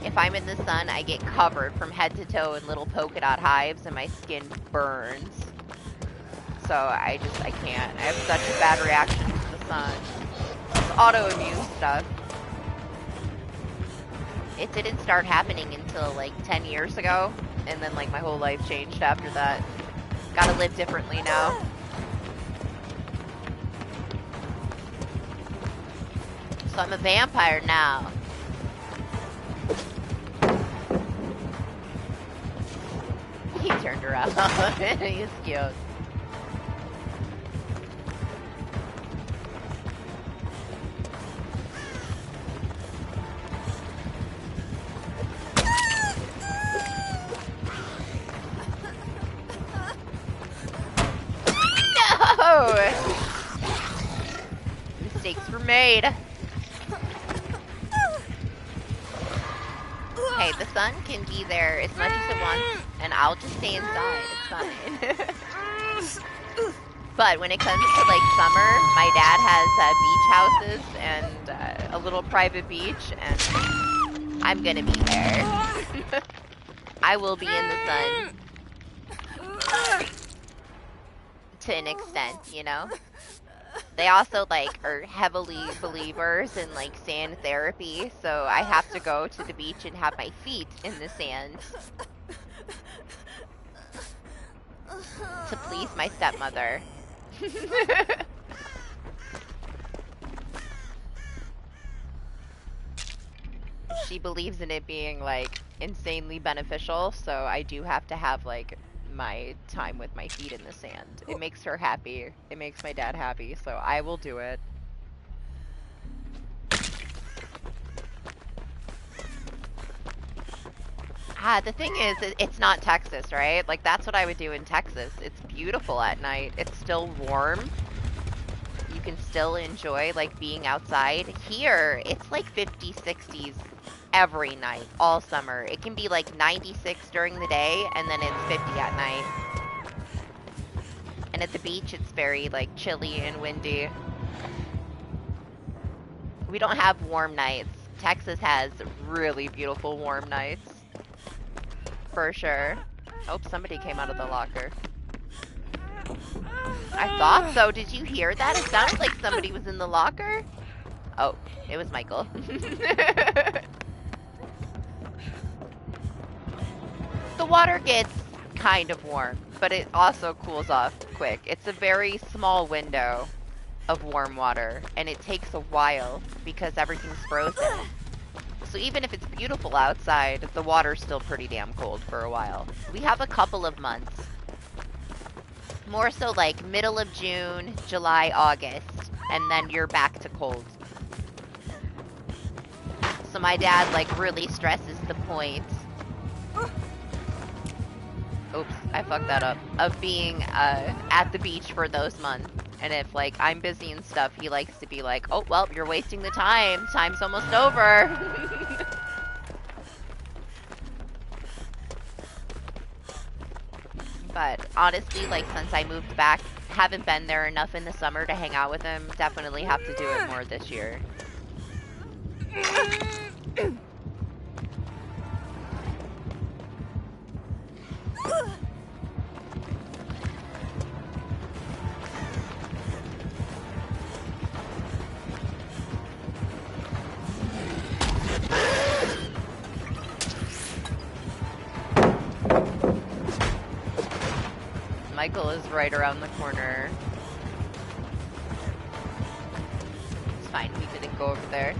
If I'm in the sun, I get covered from head to toe in little polka dot hives and my skin burns. So I can't. I have such a bad reaction to the sun. Autoimmune stuff. It didn't start happening until like 10 years ago, and then like my whole life changed after that. Gotta live differently now. So I'm a vampire now. He turned around. He's cute. Mistakes were made. Hey, the sun can be there as much as it wants, and I'll just stay inside. It's fine. But when it comes to like summer, my dad has beach houses and a little private beach, and I'm gonna be there. I will be in the sun. To an extent, you know? They also, like, are heavily believers in, like, sand therapy, so I have to go to the beach and have my feet in the sand to please my stepmother. She believes in it being, like, insanely beneficial, so I do have to have, like, my time with my feet in the sand. It makes her happy. It makes my dad happy, so I will do it. The thing is, it's not Texas, right? Like, that's what I would do in Texas. It's beautiful at night. It's still warm. You can still enjoy, like, being outside. Here, it's like 50s, 60s every night, all summer. It can be like 96 during the day, and then it's 50 at night. And at the beach, it's very, like, chilly and windy. We don't have warm nights. Texas has really beautiful warm nights. For sure. Oh, somebody came out of the locker. I thought so. Did you hear that? It sounded like somebody was in the locker. Oh, it was Michael. The water gets kind of warm, but it also cools off quick. It's a very small window of warm water, and it takes a while because everything's frozen. So even if it's beautiful outside, the water's still pretty damn cold for a while. We have a couple of months. More so like middle of June, July, August, and then you're back to cold. So my dad, like, really stresses the point. Oops, I fucked that up. Of being at the beach for those months. And if, like, I'm busy and stuff, he likes to be like, oh, well, you're wasting the time. Time's almost over. But honestly, like, since I moved back, haven't been there enough in the summer to hang out with him. Definitely have to do it more this year. Michael is right around the corner. It's fine, we didn't go over there.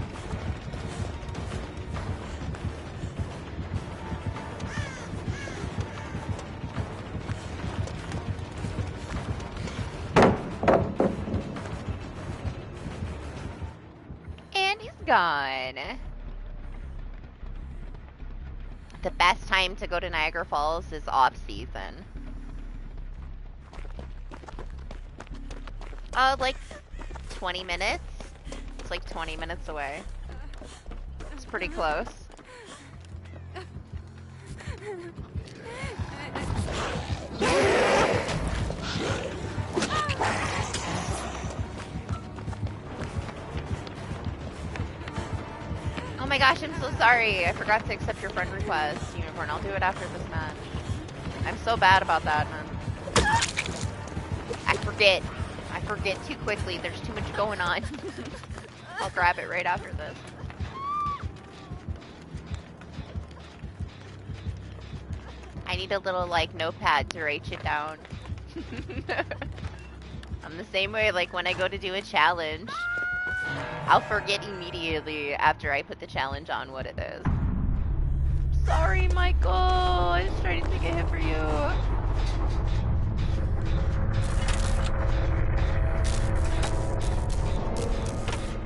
And he's gone. The best time to go to Niagara Falls is off season. Like 20 minutes. It's like 20 minutes away. It's pretty close. Oh my gosh, I'm so sorry. I forgot to accept your friend request, Unicorn. I'll do it after this match. I'm so bad about that, man. I forget. I forget too quickly. There's too much going on. I'll grab it right after this. I need a little, like, notepad to write it down. I'm the same way, like, when I go to do a challenge. I'll forget immediately after I put the challenge on what it is. Sorry, Michael. I was trying to take a hit for you.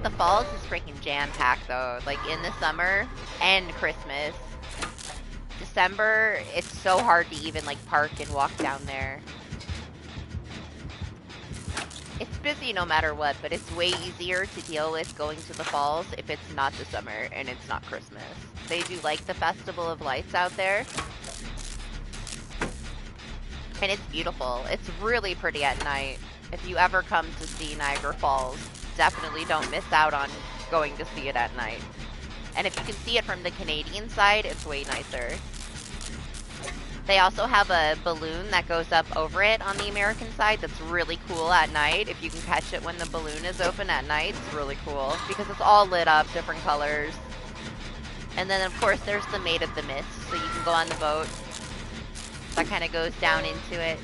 The falls is freaking jam-packed, though. Like, in the summer and Christmas. December, it's so hard to even, like, park and walk down there. It's busy no matter what, but it's way easier to deal with going to the falls if it's not the summer and it's not Christmas. They do, like, the Festival of Lights out there. And it's beautiful. It's really pretty at night. If you ever come to see Niagara Falls, definitely don't miss out on going to see it at night. And if you can see it from the Canadian side, it's way nicer. They also have a balloon that goes up over it on the American side that's really cool at night. If you can catch it when the balloon is open at night, it's really cool because it's all lit up, different colors. And then, of course, there's the Maid of the Mist, so you can go on the boat. That kind of goes down into it.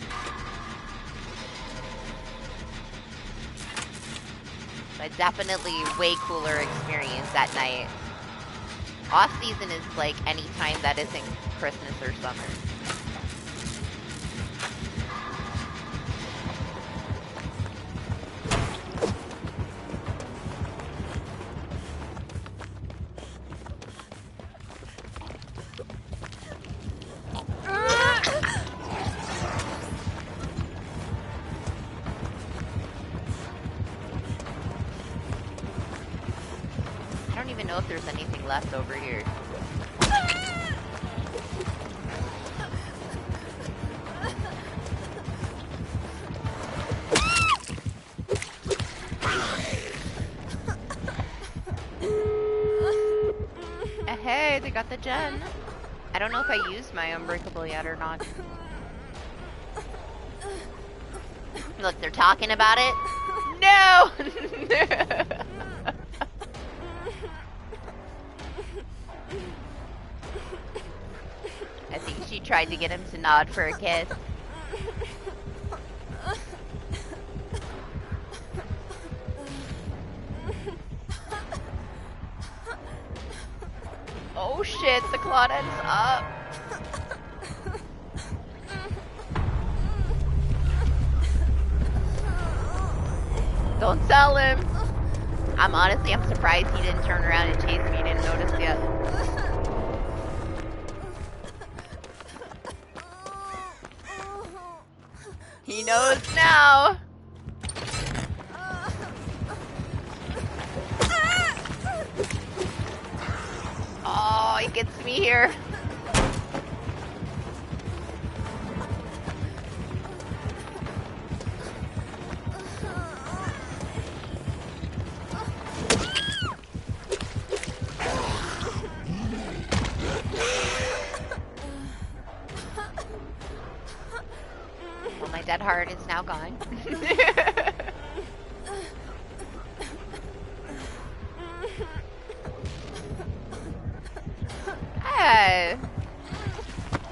But definitely way cooler experience at night. Off-season is like any time that isn't Christmas or summer. I don't even know if there's anything left over here. Hey, they got the gen. I don't know if I used my Unbreakable yet or not. Look, they're talking about it. No! I think she tried to get him to nod for a kiss. Oh shit, the Claudette's up. Don't tell him. I'm surprised he didn't turn around and chase me. He didn't notice yet. He knows now. Oh, he gets me here. Well, my dead heart is now gone.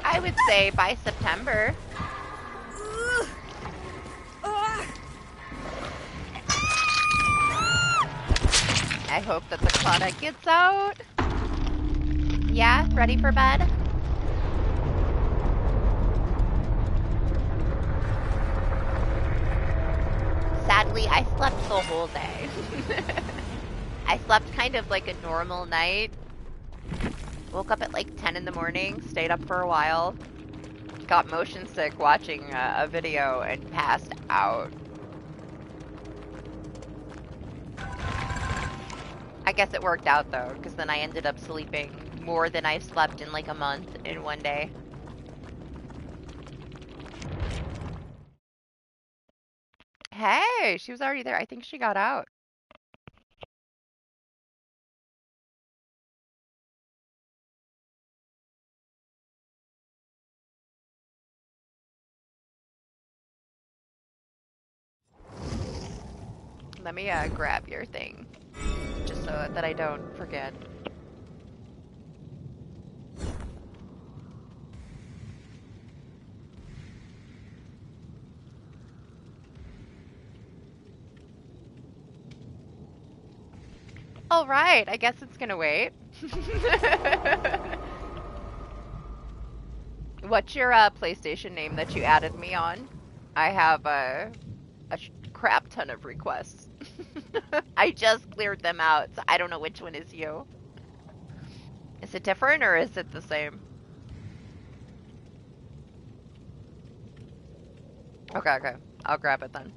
I would say by September. I hope that the Claudette gets out. Yeah, ready for bed? Sadly, I slept the whole day. I slept kind of like a normal night. Woke up at like 10 in the morning, stayed up for a while, got motion sick watching a video, and passed out. I guess it worked out though, because then I ended up sleeping more than I've slept in like a month in one day. Hey, she was already there. I think she got out. Let me grab your thing, just so that I don't forget. All right, I guess it's gonna wait. What's your PlayStation name that you added me on? I have a crap ton of requests. I just cleared them out, so I don't know which one is you. Is it different or is it the same? Okay, okay. I'll grab it then.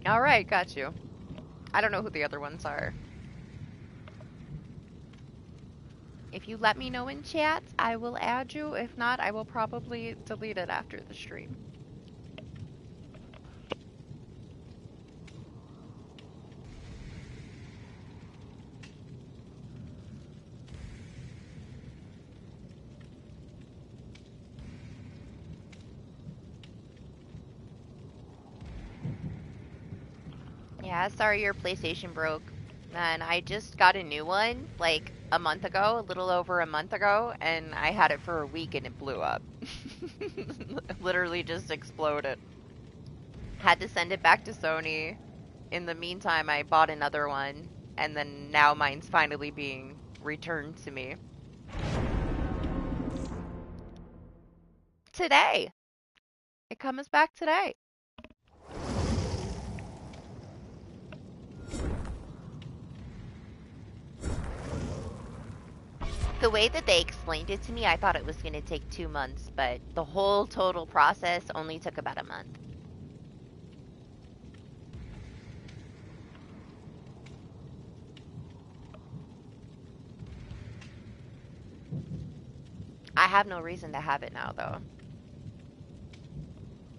Alright, got you. I don't know who the other ones are. If you let me know in chat, I will add you. If not, I will probably delete it after the stream. Yeah, sorry your PlayStation broke. Man, I just got a new one, like, a month ago, a little over a month ago, and I had it for a week and it blew up. Literally just exploded. Had to send it back to Sony. In the meantime, I bought another one, and then now mine's finally being returned to me. Today! It comes back today. The way that they explained it to me, I thought it was going to take 2 months, but the whole total process only took about a month. I have no reason to have it now, though.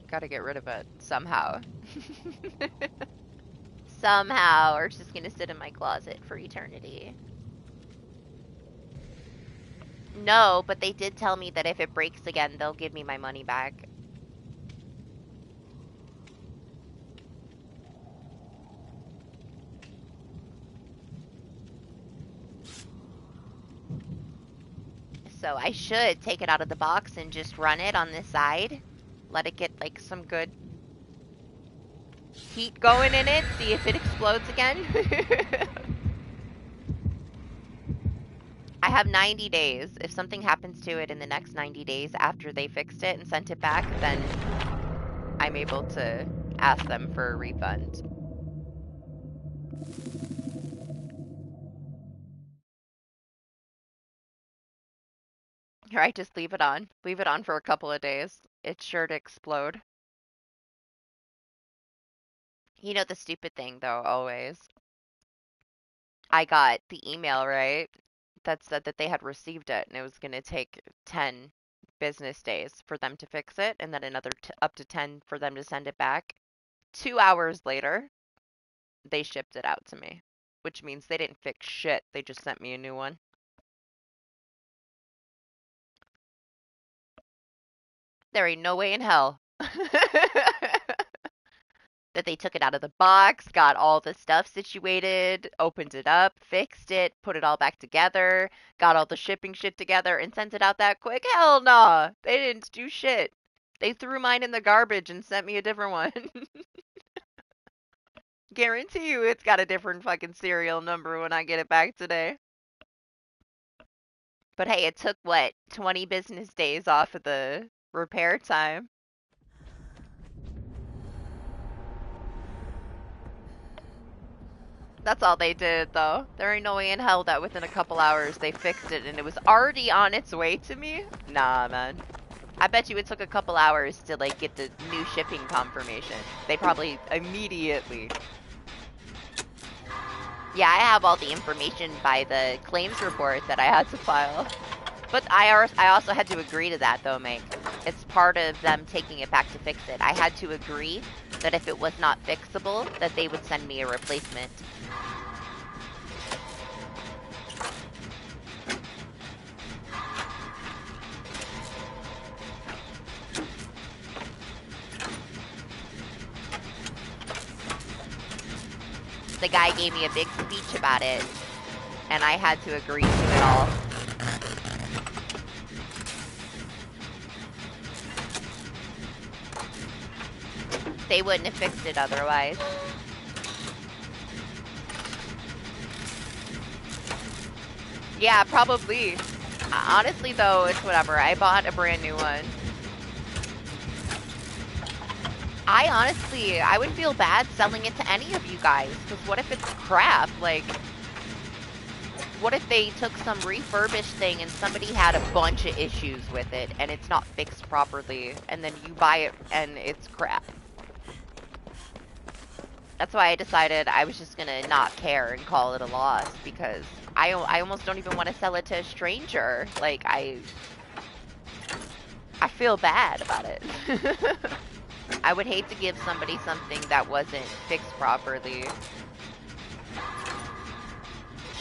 Gotta get rid of it somehow. Somehow, or it's just gonna sit in my closet for eternity. No, but they did tell me that if it breaks again, they'll give me my money back. So I should take it out of the box and just run it on this side. Let it get, like, some good heat going in it. See if it explodes again. I have 90 days. If something happens to it in the next 90 days after they fixed it and sent it back, then I'm able to ask them for a refund. Right, just leave it on. Leave it on for a couple of days. It's sure to explode. You know the stupid thing, though, always. I got the email, right, that said that they had received it and it was going to take 10 business days for them to fix it and then another up to 10 for them to send it back. 2 hours later, they shipped it out to me, which means they didn't fix shit. They just sent me a new one. There ain't no way in hell that they took it out of the box, got all the stuff situated, opened it up, fixed it, put it all back together, got all the shipping shit together, and sent it out that quick. Hell nah. They didn't do shit. They threw mine in the garbage and sent me a different one. Guarantee you it's got a different fucking serial number when I get it back today. But hey, it took, what, 20 business days off of the repair time. That's all they did, though. There ain't no way in hell that within a couple hours they fixed it and it was already on its way to me. Nah, man. I bet you it took a couple hours to, like, get the new shipping confirmation. They probably immediately... Yeah, I have all the information by the claims report that I had to file. But I also had to agree to that, though, Meg. It's part of them taking it back to fix it. I had to agree that if it was not fixable, that they would send me a replacement. The guy gave me a big speech about it, and I had to agree to it all. They wouldn't have fixed it otherwise. Yeah, probably. Honestly, though, it's whatever. I bought a brand new one. I would feel bad selling it to any of you guys, because what if it's crap? Like, what if they took some refurbished thing and somebody had a bunch of issues with it, and it's not fixed properly, and then you buy it and it's crap? That's why I decided I was just gonna not care and call it a loss, because I almost don't even want to sell it to a stranger. Like, I feel bad about it. I would hate to give somebody something that wasn't fixed properly.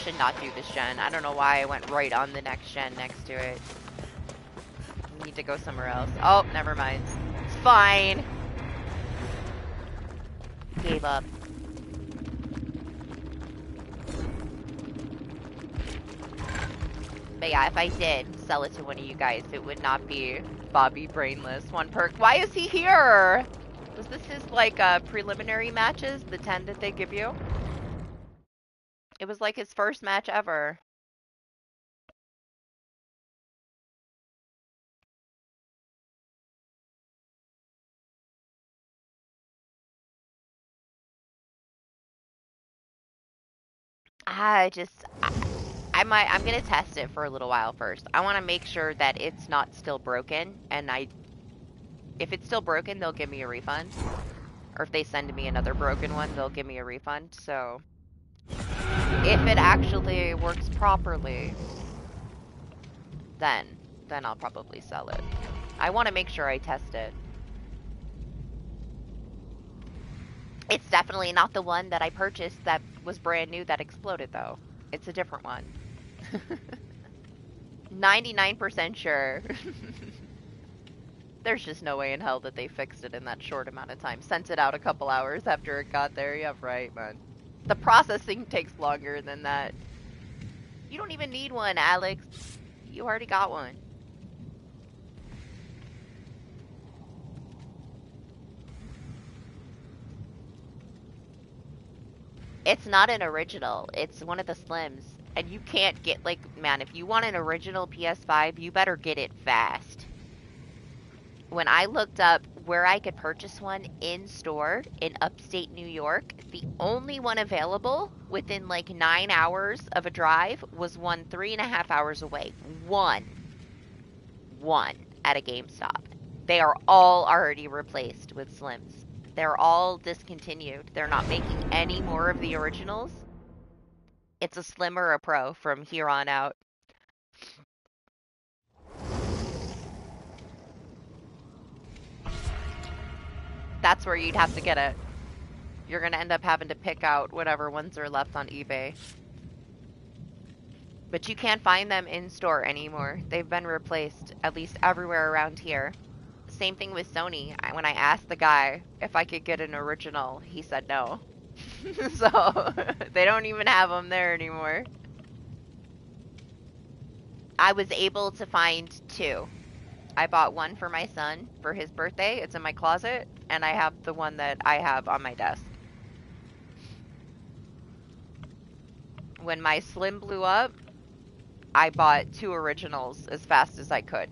Should not do this gen. I don't know why I went right on the next gen next to it. We need to go somewhere else. Oh, never mind. It's fine. Gave up. But yeah, if I did sell it to one of you guys, it would not be Bobby Brainless. One perk. Why is he here? Was this his, like, preliminary matches? The 10 that they give you? It was like his first match ever. I'm gonna test it for a little while first. I want to make sure that it's not still broken, and if it's still broken, they'll give me a refund. Or if they send me another broken one, they'll give me a refund. So, if it actually works properly, then I'll probably sell it. I want to make sure I test it. It's definitely not the one that I purchased that was brand new that exploded, though. It's a different one. 99% sure. There's just no way in hell that they fixed it in that short amount of time. Sent it out a couple hours after it got there. Yeah, right, man. The processing takes longer than that. You don't even need one, Alex. You already got one. It's not an original. It's one of the Slims. And you can't get, like, man, if you want an original PS5, you better get it fast. When I looked up where I could purchase one in store in upstate New York, the only one available within like 9 hours of a drive was one 3.5 hours away. One at a GameStop. They are all already replaced with Slims. They're all discontinued. They're not making any more of the originals. It's a Slim or a Pro from here on out. That's where you'd have to get it. You're going to end up having to pick out whatever ones are left on eBay. But you can't find them in store anymore. They've been replaced, at least everywhere around here. Same thing with Sony. When I asked the guy if I could get an original, he said no. So, they don't even have them there anymore. I was able to find two. I bought one for my son for his birthday. It's in my closet. And I have the one that I have on my desk. When my Slim blew up, I bought two originals as fast as I could.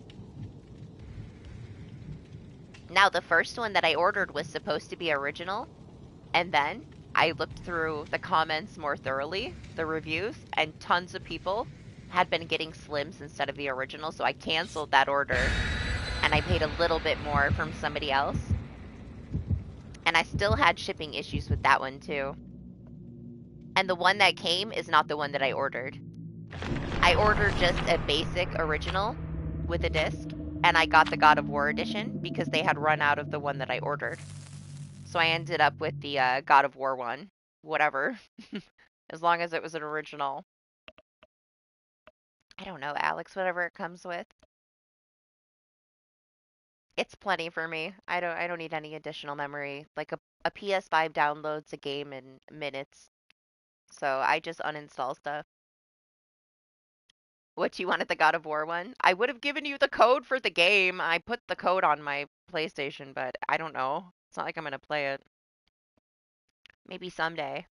Now, the first one that I ordered was supposed to be original, and then I looked through the comments more thoroughly, the reviews, and tons of people had been getting Slims instead of the original, so I canceled that order, and I paid a little bit more from somebody else. And I still had shipping issues with that one, too. And the one that came is not the one that I ordered. I ordered just a basic original with a disc, and I got the God of War edition because they had run out of the one that I ordered. So I ended up with the God of War one. Whatever. As long as it was an original. I don't know, Alex, whatever it comes with. It's plenty for me. I don't need any additional memory. Like a PS5 downloads a game in minutes. So I just uninstall stuff. What, you wanted the God of War one? I would have given you the code for the game. I put the code on my PlayStation, but I don't know. It's not like I'm gonna play it. Maybe someday.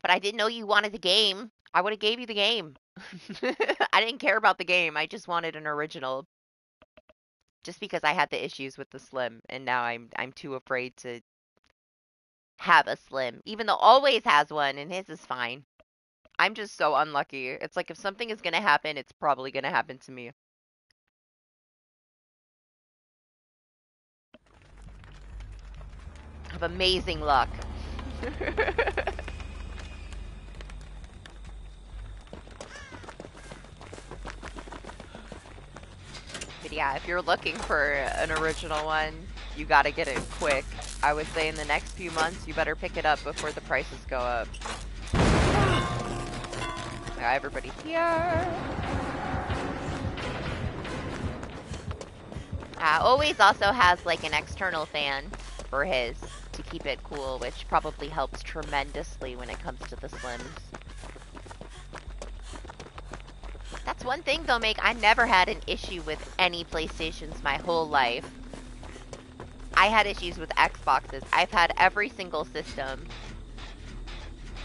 But I didn't know you wanted the game. I would have gave you the game. I didn't care about the game. I just wanted an original. Just because I had the issues with the Slim, and now I'm too afraid to have a Slim. Even though Always has one, and his is fine. I'm just so unlucky. It's like if something is gonna happen, it's probably gonna happen to me. have amazing luck. But yeah, if you're looking for an original one, you gotta get it quick. I would say in the next few months, you better pick it up before the prices go up. Yeah, everybody here. Always also has like an external fan for his to keep it cool, which probably helps tremendously when it comes to the Slims. That's one thing though, Make. I never had an issue with any PlayStations my whole life. I had issues with Xboxes. I've had every single system.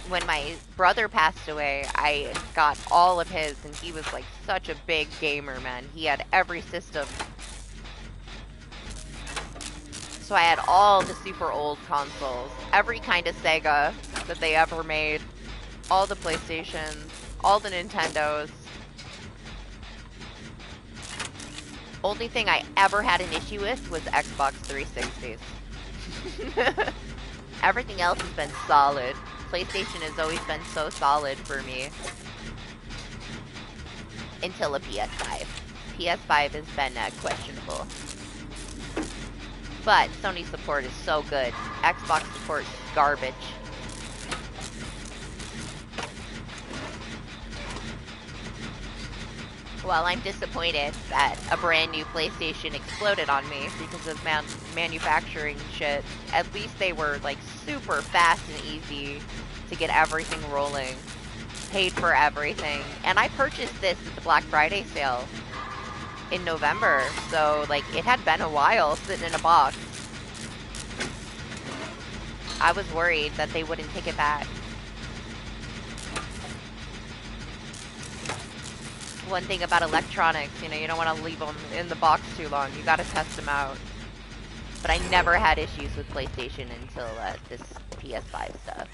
When my brother passed away, I got all of his, and he was like such a big gamer, man. He had every system. So I had all the super old consoles, every kind of Sega that they ever made, all the PlayStations, all the Nintendos. Only thing I ever had an issue with was Xbox 360s. Everything else has been solid. PlayStation has always been so solid for me. Until a PS5. PS5 has been questionable. But Sony support is so good. Xbox support is garbage. Well, I'm disappointed that a brand new PlayStation exploded on me because of manufacturing shit. At least they were like super fast and easy to get everything rolling. Paid for everything. And I purchased this at the Black Friday sale in November. So like it had been a while sitting in a box. I was worried that they wouldn't take it back. One thing about electronics, you know, you don't want to leave them in the box too long. You got to test them out. But I never had issues with PlayStation until this PS5 stuff.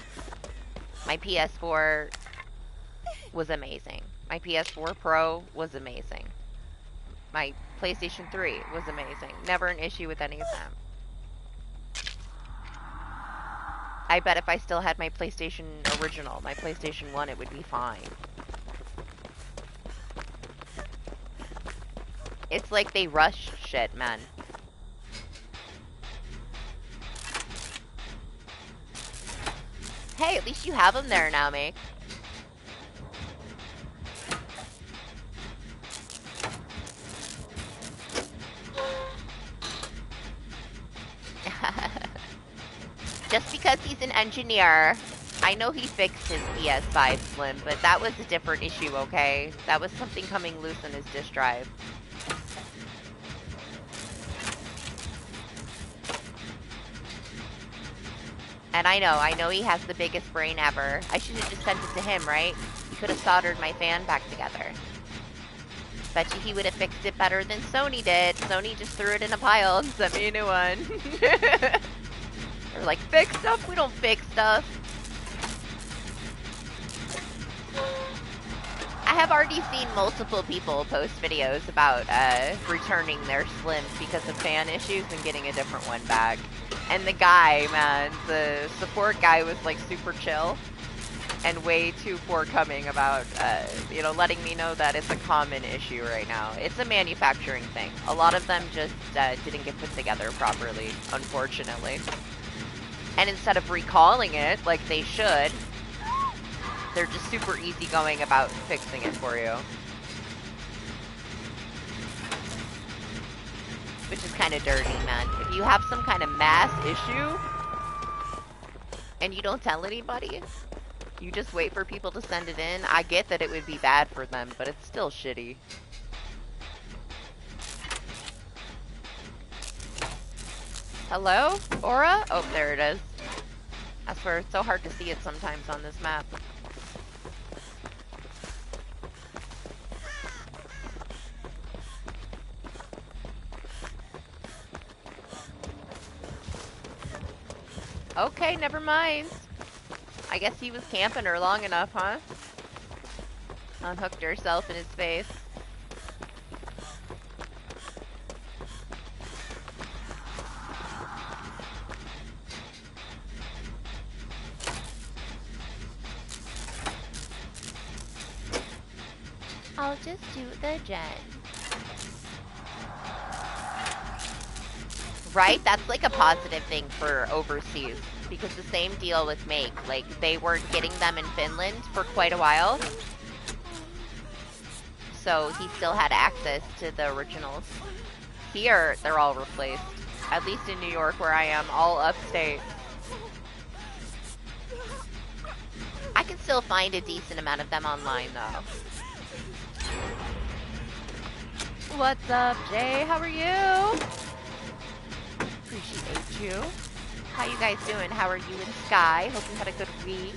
My PS4 was amazing. My PS4 Pro was amazing. My PlayStation 3 was amazing. Never an issue with any of them. I bet if I still had my PlayStation original, my PlayStation 1, it would be fine. It's like they rush shit, man. Hey, at least you have them there now, Make. Just because he's an engineer, I know he fixed his PS5 Slim, but that was a different issue, okay? That was something coming loose on his disk drive. And I know he has the biggest brain ever. I should have just sent it to him, right? He could have soldered my fan back together. Bet you he would have fixed it better than Sony did. Sony just threw it in a pile and sent me a new one. They're like, fix stuff? We don't fix stuff. I have already seen multiple people post videos about returning their Slims because of fan issues and getting a different one back. And the guy, man, the support guy was like super chill and way too forthcoming about, you know, letting me know that it's a common issue right now. It's a manufacturing thing. A lot of them just didn't get put together properly, unfortunately. And instead of recalling it like they should, they're just super easygoing about fixing it for you. Which is kind of dirty, man. If you have some kind of mass issue and you don't tell anybody, you just wait for people to send it in. I get that it would be bad for them, but it's still shitty. Hello? Aura? Oh, there it is. I swear, it's so hard to see it sometimes on this map. Okay, never mind. I guess he was camping her long enough, huh? Unhooked herself in his face. I'll just do the gen. Right? That's like a positive thing for overseas. Because the same deal with Make. Like, they weren't getting them in Finland for quite a while. So he still had access to the originals. Here, they're all replaced. At least in New York, where I am, all upstate. I can still find a decent amount of them online, though. What's up, Jay? How are you? Appreciate you. How you guys doing? How are you and Sky? Hope you had a good week.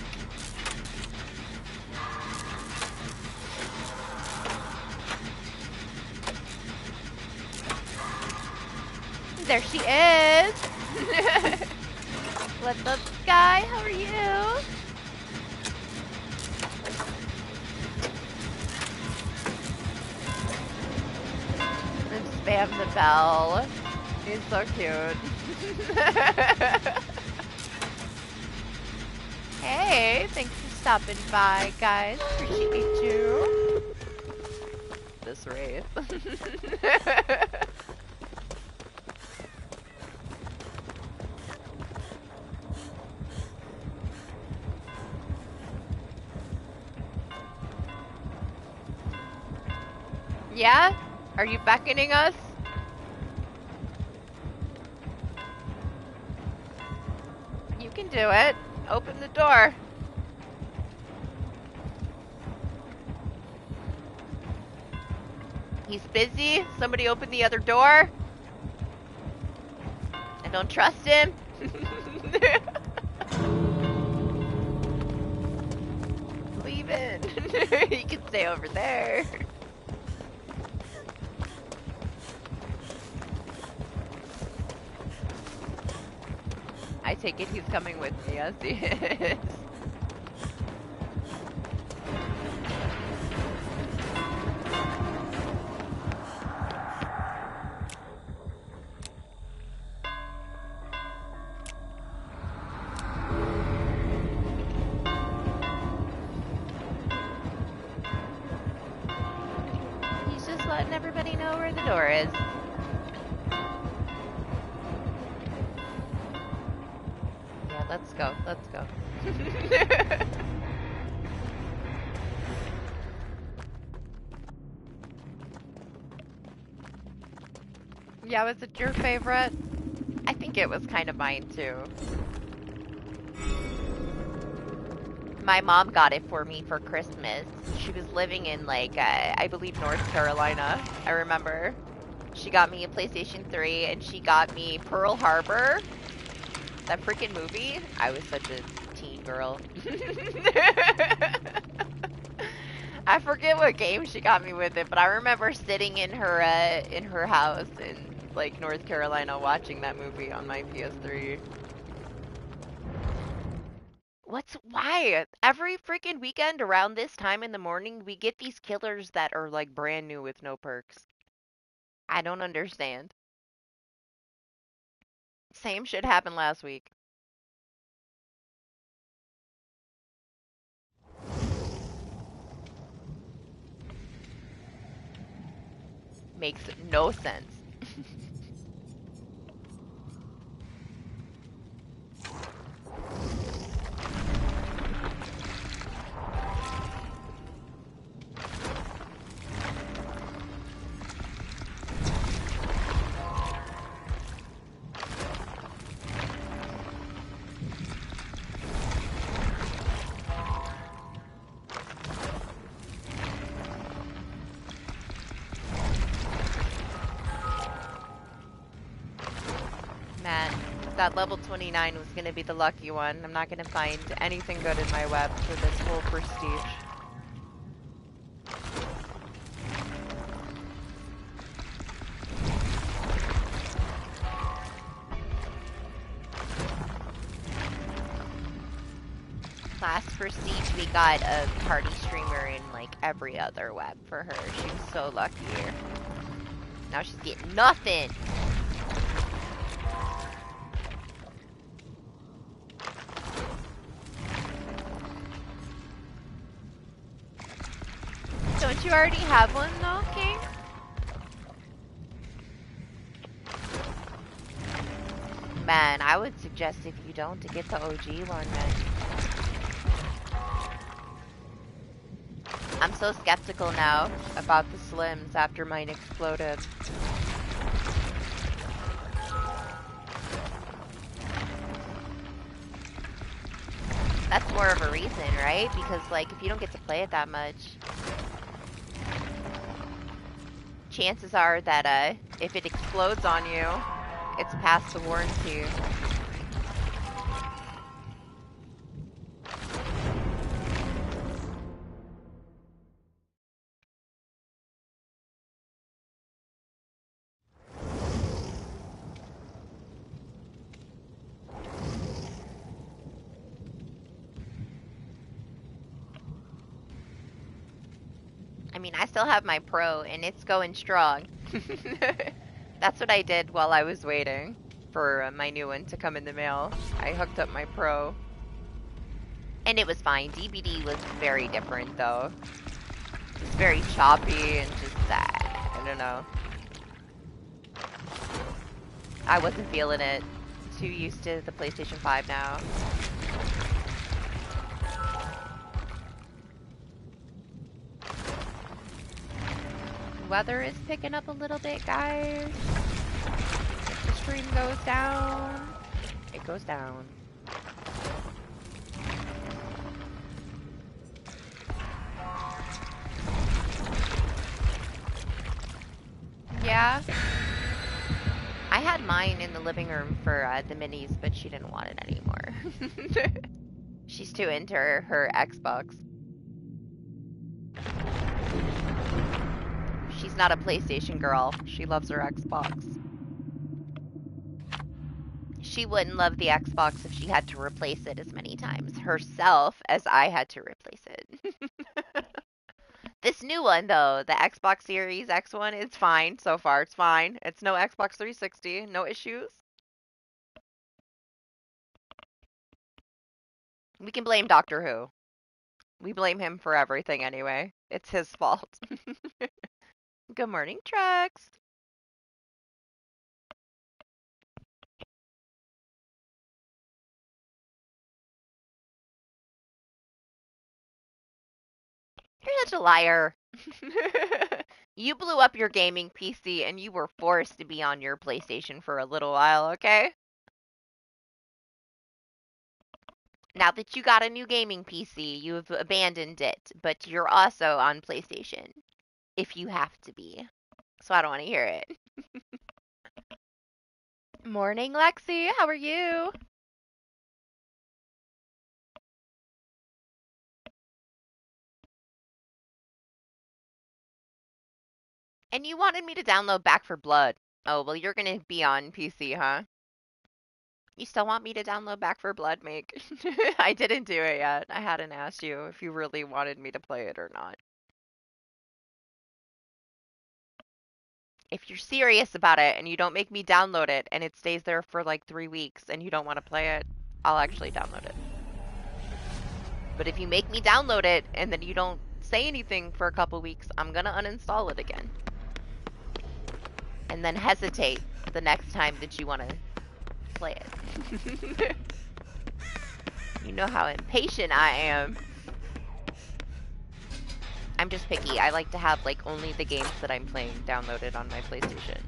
There she is. What's up, Sky? How are you? And spam the bell. He's so cute. Hey, thanks for stopping by, guys. Appreciate you. This race. Yeah? Are you beckoning us? You can do it. Open the door. He's busy. Somebody open the other door. I don't trust him. Leave it. He can stay over there. I take it he's coming with me, yes he is. He's just letting everybody know where the door is. Let's go, let's go. Yeah, was it your favorite? I think it was kind of mine too. My mom got it for me for Christmas. She was living in like, I believe North Carolina. I remember. She got me a PlayStation 3 and she got me Pearl Harbor. That freaking movie, I was such a teen girl. I forget what game she got me with it, but I remember sitting in her house in like North Carolina watching that movie on my PS3. Why? Every freaking weekend around this time in the morning, we get these killers that are like brand new with no perks. I don't understand. Same shit happened last week. Makes no sense. That level 29 was going to be the lucky one. I'm not going to find anything good in my web for this whole prestige. Last prestige, we got a party streamer in like every other web for her. She was so lucky. Now she's getting nothing. Don't you already have one though, King? Man, I would suggest if you don't to get the OG one, man. I'm so skeptical now about the Slims after mine exploded. That's more of a reason, right? Because, like, if you don't get to play it that much, chances are that, if it explodes on you, it's past the warranty. I mean, I still have my Pro, and it's going strong. That's what I did while I was waiting for my new one to come in the mail. I hooked up my Pro. And it was fine. DBD was very different, though. It's very choppy and just, I don't know. I wasn't feeling it. Too used to the PlayStation 5 now. Weather is picking up a little bit, guys. If the stream goes down, it goes down. Yeah. I had mine in the living room for the minis, but she didn't want it anymore. She's too into her Xbox. She's not a PlayStation girl. She loves her Xbox. She wouldn't love the Xbox if she had to replace it as many times herself as I had to replace it. This new one, though, the Xbox Series X one, it's fine so far. It's fine. It's no Xbox 360. No issues. We can blame Doctor Who. We blame him for everything anyway. It's his fault. Good morning, Trex. You're such a liar. You blew up your gaming PC and you were forced to be on your PlayStation for a little while, okay? Now that you got a new gaming PC, you've abandoned it, but you're also on PlayStation. If you have to be. So I don't want to hear it. Morning, Lexi. How are you? And you wanted me to download Back for Blood. Oh, well, you're going to be on PC, huh? You still want me to download Back for Blood, Make? I didn't do it yet. I hadn't asked you if you really wanted me to play it or not. If you're serious about it and you don't make me download it and it stays there for like 3 weeks and you don't want to play it, I'll actually download it. But if you make me download it and then you don't say anything for a couple weeks, I'm gonna uninstall it again. And then hesitate the next time that you want to play it. You know how impatient I am. I'm just picky. I like to have like only the games that I'm playing downloaded on my PlayStation.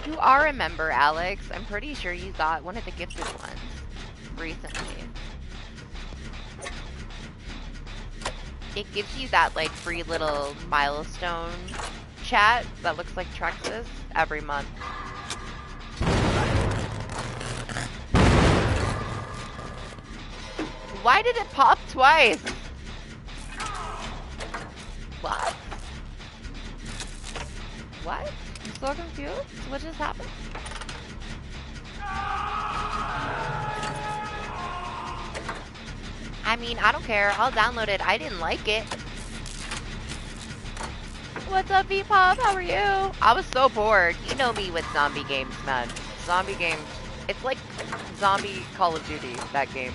You are a member, Alex. I'm pretty sure you got one of the gifted ones recently. It gives you that like free little milestone chat that looks like Trex's every month. Why did it pop twice? What? What? I'm so confused. What just happened? I mean, I don't care. I'll download it. I didn't like it. What's up, V-Pop? How are you? I was so bored. You know me with zombie games, man. Zombie games It's like zombie Call of Duty, that game.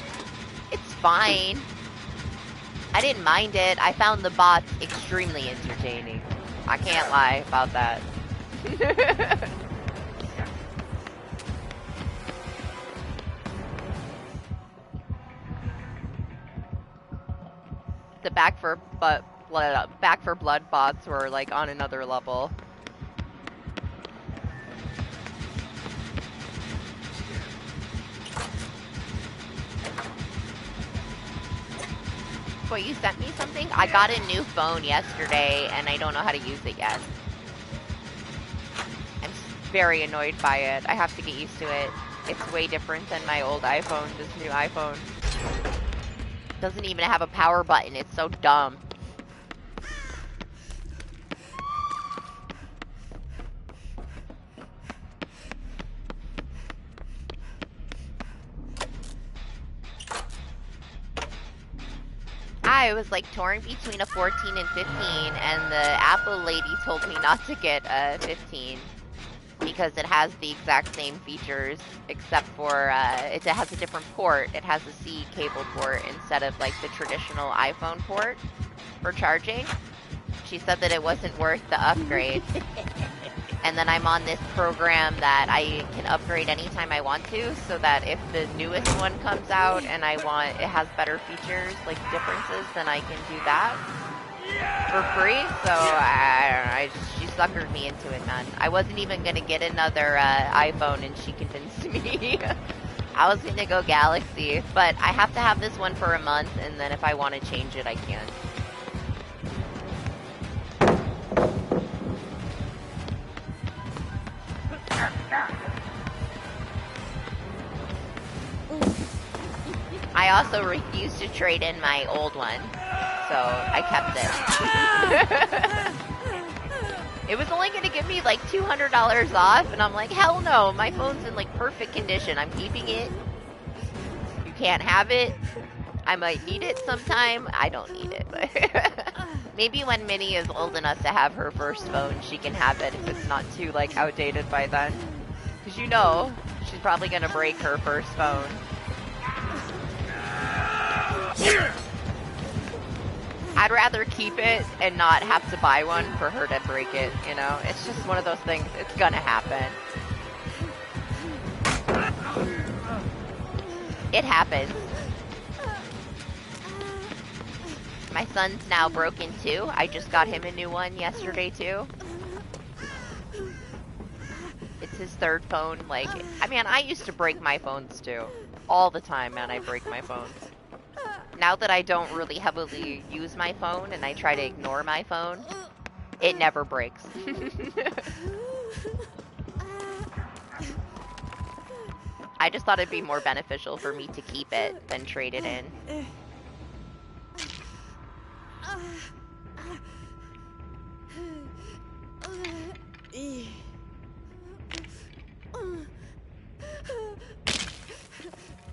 It's fine. I didn't mind it. I found the bots extremely entertaining. I can't lie about that. The Back for Blood bots were like on another level. Wait, you sent me something? I got a new phone yesterday and I don't know how to use it yet. I'm very annoyed by it. I have to get used to it. It's way different than my old iPhone, this new iPhone. Doesn't even have a power button. It's so dumb. I was like torn between a 14 and 15, and the Apple lady told me not to get a 15 because it has the exact same features, except for it has a different port. It has a C cable port instead of like the traditional iPhone port for charging. She said that it wasn't worth the upgrade. And then I'm on this program that I can upgrade anytime I want to, so that if the newest one comes out and it has better features, like differences, then I can do that for free. So she suckered me into it, man. I wasn't even gonna get another iPhone, and she convinced me. I was gonna go Galaxy, but I have to have this one for a month, and then if I want to change it, I can. I also refused to trade in my old one, so I kept it. It was only going to give me like $200 off, and I'm like, hell no, my phone's in like perfect condition. I'm keeping it. You can't have it. I might need it sometime. I don't need it. Maybe when Minnie is old enough to have her first phone, she can have it if it's not too like outdated by then. Because you know, she's probably going to break her first phone. I'd rather keep it and not have to buy one for her to break it, you know? It's just one of those things. It's gonna happen. It happens. My son's now broken too. I just got him a new one yesterday too. It's his third phone. Like, I mean, I used to break my phones too. All the time, man, I break my phones. Now that I don't really heavily use my phone and I try to ignore my phone, it never breaks. I just thought it'd be more beneficial for me to keep it than trade it in.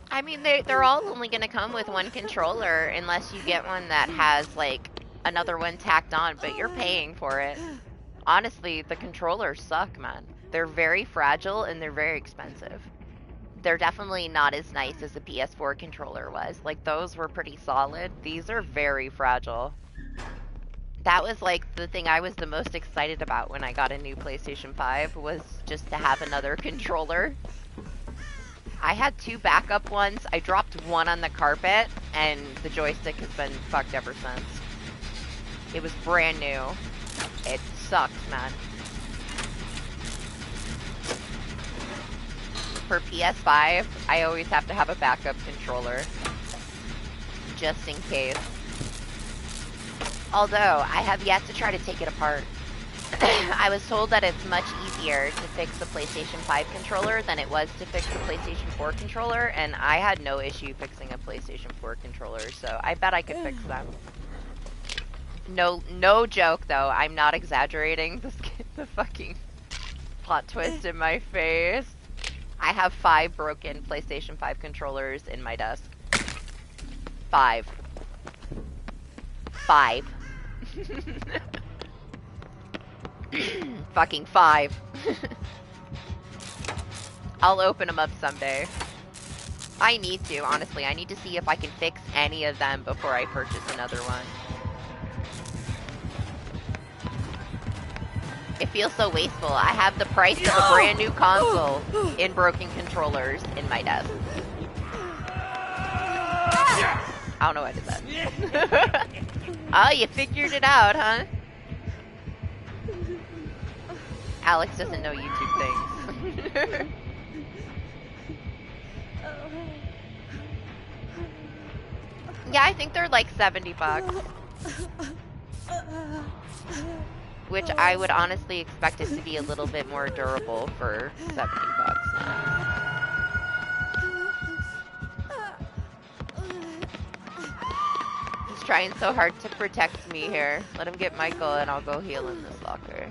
I mean, they're all only going to come with one controller unless you get one that has, like, another one tacked on, but you're paying for it. Honestly, the controllers suck, man. They're very fragile and they're very expensive. They're definitely not as nice as the PS4 controller was. Like, those were pretty solid. These are very fragile. That was, like, the thing I was the most excited about when I got a new PlayStation 5 was just to have another controller. I had 2 backup ones. I dropped one on the carpet, and the joystick has been fucked ever since. It was brand new. It sucks, man. For PS5, I always have to have a backup controller. Just in case. Although, I have yet to try to take it apart. I was told that it's much easier to fix the PlayStation 5 controller than it was to fix the PlayStation 4 controller, and I had no issue fixing a PlayStation 4 controller, so I bet I could fix them. No joke, though. I'm not exaggerating. The fucking plot twist in my face. I have 5 broken PlayStation 5 controllers in my desk. 5. Fucking 5. I'll open them up someday. I need to, honestly. I need to see if I can fix any of them before I purchase another one. It feels so wasteful. I have the price of a brand new console in broken controllers in my desk. I don't know why I did that. Oh, you figured it out, huh? Alex doesn't know YouTube things. Yeah, I think they're like $70. Which I would honestly expect it to be a little bit more durable for $70. He's trying so hard to protect me here. Let him get Michael and I'll go heal in this locker.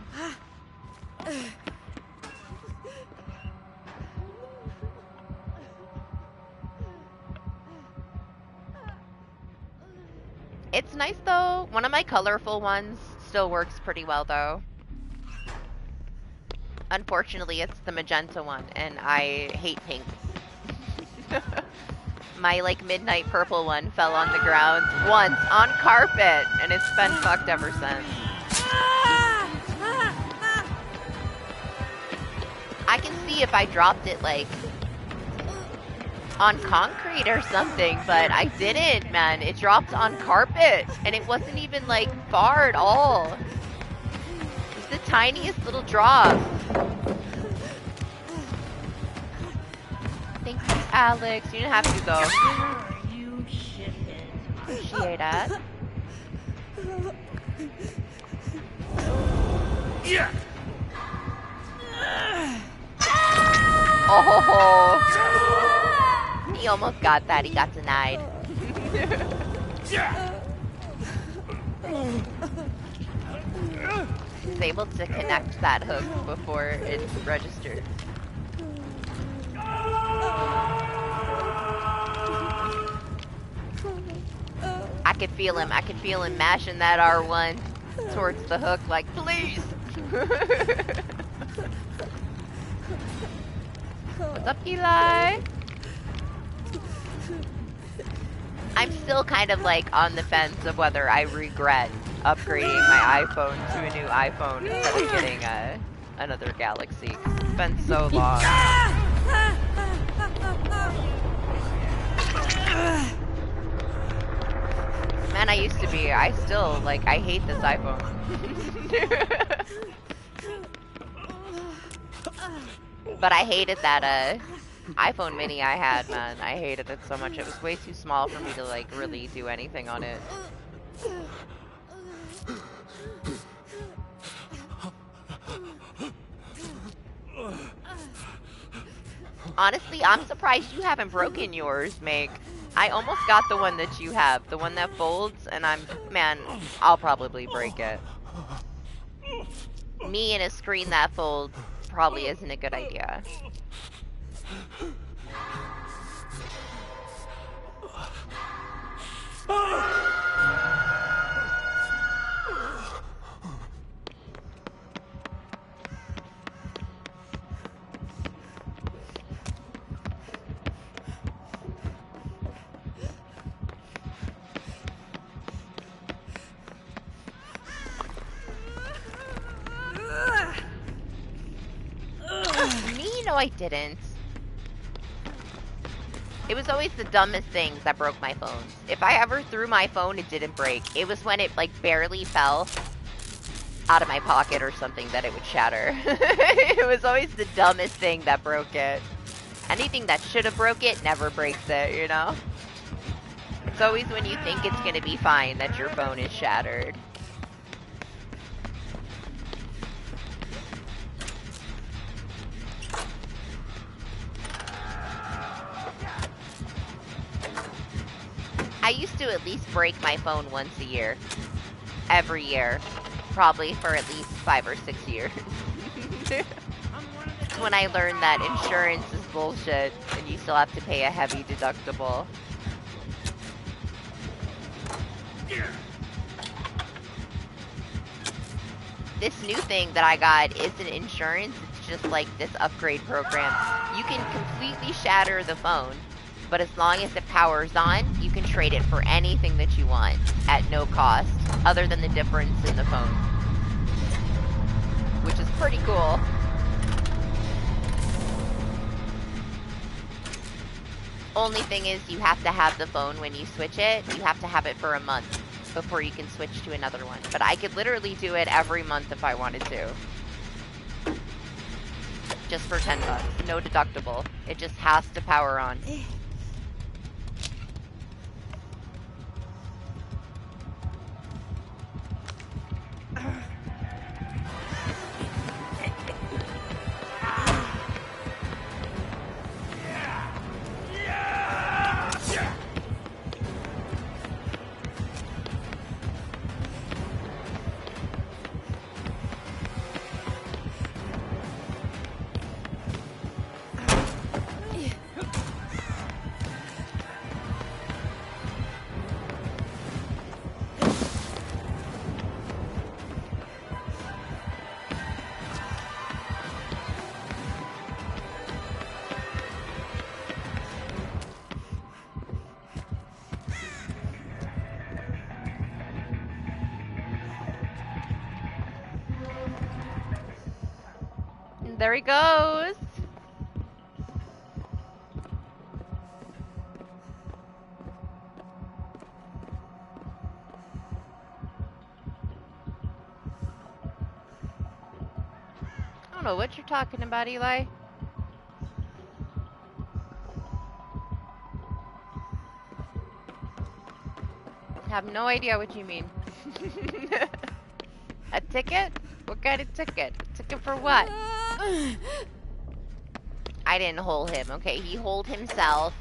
It's nice though. One of my colorful ones still works pretty well though. Unfortunately, it's the magenta one and I hate pink. My like midnight purple one fell on the ground once on carpet and it's been fucked ever since. I can see if I dropped it like on concrete or something, but I didn't, man. It dropped on carpet and it wasn't even like far at all. It's the tiniest little drop. Thank you, Alex. You didn't have to go. Appreciate that. Yeah. Oh, he almost got that. He got denied. He's able to connect that hook before it's registered. I could feel him. I could feel him mashing that R1 towards the hook like, please. What's up, Eli? I'm still kind of like on the fence of whether I regret upgrading my iPhone to a new iPhone instead of getting another Galaxy. It's been so long. Man, I used to be. I still, like, I hate this iPhone. But I hated that, iPhone mini I had, man. I hated it so much. It was way too small for me to, like, really do anything on it. Honestly, I'm surprised you haven't broken yours, Meg. I almost got the one that you have. The one that folds, and man, I'll probably break it. Me and a screen that folds probably isn't a good idea. No, I didn't. It was always the dumbest things that broke my phones. If I ever threw my phone, it didn't break. It was when it, like, barely fell out of my pocket or something that it would shatter. It was always the dumbest thing that broke it. Anything that should have broke it never breaks it, you know? It's always when you think it's gonna be fine that your phone is shattered. I used to at least break my phone once a year. Every year. Probably for at least 5 or 6 years. When I learned that insurance is bullshit and you still have to pay a heavy deductible. This new thing that I got isn't insurance, it's just like this upgrade program. You can completely shatter the phone, but as long as it powers on, you can trade it for anything that you want at no cost, other than the difference in the phone. Which is pretty cool. Only thing is you have to have the phone when you switch it. You have to have it for a month before you can switch to another one. But I could literally do it every month if I wanted to. Just for 10 bucks. No deductible. It just has to power on. There he goes. I don't know what you're talking about, Eli. I have no idea what you mean. A ticket? What kind of ticket? A ticket for what? I didn't hold him, okay? He holed himself.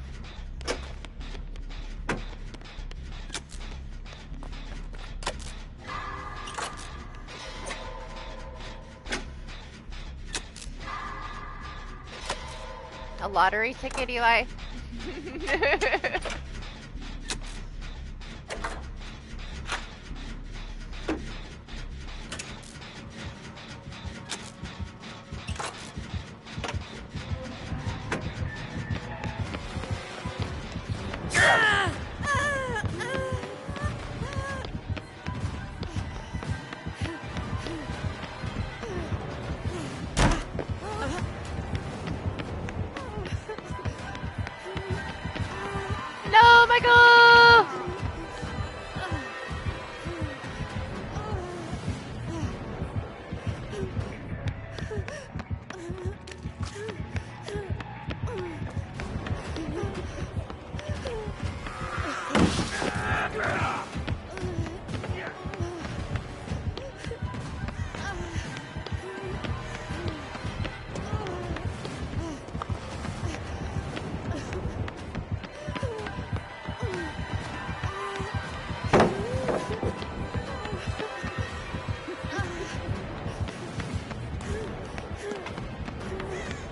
A lottery ticket, Eli? No, Michael!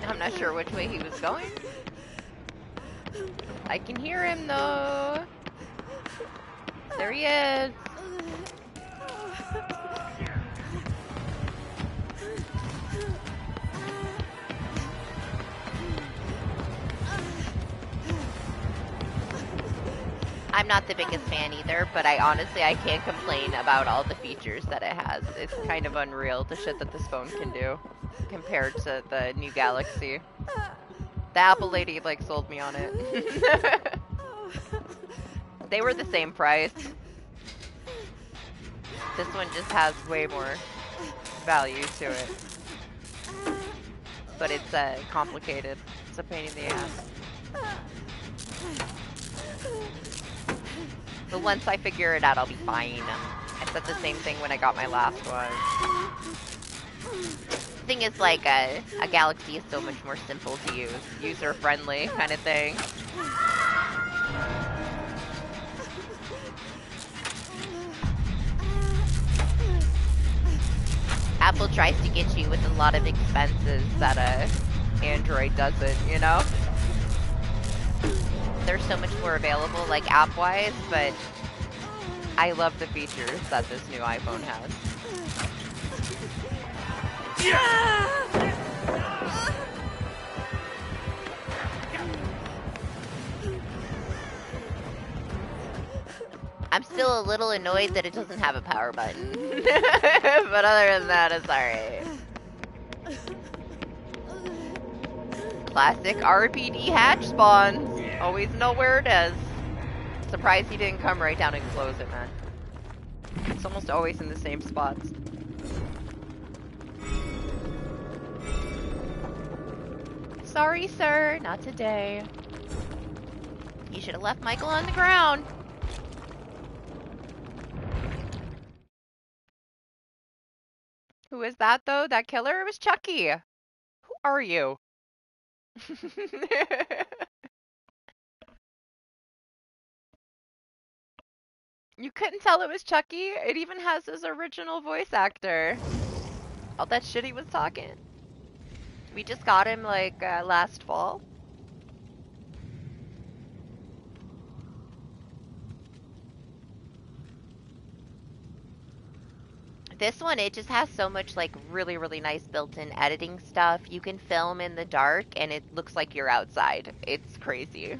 I'm not sure which way he was going. I can hear him though. There he is. I'm not the biggest fan either, but I can't complain about all the features that it has. It's kind of unreal, the shit that this phone can do compared to the new Galaxy. The Apple lady like sold me on it. They were the same price. This one just has way more value to it. But it's complicated. It's a pain in the ass. But once I figure it out, I'll be fine. I said the same thing when I got my last one. The thing is, like, a Galaxy is so much more simple to use. User-friendly kind of thing. Apple tries to get you with a lot of expenses that Android doesn't, you know? There's so much more available, like app-wise, but I love the features that this new iPhone has. I'm still a little annoyed that it doesn't have a power button. But other than that, it's alright. Classic RPD hatch spawns. Always know where it is. Surprised he didn't come right down and close it, man. It's almost always in the same spots. Sorry, sir. Not today. You should have left Michael on the ground. Who is that, though? That killer? It was Chucky. Who are you? You couldn't tell it was Chucky? It even has his original voice actor. All that shit he was talking. We just got him, like, last fall. This one, it just has so much, like, really, really nice built-in editing stuff. You can film in the dark, and it looks like you're outside. It's crazy.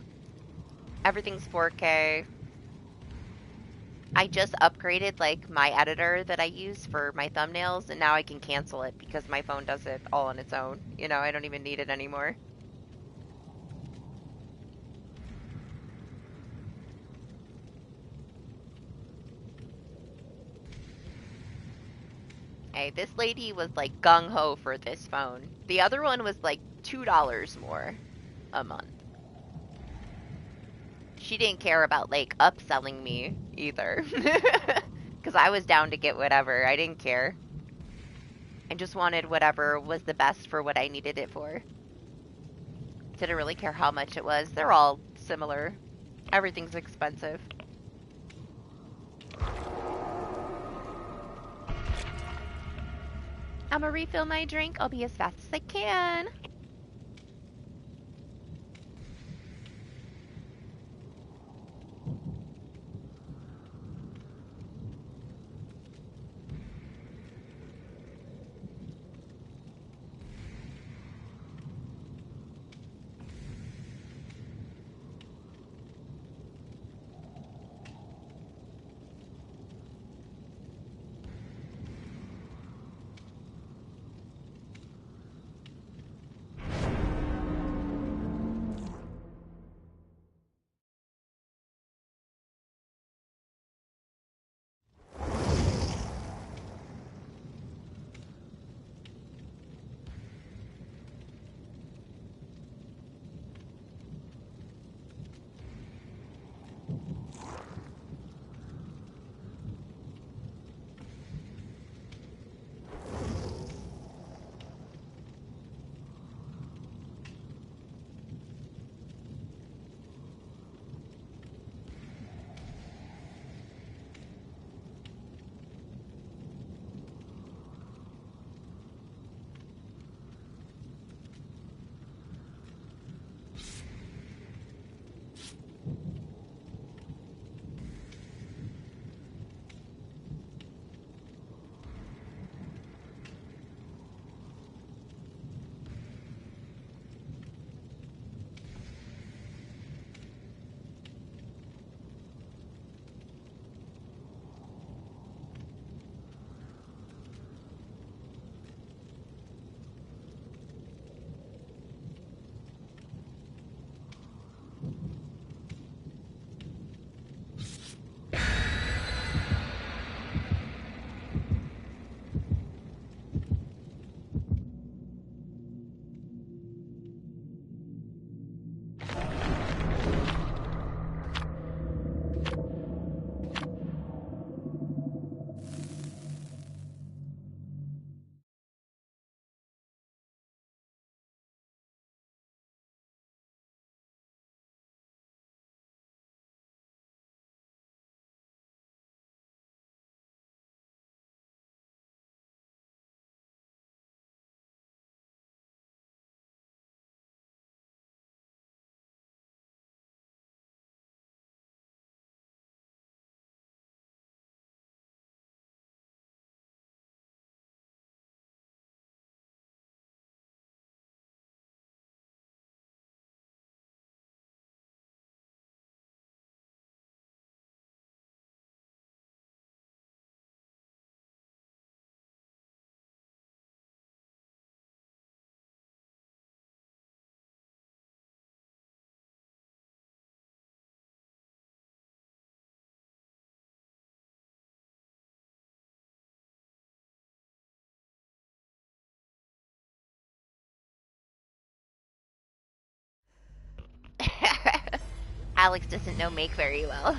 Everything's 4K. I just upgraded, like, my editor that I use for my thumbnails, and now I can cancel it because my phone does it all on its own. You know, I don't even need it anymore. Hey, this lady was, like, gung-ho for this phone. The other one was, like, $2 more a month. She didn't care about, like, upselling me either. Because I was down to get whatever. I didn't care. I just wanted whatever was the best for what I needed it for. Didn't really care how much it was. They're all similar. Everything's expensive. I'm gonna refill my drink. I'll be as fast as I can. Alex doesn't know Make very well.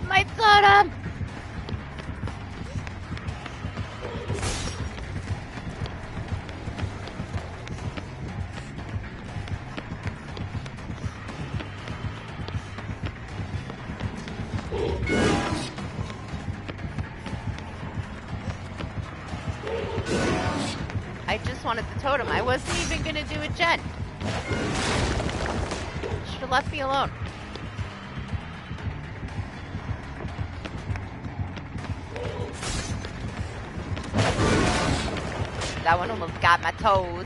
My soda! I just wanted the totem. I wasn't even gonna do a gen. Should have left me alone. That one almost got my toes.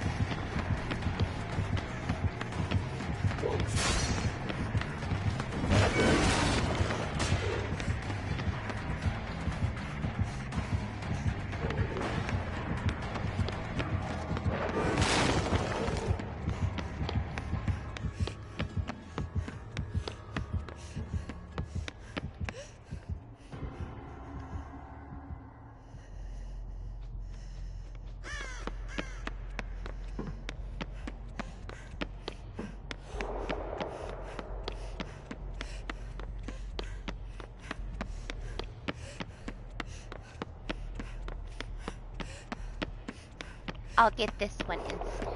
I'll get this one instead.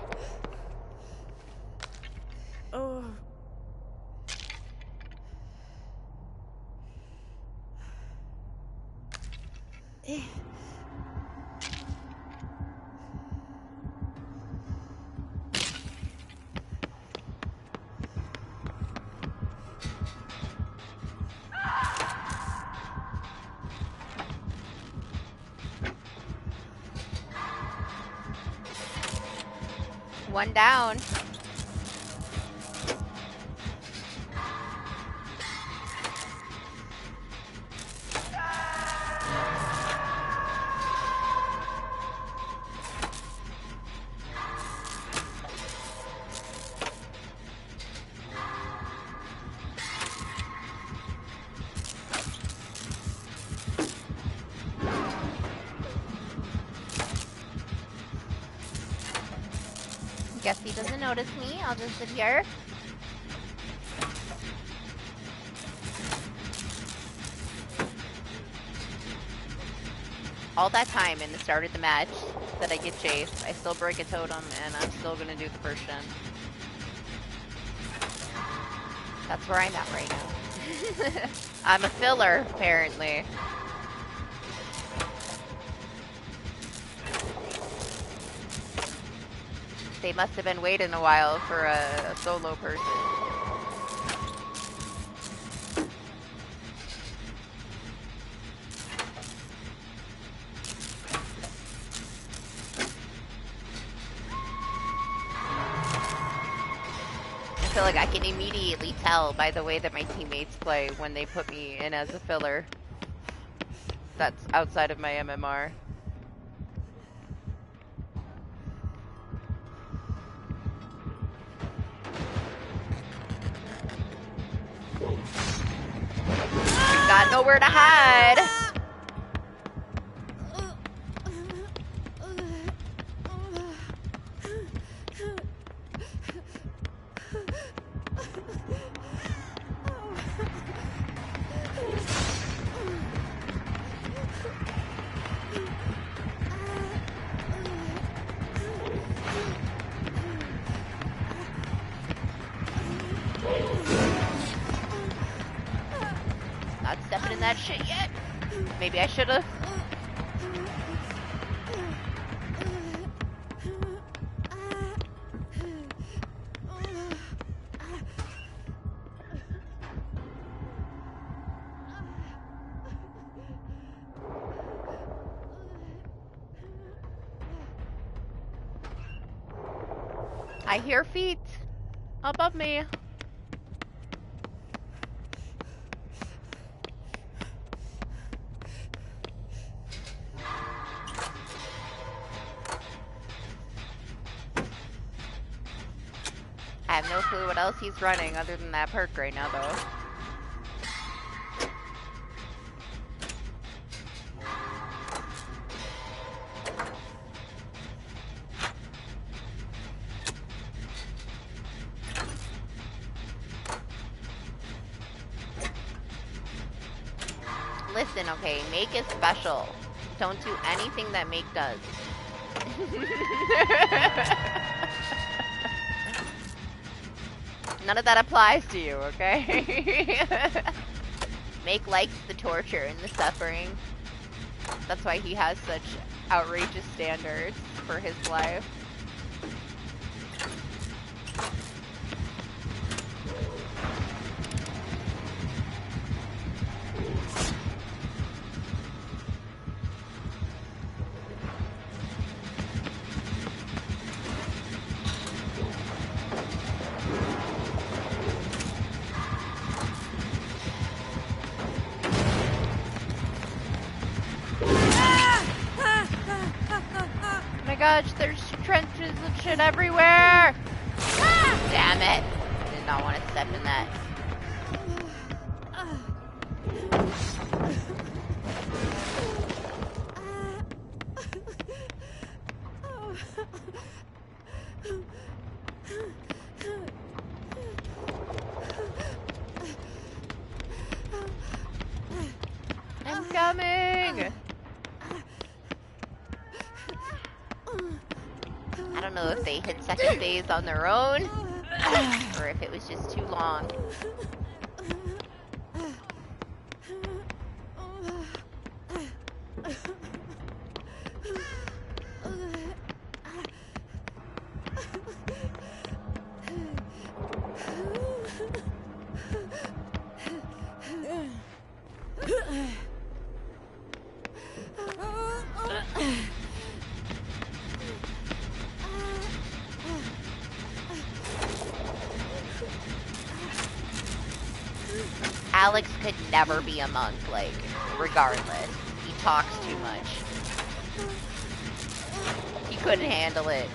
Oh. One down. Guess he doesn't notice me. I'll just sit here. All that time in the start of the match that I get chased, I still break a totem and I'm still gonna do the first gen. That's where I'm at right now. I'm a filler, apparently. They must have been waiting a while for a solo person. I feel like I can immediately tell by the way that my teammates play when they put me in as a filler. That's outside of my MMR. Got nowhere to hide. Not stepping in that shit yet. Maybe I should have. I hear feet above me. I have no clue what else he's running other than that perk right now, though. Listen, okay, Make is special. Don't do anything that Make does. None of that applies to you, okay? Make likes the torture and the suffering. That's why he has such outrageous standards for his life. Gosh, there's trenches of shit everywhere! Ah, damn it! I did not want to step in that. I'm coming! I don't know if they hit second phase on their own, or if it was just too long. Alex could never be a monk, like, regardless. He talks too much. He couldn't handle it.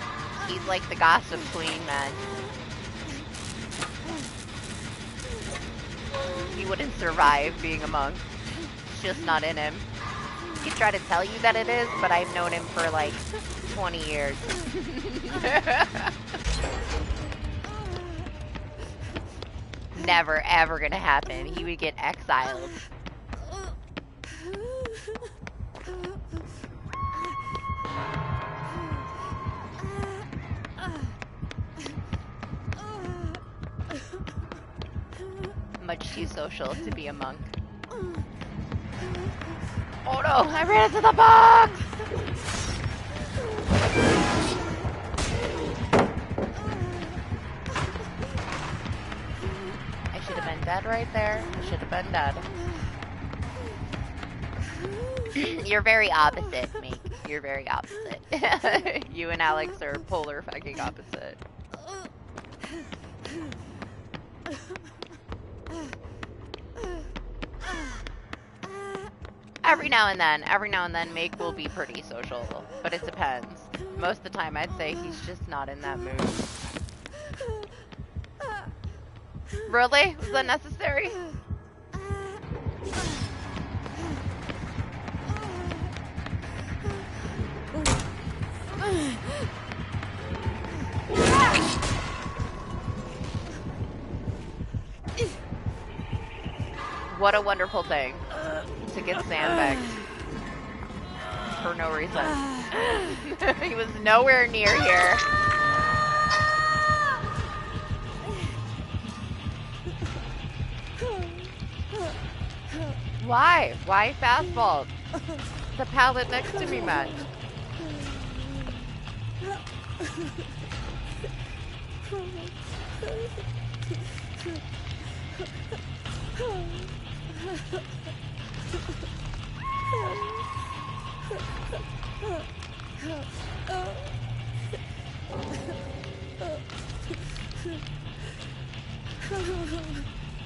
He's like the gossip queen, man. He wouldn't survive being a monk. It's just not in him. He could try to tell you that it is, but I've known him for like 20 years. Never ever gonna happen. He would get exiled. Much too social to be a monk. Oh no, I ran into the box! I should have been dead right there. I should have been dead. You're very opposite, Meek. You're very opposite. You and Alex are polar fucking opposite. Every now and then, Make will be pretty social, but it depends. Most of the time, I'd say he's just not in that mood. Really? Was that necessary? What a wonderful thing to get sandbagged for no reason. He was nowhere near here. Why? Why fastball? The pallet next to me, man.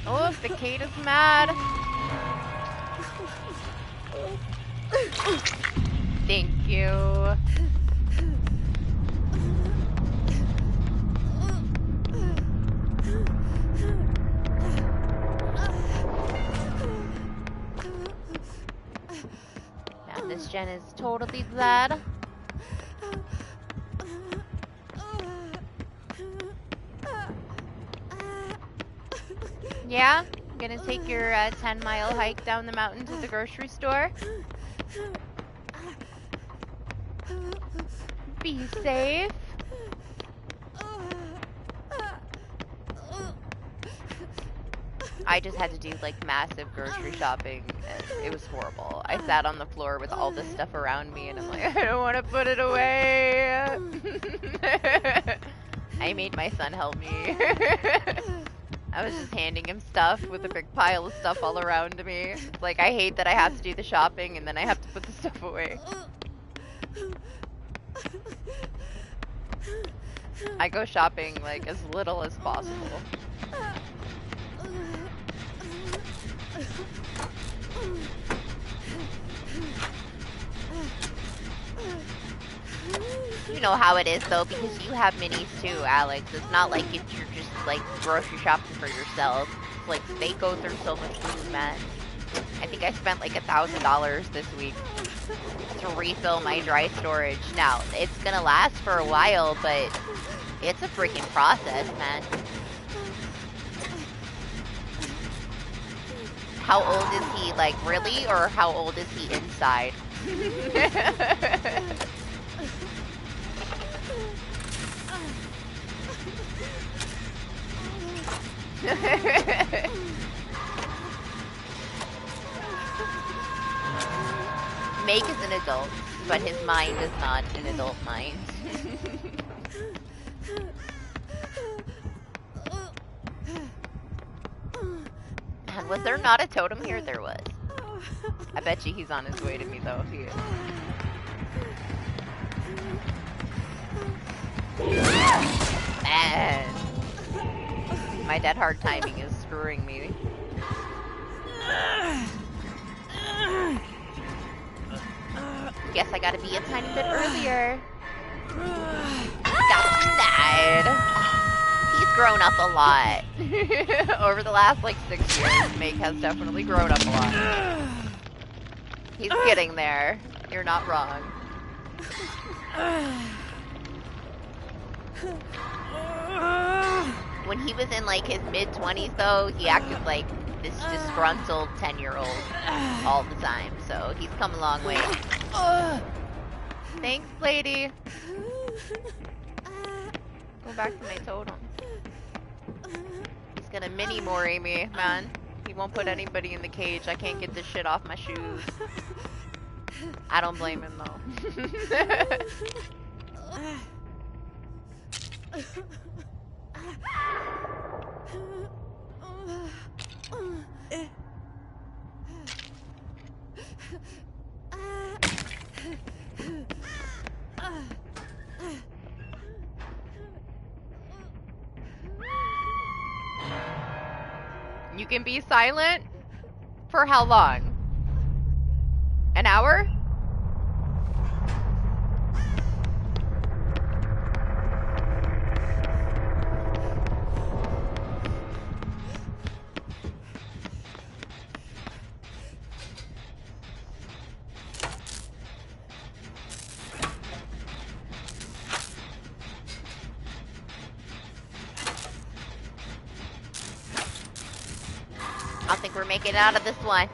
Oh, the Kate is mad. Thank you. Jen is totally dead. Yeah? Gonna take your 10-mile hike down the mountain to the grocery store? Be safe. I just had to do like massive grocery shopping and it was horrible. I sat on the floor with all this stuff around me and I'm like, I don't want to put it away. I made my son help me. I was just handing him stuff with a big pile of stuff all around me. It's like, I hate that I have to do the shopping and then I have to put the stuff away. I go shopping like as little as possible. You know how it is though, because you have minis too, Alex. It's not like you're just like grocery shopping for yourself. It's like they go through so much food, man. I think I spent like $1,000 this week to refill my dry storage. Now, it's gonna last for a while, but it's a freaking process, man. How old is he, like, really? Or how old is he inside? Make is an adult, but his mind is not an adult mind. And was there not a totem here? There was. I bet you he's on his way to me though. He is. And my dead hard timing is screwing me. Guess I gotta be a tiny bit earlier. Got denied. He's grown up a lot. Over the last like 6 years, Make has definitely grown up a lot. He's getting there. You're not wrong. When he was in like his mid-20s though, he acted like this disgruntled 10-year-old all the time. So he's come a long way. Thanks, lady. Go back to my totem. He's gonna mini-mori me, man. He won't put anybody in the cage. I can't get this shit off my shoes. I don't blame him though. You can be silent? For how long? An hour? I think we're making it out of this one.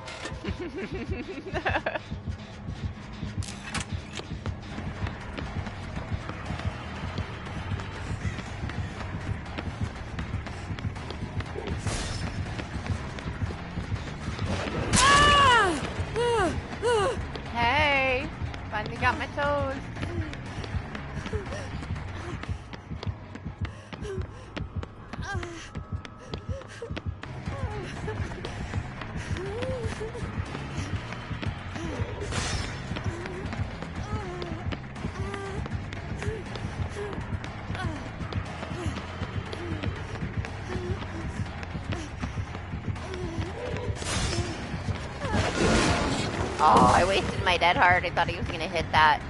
Hey, finally got my toes. Oh, I wasted my dead heart. I thought he was gonna hit that.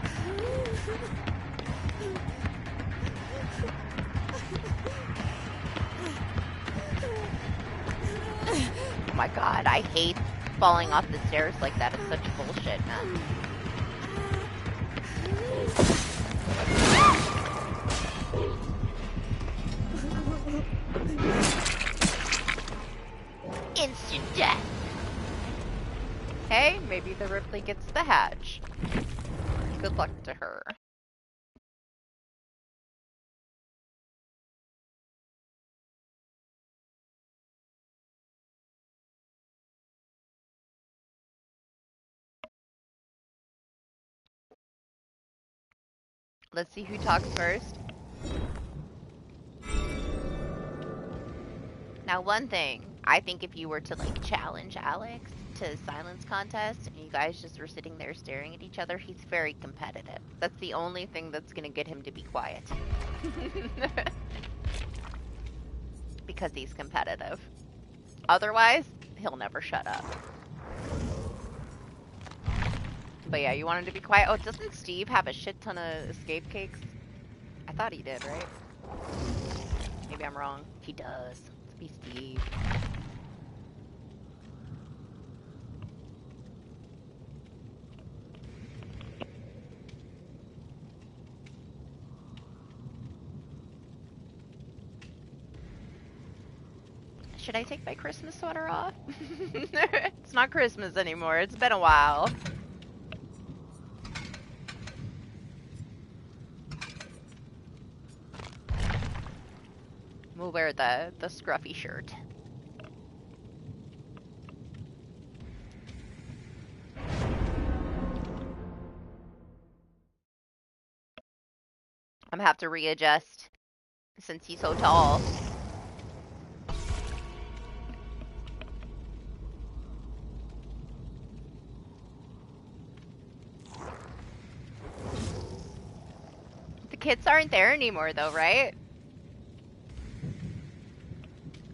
Oh my god, I hate falling off the stairs like that. It's such bullshit, man. Yeah. Hey, maybe the Ripley gets the hatch. Good luck to her. Let's see who talks first. Now, one thing, I think if you were to, like, challenge Alex to a silence contest, and you guys just were sitting there staring at each other, he's very competitive. That's the only thing that's gonna get him to be quiet. Because he's competitive. Otherwise, he'll never shut up. But yeah, you want him to be quiet. Oh, doesn't Steve have a shit ton of escape cakes? I thought he did, right? Maybe I'm wrong. He does. Let's be Steve. Should I take my Christmas sweater off? It's not Christmas anymore. It's been a while. We'll wear the scruffy shirt. I'm gonna have to readjust since he's so tall. The kids aren't there anymore though, right?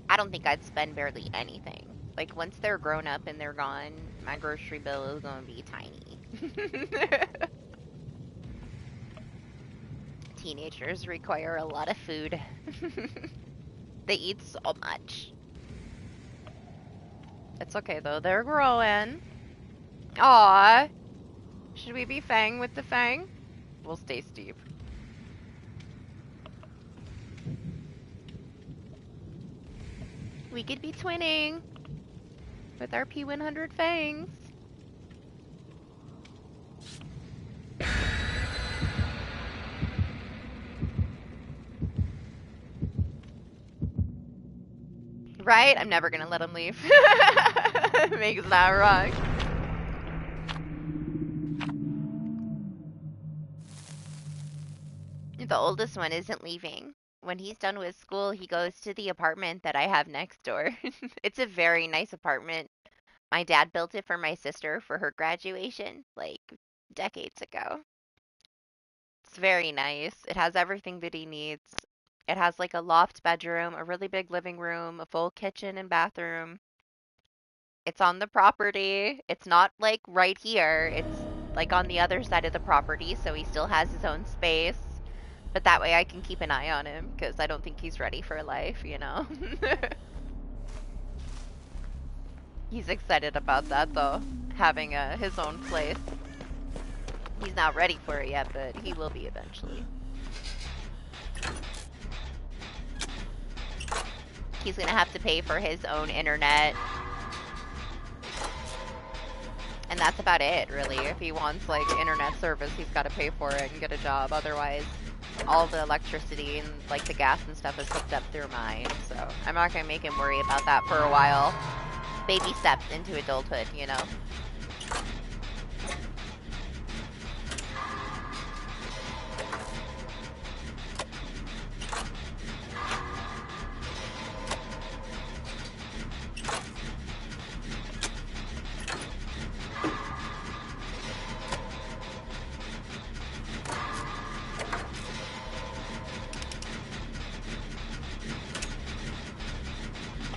I don't think I'd spend barely anything. Like, once they're grown up and they're gone, my grocery bill is gonna be tiny. Teenagers require a lot of food. They eat so much. It's okay though, they're growing. Aww. Should we be Fang with the Fang? We'll stay Steve. We could be twinning with our P100 fangs. Right? I'm never gonna let him leave. Makes that wrong. The oldest one isn't leaving. When he's done with school, he goes to the apartment that I have next door. It's a very nice apartment. My dad built it for my sister for her graduation, like, decades ago. It's very nice. It has everything that he needs. It has, like, a loft bedroom, a really big living room, a full kitchen and bathroom. It's on the property. It's not, like, right here. It's, like, on the other side of the property, so he still has his own space. But that way I can keep an eye on him, because I don't think he's ready for life, you know? He's excited about that, though, having his own place. He's not ready for it yet, but he will be eventually. He's gonna have to pay for his own internet. And that's about it, really. If he wants, like, internet service, he's gotta pay for it and get a job. Otherwise, all the electricity and, like, the gas and stuff is hooked up through mine. So I'm not gonna make him worry about that for a while. Baby steps into adulthood, you know?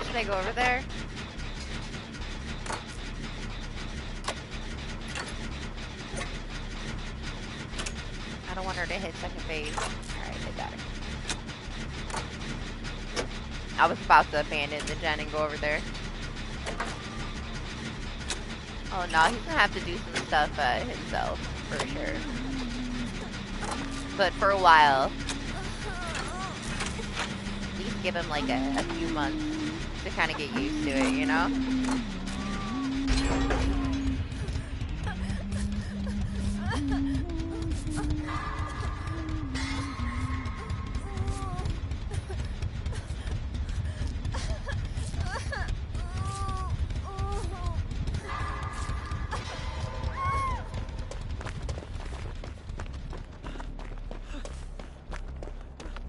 Should I go over there? I don't want her to hit second base. Alright, I got her. I was about to abandon the gen and go over there. Oh no, he's gonna have to do some stuff himself, for sure. But for a while, at least give him like a few months to kind of get used to it, you know?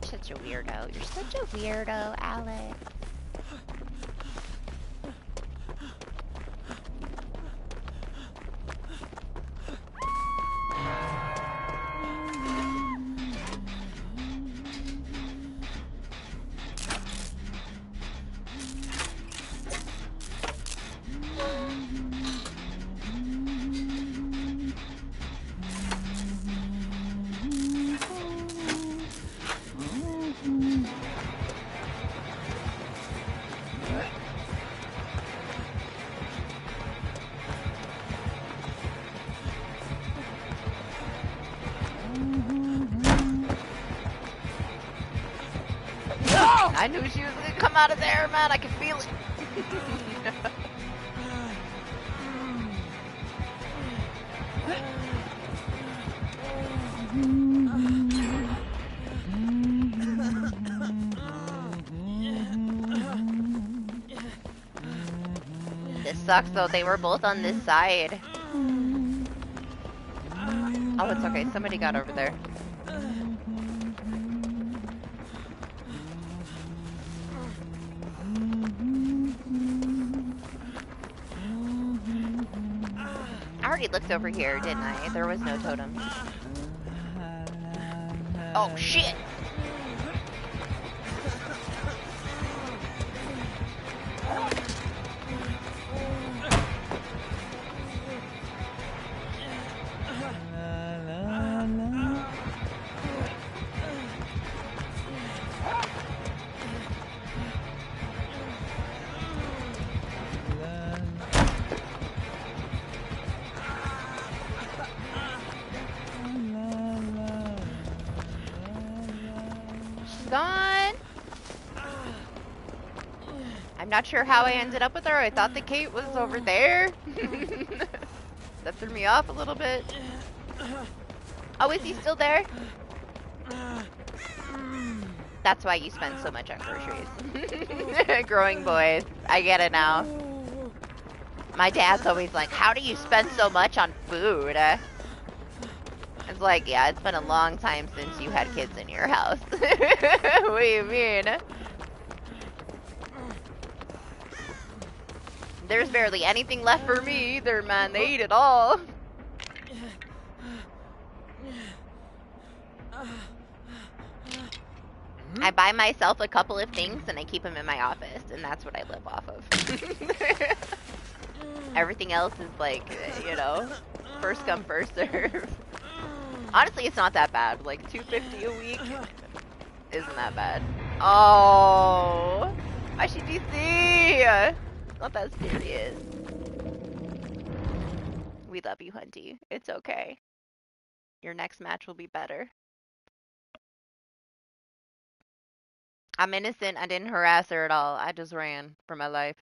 Such a weirdo. You're such a weirdo, Alex. I knew she was gonna come out of there, man. I could feel it. This sucks, though. They were both on this side. Oh, it's okay. Somebody got over there. I already looked over here, didn't I? There was no totem. Oh, shit! I'm not sure how I ended up with her. I thought the Kate was over there. That threw me off a little bit. Oh, is he still there? That's why you spend so much on groceries. Growing boys. I get it now. My dad's always like, how do you spend so much on food? It's like, yeah, it's been a long time since you had kids in your house. What do you mean? There's barely anything left for me either, man. They eat it all. I buy myself a couple of things and I keep them in my office, and that's what I live off of. Everything else is like, you know, first come, first serve. Honestly, it's not that bad. Like $2.50 a week isn't that bad. Oh, I should DC. Not that serious. We love you, Hunty. It's okay. Your next match will be better. I'm innocent. I didn't harass her at all. I just ran for my life.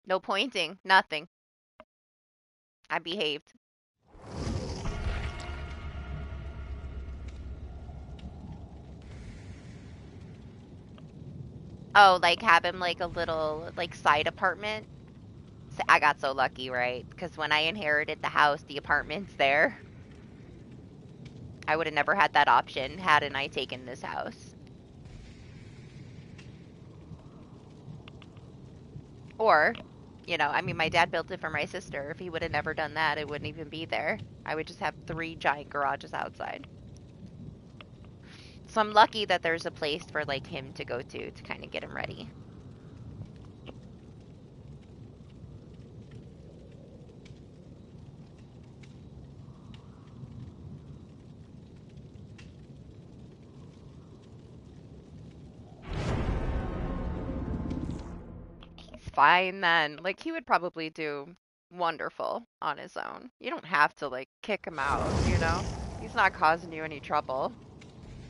No pointing. Nothing. I behaved. Oh, like have him like a little like side apartment? I got so lucky, right? Because when I inherited the house, the apartment's there. I would have never had that option hadn't I taken this house. Or, you know, I mean, my dad built it for my sister. If he would have never done that, it wouldn't even be there. I would just have 3 giant garages outside. So I'm lucky that there's a place for like him to go to kind of get him ready. Fine then. Like, he would probably do wonderful on his own. You don't have to, like, kick him out, you know? He's not causing you any trouble.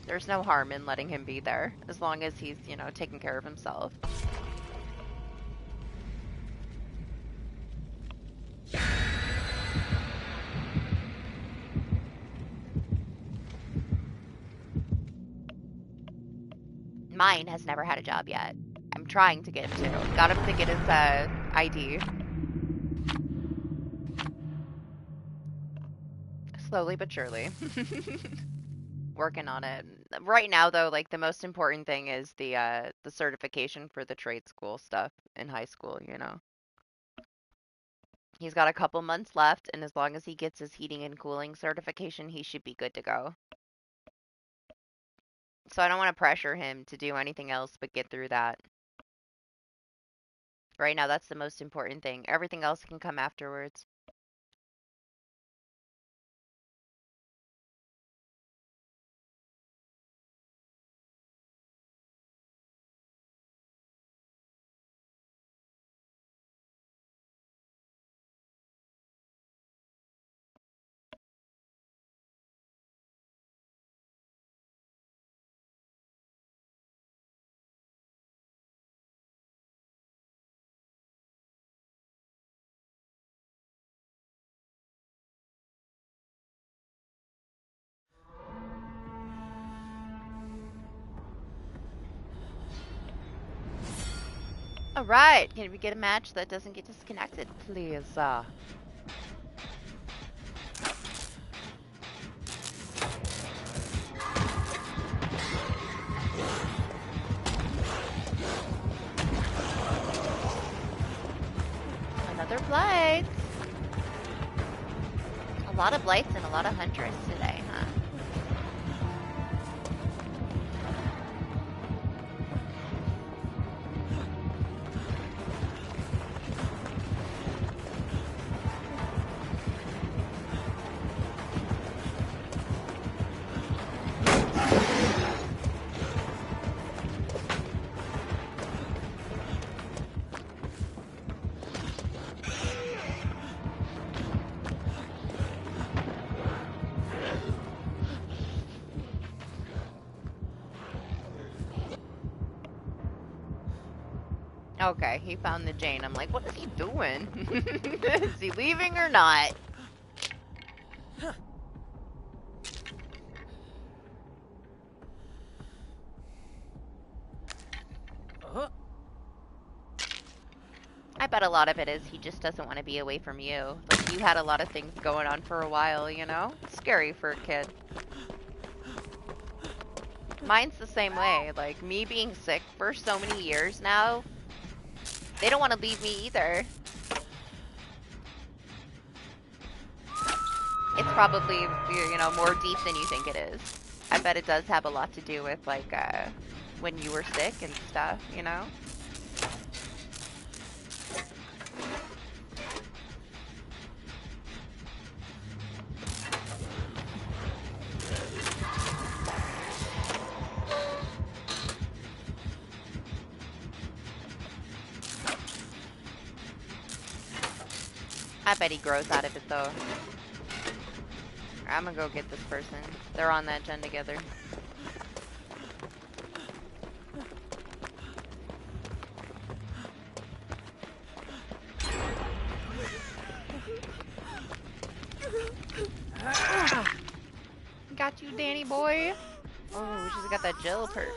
There's no harm in letting him be there, as long as he's, you know, taking care of himself. mine has never had a job yet. I'm trying to get him to. Got him to get his ID. Slowly but surely. Working on it. Right now, though, like, the most important thing is the certification for the trade school stuff in high school, you know? He's got a couple months left, and as long as he gets his heating and cooling certification, he should be good to go. So I don't want to pressure him to do anything else but get through that. Right now, that's the most important thing. Everything else can come afterwards. All right, can we get a match that doesn't get disconnected, please? Another blight. A lot of blights and a lot of hunters today, huh? Okay, he found the Jane. I'm like, what is he doing? Is he leaving or not? I bet a lot of it is he just doesn't want to be away from you. Like, you had a lot of things going on for a while, you know? It's scary for a kid. Mine's the same way. Like, me being sick for so many years now, they don't want to leave me either. It's probably, you know, more deep than you think it is. I bet it does have a lot to do with, like, when you were sick and stuff, you know? I bet he grows out of it, though. I'm gonna go get this person. They're on that gen together. Got you, Danny boy. Oh, she's got that gel perk.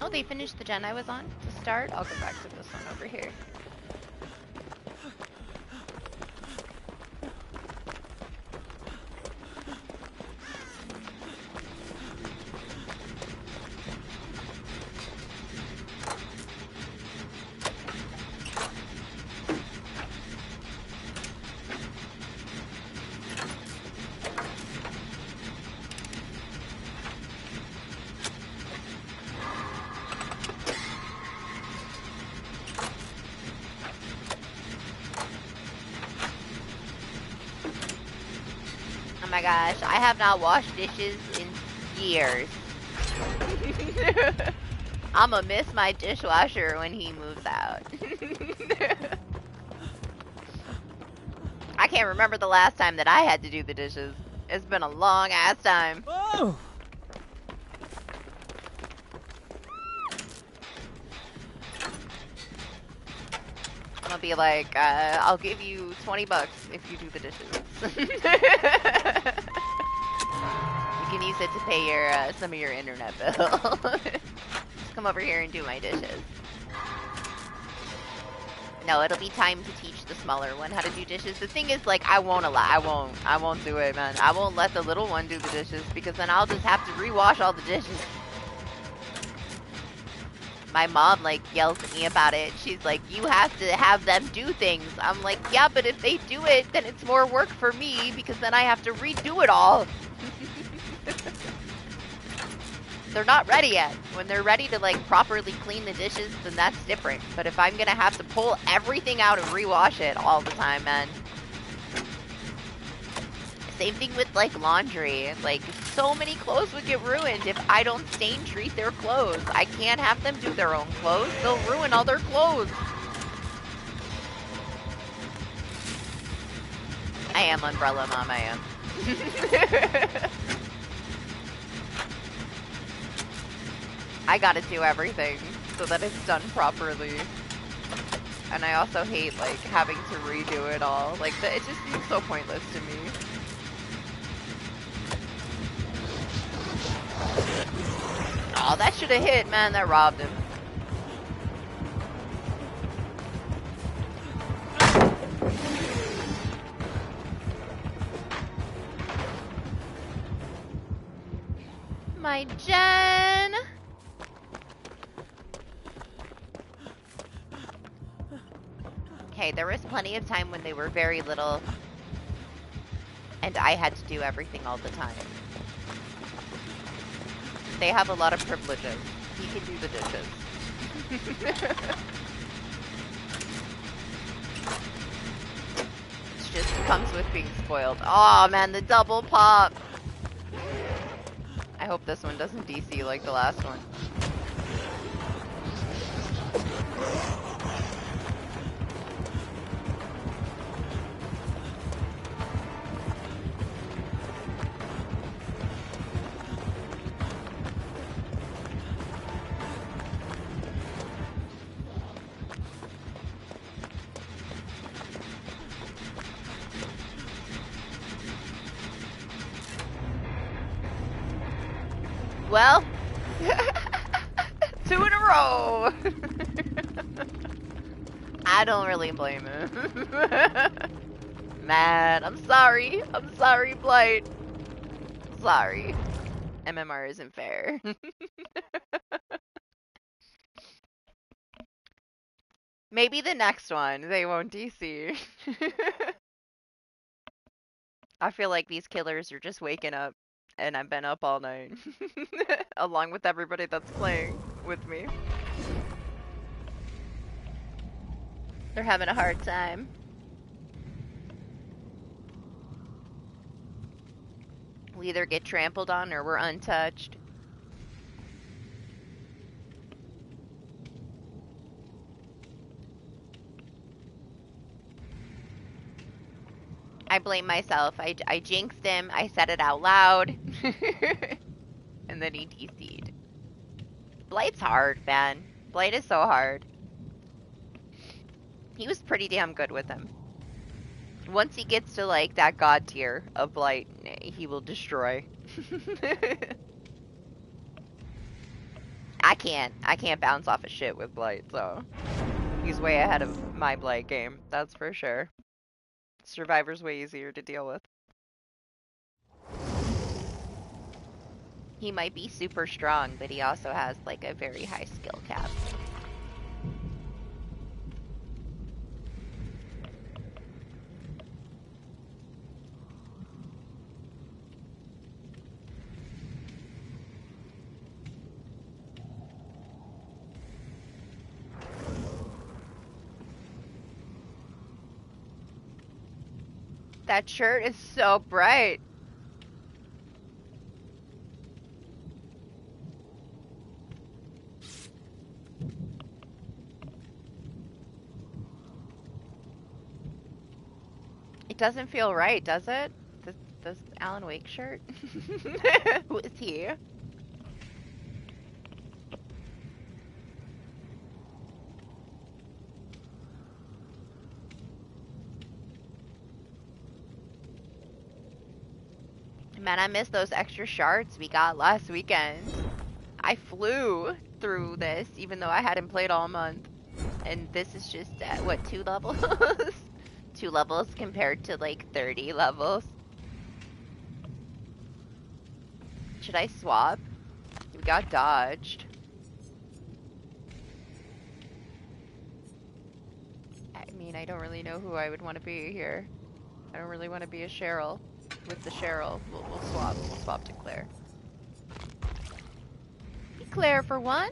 Oh, they finished the gen I was on to start. I'll go back to this one over here. Oh my gosh, I have not washed dishes in years. I'ma miss my dishwasher when he moves out. I can't remember the last time that I had to do the dishes. It's been a long ass time. Oh. I'll be like, I'll give you $20 if you do the dishes. You can use it to pay your some of your internet bill. Just come over here and do my dishes. No, it'll be time to teach the smaller one how to do dishes. The thing is, like, I won't do it, man. I won't let the little one do the dishes because then I'll just have to rewash all the dishes. My mom, like, yells at me about it. She's like, you have to have them do things. I'm like, yeah, but if they do it, then it's more work for me because then I have to redo it all. They're not ready yet. When they're ready to, like, properly clean the dishes, then that's different. But if I'm gonna have to pull everything out and rewash it all the time, man. Same thing with, like, laundry. Like, so many clothes would get ruined if I don't stain treat their clothes. I can't have them do their own clothes. They'll ruin all their clothes. I am Umbrella Mom, I am. I gotta do everything so that it's done properly. And I also hate, like, having to redo it all. Like, it just seems so pointless to me. Oh, that should have hit, man. That robbed him. My Jen! Okay, there was plenty of time when they were very little, and I had to do everything all the time. They have a lot of privileges. He can do the dishes. It just comes with being spoiled. Oh man, the double pop! I hope this one doesn't DC like the last one. Well, 2 in a row. I don't really blame him. Man, I'm sorry. I'm sorry, Blight. Sorry. MMR isn't fair. Maybe the next one, they won't DC. I feel like these killers are just waking up, and I've been up all night. Along with everybody that's playing with me. They're having a hard time. We either get trampled on or we're untouched. I blame myself. I jinxed him. I said it out loud. And then he DC'd. Blight's hard, man. Blight is so hard. He was pretty damn good with him. Once he gets to, like, that god tier of Blight, he will destroy. I can't bounce off of shit with Blight, so he's way ahead of my Blight game, that's for sure. Survivor's way easier to deal with. He might be super strong, but he also has, like, a very high skill cap. That shirt is so bright. It doesn't feel right, does it? This Alan Wake shirt? Who is he? Man, I miss those extra shards we got last weekend. I flew through this, even though I hadn't played all month. And this is just at, what, 2 levels? 2 levels compared to, like, 30 levels. Should I swap? We got dodged. I mean, I don't really know who I would want to be here. I don't really want to be a Cheryl. With the Cheryl, we'll swap. We'll swap to Claire. Be Claire for one.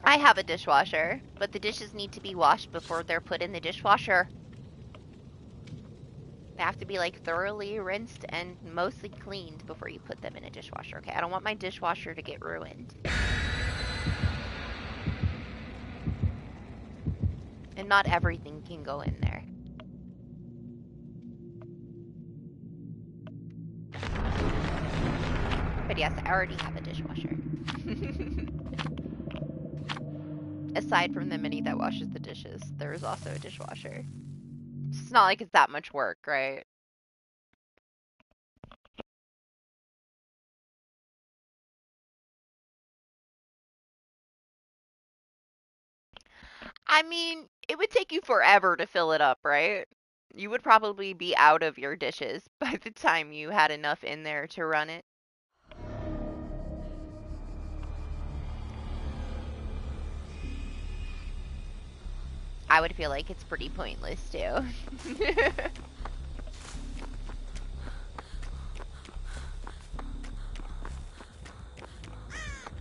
I have a dishwasher, but the dishes need to be washed before they're put in the dishwasher. They have to be, like, thoroughly rinsed and mostly cleaned before you put them in a dishwasher. Okay, I don't want my dishwasher to get ruined. And not everything can go in there. But yes, I already have a dishwasher. Aside from the mini that washes the dishes, there is also a dishwasher. It's not like it's that much work, right? I mean, it would take you forever to fill it up, right? You would probably be out of your dishes by the time you had enough in there to run it. I would feel like it's pretty pointless, too.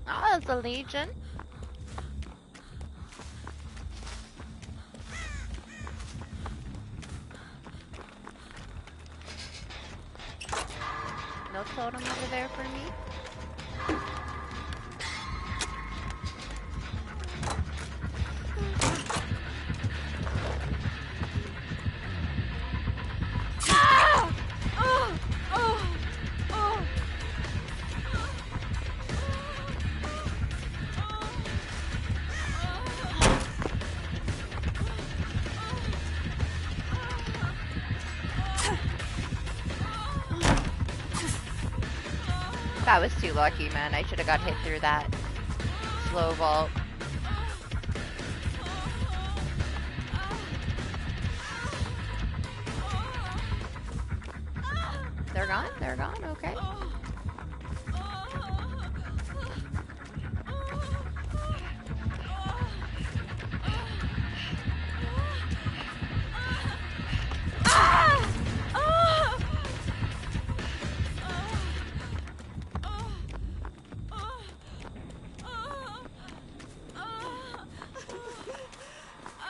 Oh, it's a Legion. No totem over there for me? That was too lucky, man. I should have got hit through that slow vault. They're gone? They're gone? Okay.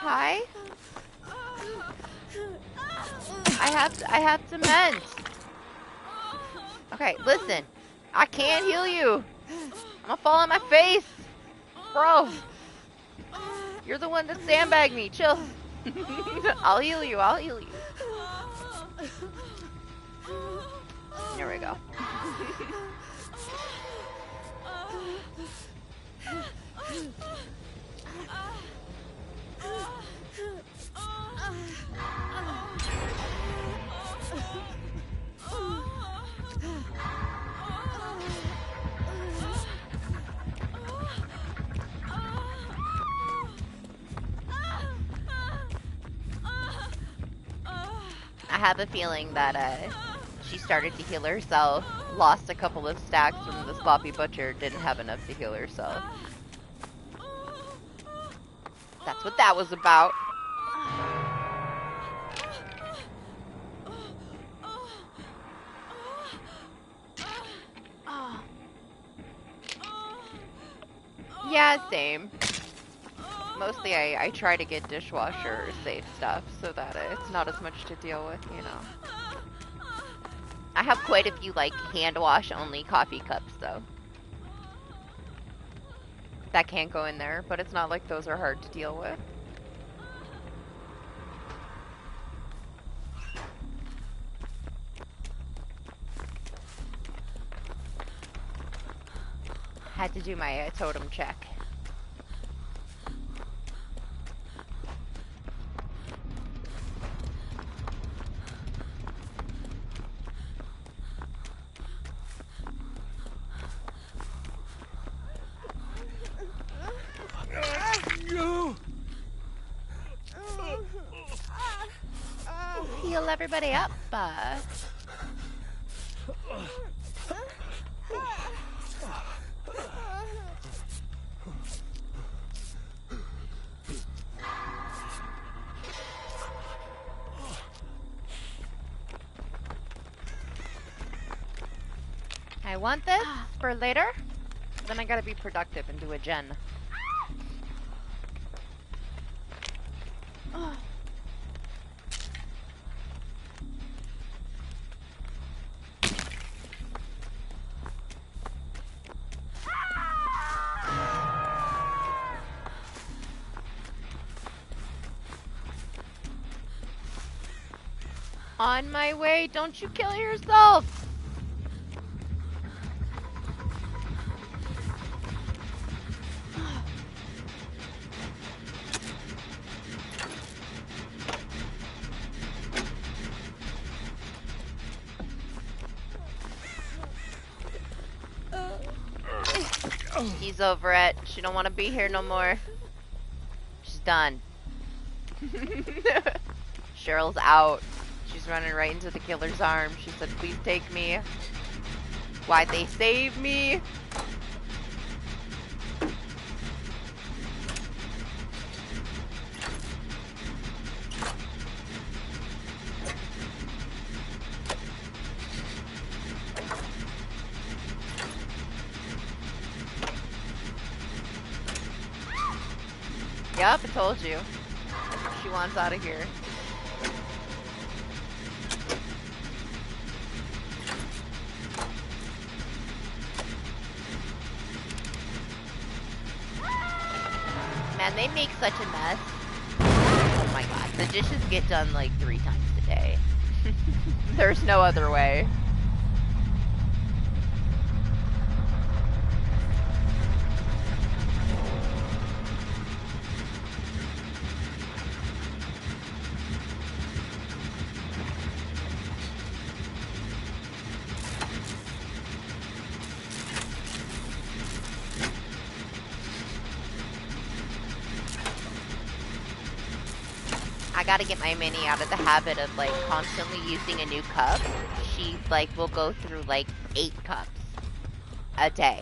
Hi? I have cement. Okay, listen. I can't heal you. I'm gonna fall on my face. Bro. You're the one that sandbagged me. Chill. I'll heal you. I'll heal you. There we go. I have a feeling that she started to heal herself, lost a couple of stacks from the sloppy butcher, didn't have enough to heal herself. That's what that was about. Yeah, same. Mostly I try to get dishwasher safe stuff so that it's not as much to deal with, you know. I have quite a few, like, hand wash only coffee cups, though. That can't go in there, but it's not like those are hard to deal with. Had to do my totem check. everybody up. I want this for later. Then I gotta be productive and do a gen. On my way, don't you kill yourself! She's over it. She don't want to be here no more. She's done. Cheryl's out. She's running right into the killer's arms. She said, please take me. Why'd they save me? Yep, I told you. She wants out of here. Man, they make such a mess. Oh my god, the dishes get done like 3 times a day. There's no other way. I gotta get my mini out of the habit of like constantly using a new cup. She like will go through like 8 cups a day.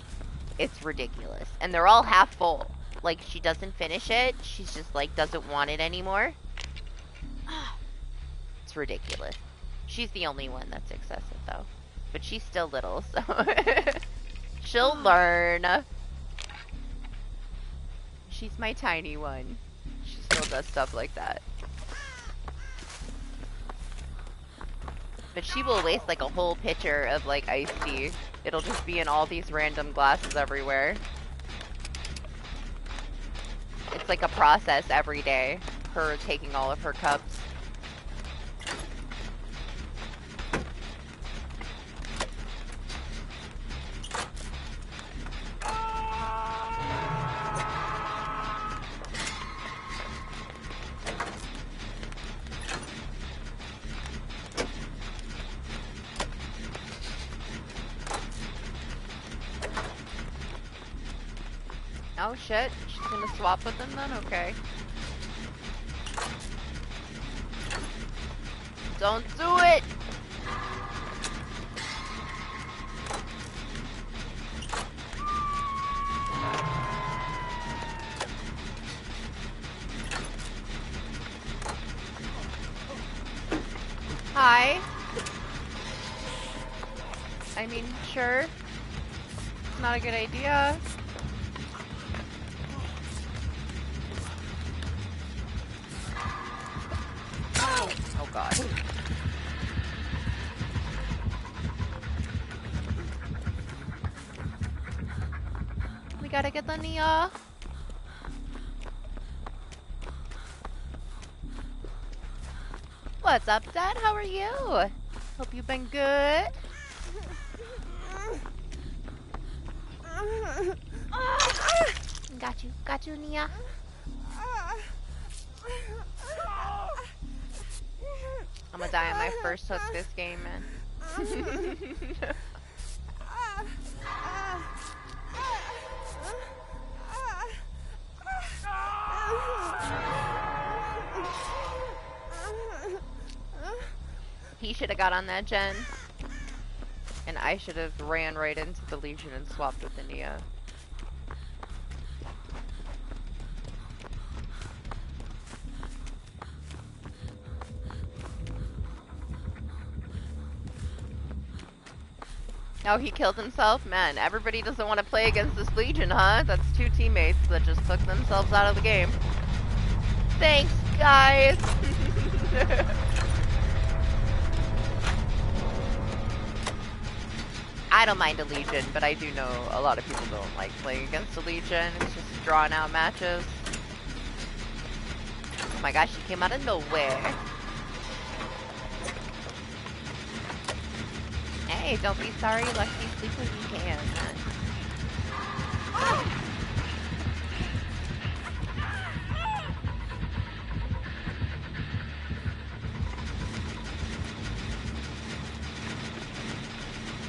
It's ridiculous. And they're all half full. Like she doesn't finish it. She's just like doesn't want it anymore. It's ridiculous. She's the only one that's excessive though. But she's still little, so she'll learn. She's my tiny one. She still does stuff like that. But she will waste like a whole pitcher of like iced tea. It'll just be in all these random glasses everywhere. It's like a process every day, her taking all of her cups. Oh shit, she's gonna swap with them then? Okay. Don't do it! Hi. I mean, sure. It's not a good idea. Oh god. We gotta get the Nia. What's up, Dad? How are you? Hope you've been good. Got you, Nia. I'm gonna die on my first hook this game, man. should have got on that gen. And I should have ran right into the Legion and swapped with the Nia. Oh, he killed himself? Man, everybody doesn't want to play against this Legion, huh? That's 2 teammates that just took themselves out of the game. Thanks, guys! I don't mind a Legion, but I do know a lot of people don't like playing against a Legion. It's just drawn out matches. Oh my gosh, she came out of nowhere. Hey, don't be sorry, Lexi. Sleep when you can.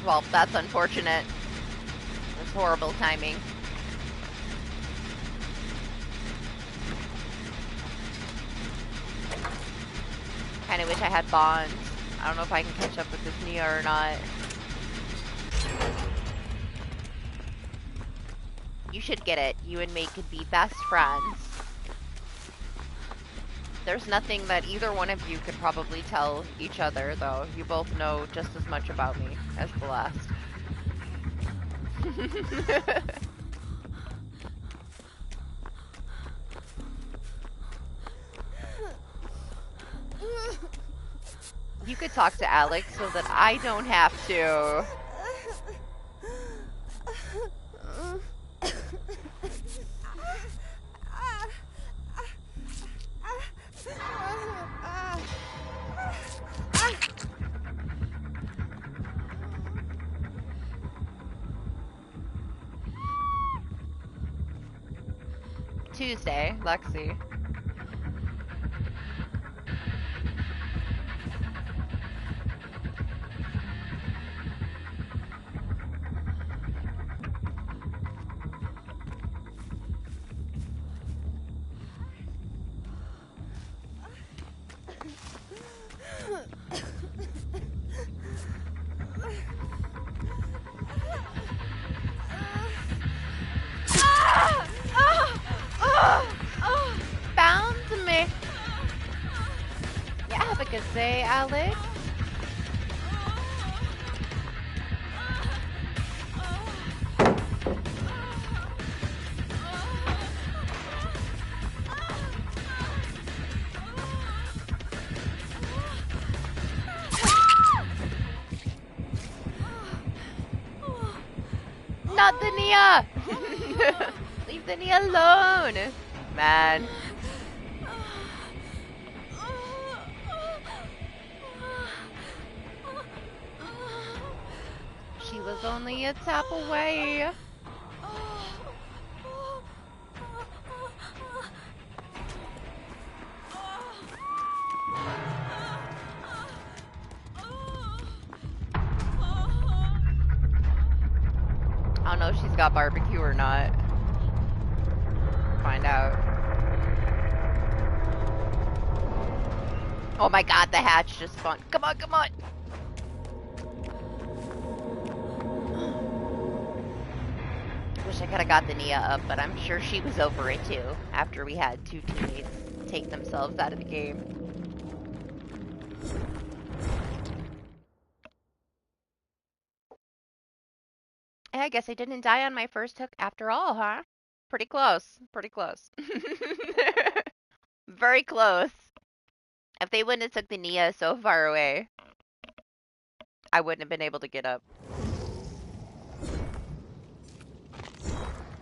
Well, that's unfortunate. That's horrible timing. Kinda wish I had bonds. I don't know if I can catch up with this Nia or not. You should get it. You and me could be best friends. There's nothing that either one of you could probably tell each other, though. You both know just as much about me as the last. You could talk to Alex so that I don't have to. Tuesday, Lexi. Found me. Yeah, have a good day, Alex. Not the Nia! Leave the Nia alone! Man. She was only a tap away. I don't know if she's got barbecue or not. Find out. Oh my god, the hatch just spawned. Come on, come on! Wish I could have got the Nia up, but I'm sure she was over it too, after we had 2 teammates take themselves out of the game. Hey, I guess I didn't die on my first hook after all, huh? Pretty close. Pretty close. Very close. If they wouldn't have took the Nia so far away, I wouldn't have been able to get up.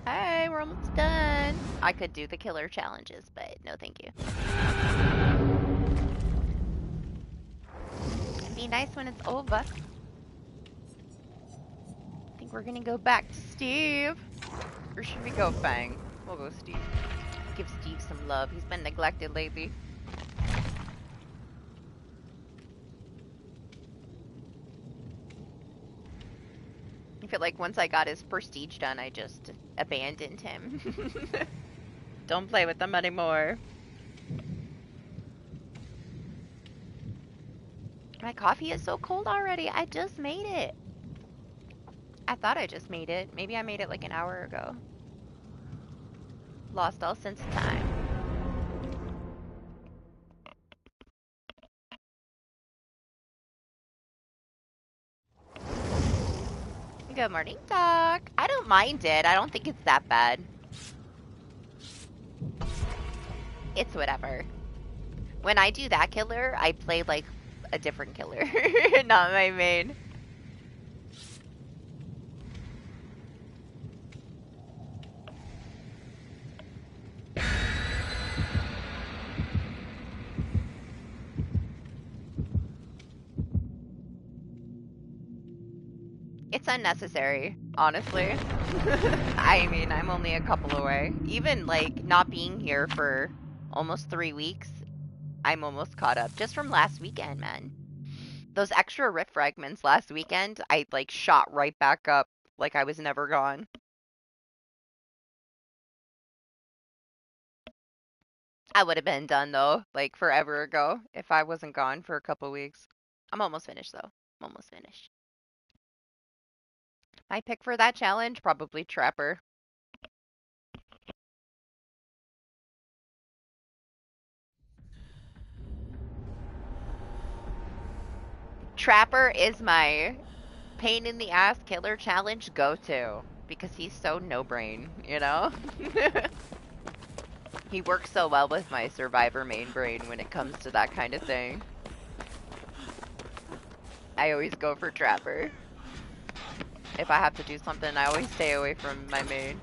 Hey, we're almost done. I could do the killer challenges, but no thank you. It'd be nice when it's over. I think we're gonna go back to Steve. Or should we go Fang? We'll go Steve. Give Steve some love. He's been neglected lately. I feel like once I got his prestige done, I just abandoned him. Don't play with them anymore. My coffee is so cold already. I just made it. I thought I just made it. Maybe I made it like an hour ago. Lost all sense of time. Good morning, Doc. I don't mind it. I don't think it's that bad. It's whatever. When I do that killer, I play like a different killer, not my main. It's unnecessary, honestly. I mean, I'm only a couple away. Even, like, not being here for almost 3 weeks, I'm almost caught up. Just from last weekend, man. Those extra rift fragments last weekend, I, like, shot right back up like I was never gone. I would have been done, though, like, forever ago if I wasn't gone for a couple weeks. I'm almost finished, though. I'm almost finished. My pick for that challenge, probably Trapper. Trapper is my pain in the ass killer challenge go-to because he's so no brain, you know? He works so well with my survivor main brain when it comes to that kind of thing. I always go for Trapper. If I have to do something, I always stay away from my main.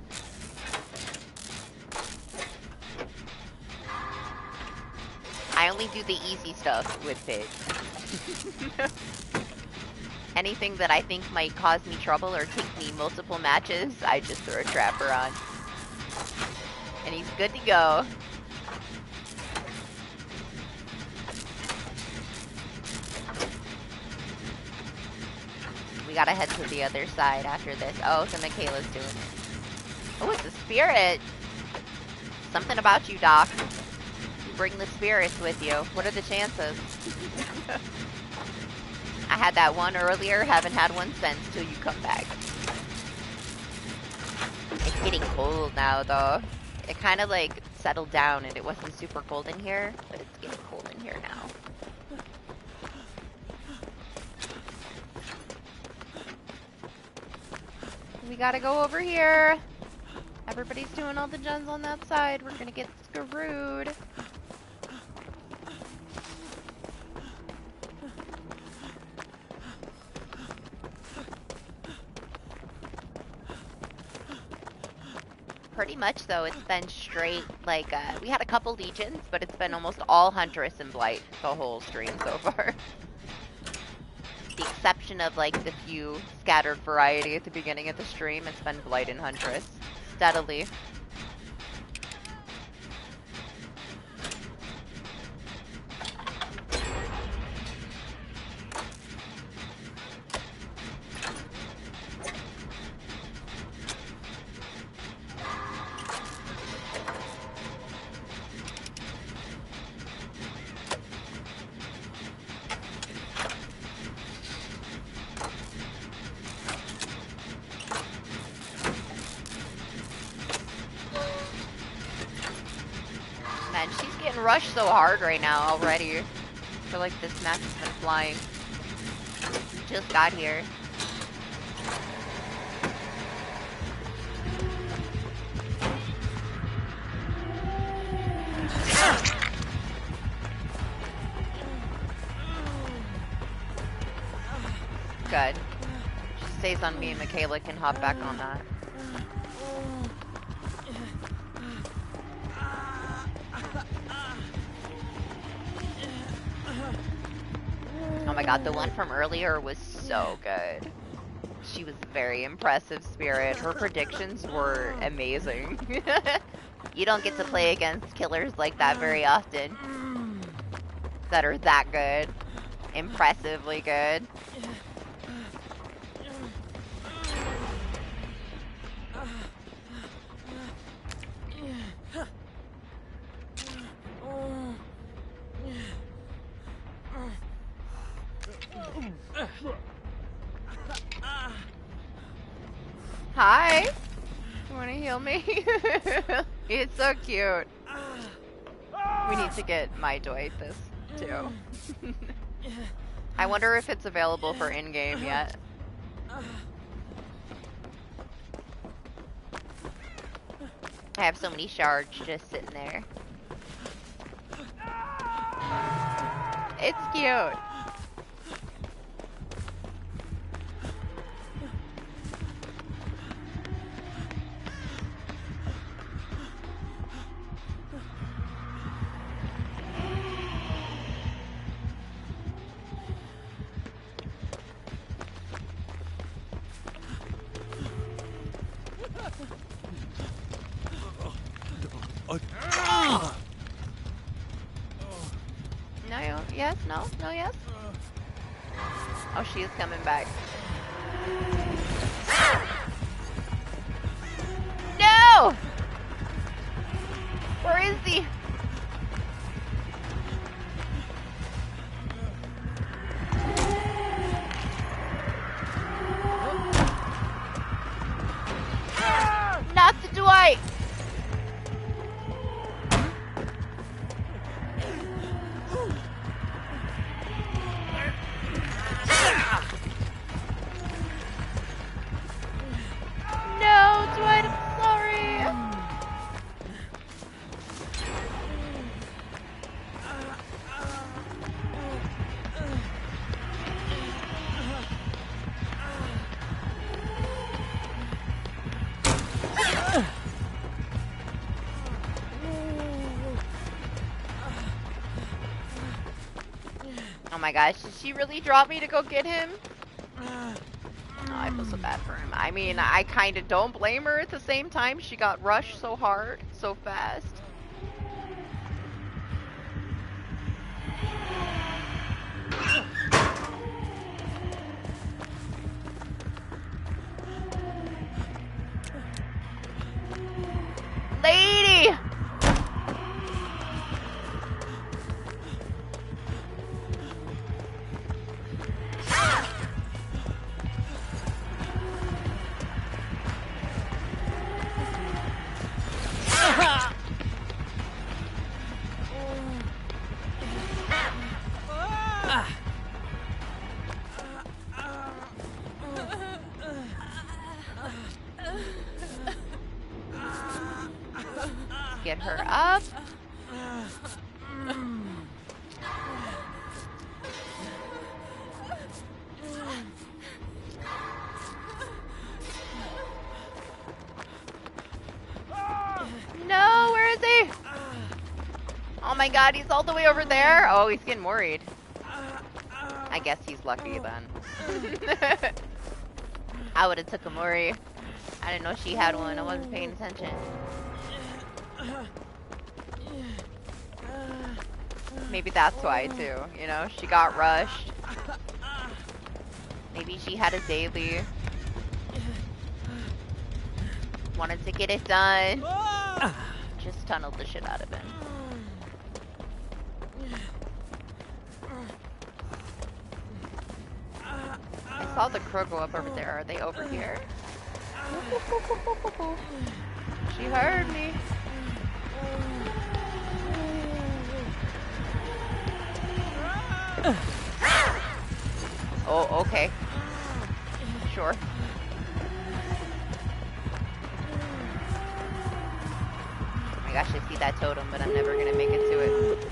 I only do the easy stuff with Pig. Anything that I think might cause me trouble or take me multiple matches, I just throw a Trapper on. And he's good to go. We gotta head to the other side after this. Oh, so Michaela's doing it. Oh, it's a spirit. Something about you, Doc. You bring the spirits with you. What are the chances? I had that one earlier, haven't had one since till you come back. It's getting cold now, though. It kind of like settled down and it wasn't super cold in here, but it's getting cold in here now. We gotta go over here. Everybody's doing all the gens on that side. We're gonna get screwed. Pretty much, though, it's been straight, like, we had a couple legions, but it's been almost all Huntress and Blight the whole stream so far. The exception of, like, the few scattered variety at the beginning of the stream, it's been Blight and Huntress. Steadily. Rushed so hard right now already. I feel like this match has been flying. Just got here. Good. Just stays on me and Michaela can hop back on that. Oh my god, the one from earlier was so good. She was very impressive spirit. Her predictions were amazing. You don't get to play against killers like that very often. That are that good. Impressively good. Hi. You wanna heal me? He's so cute. We need to get my Dwight this too. I wonder if it's available for in-game yet. I have so many shards just sitting there. It's cute. No, yes, no, no, yes. Oh, she is coming back. No! Where is he? Not the Dwight! No, Dwight, I'm sorry. Oh my gosh, did she really drop me to go get him? Oh, I feel so bad for him. I mean, I kind of don't blame her at the same time. She got rushed so hard, so fast. Lady! Get her up. No, where is he? Oh my god, he's all the way over there. Oh, he's getting worried. I guess he's lucky then. I would have took a Mori. I didn't know she had one. I wasn't paying attention. Maybe that's why too, you know, she got rushed. Maybe she had a daily. Wanted to get it done. Just tunneled the shit out of him. I saw the crow go up over there. Are they over here? She heard me. Oh, okay. Sure. Oh my gosh, I see that totem, but I'm never gonna make it to it.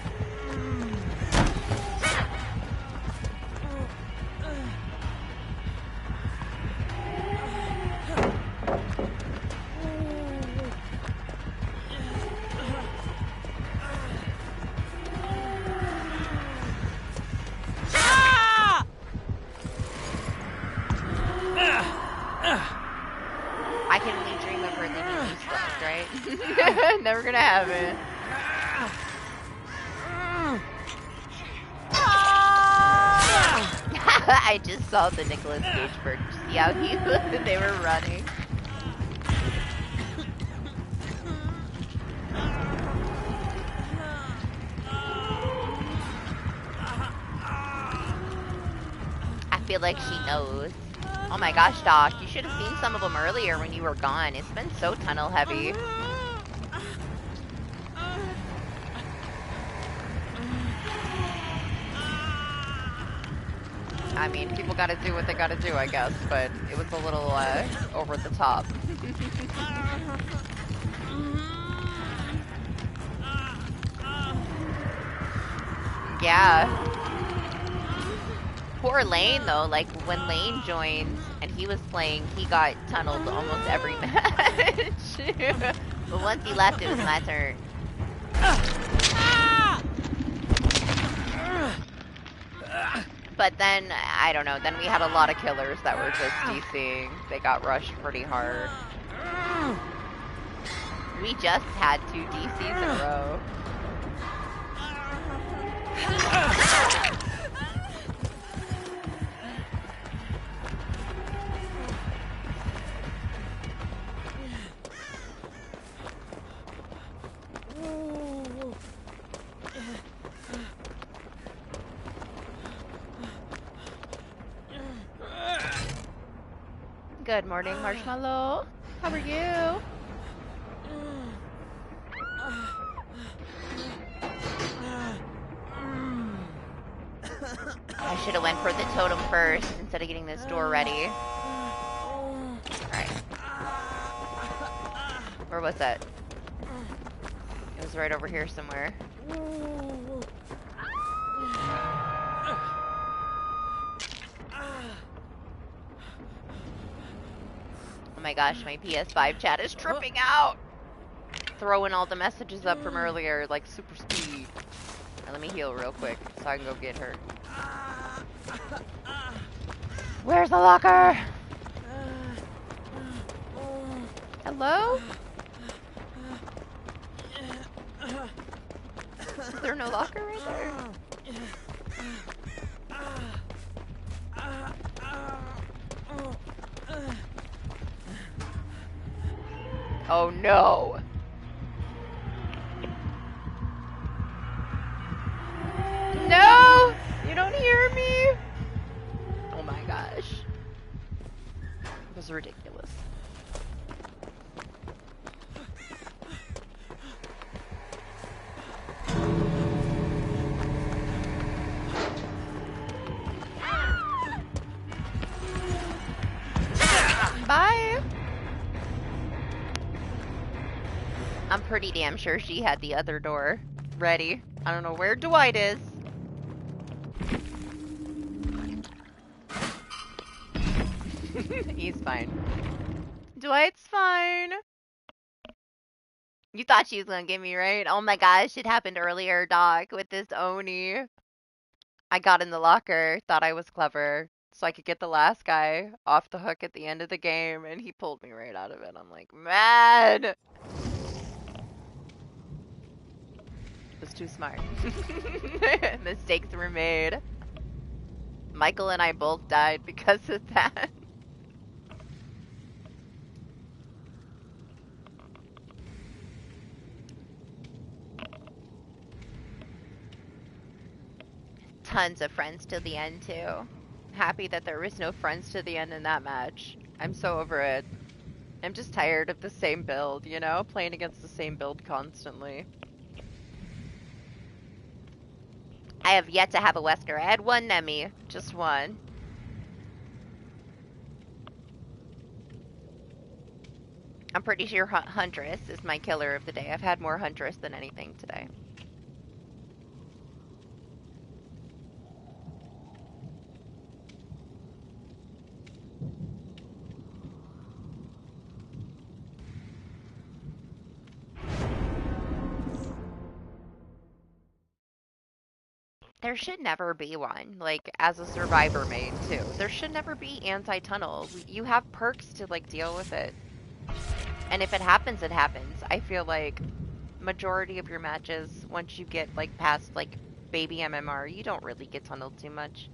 I can only dream of her leaving these things, right? Never gonna happen. I just saw the Nicolas Cage bird. See how they were running. I feel like she knows. Oh my gosh, Doc, you should have seen some of them earlier when you were gone. It's been so tunnel heavy. I mean, people gotta do what they gotta do, I guess, but it was a little, over the top. Yeah. Poor Lane, though, like, when Lane joined and he was playing, he got tunneled almost every match. But once he left, it was my turn. But then, I don't know, then we had a lot of killers that were just DCing. They got rushed pretty hard. We just had 2 DCs in a row. Good morning, Marshmallow. How are you? I should have went for the totem first instead of getting this door ready. Alright. Where was that? It was right over here somewhere. Oh my gosh, my PS5 chat is tripping out! Throwing all the messages up from earlier, like super speed. Now, let me heal real quick so I can go get her. Where's the locker? Hello? Is there no locker right there? Oh no! No! You don't hear me? Oh my gosh. It was ridiculous. Bye! I'm pretty damn sure she had the other door ready. I don't know where Dwight is. He's fine. Dwight's fine. You thought she was gonna get me, right? Oh my gosh, it happened earlier, Doc, with this Oni. I got in the locker, thought I was clever, so I could get the last guy off the hook at the end of the game, and he pulled me right out of it. I'm like, man! It was too smart. Mistakes were made. Michael and I both died because of that. Tons of friends to the end, too. Happy that there was no friends to the end in that match. I'm so over it. I'm just tired of the same build, you know? Playing against the same build constantly. I have yet to have a Wesker. I had one Nemi. Just one. I'm pretty sure Huntress is my killer of the day. I've had more Huntress than anything today. There should never be one, like, as a survivor main, too. There should never be anti-tunnel. You have perks to, like, deal with it. And if it happens, it happens. I feel like majority of your matches, once you get, like, past, like, baby MMR, you don't really get tunneled too much.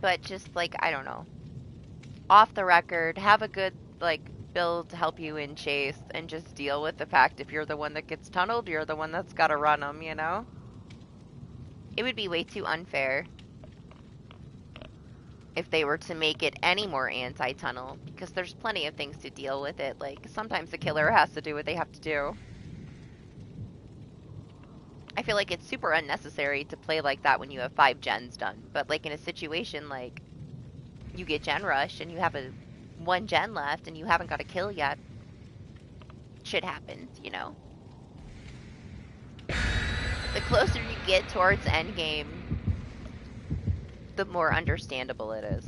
But just, like, I don't know. Off the record, have a good, like, build to help you in chase, and just deal with the fact if you're the one that gets tunneled, you're the one that's gotta run them, you know? It would be way too unfair. if they were to make it any more anti-tunnel, because there's plenty of things to deal with it. Like, sometimes the killer has to do what they have to do. I feel like it's super unnecessary to play like that when you have 5 gens done. But, like, in a situation like you get gen rushed and you have 1 gen left and you haven't got a kill yet, shit happens, you know? The closer you get towards endgame, the more understandable it is.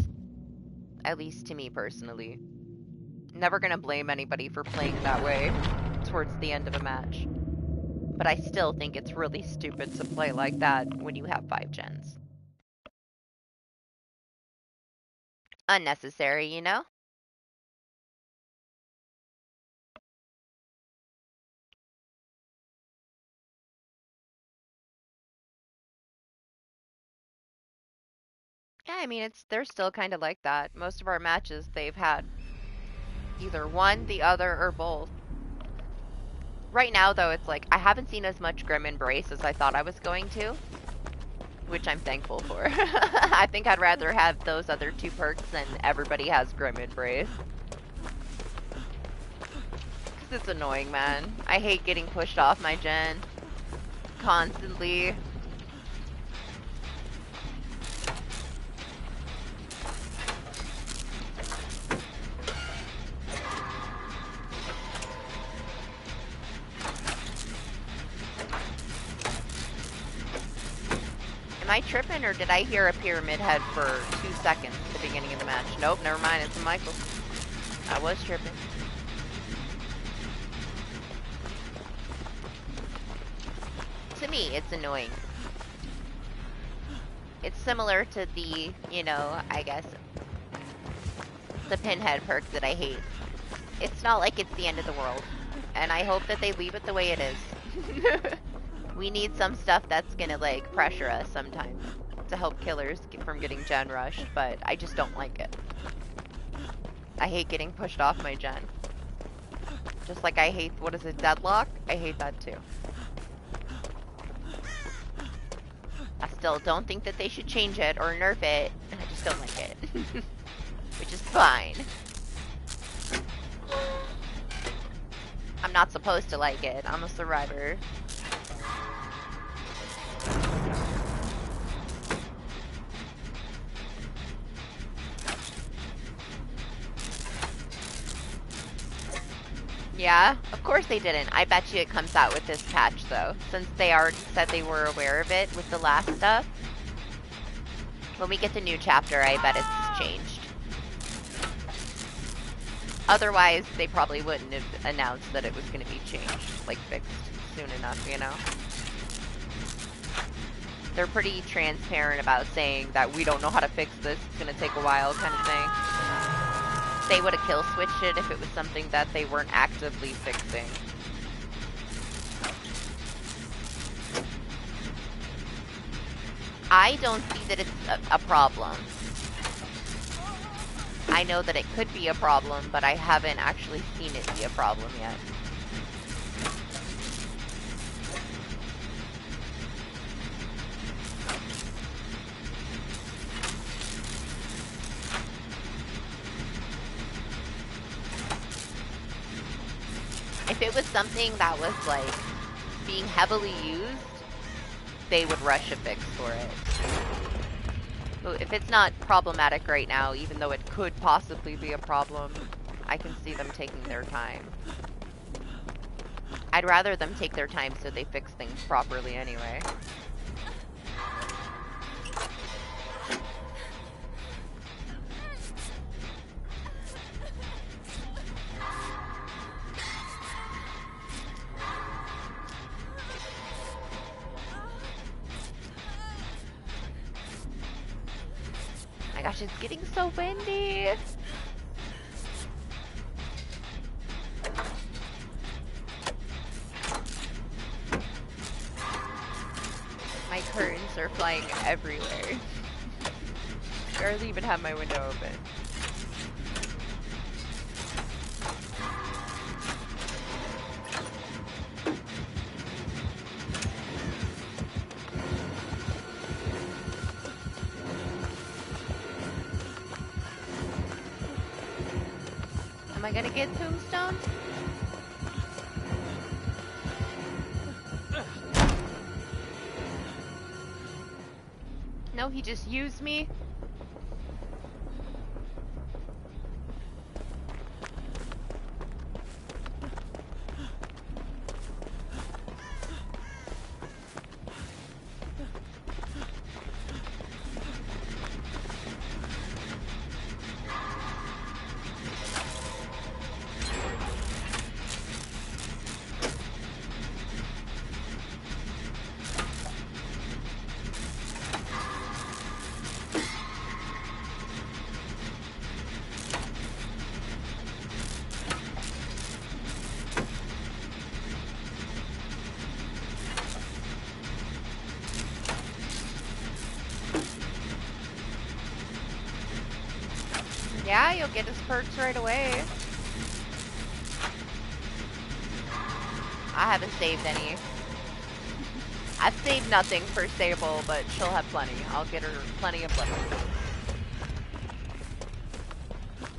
At least to me personally. Never gonna blame anybody for playing that way towards the end of a match. But I still think it's really stupid to play like that when you have 5 gens. Unnecessary, you know? Yeah, I mean, they're still kind of like that. Most of our matches, they've had either one, the other, or both. Right now, though, it's like, I haven't seen as much Grim Embrace as I thought I was going to, which I'm thankful for. I think I'd rather have those other 2 perks than everybody has Grim Embrace. Because it's annoying, man. I hate getting pushed off my gen constantly. Am I tripping, or did I hear a pyramid head for 2 seconds at the beginning of the match? Nope, never mind, it's a Michael. I was tripping. To me, it's annoying. It's similar to the, you know, I guess, the pinhead perk that I hate. It's not like it's the end of the world, and I hope that they leave it the way it is. We need some stuff that's gonna, like, pressure us sometimes to help killers from getting gen rushed, but I just don't like it. I hate getting pushed off my gen. Just like I hate, what is it, deadlock? I hate that too. I still don't think that they should change it or nerf it. I just don't like it. Which is fine. I'm not supposed to like it. I'm a survivor. Yeah, of course they didn't. I bet you it comes out with this patch, though, since they already said they were aware of it with the last stuff. When we get the new chapter, I bet it's changed. Otherwise, they probably wouldn't have announced that it was going to be changed, like fixed soon enough, you know? They're pretty transparent about saying that we don't know how to fix this, it's going to take a while kind of thing. They would have kill switched it if it was something that they weren't actively fixing. I don't see that it's a problem. I know that it could be a problem, but I haven't actually seen it be a problem yet. If it was something that was, like, being heavily used, they would rush a fix for it. But if it's not problematic right now, even though it could possibly be a problem, I can see them taking their time. I'd rather them take their time so they fix things properly anyway. My gosh, it's getting so windy. My curtains are flying everywhere. I barely even have my window open. Am I gonna get tombstoned? No, he just used me. Yeah, you'll get his perks right away. I haven't saved any. I've saved nothing for Sable, but she'll have plenty. I'll get her plenty of lemons.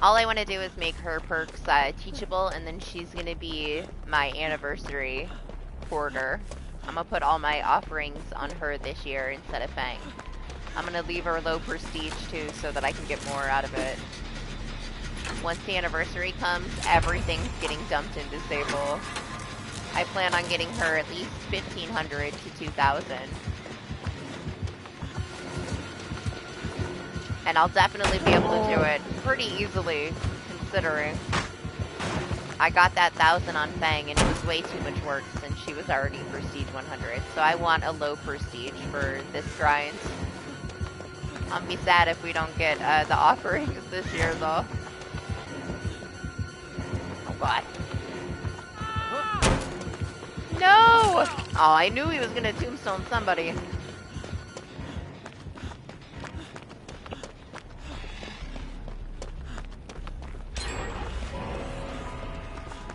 All I want to do is make her perks teachable, and then she's going to be my anniversary hoarder. I'm going to put all my offerings on her this year instead of Fang. I'm going to leave her low prestige too, so that I can get more out of it. Once the anniversary comes, everything's getting dumped into Sable. I plan on getting her at least 1,500 to 2,000. And I'll definitely be able to do it pretty easily, considering I got that 1,000 on Fang, and it was way too much work since she was already prestige 100. So I want a low prestige for this grind. I'll be sad if we don't get the offerings this year, though. Oh, God. No! Oh, I knew he was gonna tombstone somebody.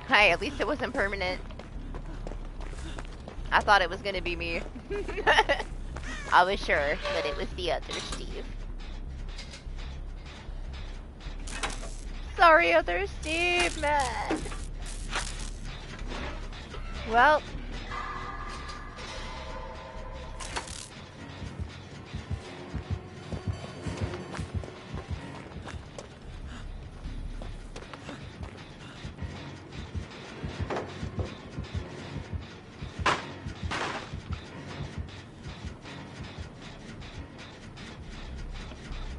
Hi, at least it wasn't permanent. I thought it was gonna be me. I was sure, but it was the other Steve. Sorry, other Steve, man. Well.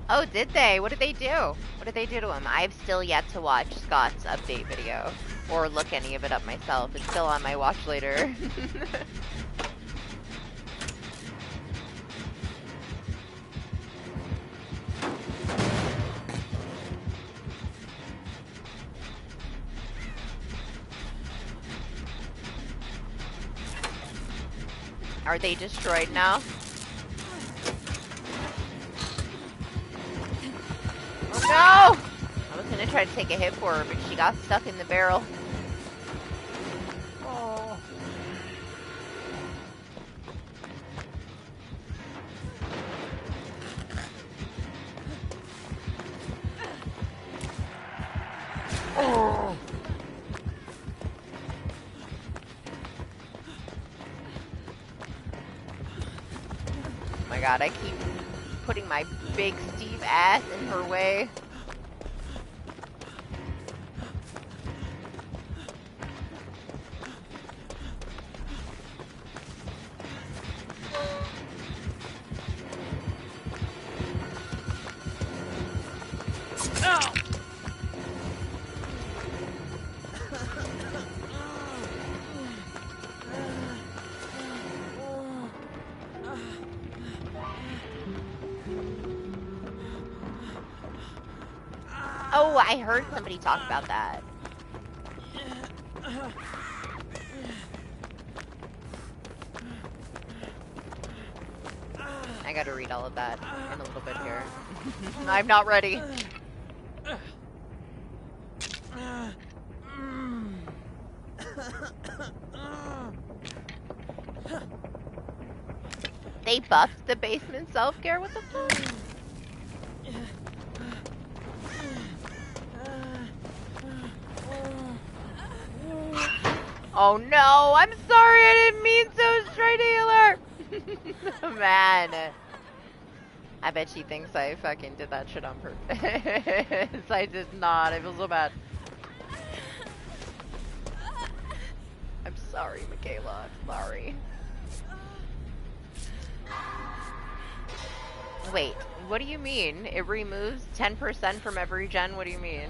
Oh, did they? What did they do? What did they do to him? I've still yet to watch Scott's update video. Or look any of it up myself. It's still on my watch later. Are they destroyed now? Oh no! I was gonna try to take a hit for her, but she got stuck in the barrel. Oh. Oh. Oh my god, I keep putting my big Steve ass in her way. Oh, I heard somebody talk about that. I gotta read all of that in a little bit here. I'm not ready. They buffed the basement self-care? What the fuck? Oh no, I'm sorry, I didn't mean to, straight healer! Man. I bet she thinks I fucking did that shit on purpose. I did not, I feel so bad. I'm sorry, Michaela, I'm sorry. Wait, what do you mean? It removes 10% from every gen? What do you mean?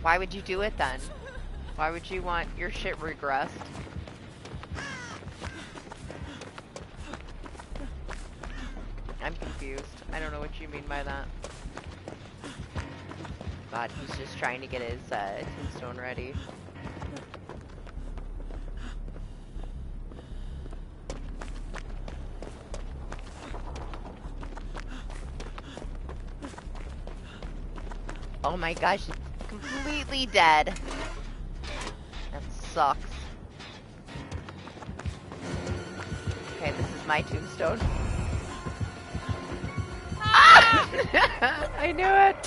Why would you do it then? Why would you want your shit regressed? I'm confused. I don't know what you mean by that. God, he's just trying to get his tombstone ready. Oh my gosh, it's completely dead. That sucks. Okay, this is my tombstone. Ah! I knew it!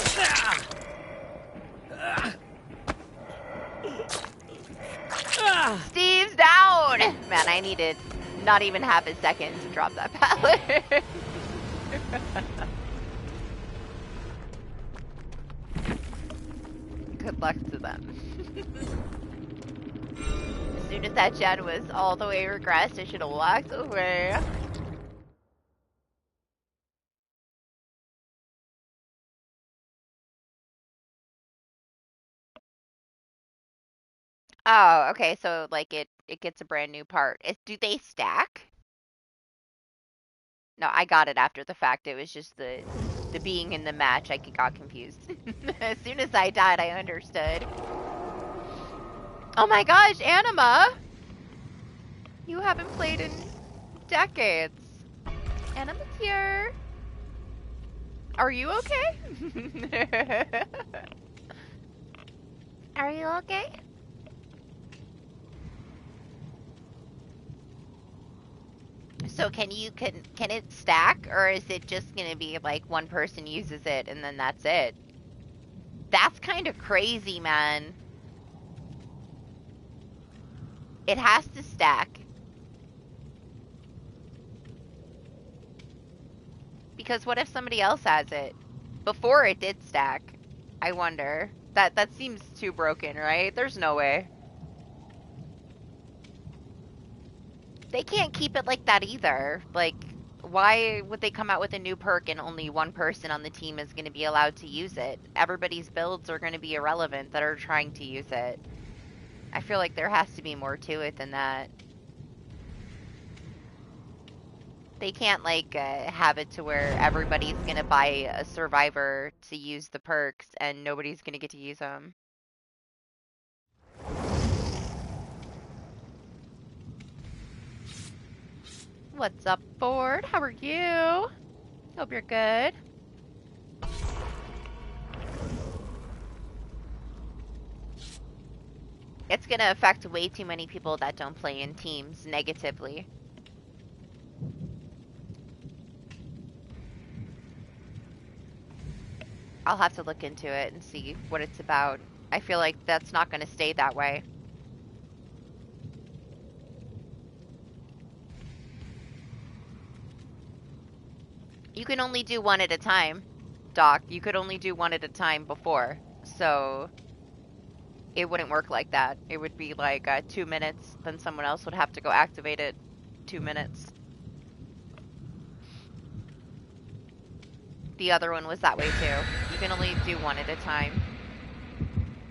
Steve's down! Man, I needed not even half a second to drop that pallet. Good luck to them. As soon as that gen was all the way regressed, I should have walked away. Oh, okay, so like it gets a brand new part. Do they stack? No, I got it after the fact. It was just the being in the match. I got confused. As soon as I died, I understood. Oh my gosh, Anima! You haven't played in decades. Anima's here. Are you okay? Are you okay? So can it stack, or is it just gonna be like one person uses it and then that's it? That's kind of crazy, man. It has to stack. Because what if somebody else has it? Before it did stack. I wonder. That seems too broken, right? There's no way. They can't keep it like that either. Like, why would they come out with a new perk and only one person on the team is going to be allowed to use it? Everybody's builds are going to be irrelevant that are trying to use it. I feel like there has to be more to it than that. They can't, like, have it to where everybody's going to buy a survivor to use the perks and nobody's going to get to use them. What's up, Ford? How are you? Hope you're good. It's gonna affect way too many people that don't play in teams negatively. I'll have to look into it and see what it's about. I feel like that's not gonna stay that way. You can only do one at a time, Doc. You could only do one at a time before, so it wouldn't work like that. It would be like 2 minutes, then someone else would have to go activate it 2 minutes. The other one was that way too. You can only do one at a time.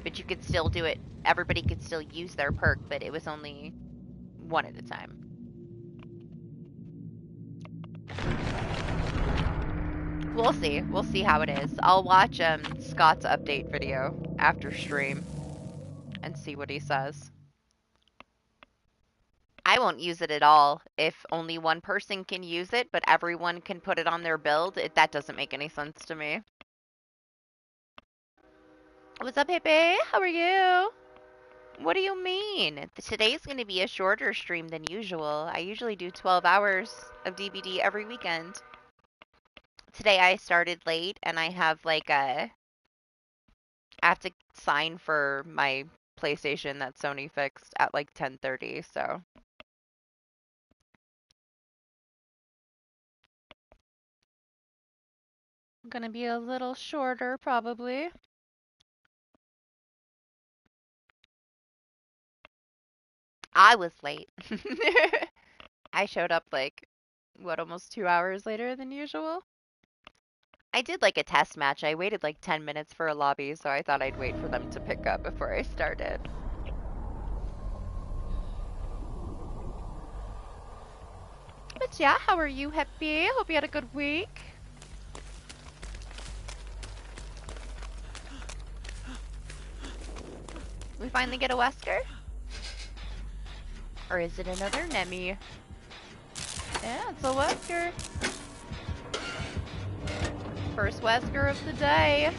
But you could still do it. Everybody could still use their perk, but it was only one at a time. We'll see. We'll see how it is. I'll watch Scott's update video after stream and see what he says. I won't use it at all. If only one person can use it, but everyone can put it on their build, that doesn't make any sense to me. What's up, Pepe? How are you? What do you mean? Today's going to be a shorter stream than usual. I usually do 12 hours of DBD every weekend. Today I started late and I have like I have to sign for my PlayStation that Sony fixed at like 10:30, so. Gonna be a little shorter, probably. I was late. I showed up like, what, almost 2 hours later than usual? I did like a test match. I waited like 10 minutes for a lobby, so I thought I'd wait for them to pick up before I started. But yeah, how are you, Happy? Hope you had a good week. We finally get a Wesker? Or is it another Nemi? Yeah, it's a Wesker. First Wesker of the day.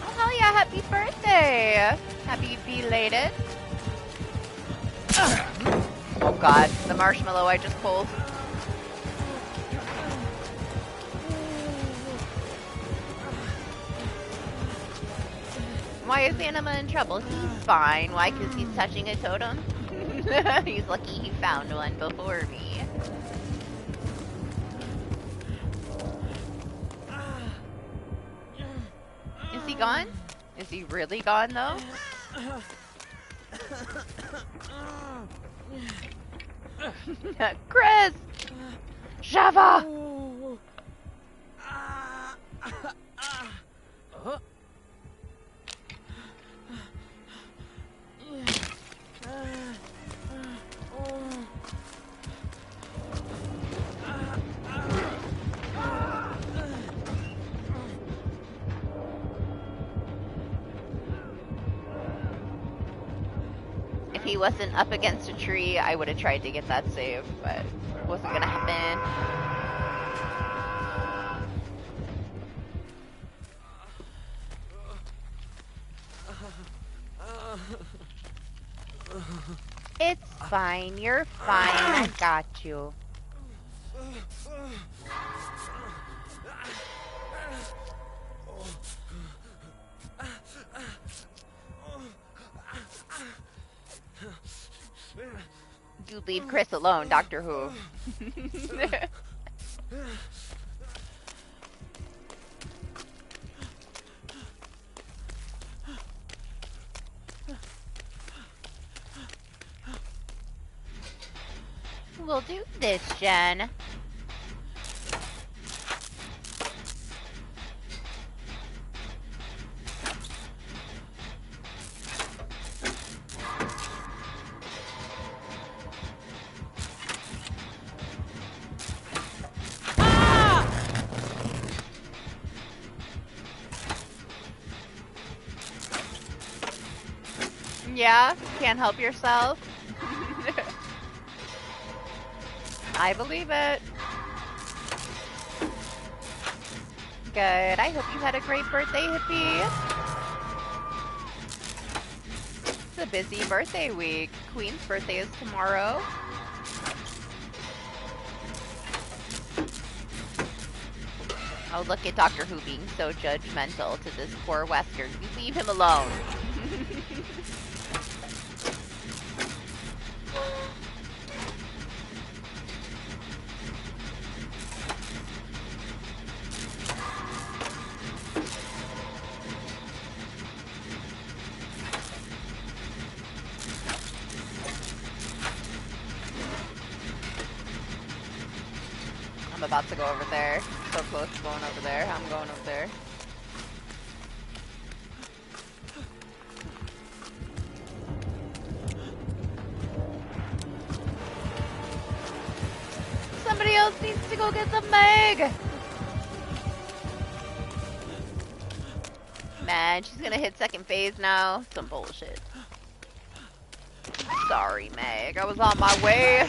Oh, hell yeah, happy birthday! Happy belated. Oh god, the marshmallow I just pulled. Why is Anima in trouble? He's fine. Why? Because he's touching a totem? He's lucky he found one before me. Is he gone? Is he really gone, though? Chris! Java! If he wasn't up against a tree, I would have tried to get that save, but it wasn't gonna happen. It's fine, you're fine, I got you. You leave Chris alone, Doctor Who. We'll do this, Jen. Yeah, can't help yourself. I believe it. Good. I hope you had a great birthday, Hippie. It's a busy birthday week. Queen's birthday is tomorrow. Oh, look at Doctor Who being so judgmental to this poor Wesker. You leave him alone. I'm about to go over there. So close to going over there. I'm going over there. Somebody else needs to go get the Meg! Man, she's gonna hit second phase now. Some bullshit. Sorry, Meg. I was on my way.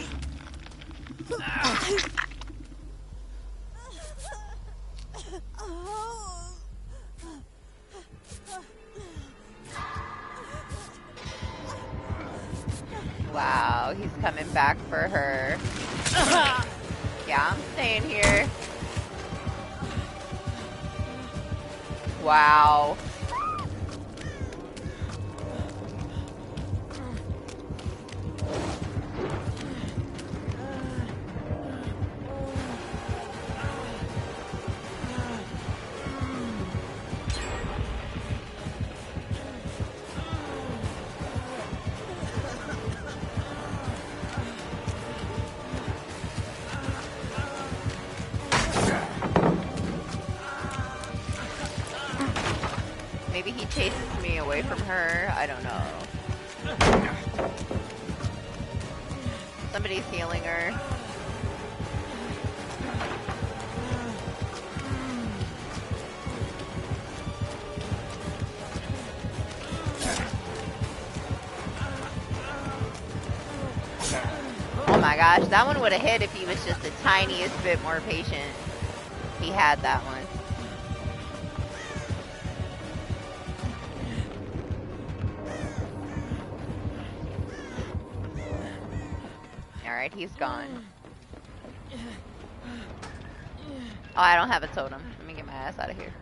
Wow, he's coming back for her. Yeah, I'm staying here. Wow. Maybe he chases me away from her. I don't know. Somebody's healing her. Oh my gosh, that one would have hit if he was just the tiniest bit more patient. He had that one. Alright, he's gone. Oh, I don't have a totem. Let me get my ass out of here.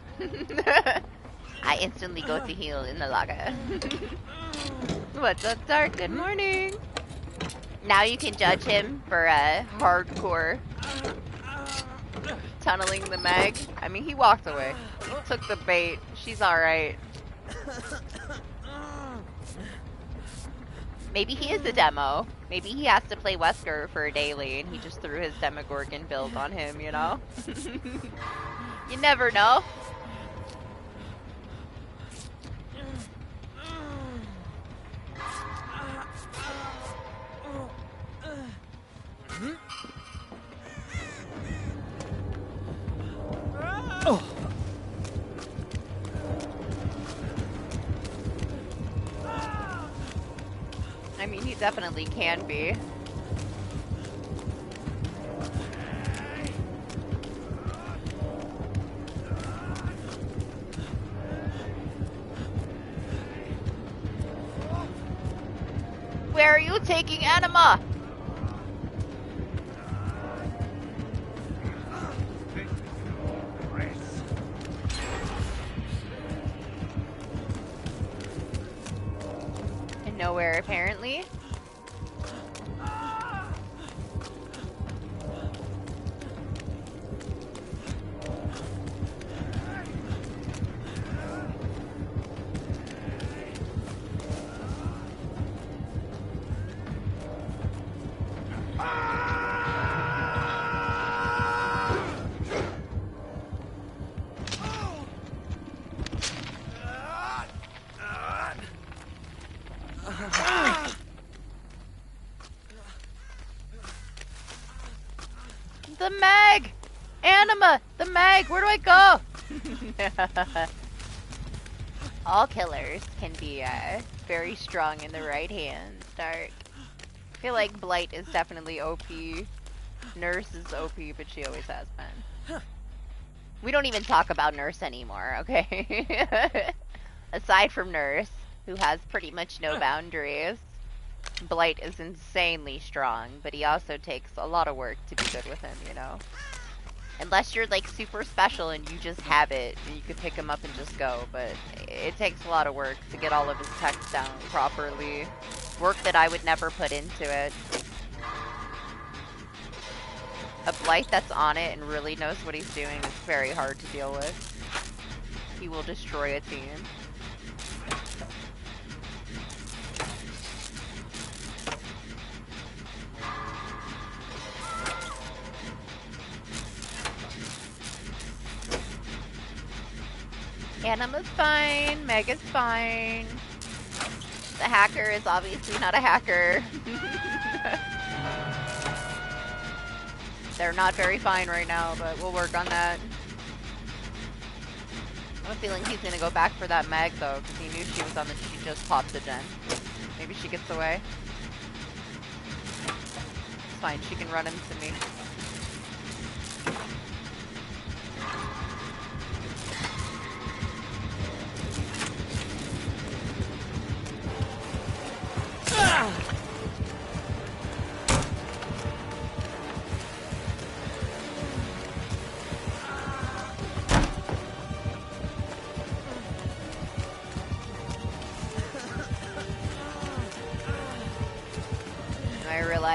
I instantly go to heal in the locker. What's up, Dark? Good morning. Now you can judge him for hardcore tunneling the Meg. I mean, he walked away. He took the bait. She's alright. Maybe he is a demo. Maybe he has to play Wesker for a daily and he just threw his Demogorgon build on him, you know? You never know. Oh. I mean, he definitely can be. Where are you taking Anima? And nowhere, apparently. The Meg! Anima! The Meg! Where do I go? All killers can be very strong in the right hands, Dark. I feel like Blight is definitely OP. Nurse is OP, but she always has been. We don't even talk about Nurse anymore, okay? Aside from Nurse, who has pretty much no boundaries, Blight is insanely strong, but he also takes a lot of work to be good with him, you know? Unless you're like super special and you just have it, and you can pick him up and just go, but it takes a lot of work to get all of his techs down properly. Work that I would never put into it. A Blight that's on it and really knows what he's doing is very hard to deal with. He will destroy a team. Anima's fine, Meg is fine. The hacker is obviously not a hacker. They're not very fine right now, but we'll work on that. I have a feeling he's gonna go back for that Meg though, because he knew she was on the. She just popped the gen. Maybe she gets away. It's fine, she can run into me.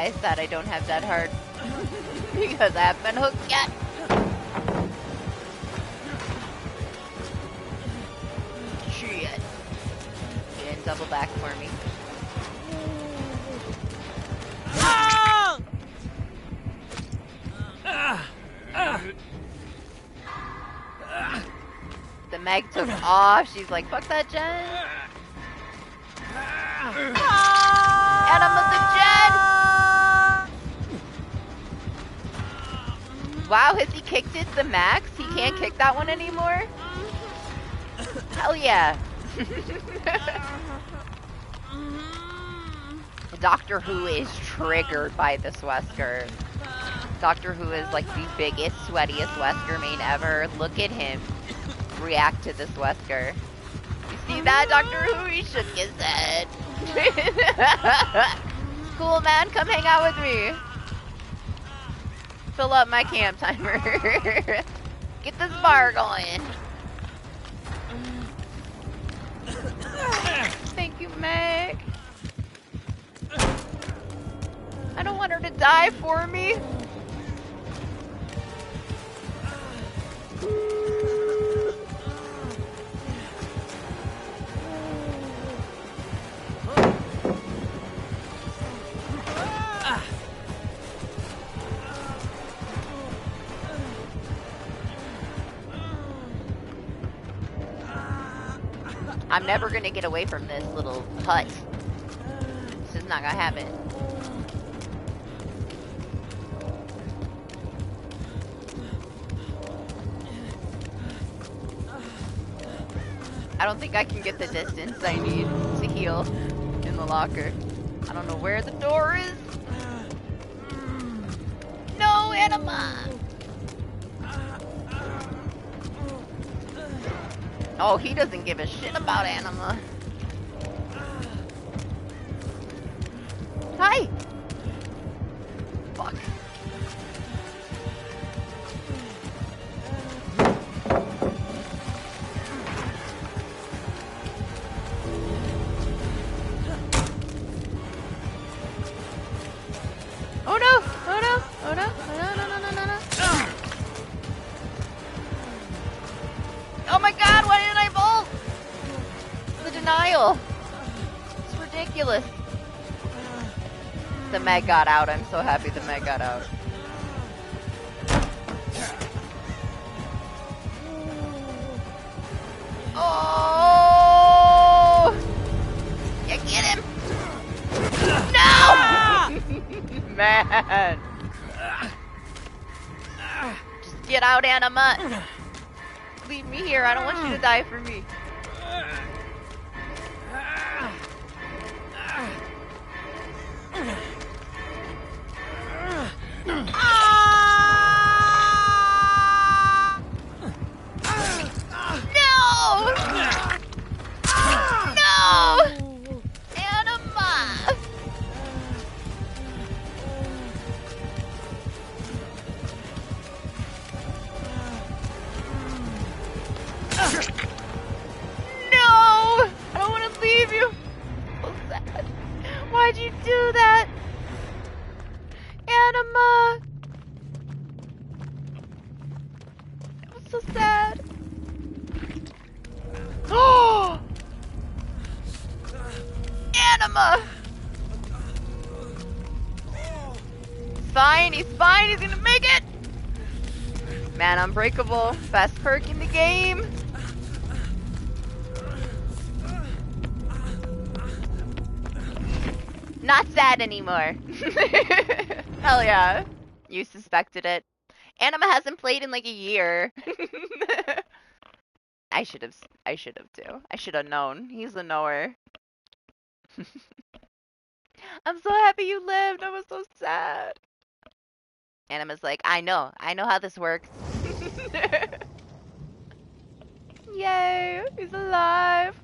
why I said I don't have that hard. Because I haven't been hooked yet. Shit. You didn't double back for me. The Meg took off. She's like, fuck that gen. Anima's a gen. Wow, has he kicked it the max? He can't kick that one anymore? Hell yeah. Doctor Who is triggered by this Wesker. Doctor Who is like the biggest, sweatiest Wesker main ever. Look at him react to this Wesker. You see that, Doctor Who? He shook his head. Cool, man. Come hang out with me. Fill up my camp timer. Get this bar going. Thank you, Meg. I don't want her to die for me. I'm never gonna get away from this little hut. This is not gonna happen. I don't think I can get the distance I need to heal in the locker. I don't know where the door is. No, Anima! Oh, he doesn't give a shit about Anima. Hi! Fuck. Oh no! Oh no! Oh no! Oh no! No! No! No! No! No! Oh my God! Why didn't I bolt? The denial. It's ridiculous. The Meg got out. I'm so happy the Meg got out. Oh! Yeah, get him! No! Man. Just get out, Anima. Leave me here. I don't want you to die for me. Why'd you do that? Anima! It was so sad. Oh! Anima! He's fine, he's gonna make it! Man, Unbreakable, best perk in the game. Not sad anymore. Hell yeah. You suspected it. Anima hasn't played in like a year. I should have too. I should have known. He's a knower. I'm so happy you lived. I was so sad. Anima's like, I know how this works. Yay, he's alive.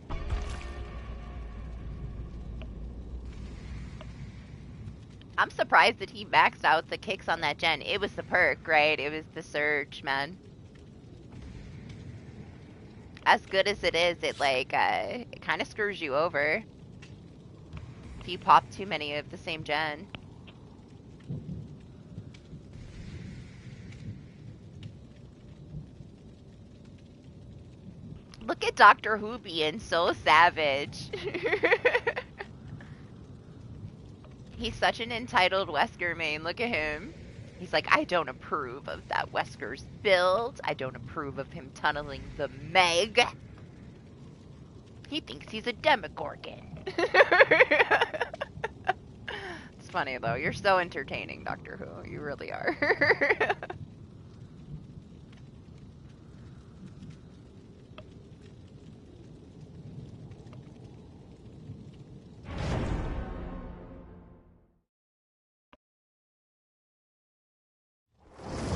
I'm surprised that he maxed out the kicks on that gen. It was the perk, right? It was the surge, man. As good as it is, it like, it kind of screws you over. If you pop too many of the same gen. Look at Doctor Who being so savage. He's such an entitled Wesker main. Look at him. He's like, I don't approve of that Wesker's build. I don't approve of him tunneling the Meg. He thinks he's a Demogorgon. It's funny, though. You're so entertaining, Doctor Who. You really are.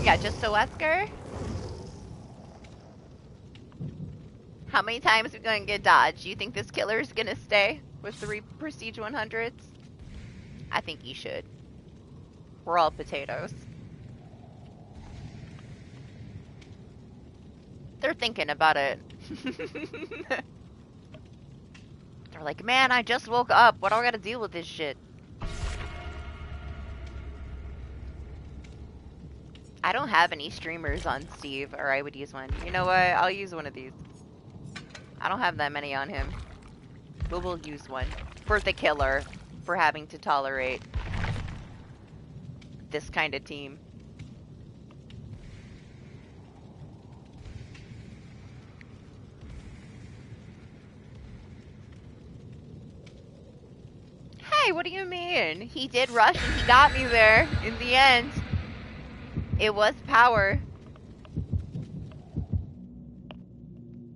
Yeah, just a Wesker? How many times are we gonna get dodged? You think this killer is gonna stay with 3 Prestige 100s? I think he should. We're all potatoes. They're thinking about it. They're like, man, I just woke up. What do I gotta deal with this shit? I don't have any streamers on Steve, or I would use one. You know what? I'll use one of these. I don't have that many on him. But we'll use one. For the killer. For having to tolerate this kind of team. Hey, what do you mean? He did rush and he got me there in the end. It was power.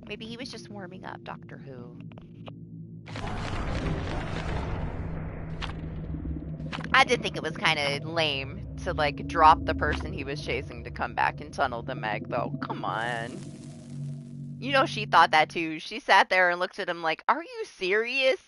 Maybe he was just warming up, Doctor Who. I did think it was kind of lame to, like, drop the person he was chasing to come back and tunnel the Meg, though. Come on. You know she thought that, too. She sat there and looked at him like, are you serious?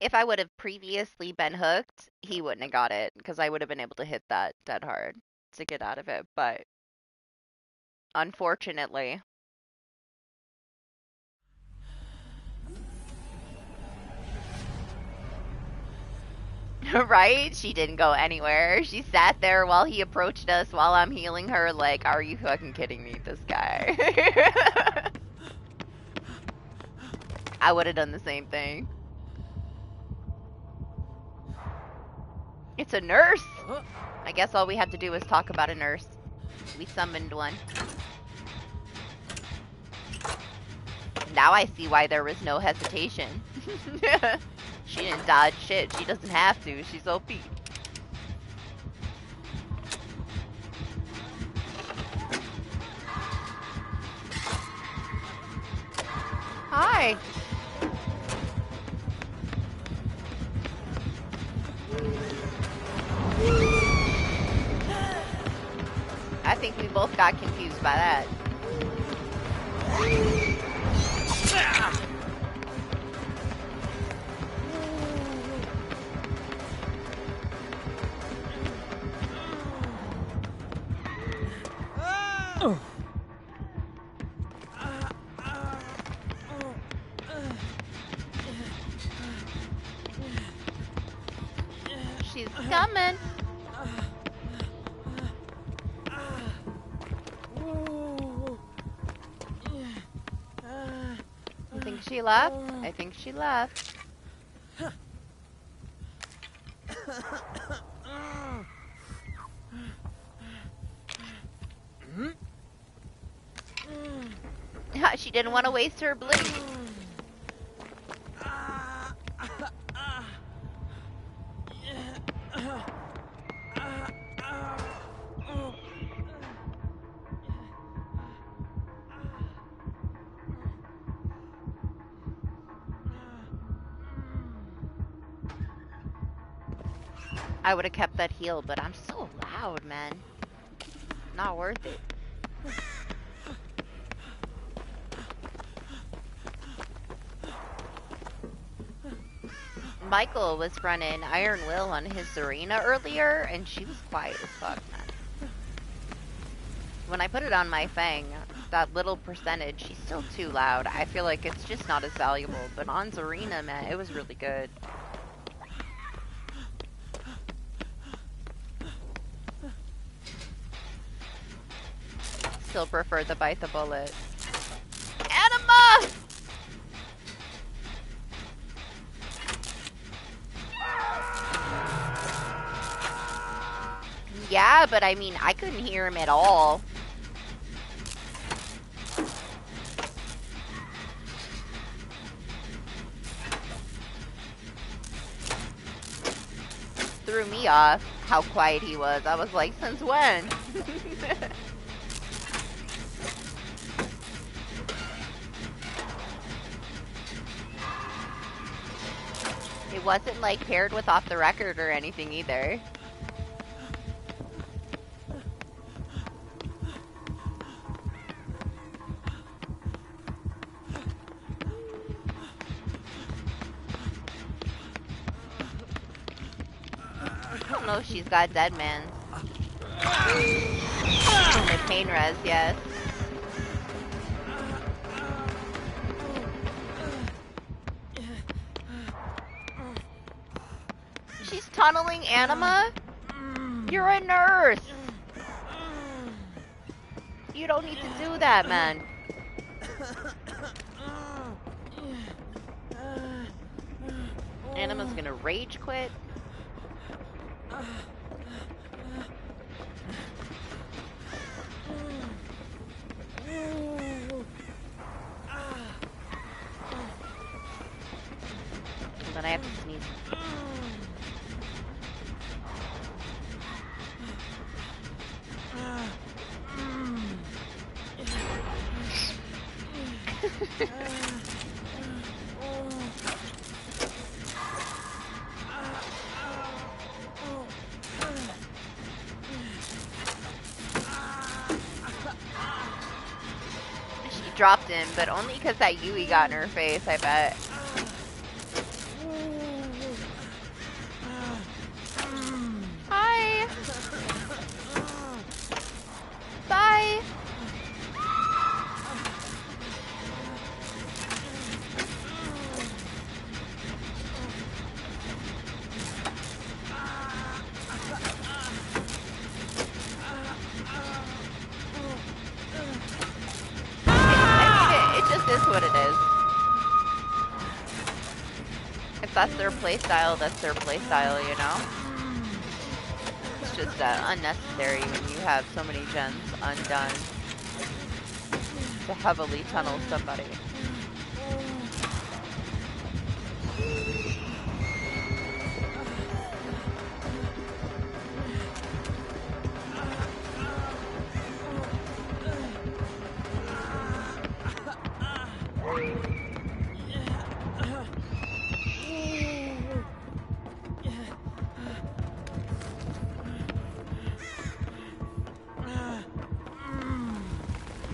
If I would have previously been hooked, he wouldn't have got it, because I would have been able to hit that dead hard to get out of it, but unfortunately. Right? She didn't go anywhere. She sat there while he approached us while I'm healing her like, are you fucking kidding me, this guy? I would have done the same thing. It's a nurse! I guess all we had to do was talk about a nurse. We summoned one. Now I see why there was no hesitation. She didn't dodge shit. She doesn't have to. She's OP. Hi. I think we both got confused by that. She's coming. You think she left? I think she left. She didn't want to waste her blue. I would have kept that heal, but I'm so loud, man. Not worth it. Michael was running Iron Will on his Serena earlier, and she was quiet as fuck, man. When I put it on my Fang, that little percentage, she's still too loud. I feel like it's just not as valuable. But on Zarina, man, it was really good. Still prefer the bite the bullet. Anima! Yeah, but I mean, I couldn't hear him at all. Threw me off how quiet he was. I was like, since when? It wasn't like paired with off the record or anything either. I don't know if she's got dead man. The pain res, yes. She's tunneling Anima? You're a nurse! You don't need to do that, man. Anima's gonna rage quit. And then I have to sneeze. She dropped him, but only because that Yui got in her face, I bet. Hi! Bye! It just is what it is. If that's their playstyle, that's their playstyle, you know? It's just unnecessary when you have so many gens undone to heavily tunnel somebody.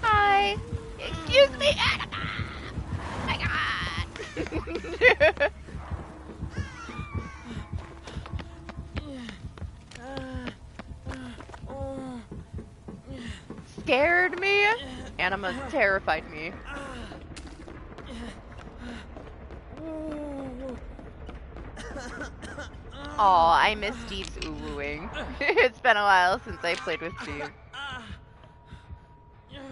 Hi! Excuse me, Anima! My God! Scared me? Anima terrified me. Aw, I miss Steve's ooh-wooing. It's been a while since I played with Steve.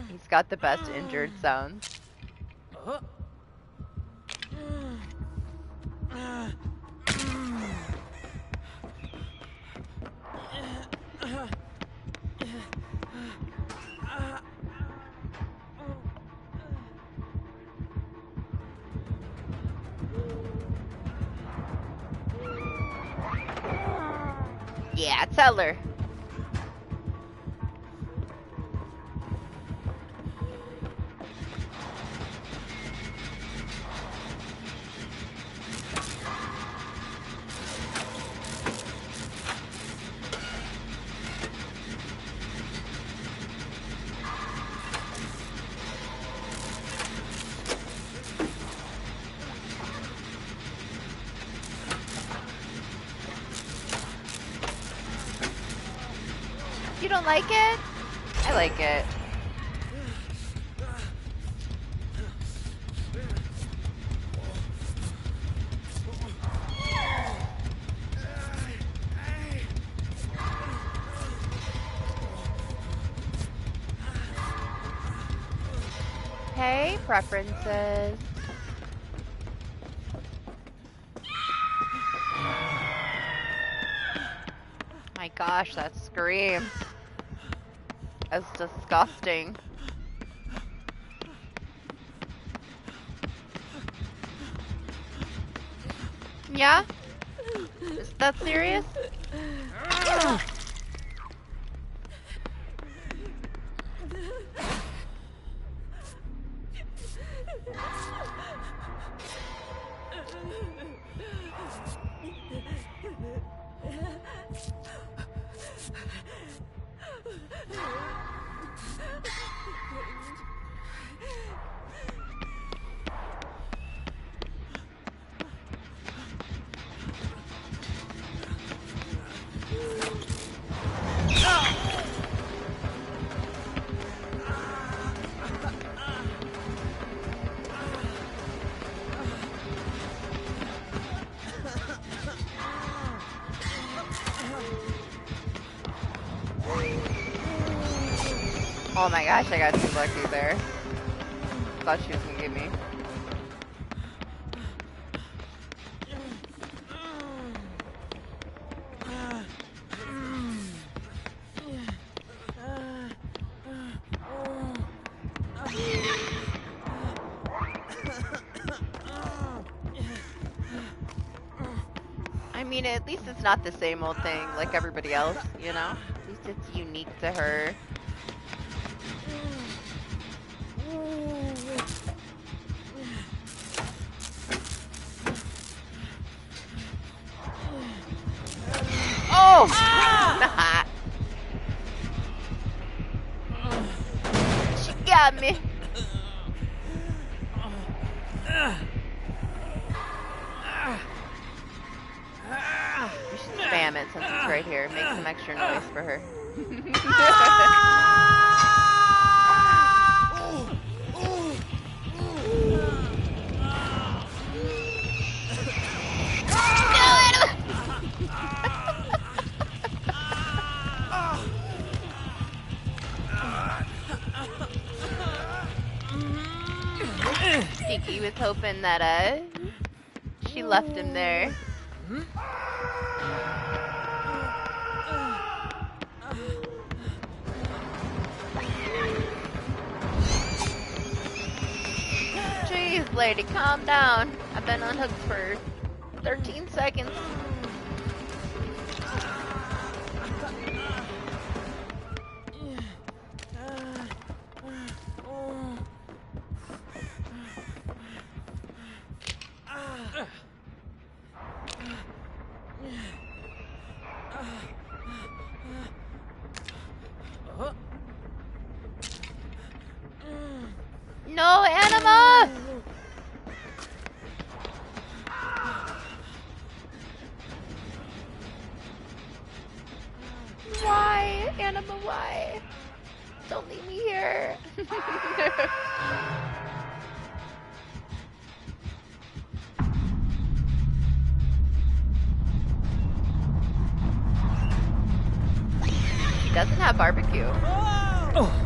He's got the best injured sounds. Yeah, tell her. You don't like it? I like it. Hey, preferences. My gosh, that scream. That's disgusting. Yeah? Is that serious? Oh my gosh, I got too lucky there. Thought she was gonna get me. I mean, at least it's not the same old thing like everybody else, you know? At least it's unique to her. Oh! She got me. We should spam it since it's right here. Make some extra noise for her. Stinky was hoping that she left him there. Jeez, lady, calm down. I've been unhooked for 13 seconds. No, Anima! Why? Anima, why? Don't leave me here. She doesn't have barbecue. Oh.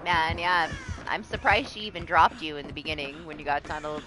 Man, yeah, I'm surprised she even dropped you in the beginning when you got tunneled.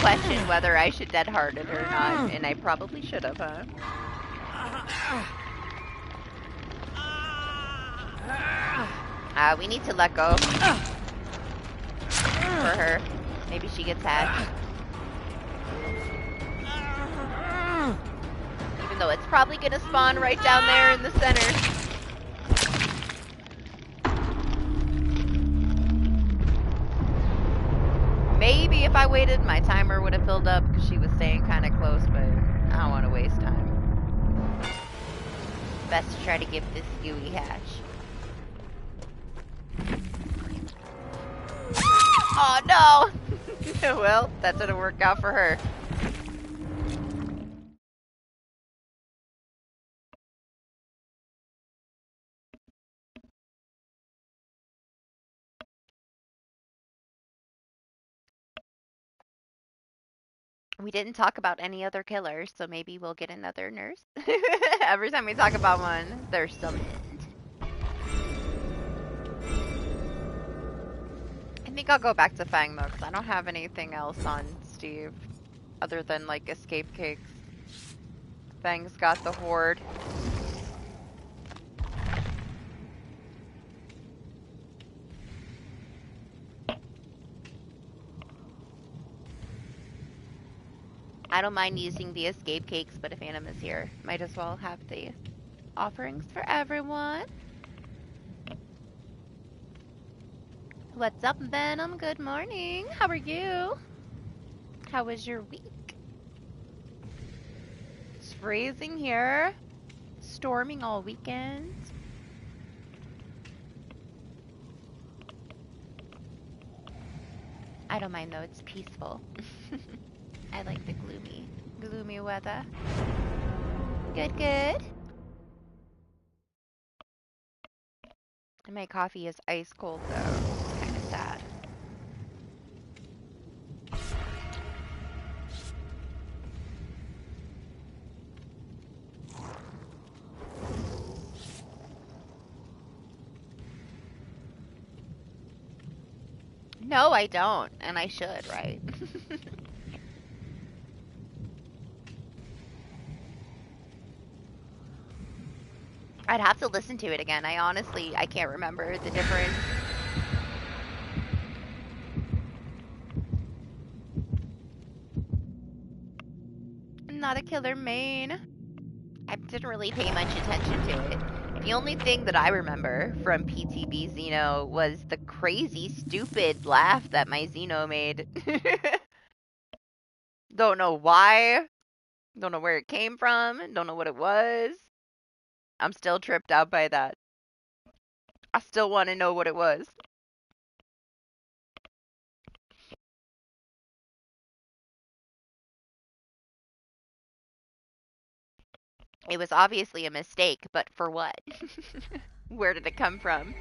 question whether I should dead hard it or not, and I probably should have, huh? We need to let go for her. Maybe she gets hatched. Even though it's probably gonna spawn right down there in the center. Maybe if I waited, my timer would have filled up because she was staying kind of close, but I don't want to waste time. Best to try to give this gooey hatch. Oh no! Well, that didn't work out for her. We didn't talk about any other killers, so maybe we'll get another nurse. Every time we talk about one, they're summoned. I think I'll go back to Fang though, because I don't have anything else on Steve other than like escape cakes. Fang's got the horde. I don't mind using the escape cakes, but if Phantom is here, might as well have the offerings for everyone. What's up, Venom? Good morning. How are you? How was your week? It's freezing here. Storming all weekend. I don't mind though, it's peaceful. I like the gloomy weather. Good, good. And my coffee is ice cold though. It's kind of sad. No, I don't, and I should, right? I'd have to listen to it again. I can't remember the difference. I'm not a killer main. I didn't really pay much attention to it. The only thing that I remember from PTB Xeno was the crazy, stupid laugh that my Xeno made. Don't know why. Don't know where it came from. Don't know what it was. I'm still tripped out by that. I still want to know what it was. It was obviously a mistake, but for what? Where did it come from?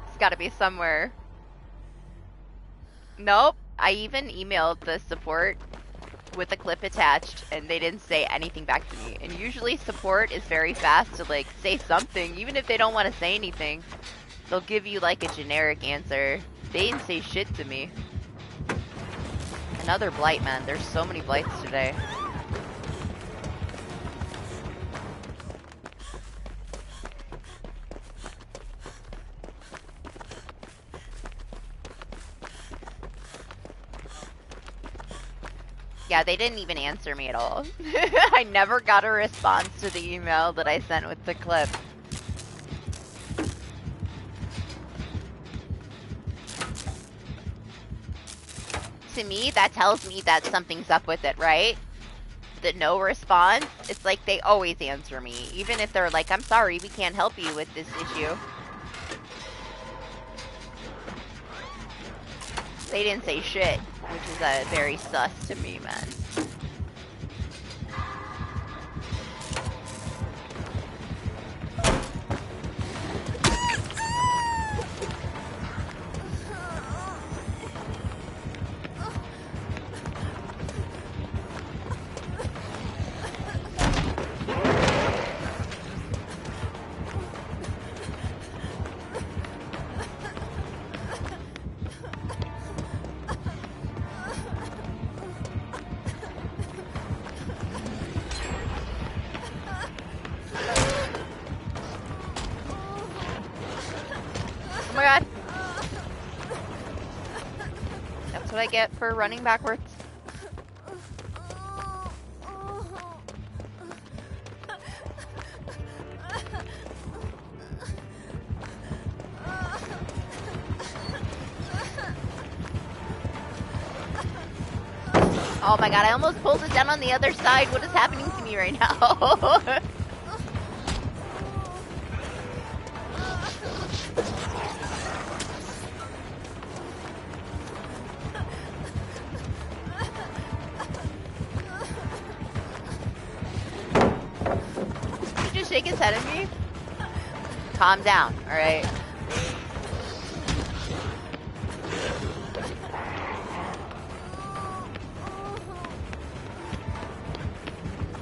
It's gotta be somewhere. Nope. I even emailed the support with a clip attached, and they didn't say anything back to me. And usually support is very fast to, like, say something. Even if they don't want to say anything, they'll give you, like, a generic answer. They didn't say shit to me. Another blight, man. There's so many blights today. Yeah, they didn't even answer me at all. I never got a response to the email that I sent with the clip. To me, that tells me that something's up with it, right? The no response, it's like they always answer me. Even if they're like, I'm sorry, we can't help you with this issue. They didn't say shit, which is very sus to me, man. my god. That's what I get for running backwards. Oh my god, I almost pulled it down on the other side. What is happening to me right now? Did you just shake his head at me? Calm down, alright?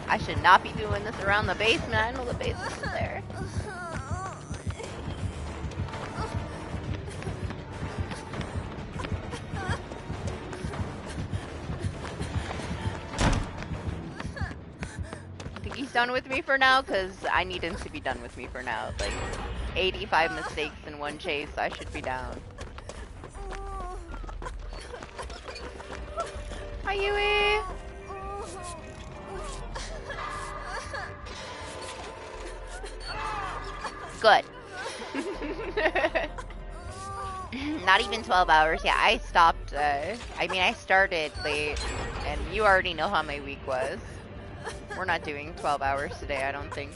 I should not be doing this around the basement. I know the basement is there. I think he's done with me for now, because I need him to be done with me for now. Like, 85 mistakes in one chase, I should be down. Hi, Yui! Good. Not even 12 hours. Yeah, I stopped, I mean, I started late, and you already know how my week was. We're not doing 12 hours today, I don't think.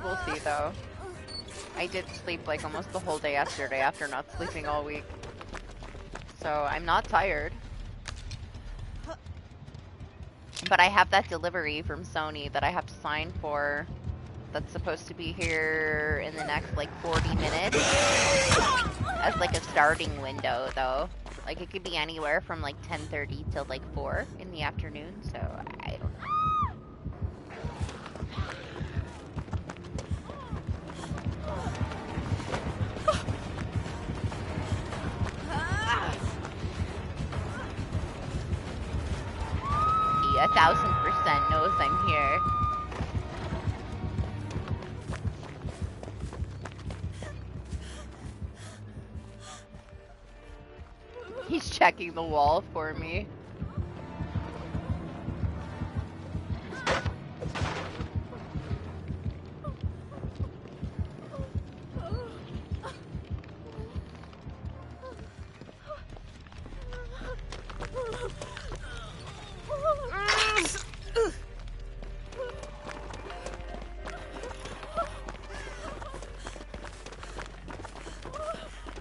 We'll see, though. I did sleep, like, almost the whole day yesterday after not sleeping all week. So, I'm not tired. But I have that delivery from Sony that I have to sign for. That's supposed to be here in the next, like, 40 minutes. As, like, a starting window, though. Like, it could be anywhere from, like, 10:30 till, like, 4 in the afternoon, so I don't know. He 1000% knows I'm here. He's checking the wall for me.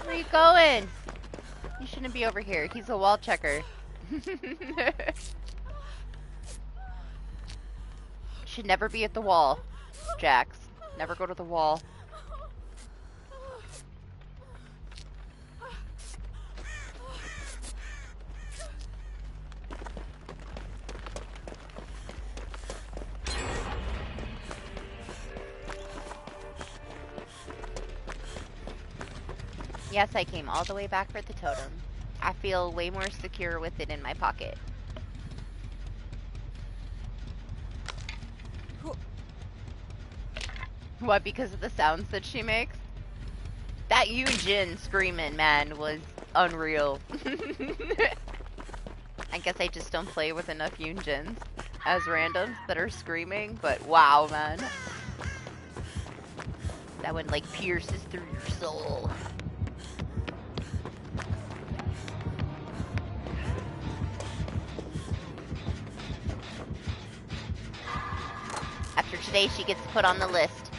Where are you going? You shouldn't be over here. He's a wall checker. Should never be at the wall, Jax. Never go to the wall. Yes, I came all the way back for the totem. I feel way more secure with it in my pocket. What, because of the sounds that she makes? That Yoon-jin screaming, man, was unreal. I guess I just don't play with enough Yoon-jins as randoms that are screaming, but wow, man. That one, like, pierces through your soul. After today, she gets put on the list.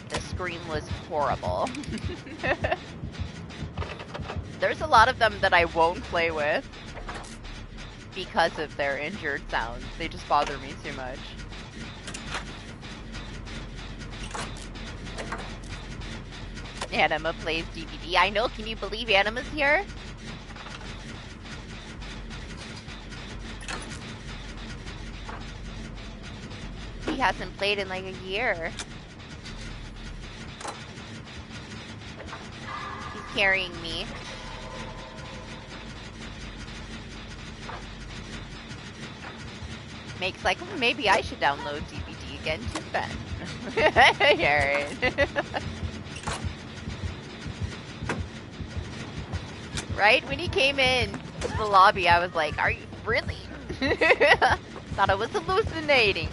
The scream was horrible. There's a lot of them that I won't play with because of their injured sounds. They just bother me too much. Anima plays DBD. I know, can you believe Anima's here? He hasn't played in like a year. He's carrying me. Make's like, maybe I should download DBD again too then. Yeah, right. Right? When he came in to the lobby, I was like, are you really? Thought I was hallucinating.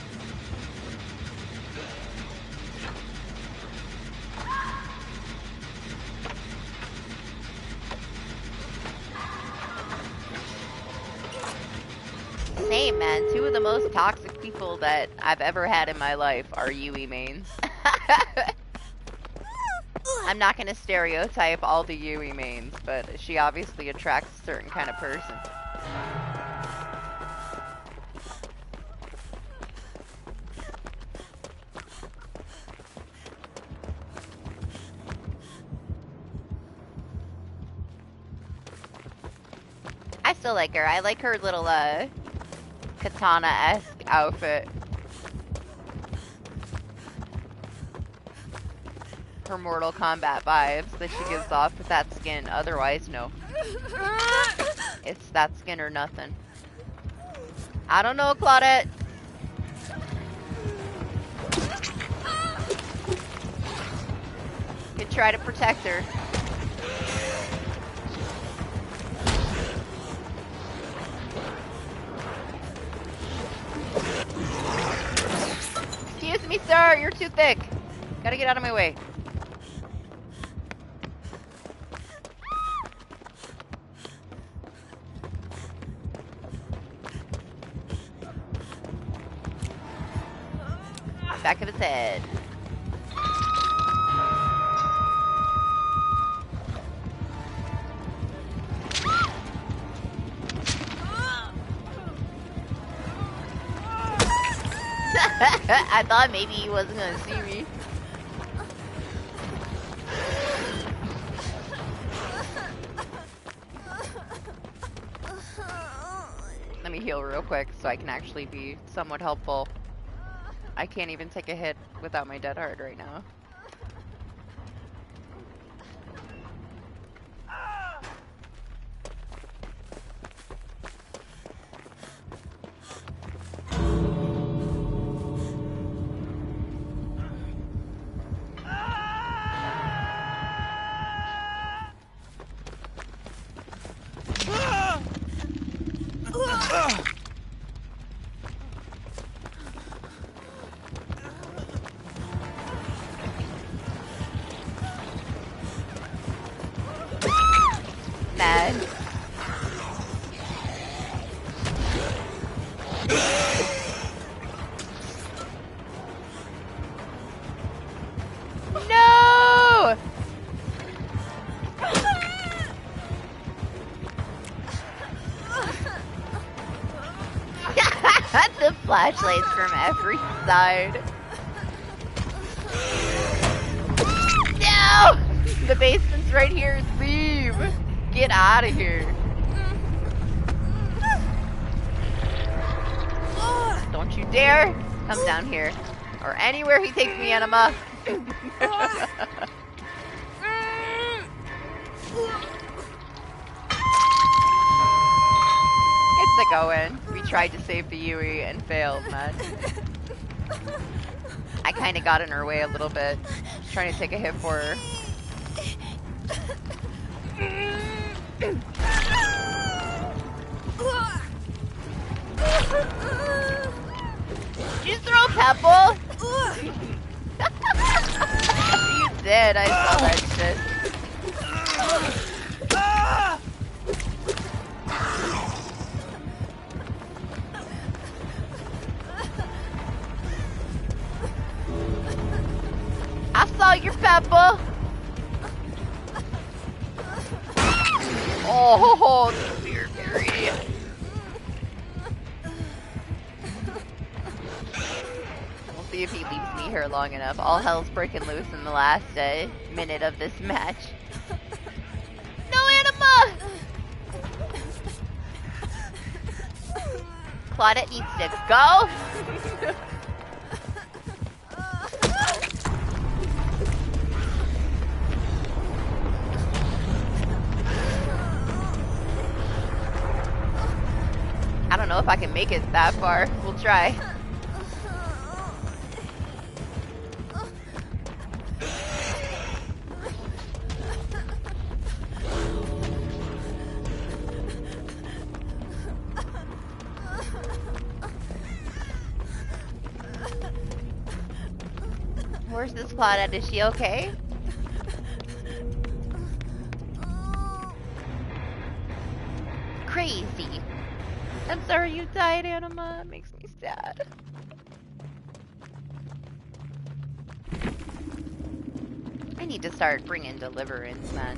Same, man. Two of the most toxic people that I've ever had in my life are Yui mains. I'm not gonna stereotype all the Yui mains, but she obviously attracts a certain kind of person. I still like her. I like her little, katana-esque outfit. Her Mortal Kombat vibes that she gives off with that skin. Otherwise, no. It's that skin or nothing. I don't know, Claudette. You could try to protect her. Excuse me, sir. You're too thick. Gotta get out of my way. Back of his head. I thought maybe he wasn't gonna see me. Let me heal real quick so I can actually be somewhat helpful. I can't even take a hit without my dead hard right now. Flashlights from every side. No! The basement's right here. Leave! Get out of here. Don't you dare come down here. Or anywhere he takes me, Anima. It's a go-in. We tried to save the Yui and failed, man. I kind of got in her way a little bit. Just trying to take a hit for her. Did you throw a pebble? You did. I saw that shit. I saw your pebble. Oh, dear, dear. We'll see if he leaves me here long enough. All hell's breaking loose in the last minute of this match. No, Anima! Claudette needs to go. know if I can make it that far. We'll try. Where's this Claudette? Is she okay? Crazy. I'm sorry you died, Anima. It makes me sad. I need to start bringing deliverance, man.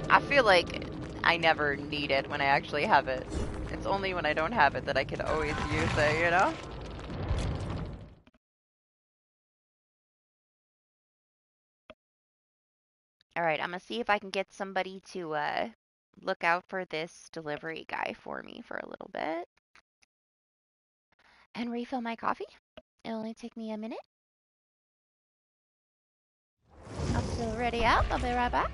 I feel like I never need it when I actually have it. It's only when I don't have it that I can always use it, you know? Alright, I'm gonna see if I can get somebody to look out for this delivery guy for me for a little bit. And refill my coffee. It'll only take me a minute. I'm still ready out. I'll be right back.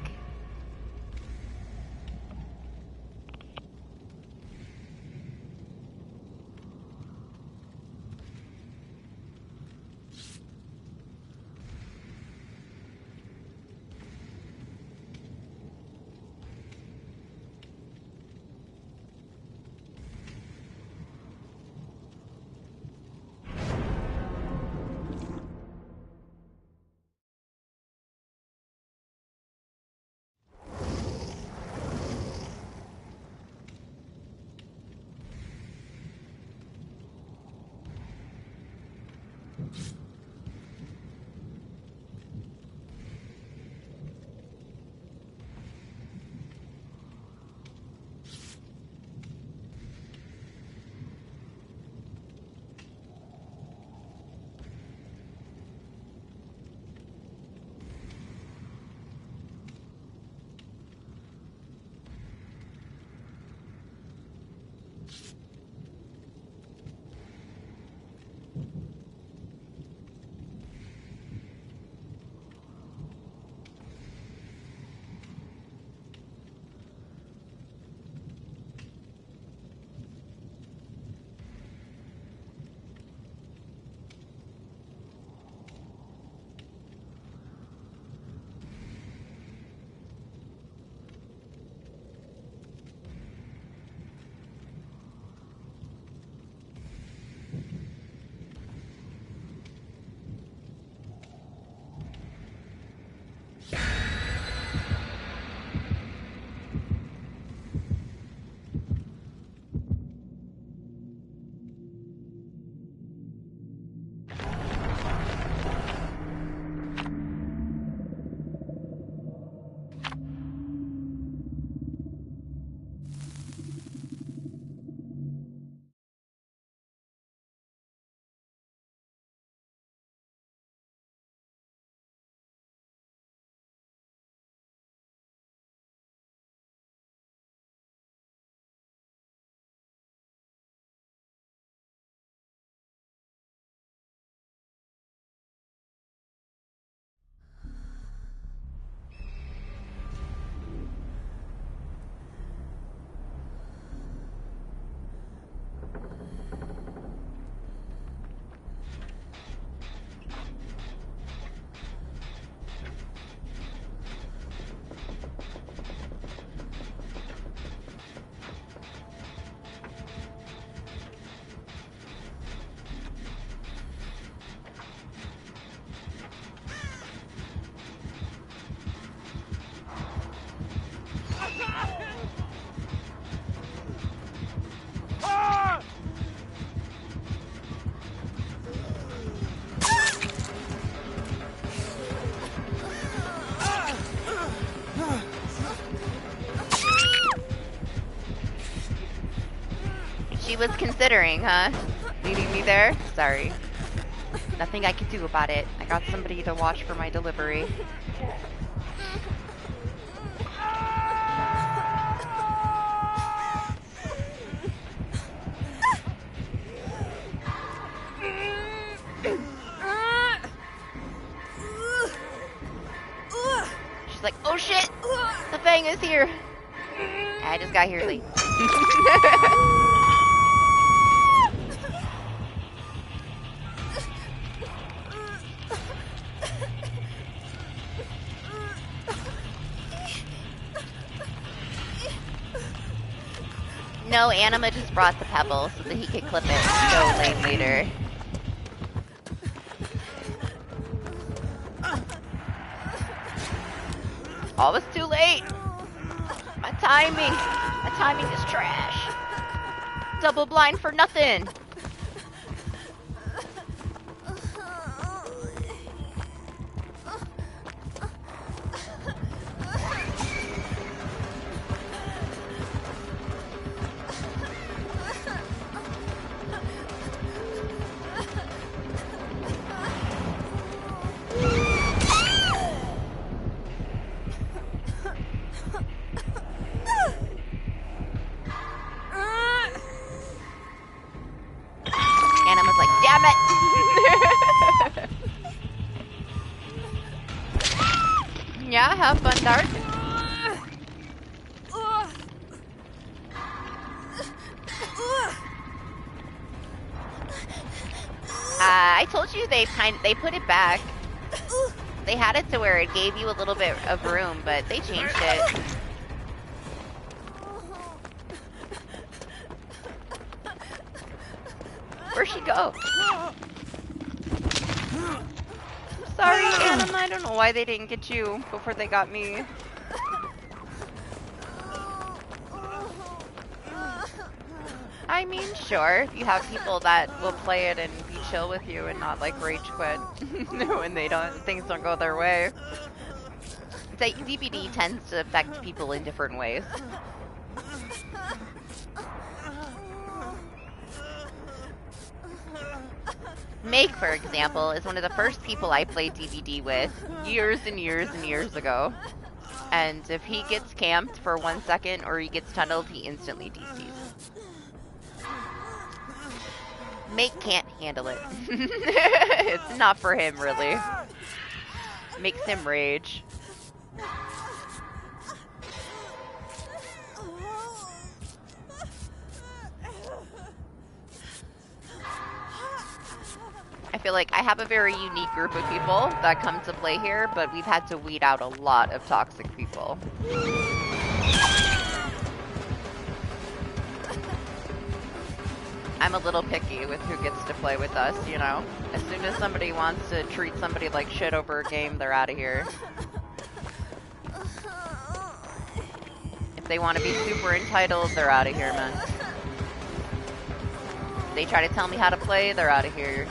She was considering, huh? Leaving me there? Sorry. Nothing I could do about it. I got somebody to watch for my delivery. She's like, oh shit! The Fang is here! I just got here late. No, Anima just brought the pebble so that he could clip it so late later. Oh, it's too late. My timing is trash. Double blind for nothing. Yeah, have fun, Dark. I told you they put it back. They had it to where it gave you a little bit of room, but they changed it. Where'd she go? Sorry, Anima, I don't know why they didn't get you before they got me. I mean, sure, if you have people that will play it and be chill with you and not like rage quit when things don't go their way. It's like DBD tends to affect people in different ways. Meg, for example, is one of the first people I played DBD with years and years and years ago. And if he gets camped for 1 second or he gets tunneled, he instantly DCs. Meg can't handle it. It's not for him, really. Makes him rage. I feel like I have a very unique group of people that come to play here, but we've had to weed out a lot of toxic people. I'm a little picky with who gets to play with us, you know? As soon as somebody wants to treat somebody like shit over a game, they're out of here. If they want to be super entitled, they're out of here, man. If they try to tell me how to play, they're out of here.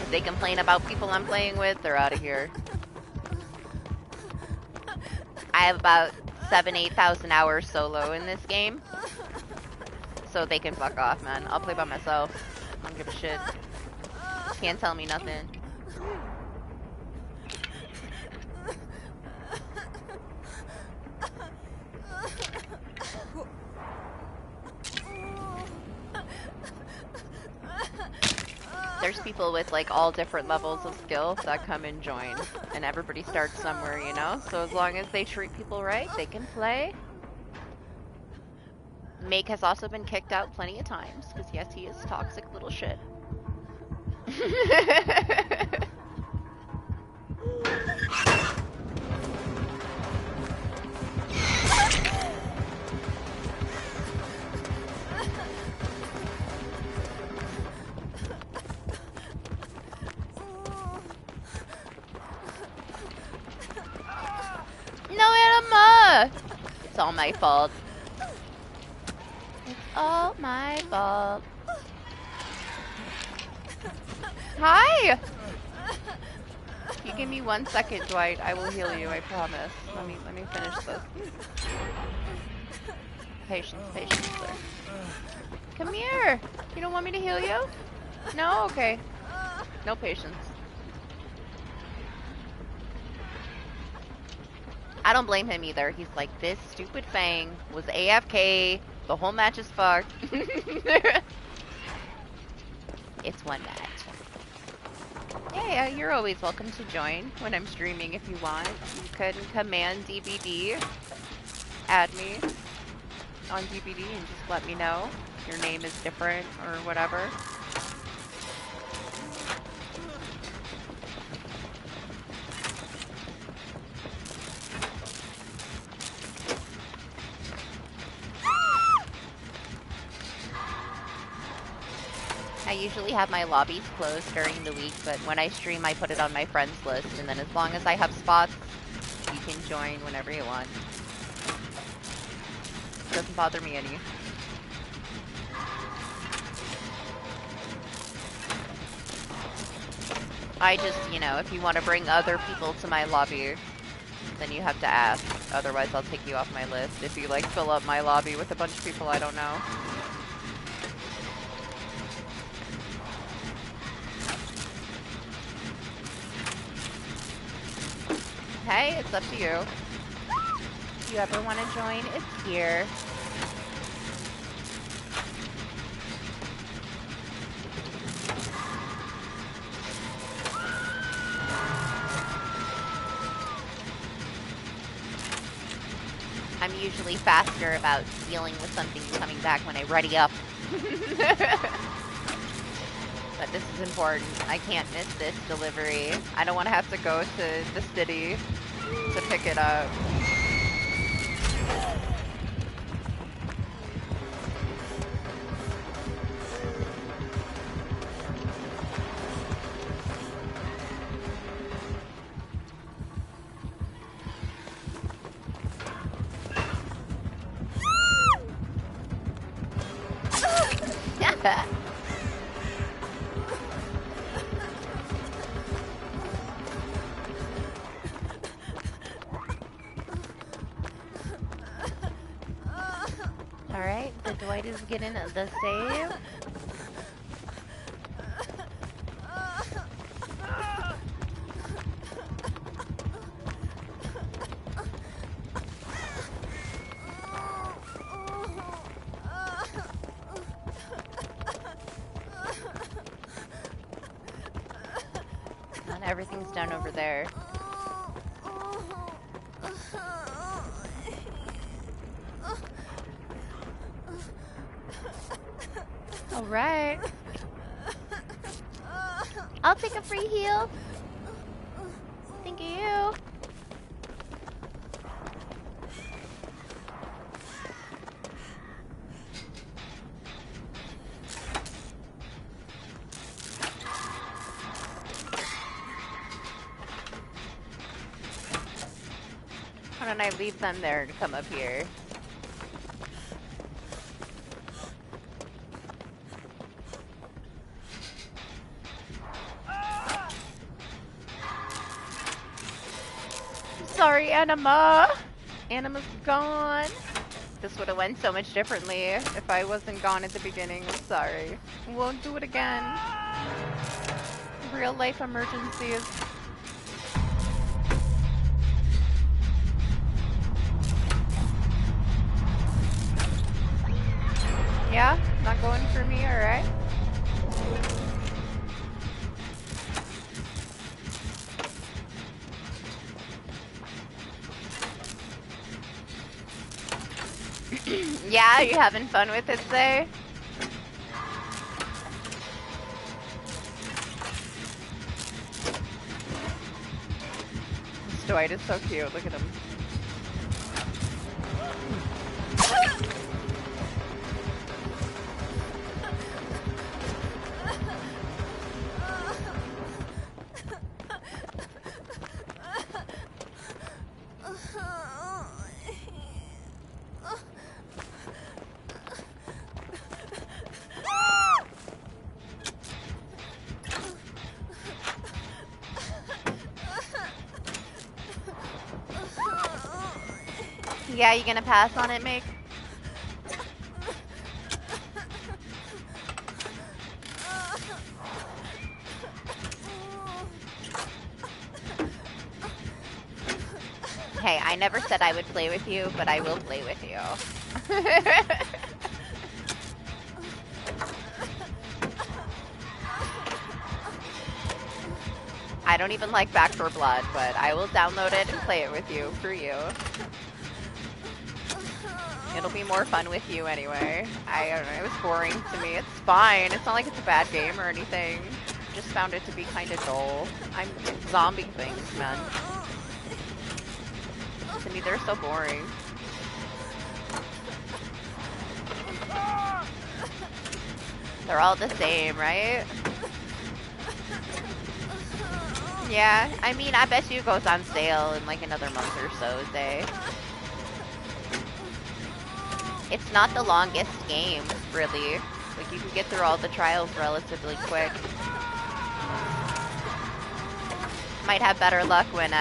If they complain about people I'm playing with, they're out of here. I have about 8,000 hours solo in this game. So they can fuck off, man. I'll play by myself. I don't give a shit. Can't tell me nothing. There's people with like all different levels of skill that come and join. And everybody starts somewhere, you know? So as long as they treat people right, they can play. Make has also been kicked out plenty of times, because yes, he is toxic little shit. No, Anima! It's all my fault. All my fault. Hi! If you give me 1 second, Dwight, I will heal you, I promise. Let me finish this. Patience, sir. Come here! You don't want me to heal you? No? Okay. No patience. I don't blame him either. He's like, this stupid Fang was AFK. The whole match is fucked. It's one match. Yeah, you're always welcome to join when I'm streaming if you want. You can command DBD, add me on DBD, and just let me know if your name is different or whatever. I usually have my lobbies closed during the week, but when I stream, I put it on my friends list, and then as long as I have spots, you can join whenever you want. Doesn't bother me any. I just, you know, if you want to bring other people to my lobby, then you have to ask. Otherwise, I'll take you off my list if you, like, fill up my lobby with a bunch of people I don't know. Hey, it's up to you. If you ever want to join, it's here. I'm usually faster about dealing with something coming back when I ready up. But this is important. I can't miss this delivery. I don't want to have to go to the city to pick it up. Alright, the Dwight is getting the save. And everything's done over there. Alright. I'll take a free heal. Thank you. Why don't I leave them there to come up here? Sorry, Anima. Anima's gone. This would have went so much differently if I wasn't gone at the beginning. I'm sorry. Won't do it again. Real life emergencies. Yeah? Not going for me? Alright. Yeah, you having fun with it, Zay? This Dwight is so cute, look at him. Yeah, you gonna pass on it, Meg? Hey, I never said I would play with you, but I will play with you. I don't even like Back 4 Blood, but I will download it and play it with you, for you. It'll be more fun with you anyway. I don't know, it was boring to me. It's fine, it's not like it's a bad game or anything. Just found it to be kind of dull. I'm zombie things, man. To me, they're so boring. They're all the same, right? Yeah, I mean, I bet you it goes on sale in like another month or so, say. It's not the longest game, really. Like, you can get through all the trials relatively quick. Might have better luck when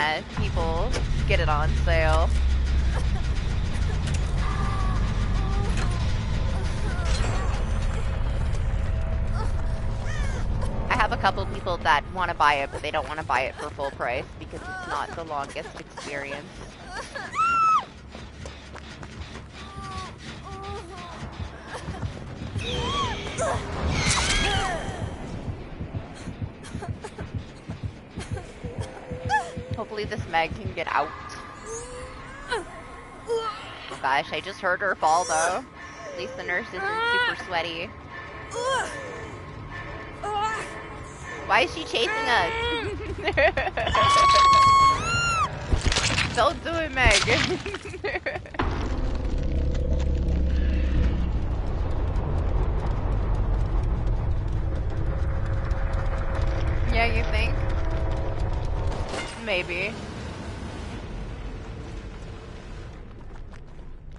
people get it on sale. I have a couple people that want to buy it, but they don't want to buy it for full price because it's not the longest experience. Hopefully this Meg can get out. Oh gosh, I just heard her fall though. At least the nurse isn't super sweaty. Why is she chasing us? Don't do it, Meg. Yeah, you think? Maybe.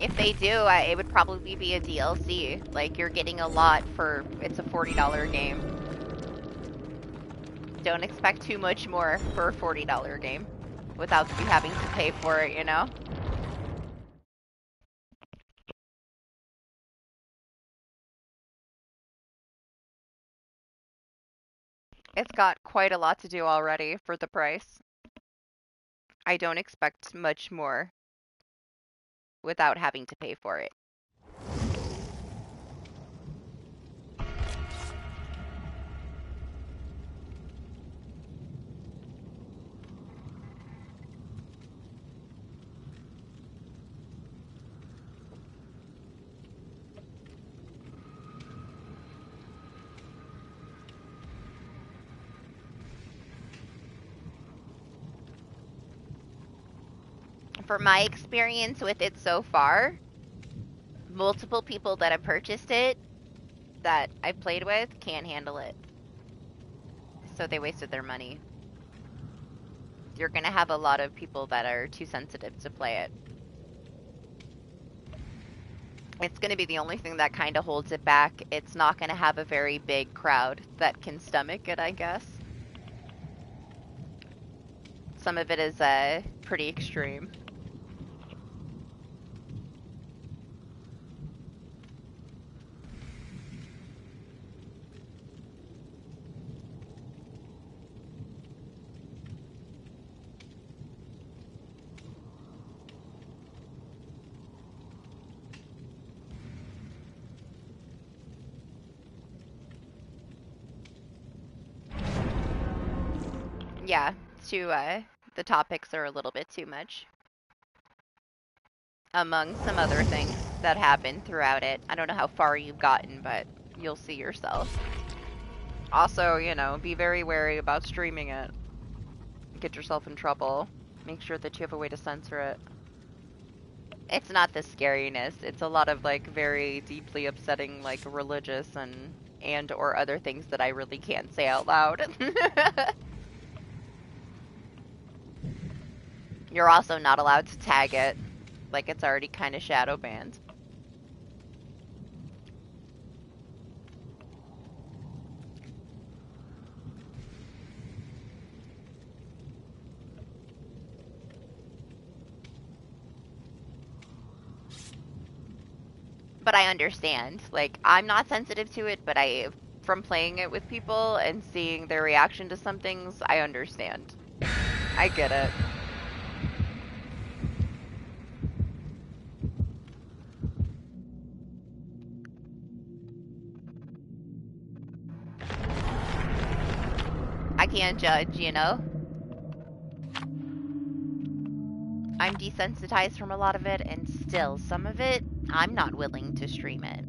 If they do, it would probably be a DLC. Like, you're getting a lot for, it's a $40 game. Don't expect too much more for a $40 game without you having to pay for it, you know? It's got quite a lot to do already for the price. I don't expect much more without having to pay for it. For my experience with it so far, multiple people that have purchased it that I've played with can't handle it. So they wasted their money. You're gonna have a lot of people that are too sensitive to play it. It's gonna be the only thing that kind of holds it back. It's not gonna have a very big crowd that can stomach it, I guess. Some of it is pretty extreme. Yeah, the topics are a little bit too much. Among some other things that happen throughout it. I don't know how far you've gotten, but you'll see yourself. Also, you know, be very wary about streaming it. Get yourself in trouble. Make sure that you have a way to censor it. It's not the scariness. It's a lot of, like, very deeply upsetting, like, religious and or other things that I really can't say out loud. You're also not allowed to tag it. Like, it's already kind of shadow banned. But I understand. Like, I'm not sensitive to it, but from playing it with people and seeing their reaction to some things, I understand. I get it. I can't judge, you know? I'm desensitized from a lot of it, and still, some of it, I'm not willing to stream it.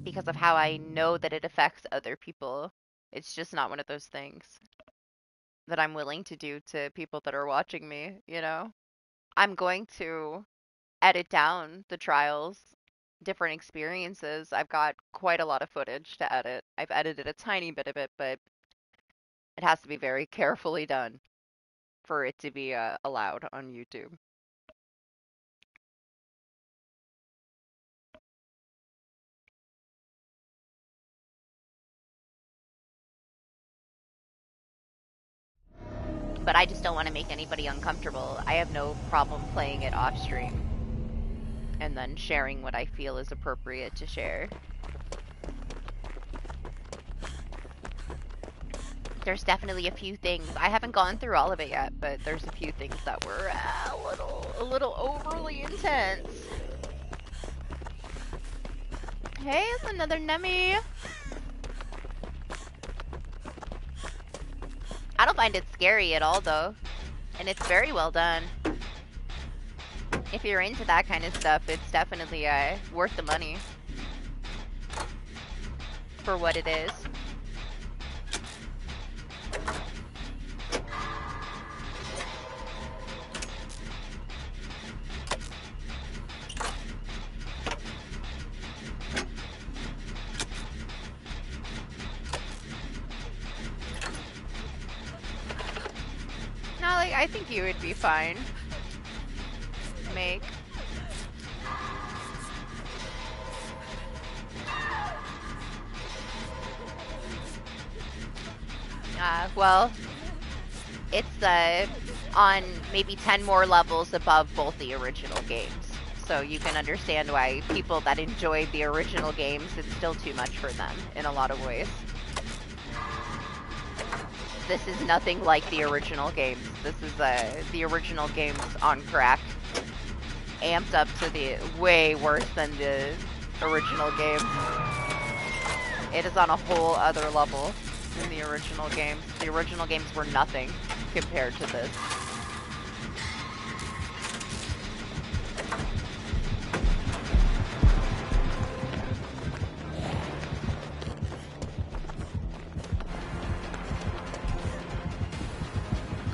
Because of how I know that it affects other people. It's just not one of those things that I'm willing to do to people that are watching me, you know? I'm going to edit down the trials, different experiences. I've got quite a lot of footage to edit. I've edited a tiny bit of it, but it has to be very carefully done for it to be allowed on YouTube. But I just don't want to make anybody uncomfortable. I have no problem playing it off stream and then sharing what I feel is appropriate to share. There's definitely a few things. I haven't gone through all of it yet, but there's a few things that were a little overly intense. Hey, it's another Nemi. I don't find it scary at all, though. And it's very well done. If you're into that kind of stuff, it's definitely worth the money. For what it is. No, like, I think you would be fine. Make. Well, it's on maybe 10 more levels above both the original games. So you can understand why people that enjoyed the original games, it's still too much for them in a lot of ways. This is nothing like the original games. This is the original games on crack. Amped up to the way worse than the original game. It is on a whole other level than the original games. The original games were nothing compared to this.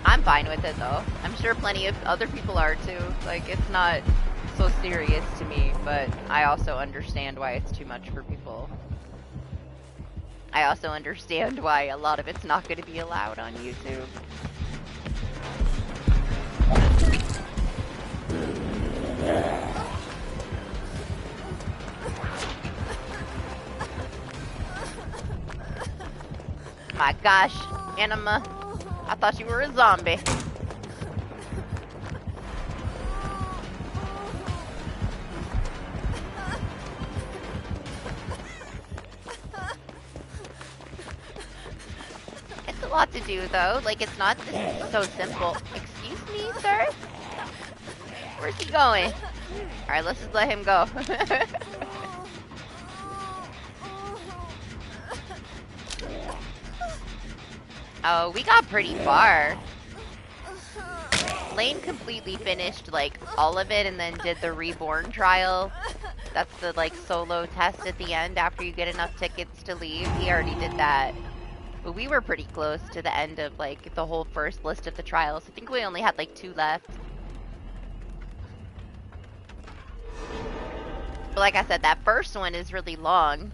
I'm fine with it though. I'm sure plenty of other people are too. Like, it's not so serious to me, but I also understand why it's too much for people. I also understand why a lot of it's not going to be allowed on YouTube. My gosh, Anima, I thought you were a zombie. It's a lot to do though, like it's not so simple. Excuse me, sir? Where's he going? Alright, let's just let him go. Oh, we got pretty far. Lane completely finished, like, all of it and then did the Reborn trial. That's the, like, solo test at the end after you get enough tickets to leave. He already did that. But we were pretty close to the end of, like, the whole first list of the trials. I think we only had, like, 2 left. But like I said, that first one is really long.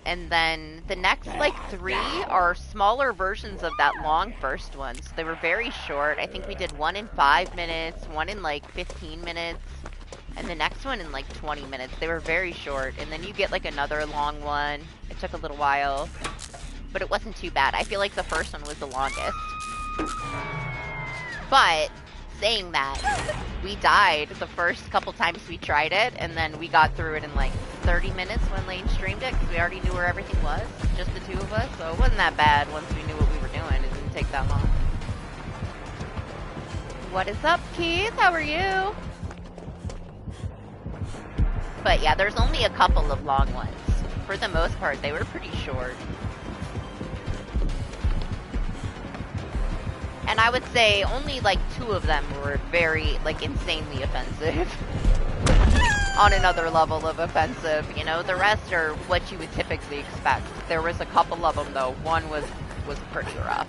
And then the next, like, 3 are smaller versions of that long first one. So they were very short. I think we did one in 5 minutes, one in, like, 15 minutes, and the next one in, like, 20 minutes. They were very short. And then you get, like, another long one. It took a little while, but it wasn't too bad. I feel like the first one was the longest. But saying that, we died the first couple times we tried it, and then we got through it in, like, 30 minutes when Lane streamed it, because we already knew where everything was, just the 2 of us, so it wasn't that bad once we knew what we were doing. It didn't take that long. What is up, Keith? How are you? But yeah, there's only a couple of long ones. For the most part, they were pretty short. And I would say only like 2 of them were very, like, insanely offensive. On another level of offensive, you know, the rest are what you would typically expect. There was a couple of them though. One was pretty rough.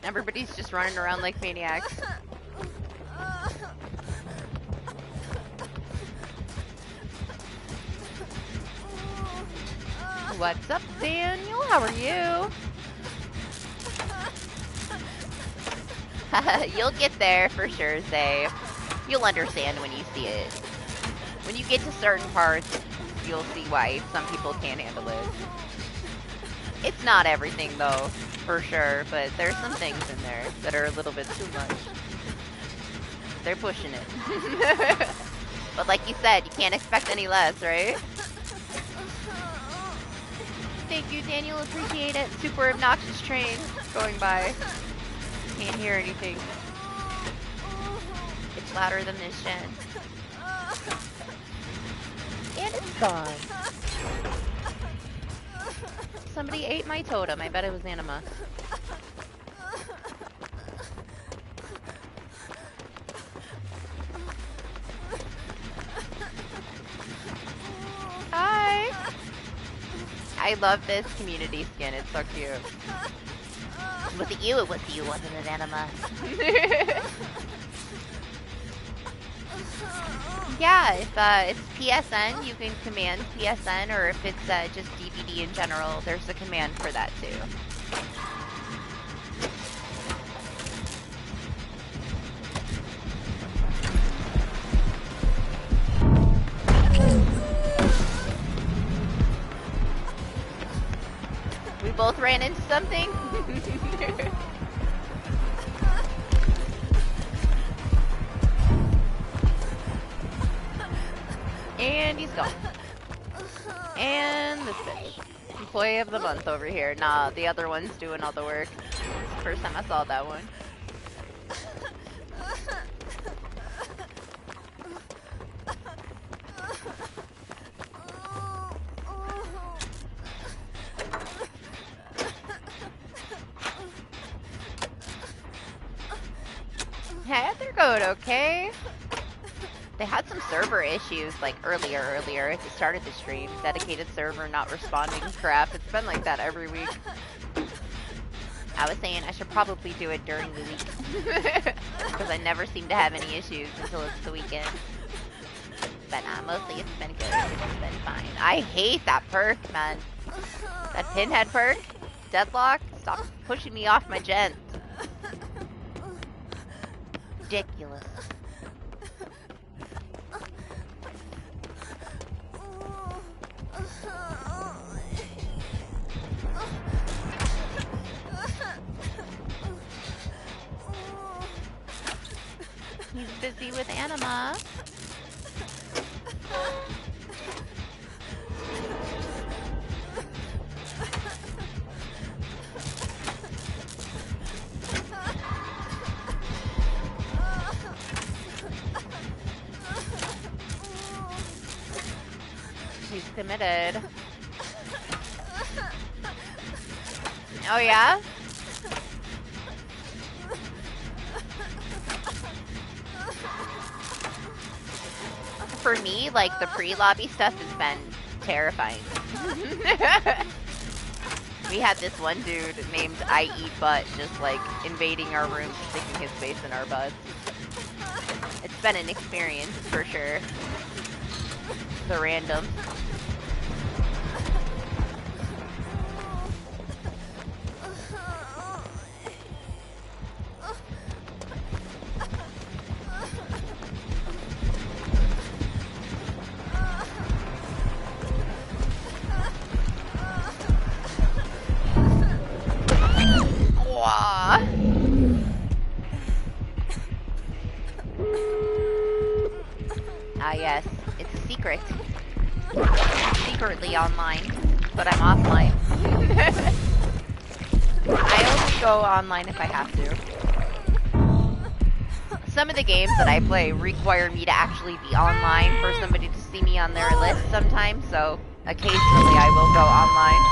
Everybody's just running around like maniacs. What's up, Daniel? How are you? You'll get there for sure, Zay. You'll understand when you see it. When you get to certain parts, you'll see why some people can't handle it. It's not everything, though, for sure, but there's some things in there that are a little bit too much. They're pushing it. But like you said, you can't expect any less, right? Thank you, Daniel. Appreciate it. Super obnoxious train going by. Can't hear anything. It's louder than this, Jen. And it's gone. Somebody ate my totem. I bet it was Anima. Hi! I love this community skin. It's so cute. Was it you? It was you, wasn't it, Anima? Yeah, if it's PSN, you can command PSN, or if it's just DBD in general, there's a command for that too. We both ran into something? And he's gone. And this bitch. Employee of the month over here. Nah, the other one's doing all the work. It's the first time I saw that one. Hey, they're going okay. They had some server issues like earlier at the start of the stream. Dedicated server not responding crap. It's been like that every week. I was saying I should probably do it during the week. Because I never seem to have any issues until it's the weekend. But mostly it's been good. It's been fine. I hate that perk, man. That pinhead perk. Deadlock. Stop pushing me off my gen. Ridiculous. He's busy with Anima. He's committed. Oh yeah? For me, like, the pre-lobby stuff has been terrifying. We had this one dude named I Eat Butt just, like, invading our rooms, sticking his face in our butts. It's been an experience, for sure. The random. Ah yes, it's a secret. Secretly online, but I'm offline. I only go online if I have to. Some of the games that I play require me to actually be online for somebody to see me on their list sometimes, so occasionally I will go online.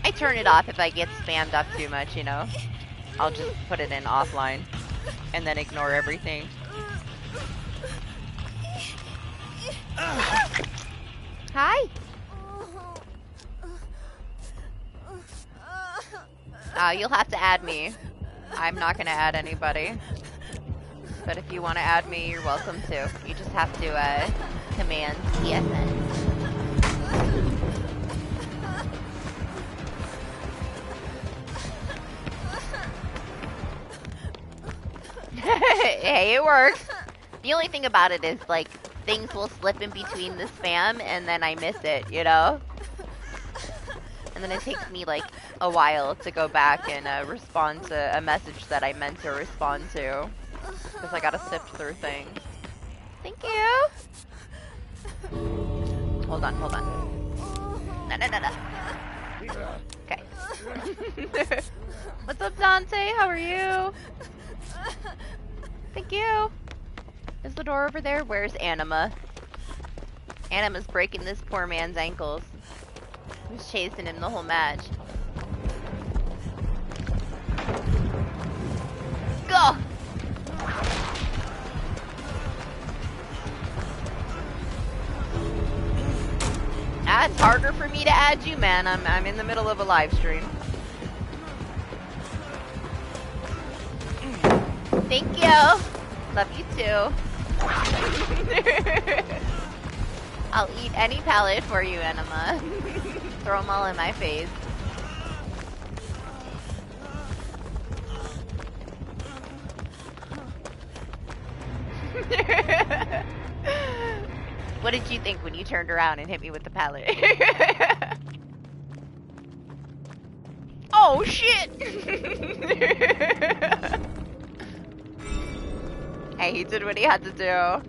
I turn it off if I get spammed up too much, you know. I'll just put it in offline and then ignore everything. Hi! You'll have to add me. I'm not gonna add anybody. But if you want to add me, you're welcome to. You just have to, command PSN. Hey, it works. The only thing about it is, like, things will slip in between the spam, and then I miss it, you know? And then it takes me, like, a while to go back and respond to a message that I meant to respond to. Because I gotta sift through things. Thank you! Hold on. No. Okay. What's up, Dante? How are you? Thank you! Is the door over there? Where's Anima? Anima's breaking this poor man's ankles. Who's chasing him the whole match? Go! It's harder for me to add you, man. I'm in the middle of a live stream. Thank you. Love you too. I'll eat any pallet for you, Enema. Throw them all in my face. What did you think when you turned around and hit me with the pallet? Oh, shit! Hey, he did what he had to do.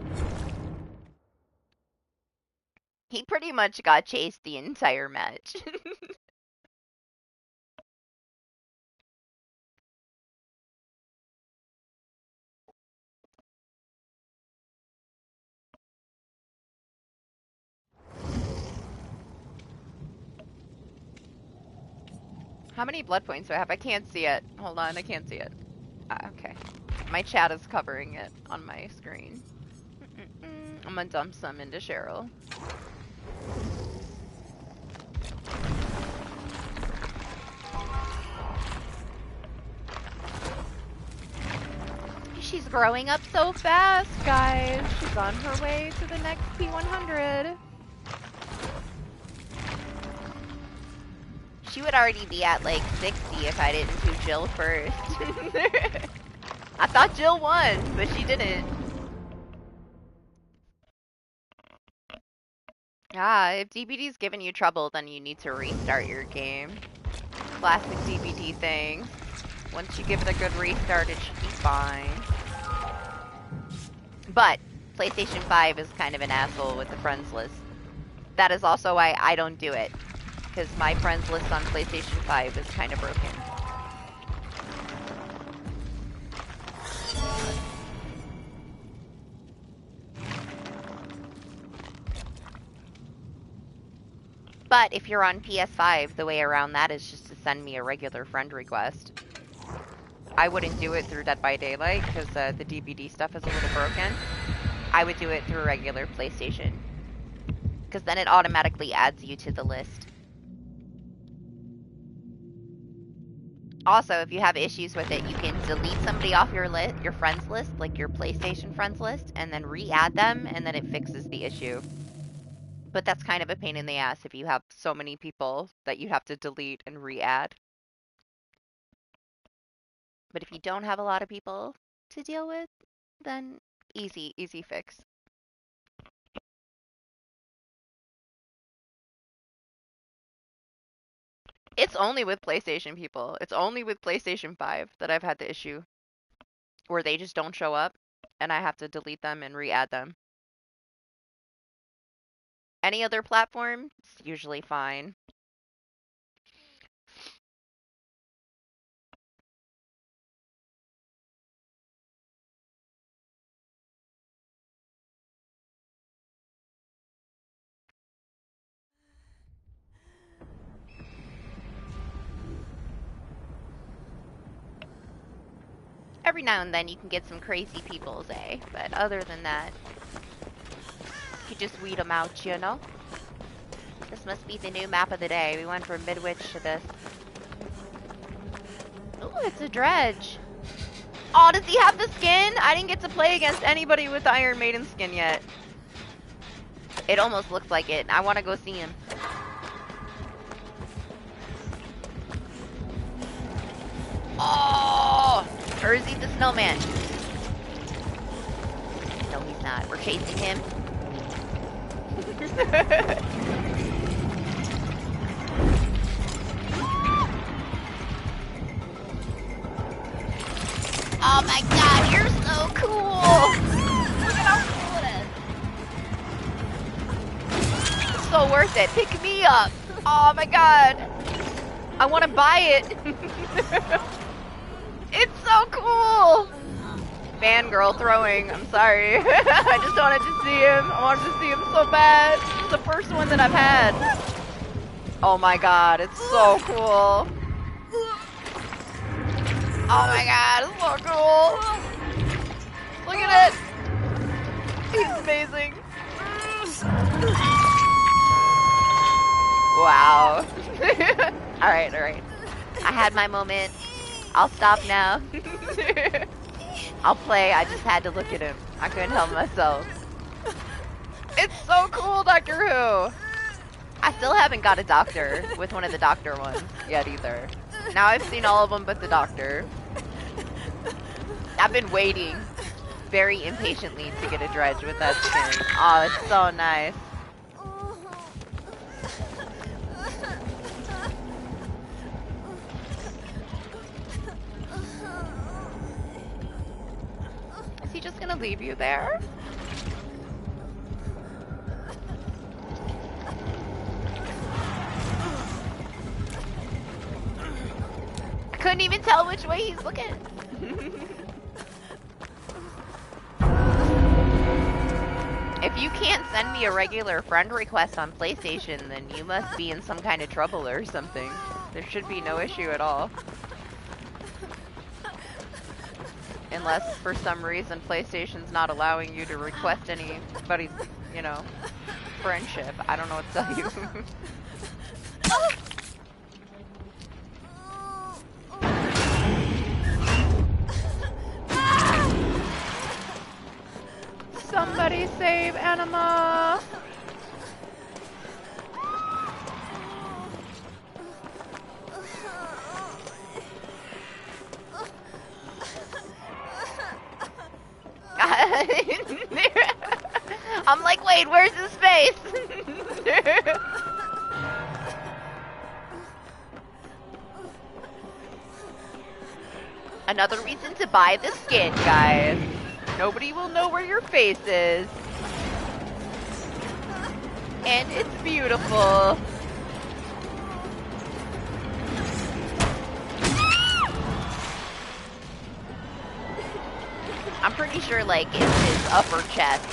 He pretty much got chased the entire match. How many blood points do I have? I can't see it. Hold on, I can't see it. Okay. My chat is covering it on my screen. I'm gonna dump some into Cheryl. She's growing up so fast, guys. She's on her way to the next P100. She would already be at like 60 if I didn't do Jill first. I thought Jill won, but she didn't. If DBD's giving you trouble, then you need to restart your game. Classic DBD thing. Once you give it a good restart, it should be fine. But PlayStation 5 is kind of an asshole with the friends list. That is also why I don't do it. Because my friends list on PlayStation 5 is kind of broken. But if you're on PS5, the way around that is just to send me a regular friend request. I wouldn't do it through Dead by Daylight because the DBD stuff is a little broken. I would do it through regular PlayStation. Because then it automatically adds you to the list. Also, if you have issues with it, you can delete somebody off your friends list, like your PlayStation friends list, and then re-add them, and then it fixes the issue. But that's kind of a pain in the ass if you have so many people that you have to delete and re-add. But if you don't have a lot of people to deal with, then easy fix. It's only with PlayStation people. It's only with PlayStation 5 that I've had the issue where they just don't show up and I have to delete them and re-add them. Any other platform, it's usually fine. Every now and then you can get some crazy peoples, eh? But other than that, you just weed them out, you know? This must be the new map of the day. We went from Midwich to this. Ooh, it's a dredge. Oh, does he have the skin? I didn't get to play against anybody with the Iron Maiden skin yet. It almost looks like it. I want to go see him. Oh! Or is he the snowman? No, he's not. We're chasing him. Oh my god, you're so cool! Look at how cool it is. It's so worth it. Pick me up. Oh my god. I want to buy it. It's so cool. Fangirl throwing. I'm sorry. I just wanted to see him. I wanted to see him so bad. It's the first one that I've had. Oh my god, it's so cool. Oh my god, it's so cool. Look at it. He's amazing. Wow. Alright, alright. I had my moment. I'll stop now. I'll play. I just had to look at him. I couldn't help myself. It's so cool, Doctor Who. I still haven't got a doctor with one of the doctor ones yet either. Now I've seen all of them but the doctor. I've been waiting very impatiently to get a dredge with that skin. Oh, it's so nice. Is he just gonna leave you there? I couldn't even tell which way he's looking. If you can't send me a regular friend request on PlayStation, then you must be in some kind of trouble or something. There should be no issue at all. Unless, for some reason, PlayStation's not allowing you to request anybody's, you know, friendship. I don't know what to tell you. Somebody save Anima! I'm like, wait, where's his face? Another reason to buy the skin, guys. Nobody will know where your face is. And it's beautiful. I'm pretty sure, like, it's his upper chest.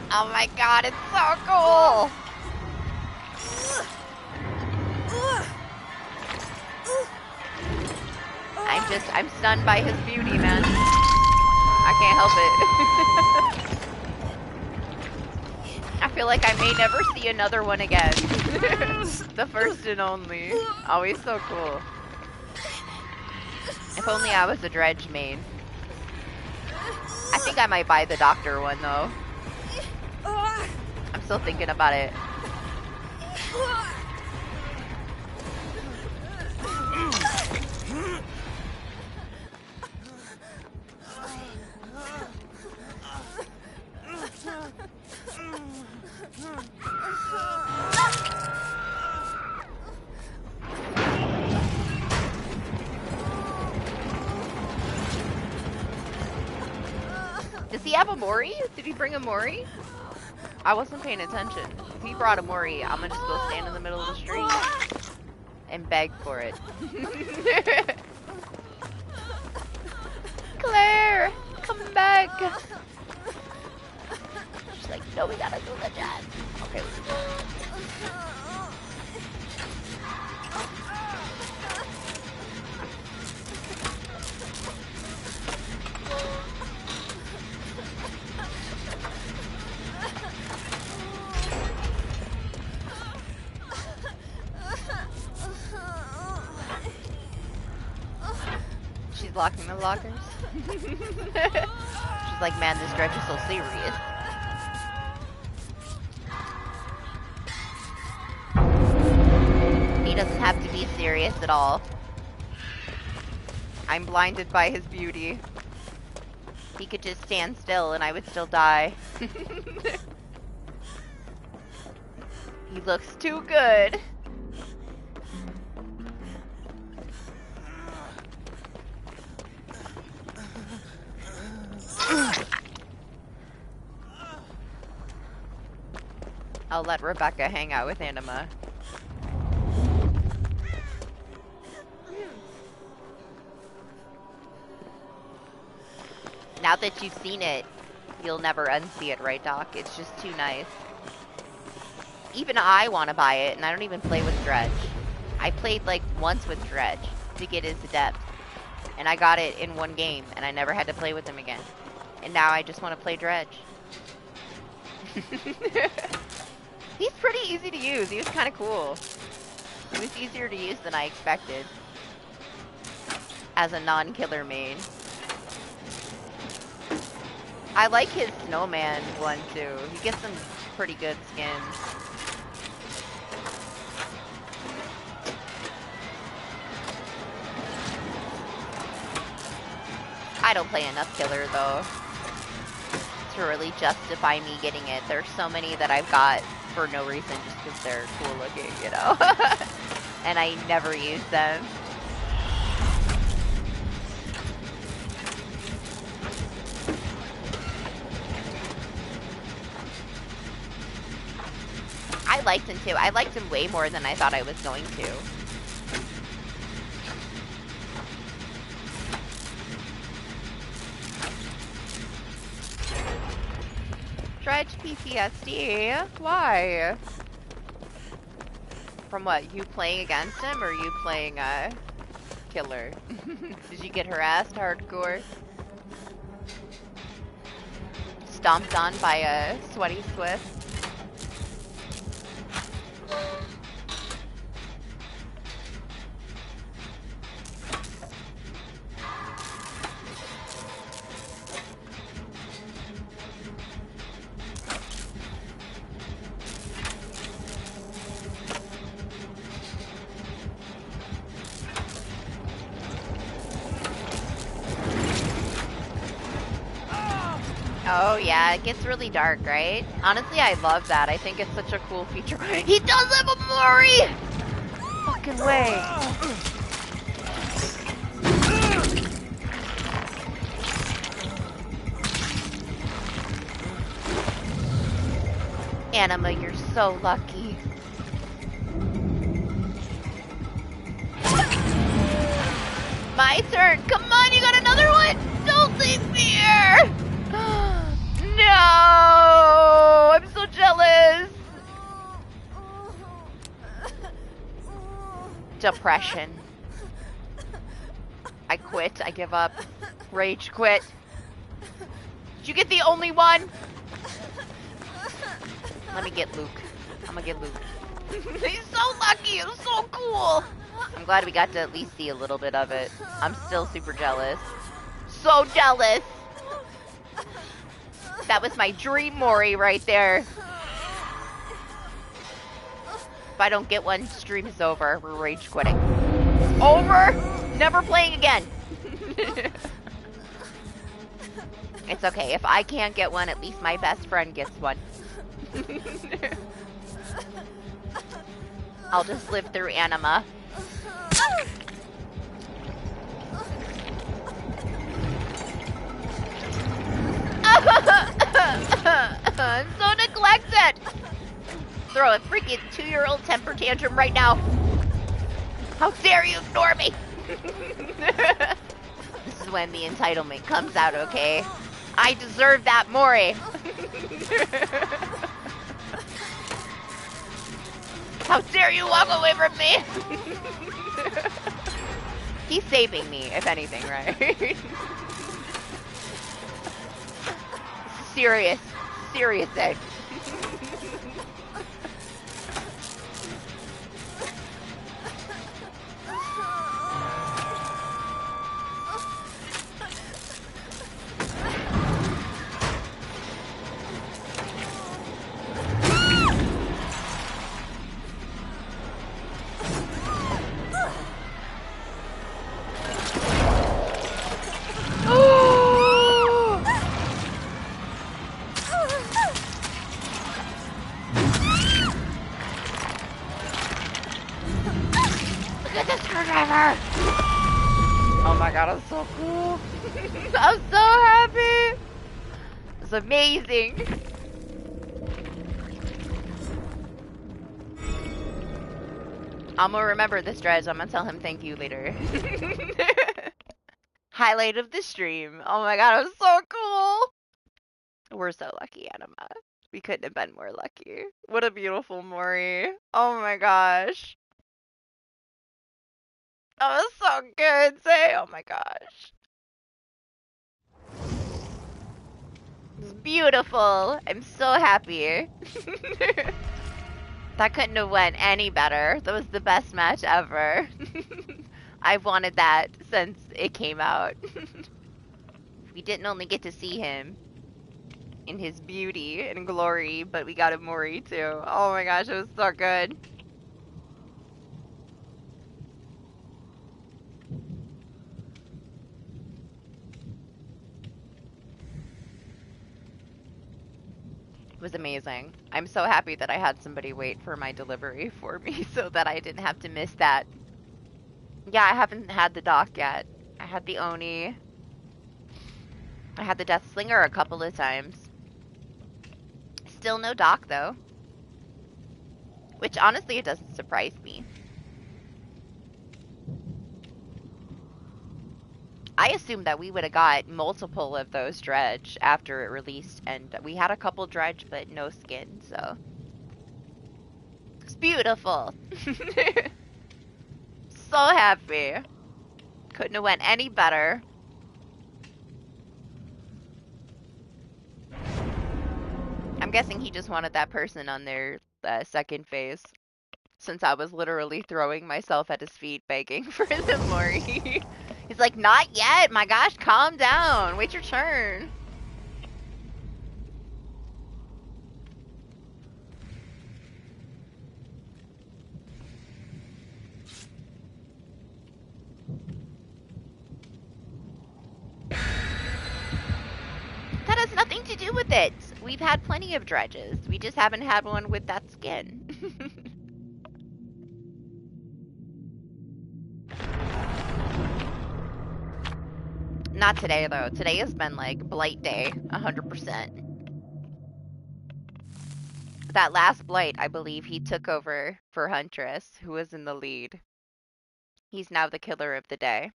Oh my god, it's so cool! I'm stunned by his beauty, man. I can't help it. I feel like I may never see another one again. The first and only. Always so cool. If only I was a dredge main. I think I might buy the doctor one, though. I'm still thinking about it. Does he have a Mori? Did he bring a Mori? I wasn't paying attention. If he brought a Mori, I'm gonna just go stand in the middle of the street and beg for it. Claire, come back. She's like, no, we gotta do the job. Okay, we do that. She's locking the lockers. She's like, man, this dredge is so serious. He doesn't have to be serious at all. I'm blinded by his beauty. He could just stand still and I would still die. He looks too good. I'll let Rebecca hang out with Anima. Now that you've seen it, you'll never unsee it, right, Doc? It's just too nice. Even I want to buy it, and I don't even play with Dredge. I played like once with Dredge to get his depth, and I got it in one game, and I never had to play with him again. And now I just want to play Dredge. He's pretty easy to use. He was kind of cool. He was easier to use than I expected as a non-killer main. I like his snowman one too. He gets some pretty good skins. I don't play enough killer though to really justify me getting it. There's so many that I've got for no reason just because they're cool looking, you know? And I never use them. I liked him too. I liked him way more than I thought I was going to. Dredge PTSD? Why? From what? You playing against him or you playing killer? Did you get harassed hardcore? Stomped on by a sweaty Swift? Oh yeah, it gets really dark, right? Honestly, I love that. I think it's such a cool feature. He does have a Mori! Fucking way. Anima, you're so lucky. My turn! Come on, you got another one! Don't leave me here! No! I'm so jealous! Depression. I quit. I give up. Rage quit. Did you get the only one? Let me get Luke. I'm gonna get Luke. He's so lucky! It was so cool! I'm glad we got to at least see a little bit of it. I'm still super jealous. So jealous! That was my dream Mori right there. If I don't get one, stream is over. We're rage quitting. Over! Never playing again. It's okay. If I can't get one, at least my best friend gets one. I'll just live through Anima. I'm so neglected. Throw a freaking 2-year-old temper tantrum right now. How dare you ignore me? This is when the entitlement comes out, okay? I deserve that, Mori. How dare you walk away from me? He's saving me, if anything, right? Serious thing. Oh my god, I'm so cool. I'm so happy. It's amazing. I'm gonna remember this, Dredge. I'm gonna tell him thank you later. Highlight of the stream. Oh my god, I'm so cool. We're so lucky, Anima. We couldn't have been more lucky. What a beautiful Mori. Oh my gosh. Oh, it's so good, Say. Oh my gosh. It's beautiful. I'm so happy. That couldn't have went any better. That was the best match ever. I've wanted that since it came out. We didn't only get to see him in his beauty and glory, but we got a Mori too. Oh my gosh, it was so good. It was amazing. I'm so happy that I had somebody wait for my delivery for me so that I didn't have to miss that. Yeah, I haven't had the dock yet. I had the Oni. I had the Death Slinger a couple of times. Still no dock though. Which honestly, it doesn't surprise me. I assumed that we would have got multiple of those Dredge after it released, and we had a couple Dredge, but no skin, so. It's beautiful. So happy. Couldn't have went any better. I'm guessing he just wanted that person on their second phase, since I was literally throwing myself at his feet begging for the Mori. He's like, not yet, my gosh, calm down, wait your turn. That has nothing to do with it. We've had plenty of Dredges. We just haven't had one with that skin. Not today, though. Today has been, like, Blight Day. 100%. That last Blight, I believe he took over for Huntress, who was in the lead. He's now the killer of the day.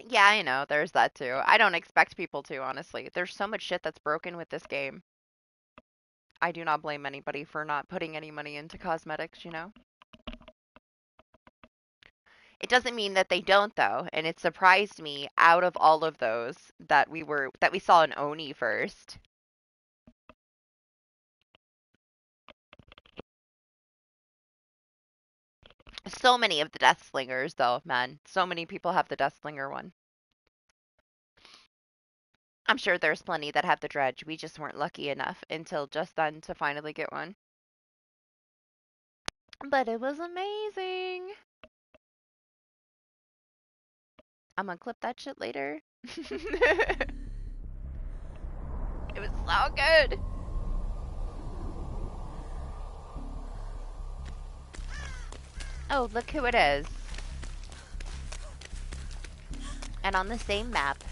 Yeah, I know. There's that too. I don't expect people to, honestly. There's so much shit that's broken with this game. I do not blame anybody for not putting any money into cosmetics, you know? It doesn't mean that they don't, though, and it surprised me out of all of those that we saw an Oni first. So many of the Death Slingers, though, man. So many people have the Death Slinger one. I'm sure there's plenty that have the Dredge. We just weren't lucky enough until just then to finally get one. But it was amazing. I'm gonna clip that shit later. It was so good. Oh, look who it is. And on the same map.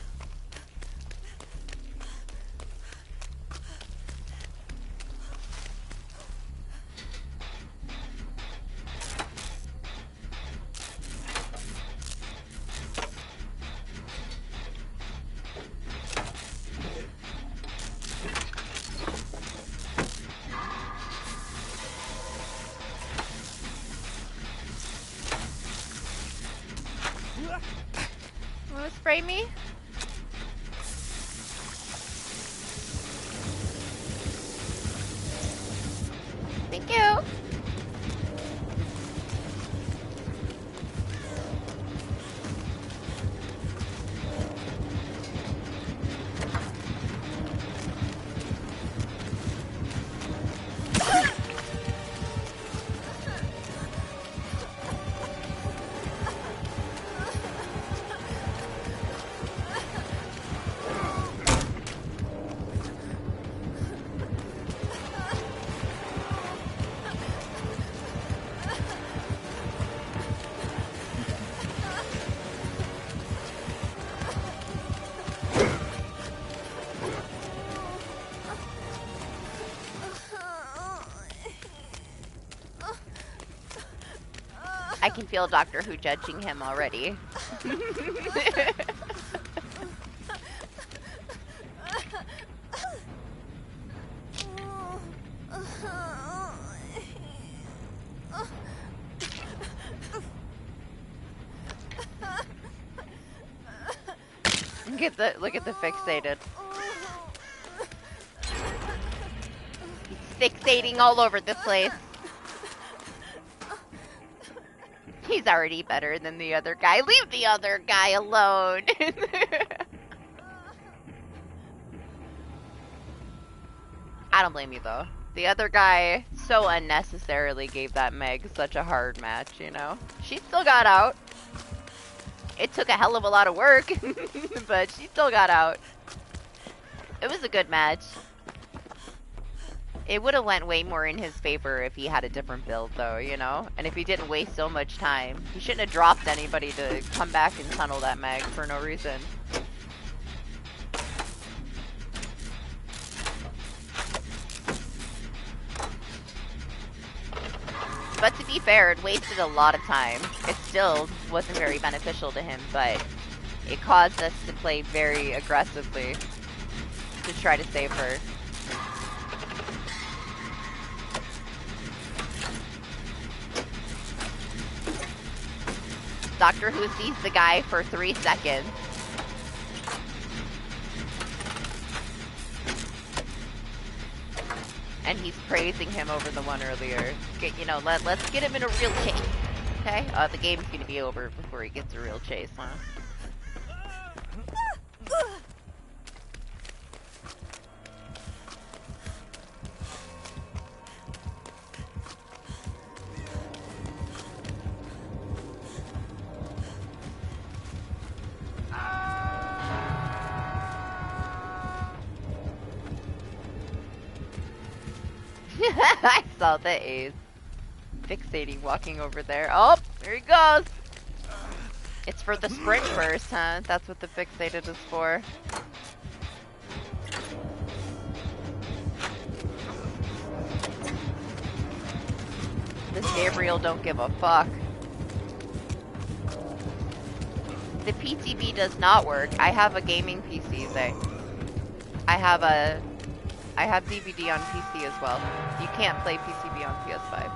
Want to spray me? Thank you. I can feel Doctor Who judging him already. Look at the fixated. He's fixating all over the place. He's already better than the other guy. Leave the other guy alone. I don't blame you though. The other guy so unnecessarily gave that Meg such a hard match, you know? She still got out. It took a hell of a lot of work, but she still got out. It was a good match. It would have went way more in his favor if he had a different build though, you know? And if he didn't waste so much time. He shouldn't have dropped anybody to come back and tunnel that Meg for no reason. But to be fair, it wasted a lot of time. It still wasn't very beneficial to him, but it caused us to play very aggressively to try to save her. Doctor Who sees the guy for 3 seconds. And he's praising him over the one earlier. You know, let's get him in a real chase. Okay? The game's gonna be over before he gets a real chase, huh? I saw the A's. Fixating, walking over there. Oh, there he goes. It's for the sprint burst, huh? That's what the fixated is for. This Gabriel don't give a fuck. The PTB does not work. I have a gaming PC, I have DBD on PC as well. You can't play PCB on PS5.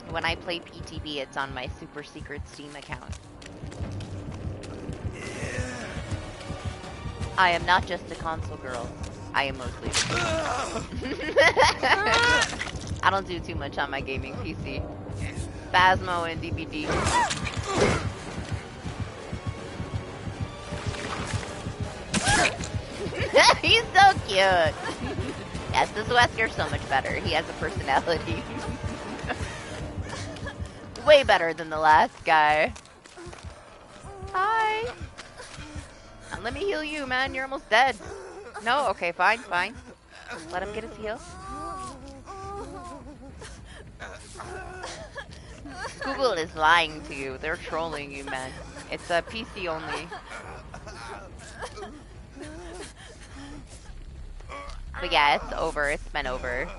When I play PTB, it's on my super secret Steam account. I am not just a console girl. I am mostly I don't do too much on my gaming PC. Phasmo and DBD. He's so cute. Yes, this Wesker's so much better. He has a personality. Way better than the last guy. Hi. Let me heal you, man. You're almost dead. No? Okay, fine, fine. Let him get his heal. Google is lying to you. They're trolling you, man. It's a PC only. But yeah, it's over. It's been over.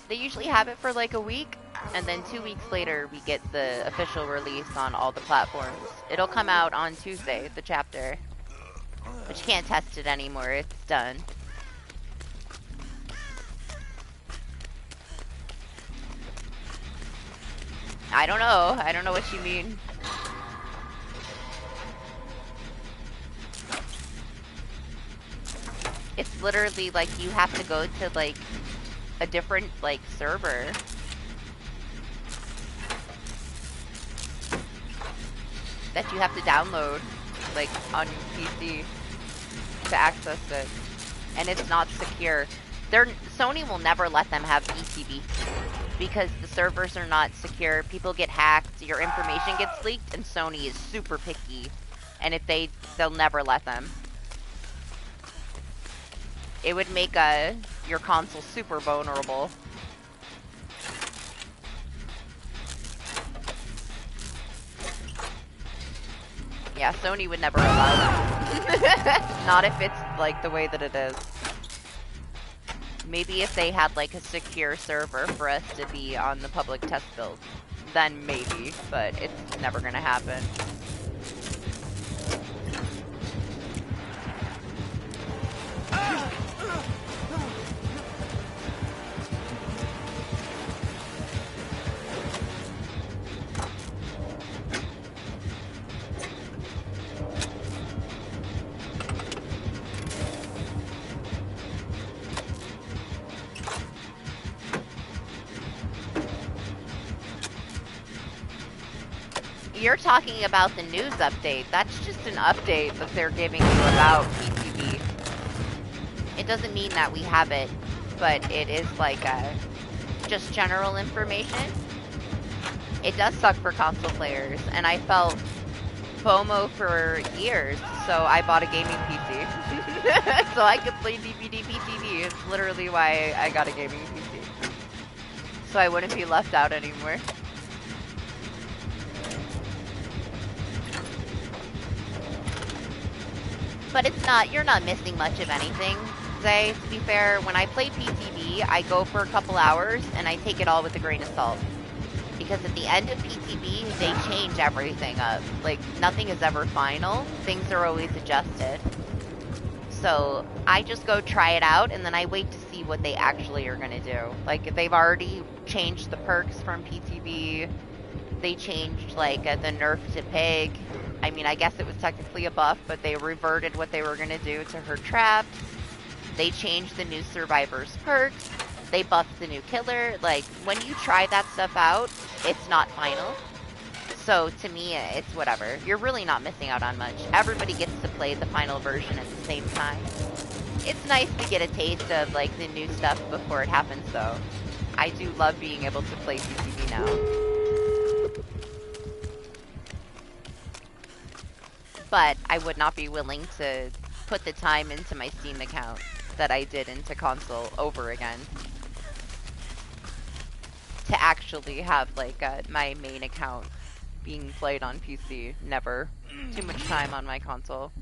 They usually have it for like a week, and then 2 weeks later we get the official release on all the platforms. It'll come out on Tuesday, the chapter. But you can't test it anymore. It's done. I don't know. I don't know what you mean. It's literally like you have to go to like a different like server. That you have to download like on your PC to access it. And it's not secure. Sony will never let them have ETB because the servers are not secure. People get hacked, your information gets leaked, and Sony is super picky. And if they'll never let them. It would make your console super vulnerable. Yeah, Sony would never allow it. Not if it's like the way that it is. Maybe if they had like a secure server for us to be on the public test build, then maybe, but it's never gonna happen. You're talking about the news update. That's just an update that they're giving you about PTB. It doesn't mean that we have it, but it is like just general information. It does suck for console players, and I felt FOMO for years, so I bought a gaming PC. So I could play DBD PTB. It's literally why I got a gaming PC. So I wouldn't be left out anymore. But it's not, you're not missing much of anything, Zay. To be fair, when I play PTB, I go for a couple hours and I take it all with a grain of salt. Because at the end of PTB, they change everything up. Like, nothing is ever final. Things are always adjusted. So, I just go try it out and then I wait to see what they actually are gonna do. Like, if they've already changed the perks from PTB, they changed, like, the nerf to pig. I mean, I guess it was technically a buff, but they reverted what they were going to do to her traps. They changed the new survivor's perks. They buffed the new killer. Like, when you try that stuff out, it's not final. So, to me, it's whatever. You're really not missing out on much. Everybody gets to play the final version at the same time. It's nice to get a taste of, like, the new stuff before it happens, though. I do love being able to play PTB now. But I would not be willing to put the time into my Steam account that I did into console over again. To actually have, like, my main account being played on PC. Never. Too much time on my console.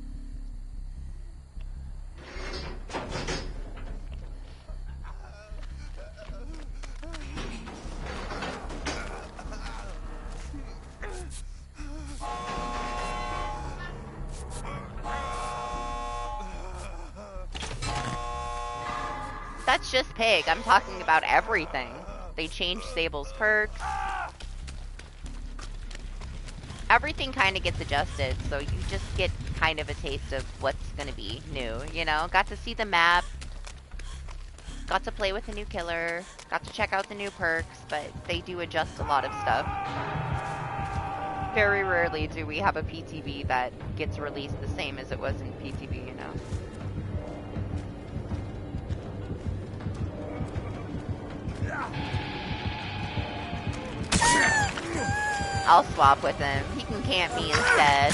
That's just pig. I'm talking about everything. They changed Sable's perks. Everything kind of gets adjusted, so you just get kind of a taste of what's going to be new, you know? Got to see the map. Got to play with a new killer. Got to check out the new perks, but they do adjust a lot of stuff. Very rarely do we have a PTB that gets released the same as it was in PTB, you know? I'll swap with him. He can camp me instead.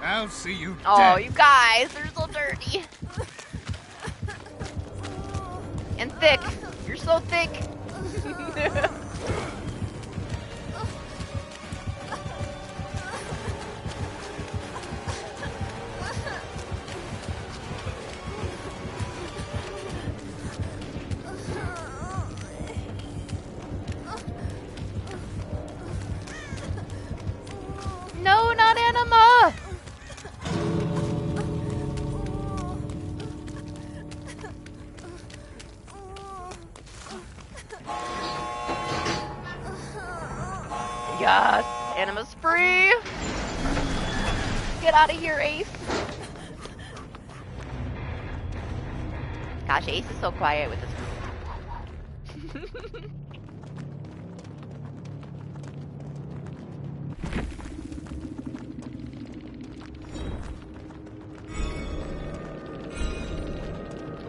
I'll see you dead. Oh, you guys, they're so dirty. And thick. You're so thick. No, not Anima! Yes! Anima's free! Get out of here, Ace! Gosh, Ace is so quiet with this.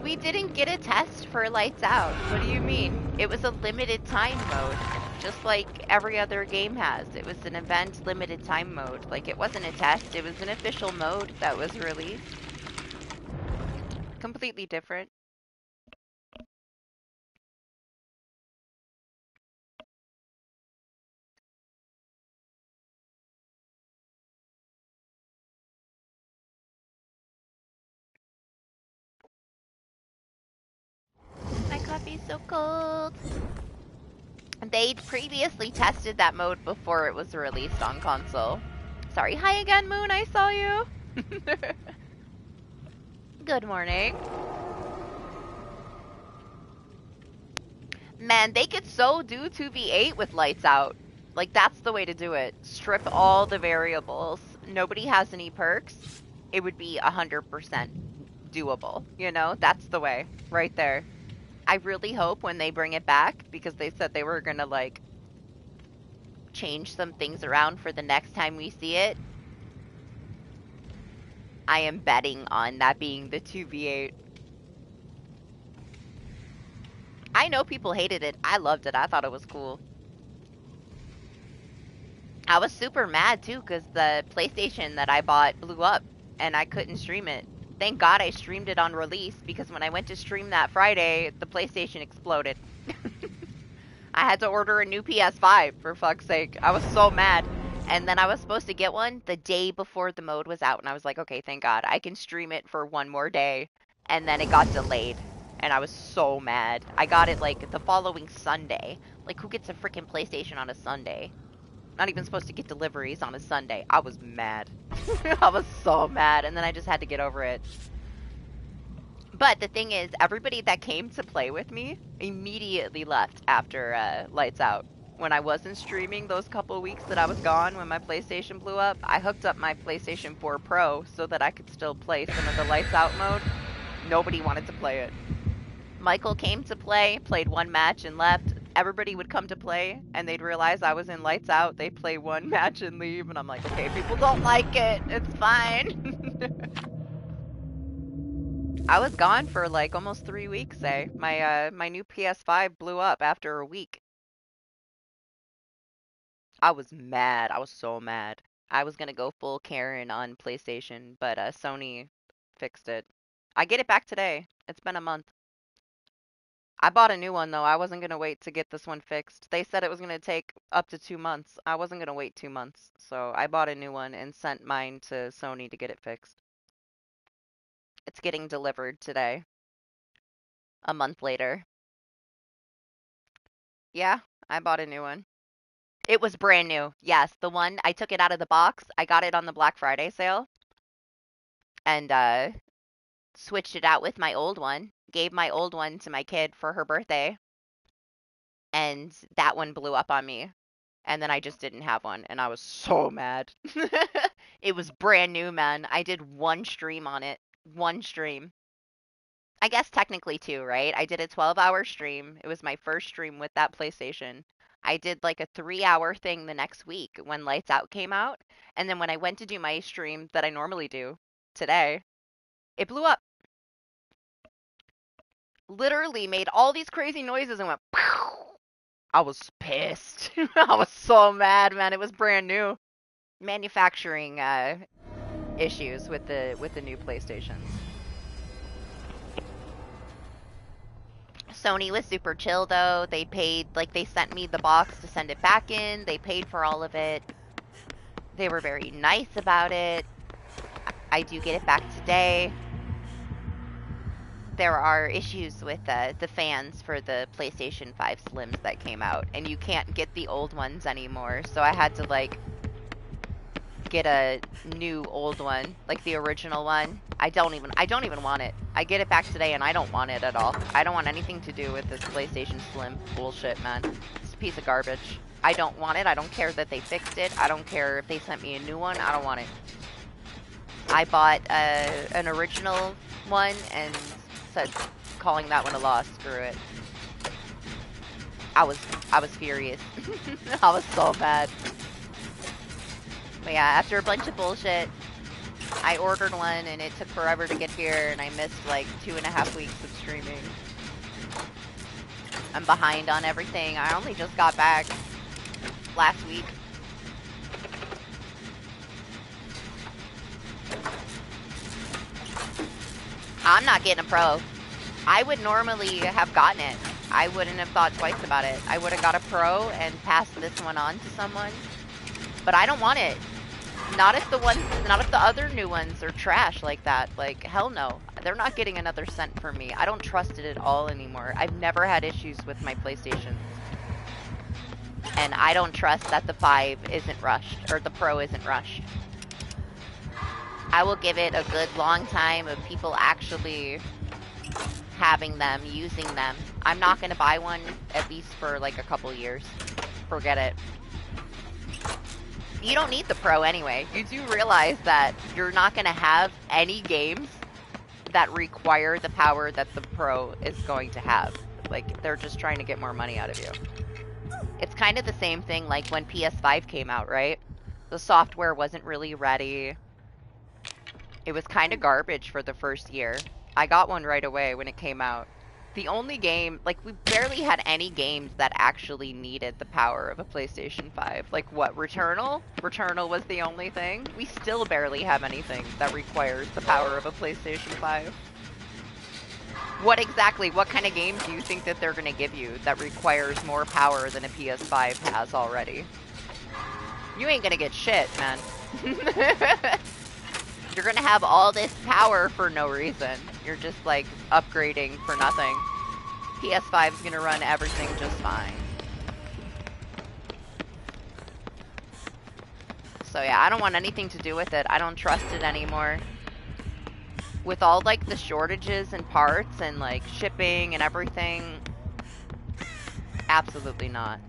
We didn't get a test for Lights Out. What do you mean? It was a limited time mode, just like every other game has. It was an event limited time mode. Like, it wasn't a test, it was an official mode that was released. Completely different. My coffee's so cold. They'd previously tested that mode before it was released on console. Sorry, hi again, Moon, I saw you. Good morning. Man, they could so do 2v8 with Lights Out. Like, that's the way to do it. Strip all the variables. Nobody has any perks. It would be 100% doable, you know? That's the way, right there. I really hope when they bring it back, because they said they were gonna, like, change some things around for the next time we see it. I am betting on that being the 2v8. I know people hated it. I loved it. I thought it was cool. I was super mad too because the PlayStation that I bought blew up and I couldn't stream it. Thank God I streamed it on release because when I went to stream that Friday, the PlayStation exploded. I had to order a new PS5 for fuck's sake. I was so mad. And then I was supposed to get one the day before the mode was out and I was like, okay, thank God. I can stream it for one more day. And then it got delayed. And I was so mad. I got it like the following Sunday. Like, who gets a freaking PlayStation on a Sunday? Not even supposed to get deliveries on a Sunday. I was mad. I was so mad, and then I just had to get over it. But the thing is, everybody that came to play with me immediately left after Lights Out. When I wasn't streaming those couple weeks that I was gone when my PlayStation blew up, I hooked up my PlayStation 4 Pro so that I could still play some of the Lights Out mode. Nobody wanted to play it. Michael came to play, played one match and left. Everybody would come to play and they'd realize I was in Lights Out. They'd play one match and leave and I'm like, okay, people don't like it. It's fine. I was gone for like almost 3 weeks, eh? My new PS5 blew up after a week. I was mad. I was so mad. I was gonna go full Karen on PlayStation, but Sony fixed it. I get it back today. It's been a month. I bought a new one though. I wasn't gonna wait to get this one fixed. They said it was gonna take up to 2 months. I wasn't gonna wait 2 months. So I bought a new one and sent mine to Sony to get it fixed. It's getting delivered today. A month later. Yeah, I bought a new one. It was brand new. Yes, the one, I took it out of the box. I got it on the Black Friday sale. And switched it out with my old one. Gave my old one to my kid for her birthday. And that one blew up on me. And then I just didn't have one, and I was so mad. It was brand new, man. I did one stream on it. One stream. I guess technically two, right? I did a 12-hour stream. It was my first stream with that PlayStation. I did like a 3-hour thing the next week when Lights Out came out. And then when I went to do my stream that I normally do today, it blew up. Literally made all these crazy noises and went pow. I was pissed. I was so mad, man. It was brand new. Manufacturing issues with the new PlayStations. Sony was super chill though. They paid, like, they sent me the box to send it back in. They paid for all of it. They were very nice about it. I do get it back today. There are issues with the fans for the PlayStation 5 Slims that came out, and you can't get the old ones anymore. So I had to, like, get a new old one, like the original one. I don't even want it. I get it back today and I don't want it at all. I don't want anything to do with this PlayStation Slim bullshit, man. It's a piece of garbage. I don't want it. I don't care that they fixed it. I don't care if they sent me a new one. I don't want it. I bought an original one and said calling that one a loss. Screw it. I was furious. I was so mad. But yeah, after a bunch of bullshit, I ordered one and it took forever to get here and I missed like 2.5 weeks of streaming. I'm behind on everything. I only just got back last week. I'm not getting a pro. I would normally have gotten it. I wouldn't have thought twice about it. I would have got a pro and passed this one on to someone. But I don't want it. Not if the other new ones are trash like that. Like, hell no. They're not getting another cent from me. I don't trust it at all anymore. I've never had issues with my PlayStation. And I don't trust that the 5 isn't rushed, or the Pro isn't rushed. I will give it a good long time of people actually having them, using them. I'm not going to buy one at least for like a couple years. Forget it. You don't need the Pro anyway. You do realize that you're not going to have any games that require the power that the Pro is going to have. Like, they're just trying to get more money out of you. It's kind of the same thing like when PS5 came out, right? The software wasn't really ready. It was kind of garbage for the first year. I got one right away when it came out. The only game, like, we barely had any games that actually needed the power of a PlayStation 5. Like, what, Returnal? Returnal was the only thing? We still barely have anything that requires the power of a PlayStation 5. What kind of game do you think that they're going to give you that requires more power than a PS5 has already? You ain't going to get shit, man. You're going to have all this power for no reason. You're just, like, upgrading for nothing. PS5 is going to run everything just fine. So yeah, I don't want anything to do with it. I don't trust it anymore. With all, like, the shortages and parts and, like, shipping and everything, absolutely not.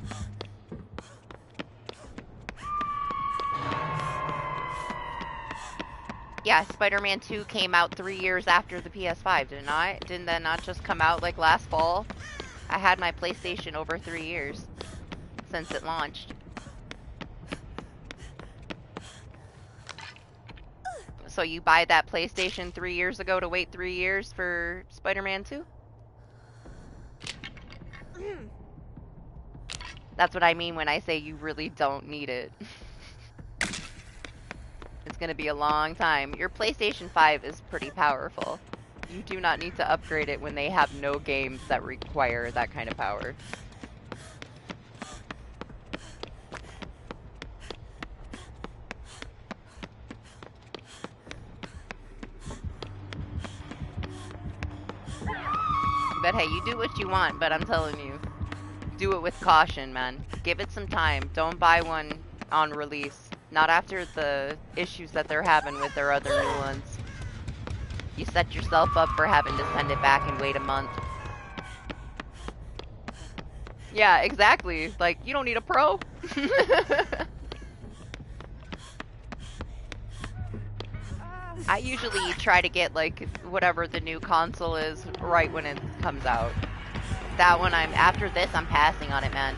Yeah, Spider-Man 2 came out 3 years after the PS5, didn't I? Didn't that not just come out, like, last fall? I had my PlayStation over 3 years since it launched. So you buy that PlayStation 3 years ago to wait 3 years for Spider-Man 2? That's what I mean when I say you really don't need it. It's gonna be a long time. Your PlayStation 5 is pretty powerful. You do not need to upgrade it when they have no games that require that kind of power. But hey, you do what you want, but I'm telling you, do it with caution, man. Give it some time. Don't buy one on release. Not after the issues that they're having with their other new ones. You set yourself up for having to send it back and wait a month. Yeah, exactly. Like, you don't need a Pro. I usually try to get, like, whatever the new console is right when it comes out. That one, after this, I'm passing on it, man.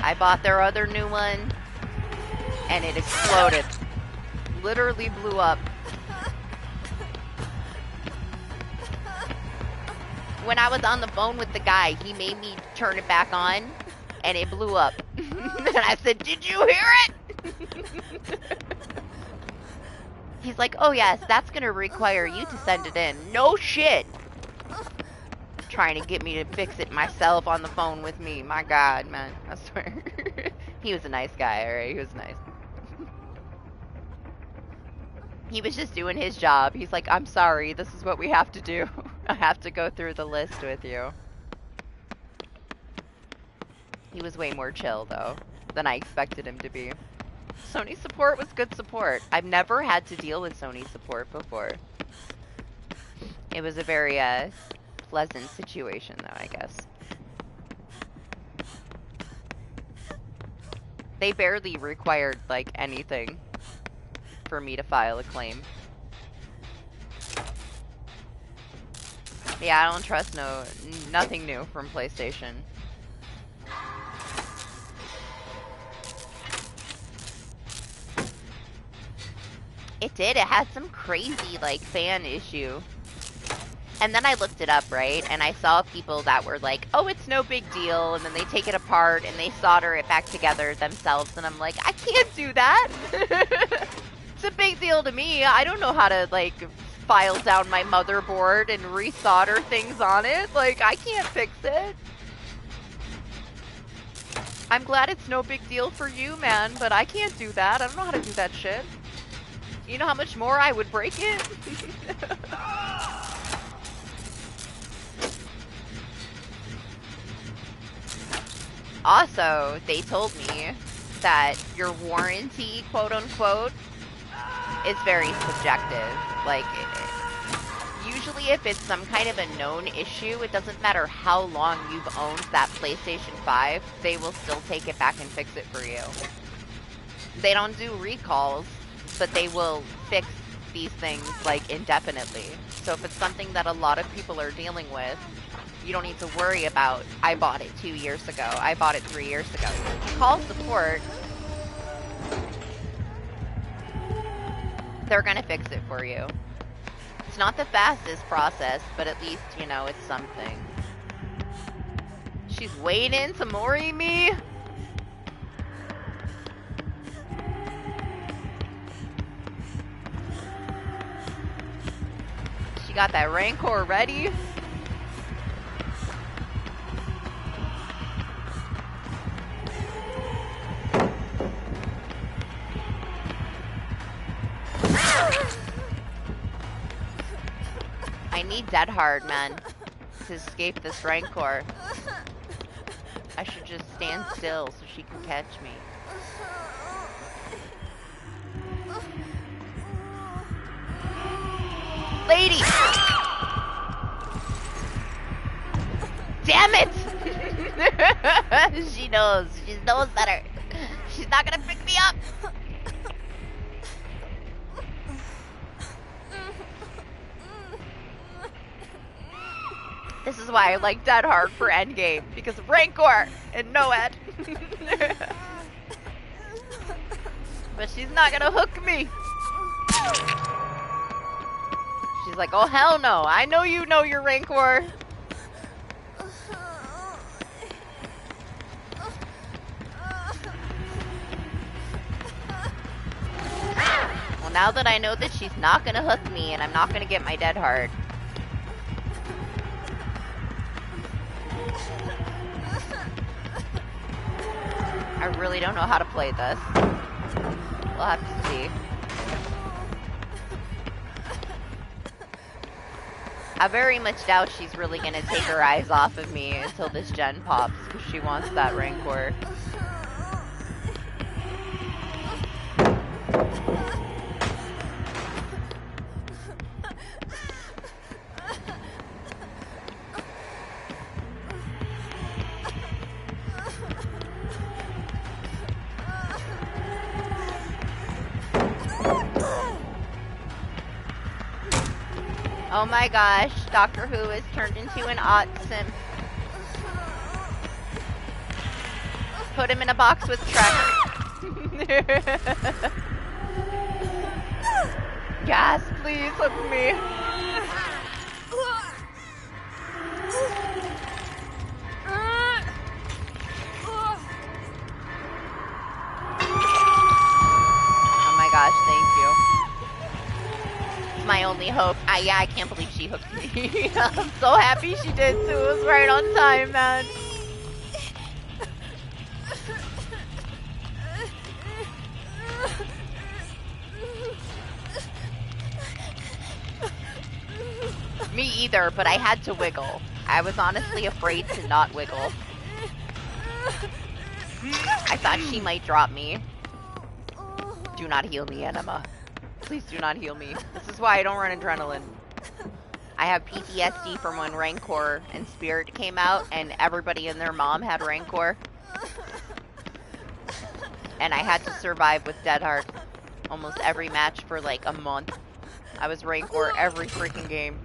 I bought their other new one, and it exploded. Literally blew up. When I was on the phone with the guy, he made me turn it back on, and it blew up. And I said, "Did you hear it?" He's like, "Oh yes, that's gonna require you to send it in." No shit. trying to get me to fix it myself on the phone with me. My God, man. I swear. He was a nice guy, alright? He was nice. He was just doing his job. He's like, I'm sorry, this is what we have to do. I have to go through the list with you. He was way more chill, though, than I expected him to be. Sony support was good support. I've never had to deal with Sony support before. It was a very, pleasant situation, though, I guess. They barely required, like, anything for me to file a claim. Yeah, I don't trust nothing new from PlayStation. It did. It had some crazy, like, fan issue. And then I looked it up, right? And I saw people that were like, oh, it's no big deal. And then they take it apart and they solder it back together themselves. And I'm like, I can't do that. It's a big deal to me. I don't know how to, like, file down my motherboard and resolder things on it. Like, I can't fix it. I'm glad it's no big deal for you, man, but I can't do that. I don't know how to do that shit. You know how much more I would break it? Also, they told me that your warranty, quote unquote, is very subjective. Like, usually if it's some kind of a known issue, it doesn't matter how long you've owned that PlayStation 5, they will still take it back and fix it for you. They don't do recalls, but they will fix these things, like, indefinitely. So if it's something that a lot of people are dealing with, you don't need to worry about, I bought it 2 years ago, I bought it 3 years ago. Call support. They're gonna fix it for you. It's not the fastest process, but at least, you know, it's something. She's waiting to Mori me? She got that Rancor ready? I need Dead Hard, man, to escape this Rancor. I should just stand still so she can catch me. Lady! Damn it! She knows. She knows better. She's not gonna pick me up. This is why I like Dead Hard for endgame, because of Rancor and Noed. But she's not gonna hook me. She's like, oh hell no, I know you know your Rancor. Well, now that I know that she's not gonna hook me and I'm not gonna get my Dead Hard, I really don't know how to play this. We'll have to see. I very much doubt she's really gonna take her eyes off of me until this gen pops, because she wants that Rancor. Oh my gosh, Doctor Who is turned into an odd sim. Put him in a box with Trek. Yes, please hook me. Oh my gosh, thank you. my only hope. Yeah, I can't believe she hooked me. I'm so happy she did too. It was right on time, man. Me either, but I had to wiggle. I was honestly afraid to not wiggle. I thought she might drop me. Do not heal me, Enema. Please do not heal me. This is why I don't run adrenaline. I have PTSD from when Rancor and Spirit came out and everybody and their mom had Rancor. And I had to survive with Deadheart almost every match for like a month. I was Rancor every freaking game.